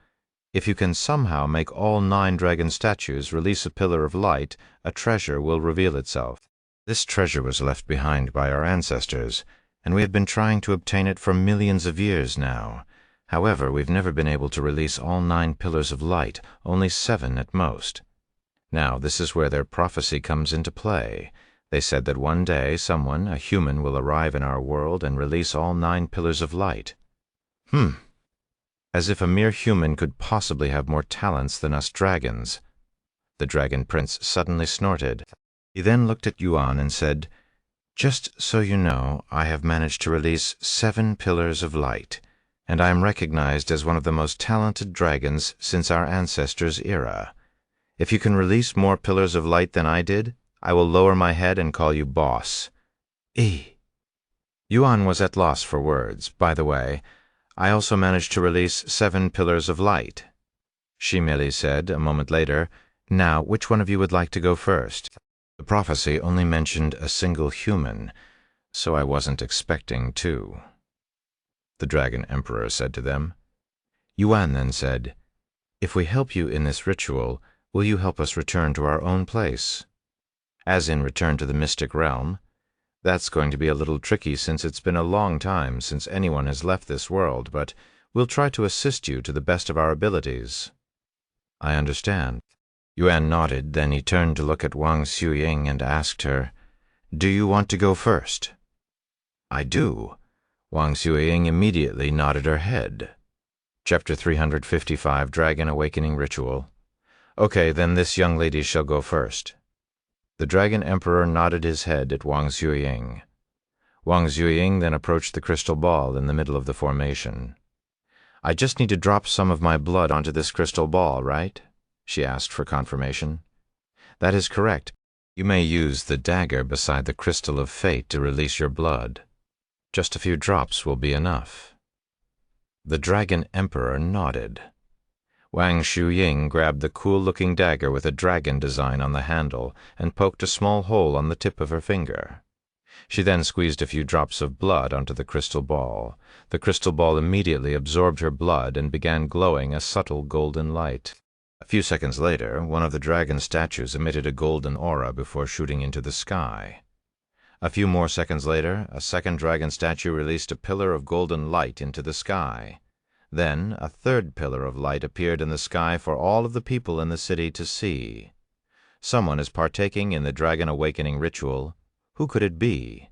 If you can somehow make all 9 dragon statues release a pillar of light, a treasure will reveal itself. This treasure was left behind by our ancestors, and we have been trying to obtain it for millions of years now. However, we've never been able to release all 9 pillars of light, only 7 at most. Now, this is where their prophecy comes into play. They said that one day someone, a human, will arrive in our world and release all 9 pillars of light." As if a mere human could possibly have more talents than us dragons. The Dragon Prince suddenly snorted. He then looked at Yuan and said, "Just so you know, I have managed to release 7 pillars of light, and I am recognized as one of the most talented dragons since our ancestors' era. If you can release more pillars of light than I did, I will lower my head and call you boss." Yuan was at loss for words. "By the way, I also managed to release 7 pillars of light." Shi Mei said a moment later, "Now, which one of you would like to go first?" The prophecy only mentioned a single human, so I wasn't expecting 2. The Dragon Emperor said to them. Yuan then said, "If we help you in this ritual, will you help us return to our own place?" as in Return to the Mystic Realm. That's going to be a little tricky since it's been a long time since anyone has left this world, but we'll try to assist you to the best of our abilities." "I understand." Yuan nodded, then he turned to look at Wang Xuying and asked her, "Do you want to go first?" "I do." Wang Xuying immediately nodded her head. Chapter 355, Dragon Awakening Ritual. "Okay, then this young lady shall go first." The Dragon Emperor nodded his head at Wang Xuying. Wang Xuying then approached the crystal ball in the middle of the formation. "I just need to drop some of my blood onto this crystal ball, right?" she asked for confirmation. "That is correct. You may use the dagger beside the crystal of fate to release your blood. Just a few drops will be enough." The Dragon Emperor nodded. Wang Xuying grabbed the cool-looking dagger with a dragon design on the handle and poked a small hole on the tip of her finger. She then squeezed a few drops of blood onto the crystal ball. The crystal ball immediately absorbed her blood and began glowing a subtle golden light. A few seconds later, one of the dragon statues emitted a golden aura before shooting into the sky. A few more seconds later, a second dragon statue released a pillar of golden light into the sky. Then a third pillar of light appeared in the sky for all of the people in the city to see. Someone is partaking in the Dragon Awakening ritual. Who could it be?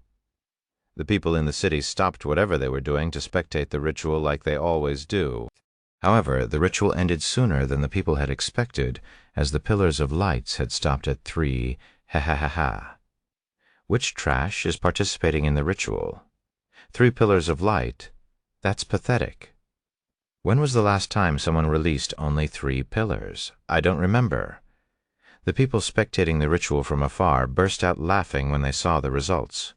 The people in the city stopped whatever they were doing to spectate the ritual like they always do. However, the ritual ended sooner than the people had expected, as the pillars of lights had stopped at 3, ha ha ha ha. Which trash is participating in the ritual? 3 pillars of light? That's pathetic. When was the last time someone released only 3 pillars? I don't remember. The people spectating the ritual from afar burst out laughing when they saw the results.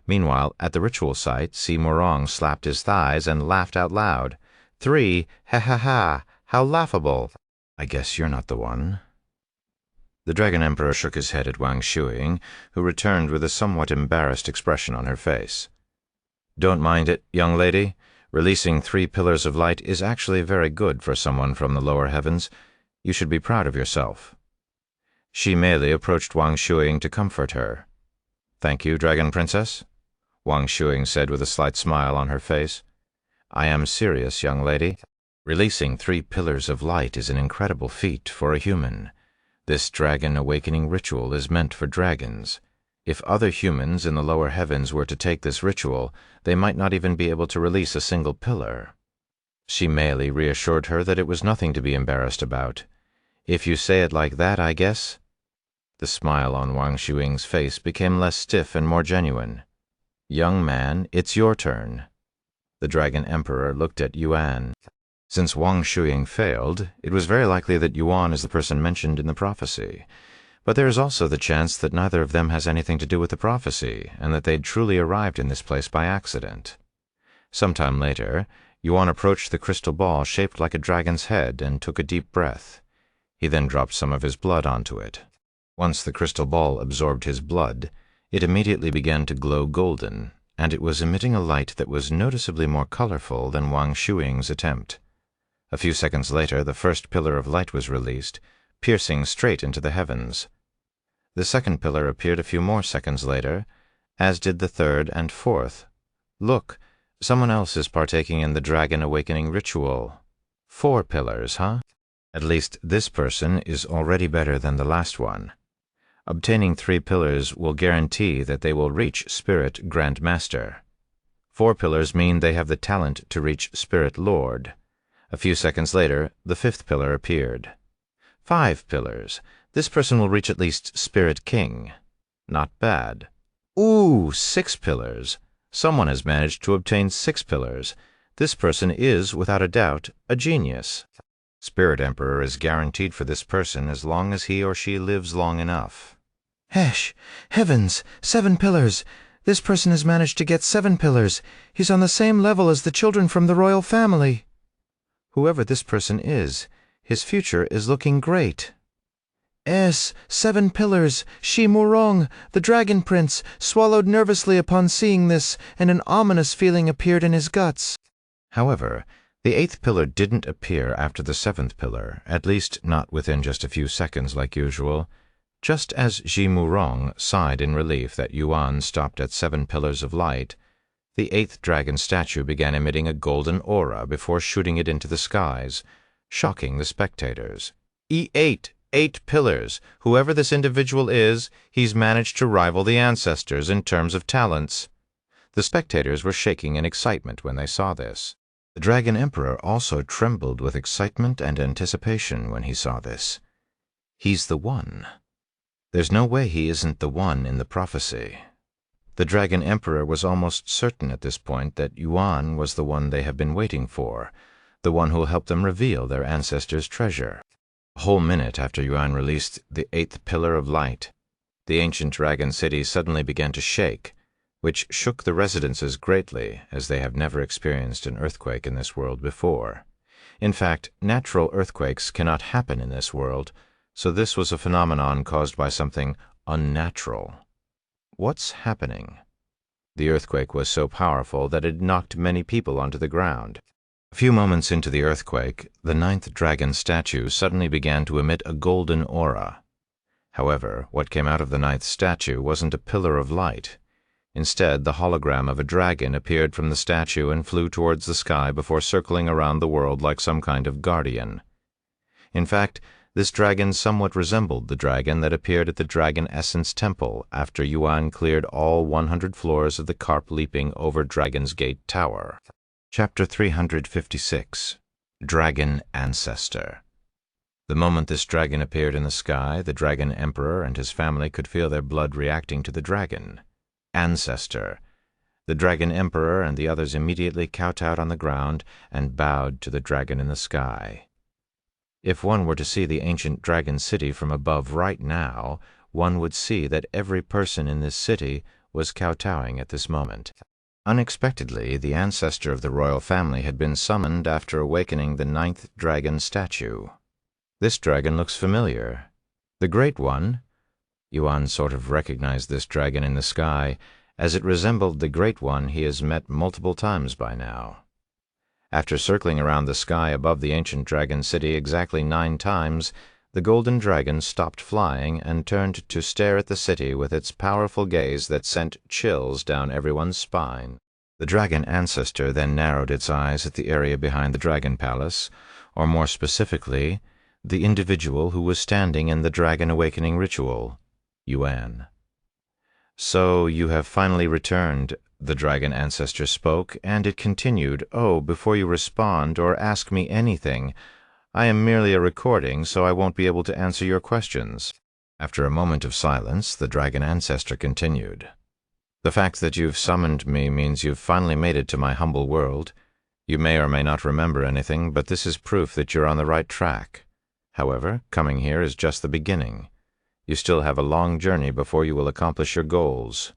Meanwhile, at the ritual site, Si Morong slapped his thighs and laughed out loud. 3, ha ha ha, how laughable. I guess you're not the one. The Dragon Emperor shook his head at Wang Xuying, who returned with a somewhat embarrassed expression on her face. "Don't mind it, young lady. Releasing 3 pillars of light is actually very good for someone from the lower heavens. You should be proud of yourself." Shi Meili approached Wang Xuying to comfort her. "Thank you, Dragon Princess," Wang Xuying said with a slight smile on her face. "I am serious, young lady. Releasing 3 pillars of light is an incredible feat for a human. This Dragon Awakening ritual is meant for dragons. If other humans in the lower heavens were to take this ritual, they might not even be able to release a single pillar." Shi Meili reassured her that it was nothing to be embarrassed about. "If you say it like that, I guess." The smile on Wang Xuying's face became less stiff and more genuine. "Young man, it's your turn." The Dragon Emperor looked at Yuan. Since Wang Xuying failed, it was very likely that Yuan is the person mentioned in the prophecy. But there is also the chance that neither of them has anything to do with the prophecy, and that they'd truly arrived in this place by accident. Sometime later, Yuan approached the crystal ball shaped like a dragon's head and took a deep breath. He then dropped some of his blood onto it. Once the crystal ball absorbed his blood, it immediately began to glow golden, and it was emitting a light that was noticeably more colorful than Wang Xuying's attempt. A few seconds later, the first pillar of light was released, piercing straight into the heavens. The second pillar appeared a few more seconds later, as did the third and fourth. Look, someone else is partaking in the Dragon Awakening ritual. 4 pillars, huh? At least this person is already better than the last one. Obtaining 3 pillars will guarantee that they will reach Spirit Grand Master. 4 pillars mean they have the talent to reach Spirit Lord. A few seconds later, the 5th pillar appeared. 5 pillars. This person will reach at least Spirit King. Not bad. Ooh, 6 pillars. Someone has managed to obtain 6 pillars. This person is, without a doubt, a genius. Spirit Emperor is guaranteed for this person as long as he or she lives long enough. Hesh! Heavens! 7 pillars! This person has managed to get 7 pillars. He's on the same level as the children from the royal family. Whoever this person is, his future is looking great. 7 pillars! Shi Morong, the Dragon Prince, swallowed nervously upon seeing this, and an ominous feeling appeared in his guts. However, the 8th pillar didn't appear after the 7th pillar, at least not within just a few seconds like usual. Just as Ji Murong sighed in relief that Yuan stopped at 7 pillars of light, the 8th dragon statue began emitting a golden aura before shooting it into the skies, shocking the spectators. E8! 8 pillars! Whoever this individual is, he's managed to rival the ancestors in terms of talents. The spectators were shaking in excitement when they saw this. The Dragon Emperor also trembled with excitement and anticipation when he saw this. He's the one. There's no way he isn't the one in the prophecy. The Dragon Emperor was almost certain at this point that Yuan was the one they have been waiting for, the one who'll help them reveal their ancestors' treasure. A whole minute after Yuan released the 8th pillar of light, the ancient dragon city suddenly began to shake, which shook the residences greatly, as they have never experienced an earthquake in this world before. In fact, natural earthquakes cannot happen in this world, so this was a phenomenon caused by something unnatural. What's happening? The earthquake was so powerful that it knocked many people onto the ground. A few moments into the earthquake, the 9th dragon statue suddenly began to emit a golden aura. However, what came out of the 9th statue wasn't a pillar of light. Instead, the hologram of a dragon appeared from the statue and flew towards the sky before circling around the world like some kind of guardian. In fact, this dragon somewhat resembled the dragon that appeared at the Dragon Essence Temple after Yuan cleared all 100 floors of the Carp Leaping over Dragon's Gate Tower. Chapter 356. Dragon Ancestor. The moment this dragon appeared in the sky, the Dragon Emperor and his family could feel their blood reacting to the dragon. Ancestor. The Dragon Emperor and the others immediately kowtowed on the ground and bowed to the dragon in the sky. If one were to see the ancient dragon city from above right now, one would see that every person in this city was kowtowing at this moment. Unexpectedly, the ancestor of the royal family had been summoned after awakening the 9th dragon statue. This dragon looks familiar. The Great One? Yuan sort of recognized this dragon in the sky, as it resembled the Great One he has met multiple times by now. After circling around the sky above the ancient dragon city exactly 9 times, the golden dragon stopped flying and turned to stare at the city with its powerful gaze that sent chills down everyone's spine. The dragon ancestor then narrowed its eyes at the area behind the dragon palace, or more specifically, the individual who was standing in the dragon awakening ritual, Yuan. "So you have finally returned," the dragon ancestor spoke, and it continued, "Oh, before you respond or ask me anything, I am merely a recording, so I won't be able to answer your questions." After a moment of silence, the dragon ancestor continued, "The fact that you've summoned me means you've finally made it to my humble world. You may or may not remember anything, but this is proof that you're on the right track. However, coming here is just the beginning. You still have a long journey before you will accomplish your goals.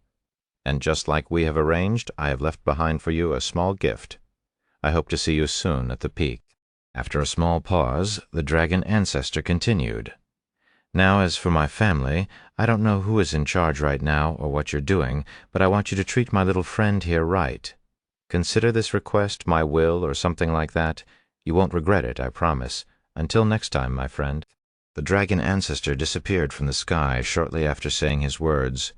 And just like we have arranged, I have left behind for you a small gift. I hope to see you soon at the peak." After a small pause, the dragon ancestor continued, "Now, as for my family, I don't know who is in charge right now or what you're doing, but I want you to treat my little friend here right. Consider this request my will or something like that. You won't regret it, I promise. Until next time, my friend." The dragon ancestor disappeared from the sky shortly after saying his words,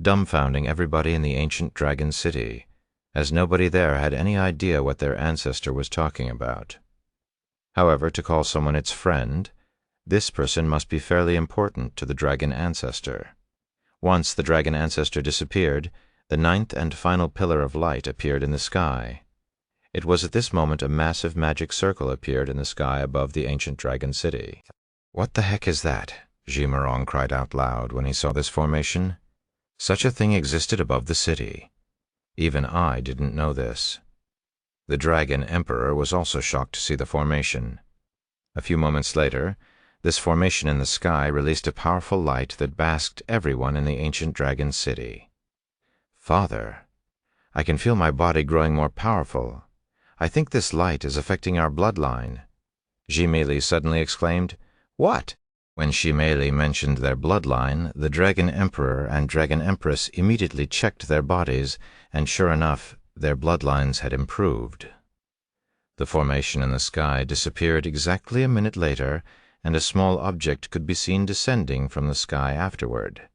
dumbfounding everybody in the ancient dragon city, as nobody there had any idea what their ancestor was talking about. However, to call someone its friend, this person must be fairly important to the dragon ancestor. Once the dragon ancestor disappeared, the 9th and final pillar of light appeared in the sky. It was at this moment a massive magic circle appeared in the sky above the ancient dragon city. "What the heck is that?" Ji Murong cried out loud when he saw this formation. Such a thing existed above the city. Even I didn't know this. The Dragon Emperor was also shocked to see the formation. A few moments later, this formation in the sky released a powerful light that basked everyone in the ancient dragon city. "Father, I can feel my body growing more powerful. I think this light is affecting our bloodline," Ji suddenly exclaimed. "What?" When Shimeli mentioned their bloodline, the Dragon Emperor and Dragon Empress immediately checked their bodies, and sure enough, their bloodlines had improved. The formation in the sky disappeared exactly a minute later, and a small object could be seen descending from the sky afterward.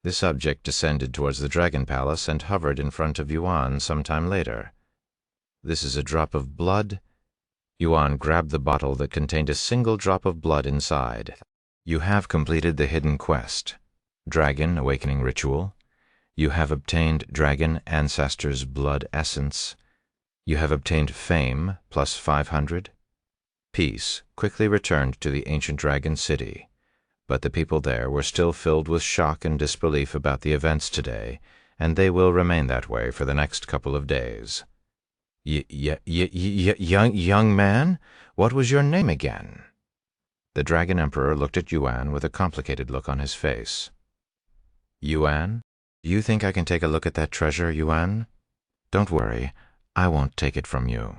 This object descended towards the Dragon Palace and hovered in front of Yuan some time later. "This is a drop of blood." Yuan grabbed the bottle that contained a single drop of blood inside. "You have completed the hidden quest, Dragon Awakening Ritual. You have obtained Dragon Ancestor's Blood Essence. You have obtained Fame plus 500. Peace quickly returned to the ancient dragon city, but the people there were still filled with shock and disbelief about the events today, and they will remain that way for the next couple of days." Young man, what was your name again?" The Dragon Emperor looked at Yuan with a complicated look on his face. "Yuan, do you think I can take a look at that treasure, Yuan? Don't worry, I won't take it from you.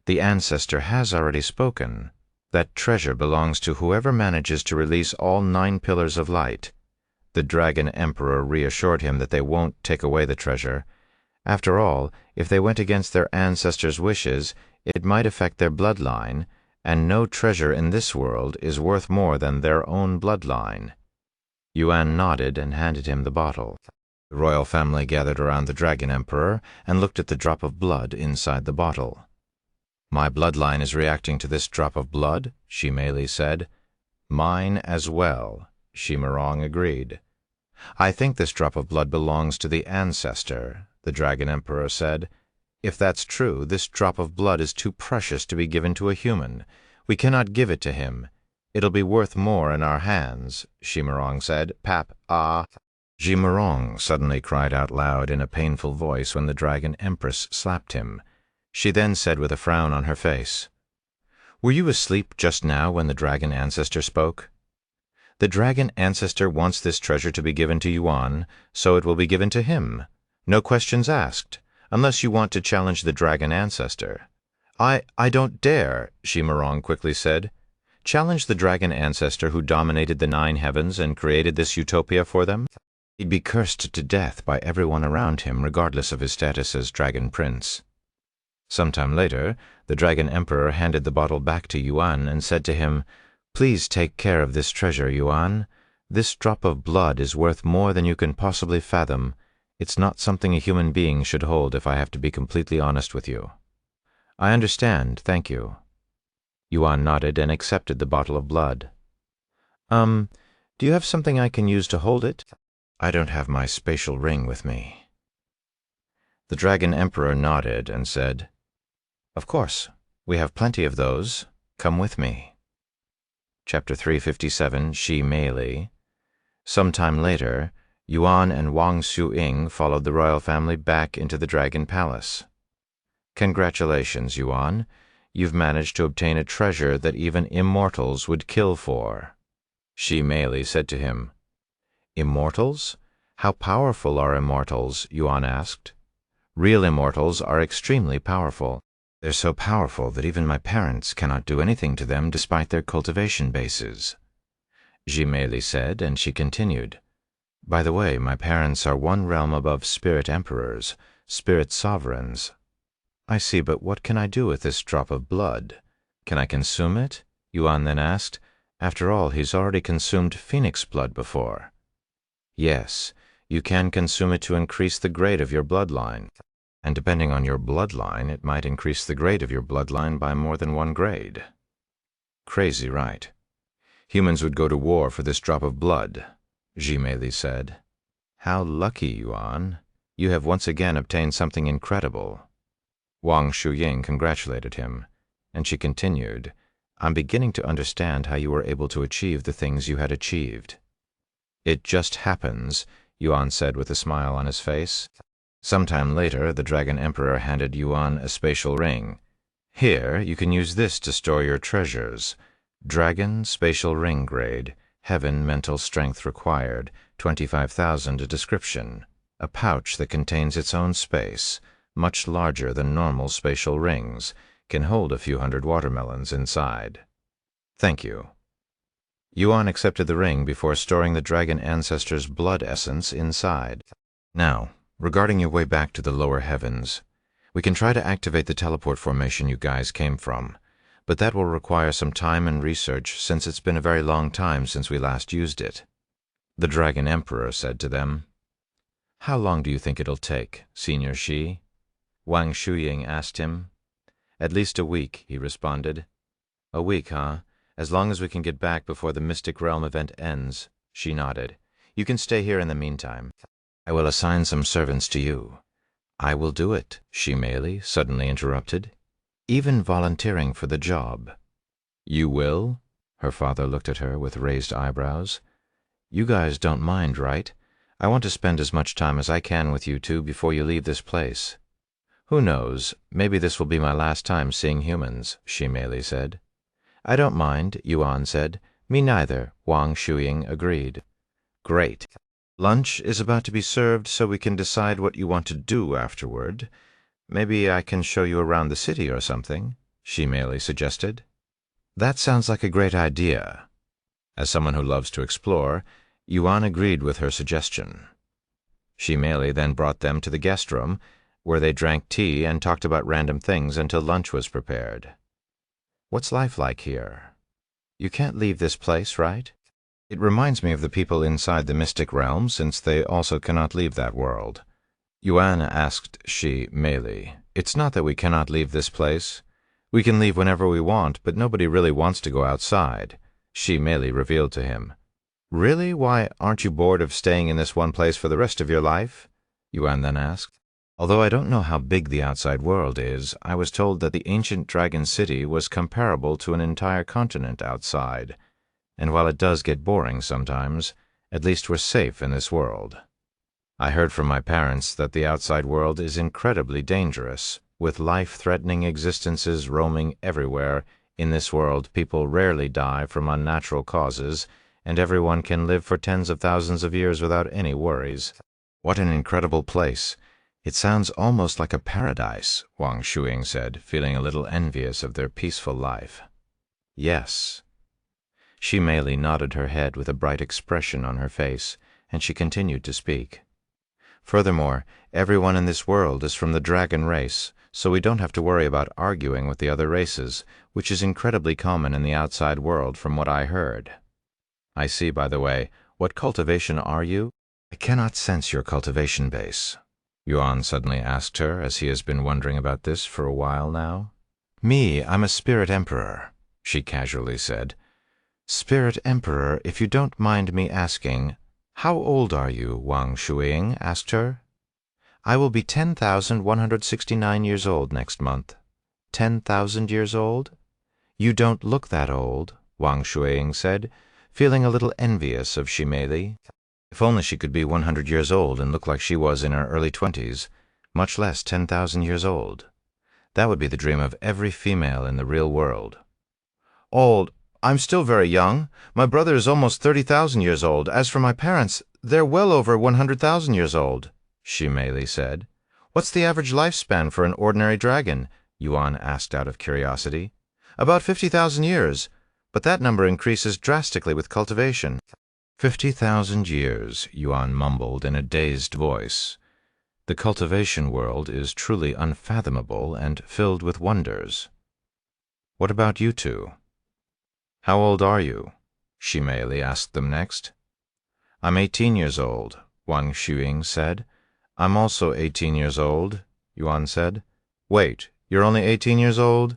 The ancestor has already spoken. That treasure belongs to whoever manages to release all 9 pillars of light." The Dragon Emperor reassured him that they won't take away the treasure. After all, if they went against their ancestors' wishes, it might affect their bloodline, and no treasure in this world is worth more than their own bloodline. Yuan nodded and handed him the bottle. The royal family gathered around the Dragon Emperor and looked at the drop of blood inside the bottle. "My bloodline is reacting to this drop of blood," Shimeli said. "Mine as well," Shimerong agreed. "I think this drop of blood belongs to the ancestor," the Dragon Emperor said. "If that's true, this drop of blood is too precious to be given to a human. We cannot give it to him. It'll be worth more in our hands," Shimerong said. Shimerong suddenly cried out loud in a painful voice when the Dragon Empress slapped him. She then said with a frown on her face, "Were you asleep just now when the Dragon Ancestor spoke? The Dragon Ancestor wants this treasure to be given to Yuan, so it will be given to him. No questions asked, unless you want to challenge the Dragon Ancestor." I don't dare," Shimerong quickly said. "Challenge the Dragon Ancestor who dominated the 9 heavens and created this utopia for them? He'd be cursed to death by everyone around him, regardless of his status as Dragon Prince." Sometime later, the Dragon Emperor handed the bottle back to Yuan and said to him, "Please take care of this treasure, Yuan. This drop of blood is worth more than you can possibly fathom. It's not something a human being should hold, if I have to be completely honest with you." "I understand, thank you." Yuan nodded and accepted the bottle of blood. Do you have something I can use to hold it?" "I don't have my spatial ring with me." The Dragon Emperor nodded and said, "Of course, we have plenty of those. Come with me." Chapter 357, Shimeli. Sometime later, Yuan and Wang Xuying followed the royal family back into the Dragon Palace. "Congratulations, Yuan. You've managed to obtain a treasure that even immortals would kill for," Shimeli said to him. "Immortals? How powerful are immortals?" Yuan asked. "Real immortals are extremely powerful. They're so powerful that even my parents cannot do anything to them despite their cultivation bases," Shimeli said, and she continued, "By the way, my parents are one realm above spirit emperors, spirit sovereigns." "I see, but what can I do with this drop of blood? Can I consume it?" Yuan then asked. "After all, he's already consumed phoenix blood before." "Yes, you can consume it to increase the grade of your bloodline. And depending on your bloodline, it might increase the grade of your bloodline by more than 1 grade. Crazy, right? Humans would go to war for this drop of blood," Shimeli said. "How lucky, Yuan. You have once again obtained something incredible." Wang Xuying congratulated him, and she continued, "I'm beginning to understand how you were able to achieve the things you had achieved." "It just happens," Yuan said with a smile on his face. Sometime later, the Dragon Emperor handed Yuan a spatial ring. "Here, you can use this to store your treasures. Dragon Spatial Ring Grade, Heaven Mental Strength Required, 25,000 a description. A pouch that contains its own space, much larger than normal spatial rings, can hold a few hundred watermelons inside." "Thank you." Yuan accepted the ring before storing the Dragon Ancestor's blood essence inside. "Now, regarding your way back to the lower heavens, we can try to activate the teleport formation you guys came from, but that will require some time and research since it's been a very long time since we last used it. The Dragon Emperor said to them. How long do you think it'll take, Senior Shi? Wang Shuying asked him. At least a week, he responded. A week, huh? As long as we can get back before the Mystic Realm event ends, Shi nodded. You can stay here in the meantime. I will assign some servants to you. I will do it, Shi Mei suddenly interrupted. Even volunteering for the job. You will? Her father looked at her with raised eyebrows. You guys don't mind, right? I want to spend as much time as I can with you two before you leave this place. Who knows, maybe this will be my last time seeing humans, Shi Mei said. I don't mind, Yuan said. Me neither, Wang Shuying agreed. Great. Lunch is about to be served so we can decide what you want to do afterward. Maybe I can show you around the city or something, Shi Mei suggested. That sounds like a great idea. As someone who loves to explore, Yuan agreed with her suggestion. Shi Mei then brought them to the guest room, where they drank tea and talked about random things until lunch was prepared. What's life like here? You can't leave this place, right? It reminds me of the people inside the Mystic Realm, since they also cannot leave that world. Yuan asked Shi Mei. It's not that we cannot leave this place. We can leave whenever we want, but nobody really wants to go outside, Shi Mei revealed to him. Really? Why, aren't you bored of staying in this one place for the rest of your life? Yuan then asked. Although I don't know how big the outside world is, I was told that the ancient dragon city was comparable to an entire continent outside, and while it does get boring sometimes, at least we're safe in this world. I heard from my parents that the outside world is incredibly dangerous, with life-threatening existences roaming everywhere. In this world, people rarely die from unnatural causes, and everyone can live for tens of thousands of years without any worries. What an incredible place! It sounds almost like a paradise, Wang Shuying said, feeling a little envious of their peaceful life. Yes. Shi Mei nodded her head with a bright expression on her face, and she continued to speak. Furthermore, everyone in this world is from the dragon race, so we don't have to worry about arguing with the other races, which is incredibly common in the outside world from what I heard. I see, by the way, what cultivation are you? I cannot sense your cultivation base, Yuan suddenly asked her, as he has been wondering about this for a while now. Me, I'm a Spirit Emperor, she casually said. Spirit Emperor, if you don't mind me asking, how old are you? Wang Shuying asked her. I will be 10,169 years old next month. 10,000 years old? You don't look that old, Wang Shuying said, feeling a little envious of Shi Mei. If only she could be 100 years old and look like she was in her early 20s, much less 10,000 years old. That would be the dream of every female in the real world. Old? I'm still very young. My brother is almost 30,000 years old. As for my parents, they're well over 100,000 years old, Shi Mei said. What's the average lifespan for an ordinary dragon? Yuan asked out of curiosity. About 50,000 years, but that number increases drastically with cultivation. 50,000 years, Yuan mumbled in a dazed voice. The cultivation world is truly unfathomable and filled with wonders. What about you two? How old are you? Shi Mei asked them next. I'm 18 years old, Wang Shuying said. I'm also 18 years old, Yuan said. Wait, you're only 18 years old?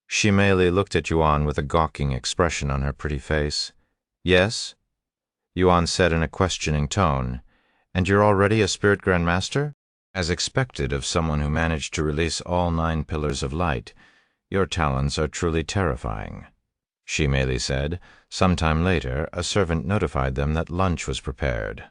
Shi Mei looked at Yuan with a gawking expression on her pretty face. Yes? Yuan said in a questioning tone. And you're already a Spirit Grand Master? As expected of someone who managed to release all 9 pillars of light, your talents are truly terrifying, Shi Mei said. Sometime later, a servant notified them that lunch was prepared.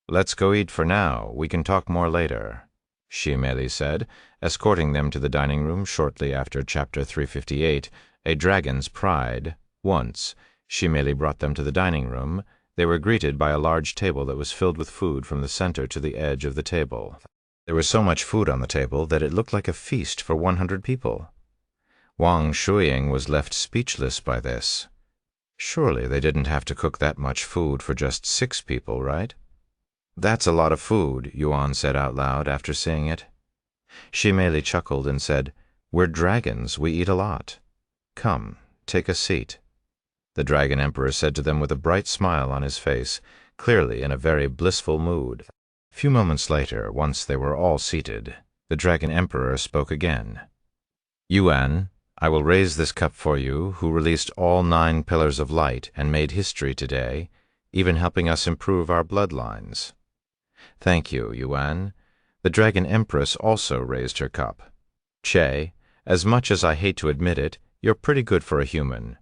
Let's go eat for now. We can talk more later, Shi Mei said, escorting them to the dining room shortly after Chapter 358, A Dragon's Pride. Once Shi Mei brought them to the dining room, they were greeted by a large table that was filled with food from the center to the edge of the table. There was so much food on the table that it looked like a feast for 100 people. Wang Shuying was left speechless by this. Surely they didn't have to cook that much food for just 6 people, right? That's a lot of food, Yuan said out loud after seeing it. Shi Mei chuckled and said, We're dragons, we eat a lot. Come, take a seat, the Dragon Emperor said to them with a bright smile on his face, clearly in a very blissful mood. A few moments later, once they were all seated, the Dragon Emperor spoke again. Yuan, I will raise this cup for you, who released all 9 pillars of light and made history today, even helping us improve our bloodlines. Thank you, Yuan. The Dragon Empress also raised her cup. Che, as much as I hate to admit it, you're pretty good for a human.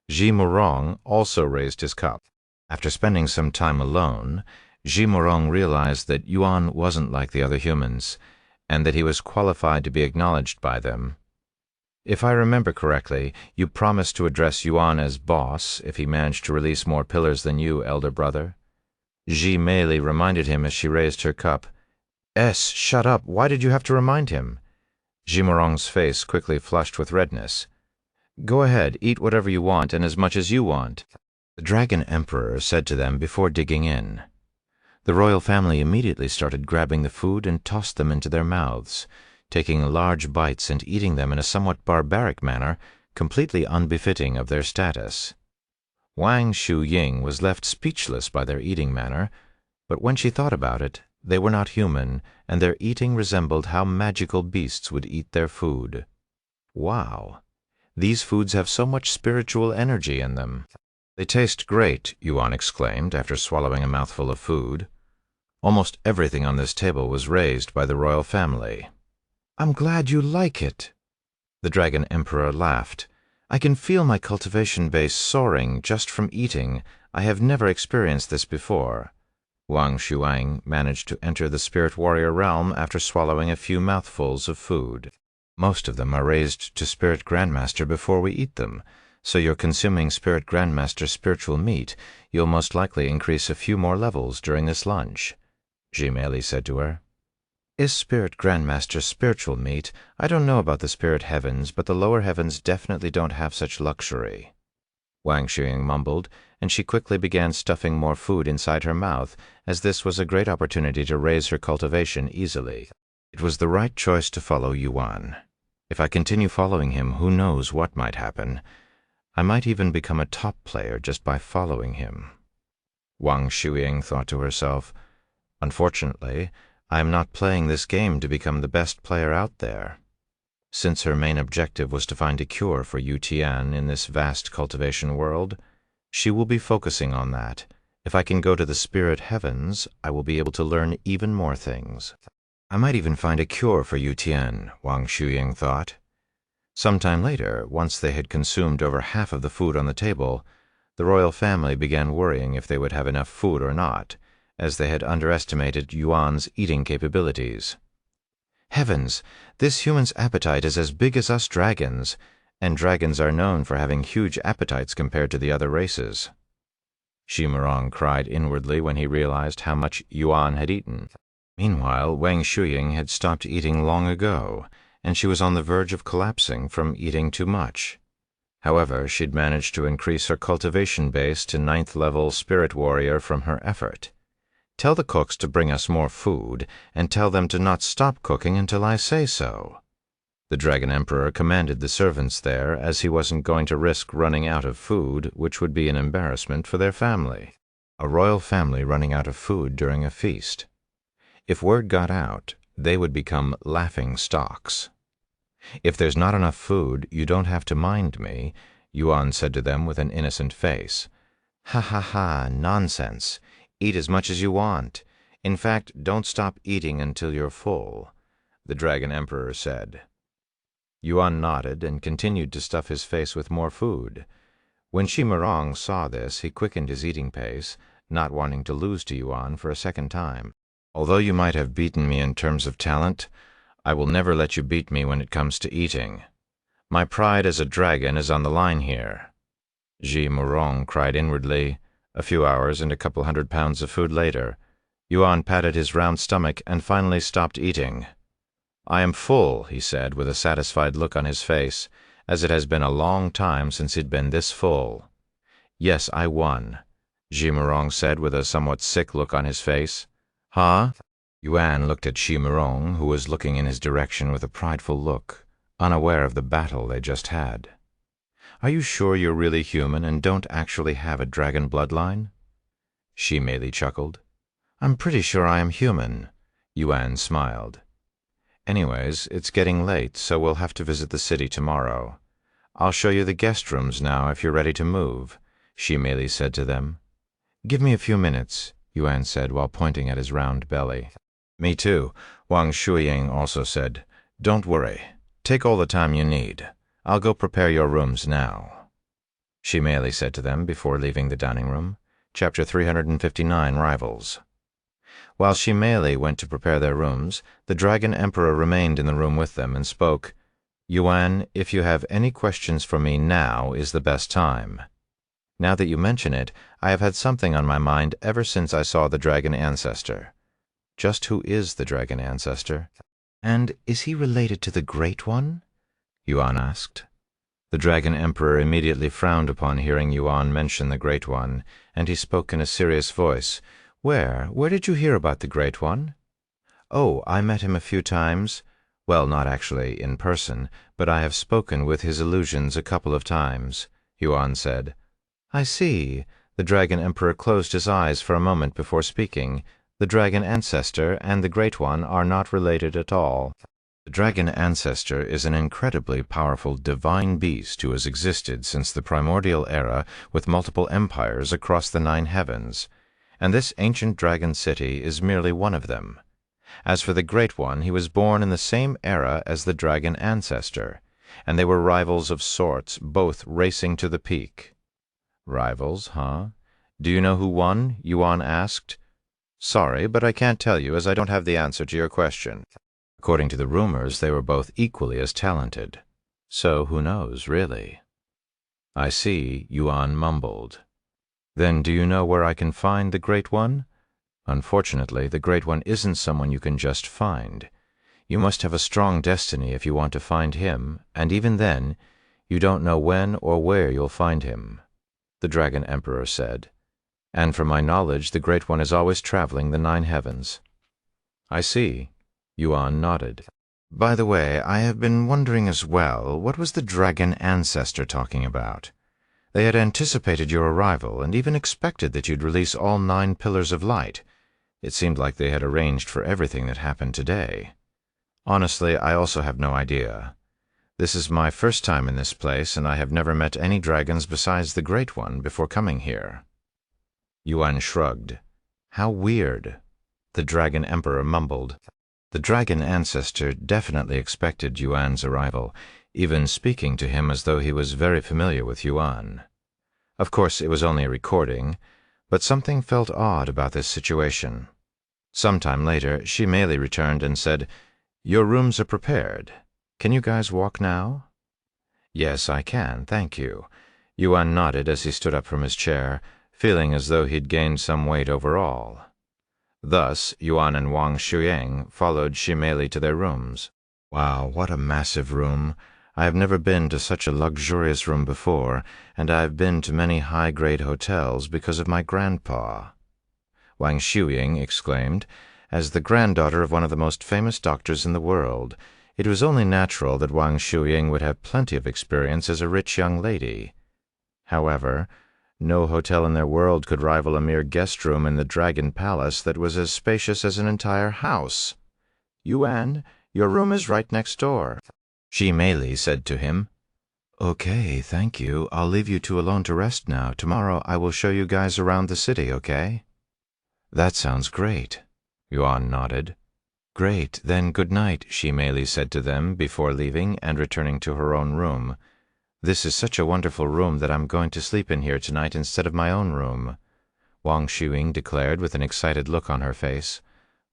Ji Morong also raised his cup. After spending some time alone, Ji Morong realized that Yuan wasn't like the other humans, and that he was qualified to be acknowledged by them. If I remember correctly, you promised to address Yuan as boss if he managed to release more pillars than you, elder brother. Ji Meili reminded him as she raised her cup. Shut up. Why did you have to remind him? Ji Morong's face quickly flushed with redness. Go ahead, eat whatever you want and as much as you want, the Dragon Emperor said to them before digging in. The royal family immediately started grabbing the food and tossed them into their mouths, taking large bites and eating them in a somewhat barbaric manner, completely unbefitting of their status. Wang Shuying was left speechless by their eating manner, but when she thought about it, they were not human, and their eating resembled how magical beasts would eat their food. Wow! These foods have so much spiritual energy in them. They taste great, Yuan exclaimed after swallowing a mouthful of food. Almost everything on this table was raised by the royal family. I'm glad you like it. The Dragon Emperor laughed. I can feel my cultivation base soaring just from eating. I have never experienced this before. Wang Shuang managed to enter the Spirit Warrior realm after swallowing a few mouthfuls of food. Most of them are raised to Spirit Grandmaster before we eat them, so you're consuming Spirit Grandmaster spiritual meat. You'll most likely increase a few more levels during this lunch, Ji Meili said to her. Is Spirit Grandmaster spiritual meat? I don't know about the spirit heavens, but the lower heavens definitely don't have such luxury. Wang Xuying mumbled, and she quickly began stuffing more food inside her mouth, as this was a great opportunity to raise her cultivation easily. It was the right choice to follow Yuan. If I continue following him, who knows what might happen. I might even become a top player just by following him. Wang Xuying thought to herself, unfortunately, I am not playing this game to become the best player out there. Since her main objective was to find a cure for Yu Tian in this vast cultivation world, she will be focusing on that. If I can go to the spirit heavens, I will be able to learn even more things. I might even find a cure for Yu Tian, Wang Xuying thought. Sometime later, once they had consumed over half of the food on the table, the royal family began worrying if they would have enough food or not, as they had underestimated Yuan's eating capabilities. Heavens, this human's appetite is as big as us dragons, and dragons are known for having huge appetites compared to the other races. Ji Morong cried inwardly when he realized how much Yuan had eaten. Meanwhile, Wang Shuying had stopped eating long ago, and she was on the verge of collapsing from eating too much. However, she'd managed to increase her cultivation base to 9th level Spirit Warrior from her effort. Tell the cooks to bring us more food, and tell them to not stop cooking until I say so. The Dragon Emperor commanded the servants there, as he wasn't going to risk running out of food, which would be an embarrassment for their family. A royal family running out of food during a feast. If word got out, they would become laughing stocks. If there's not enough food, you don't have to mind me, Yuan said to them with an innocent face. Ha ha ha, nonsense. Eat as much as you want. In fact, don't stop eating until you're full, the Dragon Emperor said. Yuan nodded and continued to stuff his face with more food. When Ji Morong saw this, he quickened his eating pace, not wanting to lose to Yuan for a second time. Although you might have beaten me in terms of talent, I will never let you beat me when it comes to eating. My pride as a dragon is on the line here, Ji Morong cried inwardly. A few hours and a couple 100 pounds of food later, Yuan patted his round stomach and finally stopped eating. I am full, he said with a satisfied look on his face, as it has been a long time since he'd been this full. Yes, I won, Ji Morong said with a somewhat sick look on his face. Huh? Yuan looked at Ji Morong, who was looking in his direction with a prideful look, unaware of the battle they just had. Are you sure you're really human and don't actually have a dragon bloodline? She merely chuckled. I'm pretty sure I am human. Yuan smiled. Anyways, it's getting late, so we'll have to visit the city tomorrow. I'll show you the guest rooms now if you're ready to move, she merely said to them. Give me a few minutes, Yuan said while pointing at his round belly. Me too, Wang Shuying also said. Don't worry. Take all the time you need. I'll go prepare your rooms now, she merely said to them before leaving the dining room. Chapter 359, Rivals. While she merely went to prepare their rooms, the Dragon Emperor remained in the room with them and spoke. Yuan, if you have any questions for me, now is the best time. Now that you mention it, I have had something on my mind ever since I saw the Dragon Ancestor. Just who is the Dragon Ancestor? And is he related to the Great One? Yuan asked. The Dragon Emperor immediately frowned upon hearing Yuan mention the Great One, and he spoke in a serious voice. Where did you hear about the Great One? Oh, I met him a few times. Well, not actually in person, but I have spoken with his illusions a couple of times, Yuan said. I see. The Dragon Emperor closed his eyes for a moment before speaking. The Dragon Ancestor and the Great One are not related at all. The Dragon Ancestor is an incredibly powerful divine beast who has existed since the primordial era with multiple empires across the 9 heavens, and this ancient dragon city is merely one of them. As for the Great One, he was born in the same era as the Dragon Ancestor, and they were rivals of sorts, both racing to the peak. Rivals, huh? Do you know who won? Yuan asked. Sorry, but I can't tell you as I don't have the answer to your question. According to the rumors, they were both equally as talented. So who knows, really? I see, Yuan mumbled. Then do you know where I can find the Great One? Unfortunately, the Great One isn't someone you can just find. You must have a strong destiny if you want to find him, and even then, you don't know when or where you'll find him, the Dragon Emperor said. And from my knowledge, the Great One is always traveling the 9 heavens. I see. Yuan nodded. By the way, I have been wondering as well, what was the Dragon Ancestor talking about? They had anticipated your arrival and even expected that you'd release all 9 pillars of light. It seemed like they had arranged for everything that happened today. Honestly, I also have no idea. This is my first time in this place, and I have never met any dragons besides the Great One before coming here. Yuan shrugged. How weird. The Dragon Emperor mumbled. The Dragon Ancestor definitely expected Yuan's arrival, even speaking to him as though he was very familiar with Yuan. Of course, it was only a recording, but something felt odd about this situation. Sometime later, she merely returned and said, Your rooms are prepared. Can you guys walk now? Yes, I can, thank you. Yuan nodded as he stood up from his chair, feeling as though he'd gained some weight overall. Thus, Yuan and Wang Shuying followed Shimeli to their rooms. Wow, what a massive room! I have never been to such a luxurious room before, and I have been to many high-grade hotels because of my grandpa. Wang Shuying exclaimed. As the granddaughter of one of the most famous doctors in the world, it was only natural that Wang Shuying would have plenty of experience as a rich young lady. However, no hotel in their world could rival a mere guest room in the Dragon Palace that was as spacious as an entire house. Yuan, your room is right next door, Shimeli said to him. Okay, thank you. I'll leave you two alone to rest now. Tomorrow I will show you guys around the city, okay? That sounds great. Yuan nodded. Great, then good night, Shimeli said to them before leaving and returning to her own room. This is such a wonderful room that I'm going to sleep in here tonight instead of my own room, Wang Shuying declared with an excited look on her face.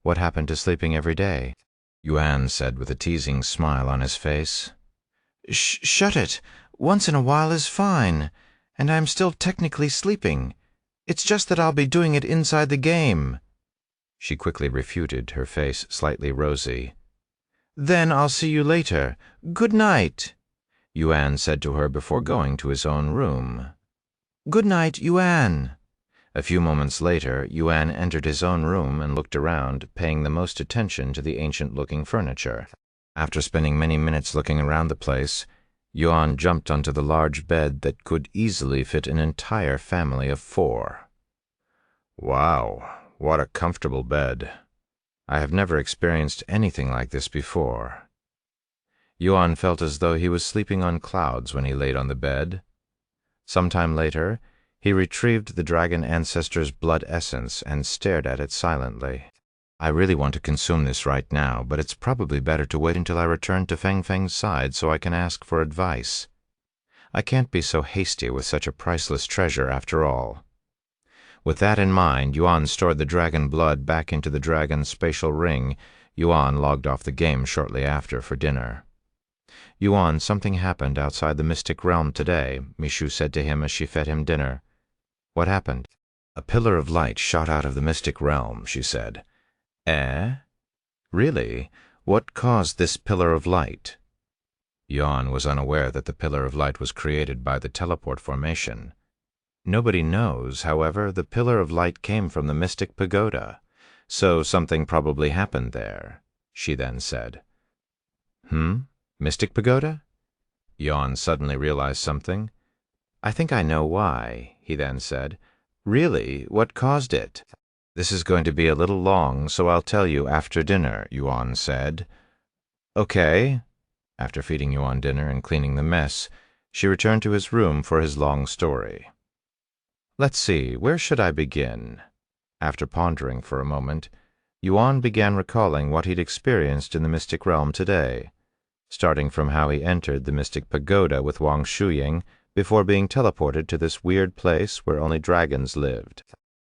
What happened to sleeping every day? Yuan said with a teasing smile on his face. Shut it. Once in a while is fine, and I'm still technically sleeping. It's just that I'll be doing it inside the game. She quickly refuted, her face slightly rosy. Then I'll see you later. Good night, Yuan said to her before going to his own room. Good night, Yuan. A few moments later, Yuan entered his own room and looked around, paying the most attention to the ancient-looking furniture. After spending many minutes looking around the place, Yuan jumped onto the large bed that could easily fit an entire family of 4. Wow, what a comfortable bed. I have never experienced anything like this before. Yuan felt as though he was sleeping on clouds when he laid on the bed. Sometime later, he retrieved the dragon ancestor's blood essence and stared at it silently. I really want to consume this right now, but it's probably better to wait until I return to Feng Feng's side so I can ask for advice. I can't be so hasty with such a priceless treasure after all. With that in mind, Yuan stored the dragon blood back into the dragon's spatial ring. Yuan logged off the game shortly after for dinner. Yuan, something happened outside the mystic realm today, Mishu said to him as she fed him dinner. What happened? A pillar of light shot out of the mystic realm, she said. Eh? Really? What caused this pillar of light? Yuan was unaware that the pillar of light was created by the teleport formation. Nobody knows, however, the pillar of light came from the mystic pagoda, so something probably happened there, she then said. Mystic pagoda? Yuan suddenly realized something. I think I know why, he then said. Really? What caused it? This is going to be a little long, so I'll tell you after dinner, Yuan said. Okay. After feeding Yuan dinner and cleaning the mess, she returned to his room for his long story. Let's see, where should I begin? After pondering for a moment, Yuan began recalling what he'd experienced in the mystic realm today, starting from how he entered the mystic pagoda with Wang Shuying before being teleported to this weird place where only dragons lived.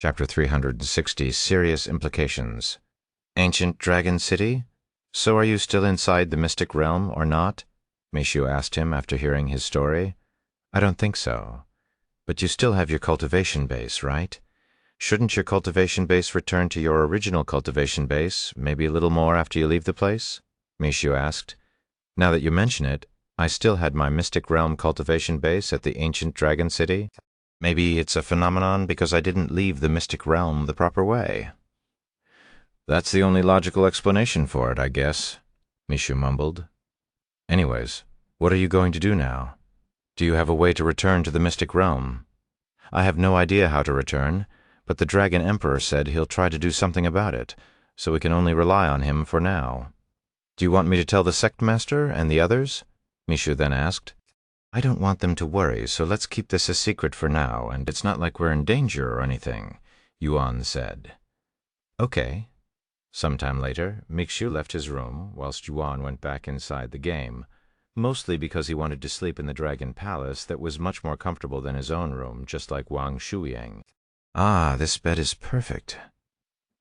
Chapter 360, Serious Implications. Ancient Dragon City? So are you still inside the mystic realm, or not? Mishu asked him after hearing his story. I don't think so. But you still have your cultivation base, right? Shouldn't your cultivation base return to your original cultivation base, maybe a little more after you leave the place? Mishu asked. Now that you mention it, I still had my mystic realm cultivation base at the ancient Dragon City. Maybe it's a phenomenon because I didn't leave the mystic realm the proper way. That's the only logical explanation for it, I guess, Mishu mumbled. Anyways, what are you going to do now? Do you have a way to return to the mystic realm? I have no idea how to return, but the Dragon Emperor said he'll try to do something about it, so we can only rely on him for now. Do you want me to tell the sect master and the others? Mishu then asked. I don't want them to worry, so let's keep this a secret for now, and it's not like we're in danger or anything, Yuan said. Okay. Sometime later, Mishu left his room, whilst Yuan went back inside the game, mostly because he wanted to sleep in the Dragon Palace that was much more comfortable than his own room, just like Wang Shuying. Ah, this bed is perfect.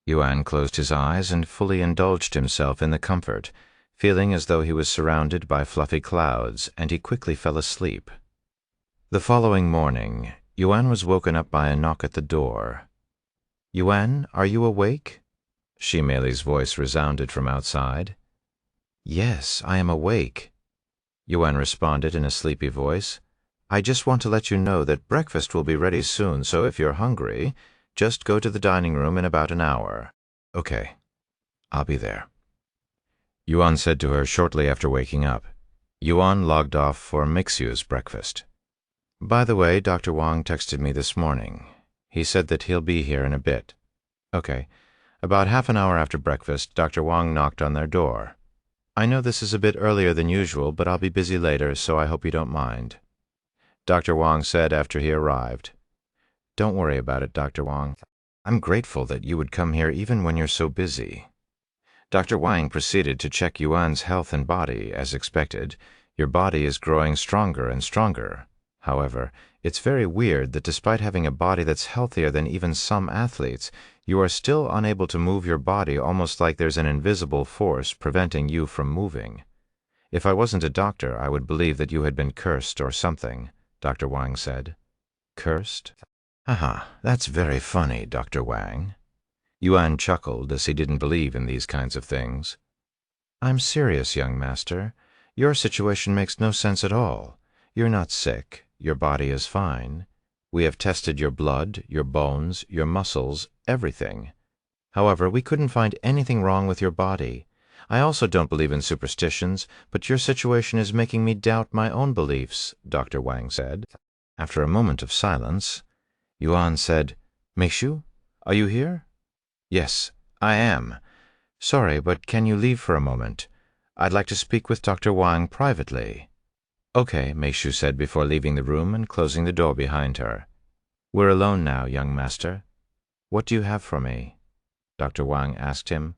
Yuan closed his eyes and fully indulged himself in the comfort, feeling as though he was surrounded by fluffy clouds, and he quickly fell asleep. The following morning, Yuan was woken up by a knock at the door. Yuan, are you awake? Shimeli's voice resounded from outside. Yes, I am awake, Yuan responded in a sleepy voice. I just want to let you know that breakfast will be ready soon, so if you're hungry, just go to the dining room in about an hour. Okay, I'll be there, Yuan said to her shortly after waking up. Yuan logged off for Mixu's breakfast. By the way, Dr. Wang texted me this morning. He said that he'll be here in a bit. Okay. About half an hour after breakfast, Dr. Wang knocked on their door. I know this is a bit earlier than usual, but I'll be busy later, so I hope you don't mind, Dr. Wang said after he arrived. Don't worry about it, Dr. Wang. I'm grateful that you would come here even when you're so busy. Dr. Wang proceeded to check Yuan's health and body, as expected. Your body is growing stronger and stronger. However, it's very weird that despite having a body that's healthier than even some athletes, you are still unable to move your body, almost like there's an invisible force preventing you from moving. If I wasn't a doctor, I would believe that you had been cursed or something, Dr. Wang said. Cursed? Haha, that's very funny, Dr. Wang. Yuan chuckled as he didn't believe in these kinds of things. I'm serious, young master. Your situation makes no sense at all. You're not sick. Your body is fine. We have tested your blood, your bones, your muscles, everything. However, we couldn't find anything wrong with your body. I also don't believe in superstitions, but your situation is making me doubt my own beliefs, Dr. Wang said. After a moment of silence, Yuan said, Meishu, are you here? Yes, I am. Sorry, but can you leave for a moment? I'd like to speak with Dr. Wang privately. Okay, Meishu said before leaving the room and closing the door behind her. We're alone now, young master. What do you have for me? Dr. Wang asked him.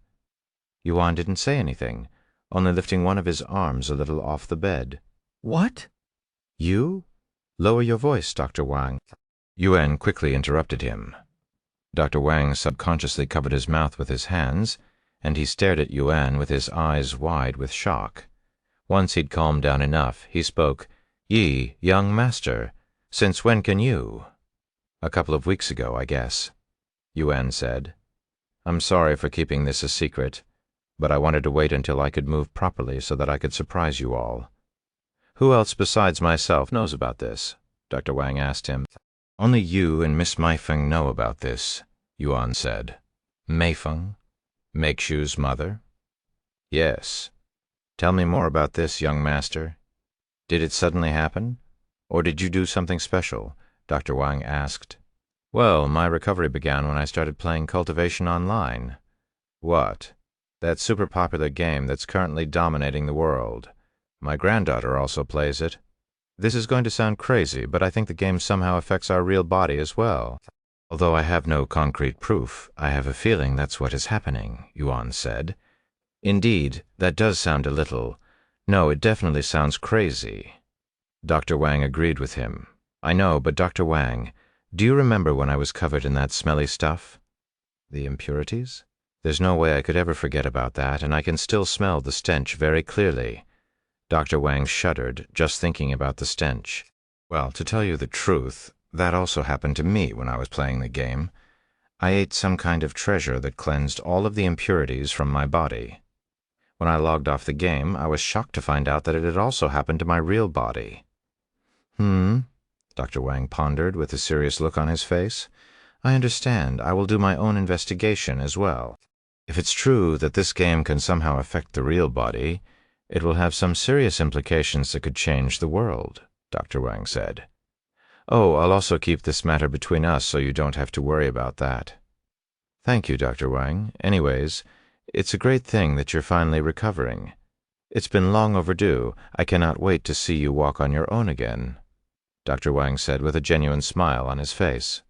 Yuan didn't say anything, only lifting one of his arms a little off the bed. What? You? Lower your voice, Dr. Wang. Yuan quickly interrupted him. Dr. Wang subconsciously covered his mouth with his hands, and he stared at Yuan with his eyes wide with shock. Once he'd calmed down enough, he spoke, Yi, young master, since when can you? A couple of weeks ago, I guess, Yuan said. I'm sorry for keeping this a secret, but I wanted to wait until I could move properly so that I could surprise you all. Who else besides myself knows about this? Dr. Wang asked him. Only you and Miss Meifeng know about this, Yuan said. Meifeng? Meixiu's mother? Yes. Tell me more about this, young master. Did it suddenly happen? Or did you do something special? Dr. Wang asked. Well, my recovery began when I started playing Cultivation online. What? That super popular game that's currently dominating the world. My granddaughter also plays it. This is going to sound crazy, but I think the game somehow affects our real body as well. Although I have no concrete proof, I have a feeling that's what is happening, Yuan said. Indeed, that does sound a little... No, it definitely sounds crazy. Dr. Wang agreed with him. I know, but Dr. Wang, do you remember when I was covered in that smelly stuff? The impurities? There's no way I could ever forget about that, and I can still smell the stench very clearly. Dr. Wang shuddered, just thinking about the stench. Well, to tell you the truth, that also happened to me when I was playing the game. I ate some kind of treasure that cleansed all of the impurities from my body. When I logged off the game, I was shocked to find out that it had also happened to my real body. Dr. Wang pondered with a serious look on his face. I understand. I will do my own investigation as well. If it's true that this game can somehow affect the real body, it will have some serious implications that could change the world, Dr. Wang said. Oh, I'll also keep this matter between us so you don't have to worry about that. Thank you, Dr. Wang. Anyways, it's a great thing that you're finally recovering. It's been long overdue. I cannot wait to see you walk on your own again, Dr. Wang said with a genuine smile on his face.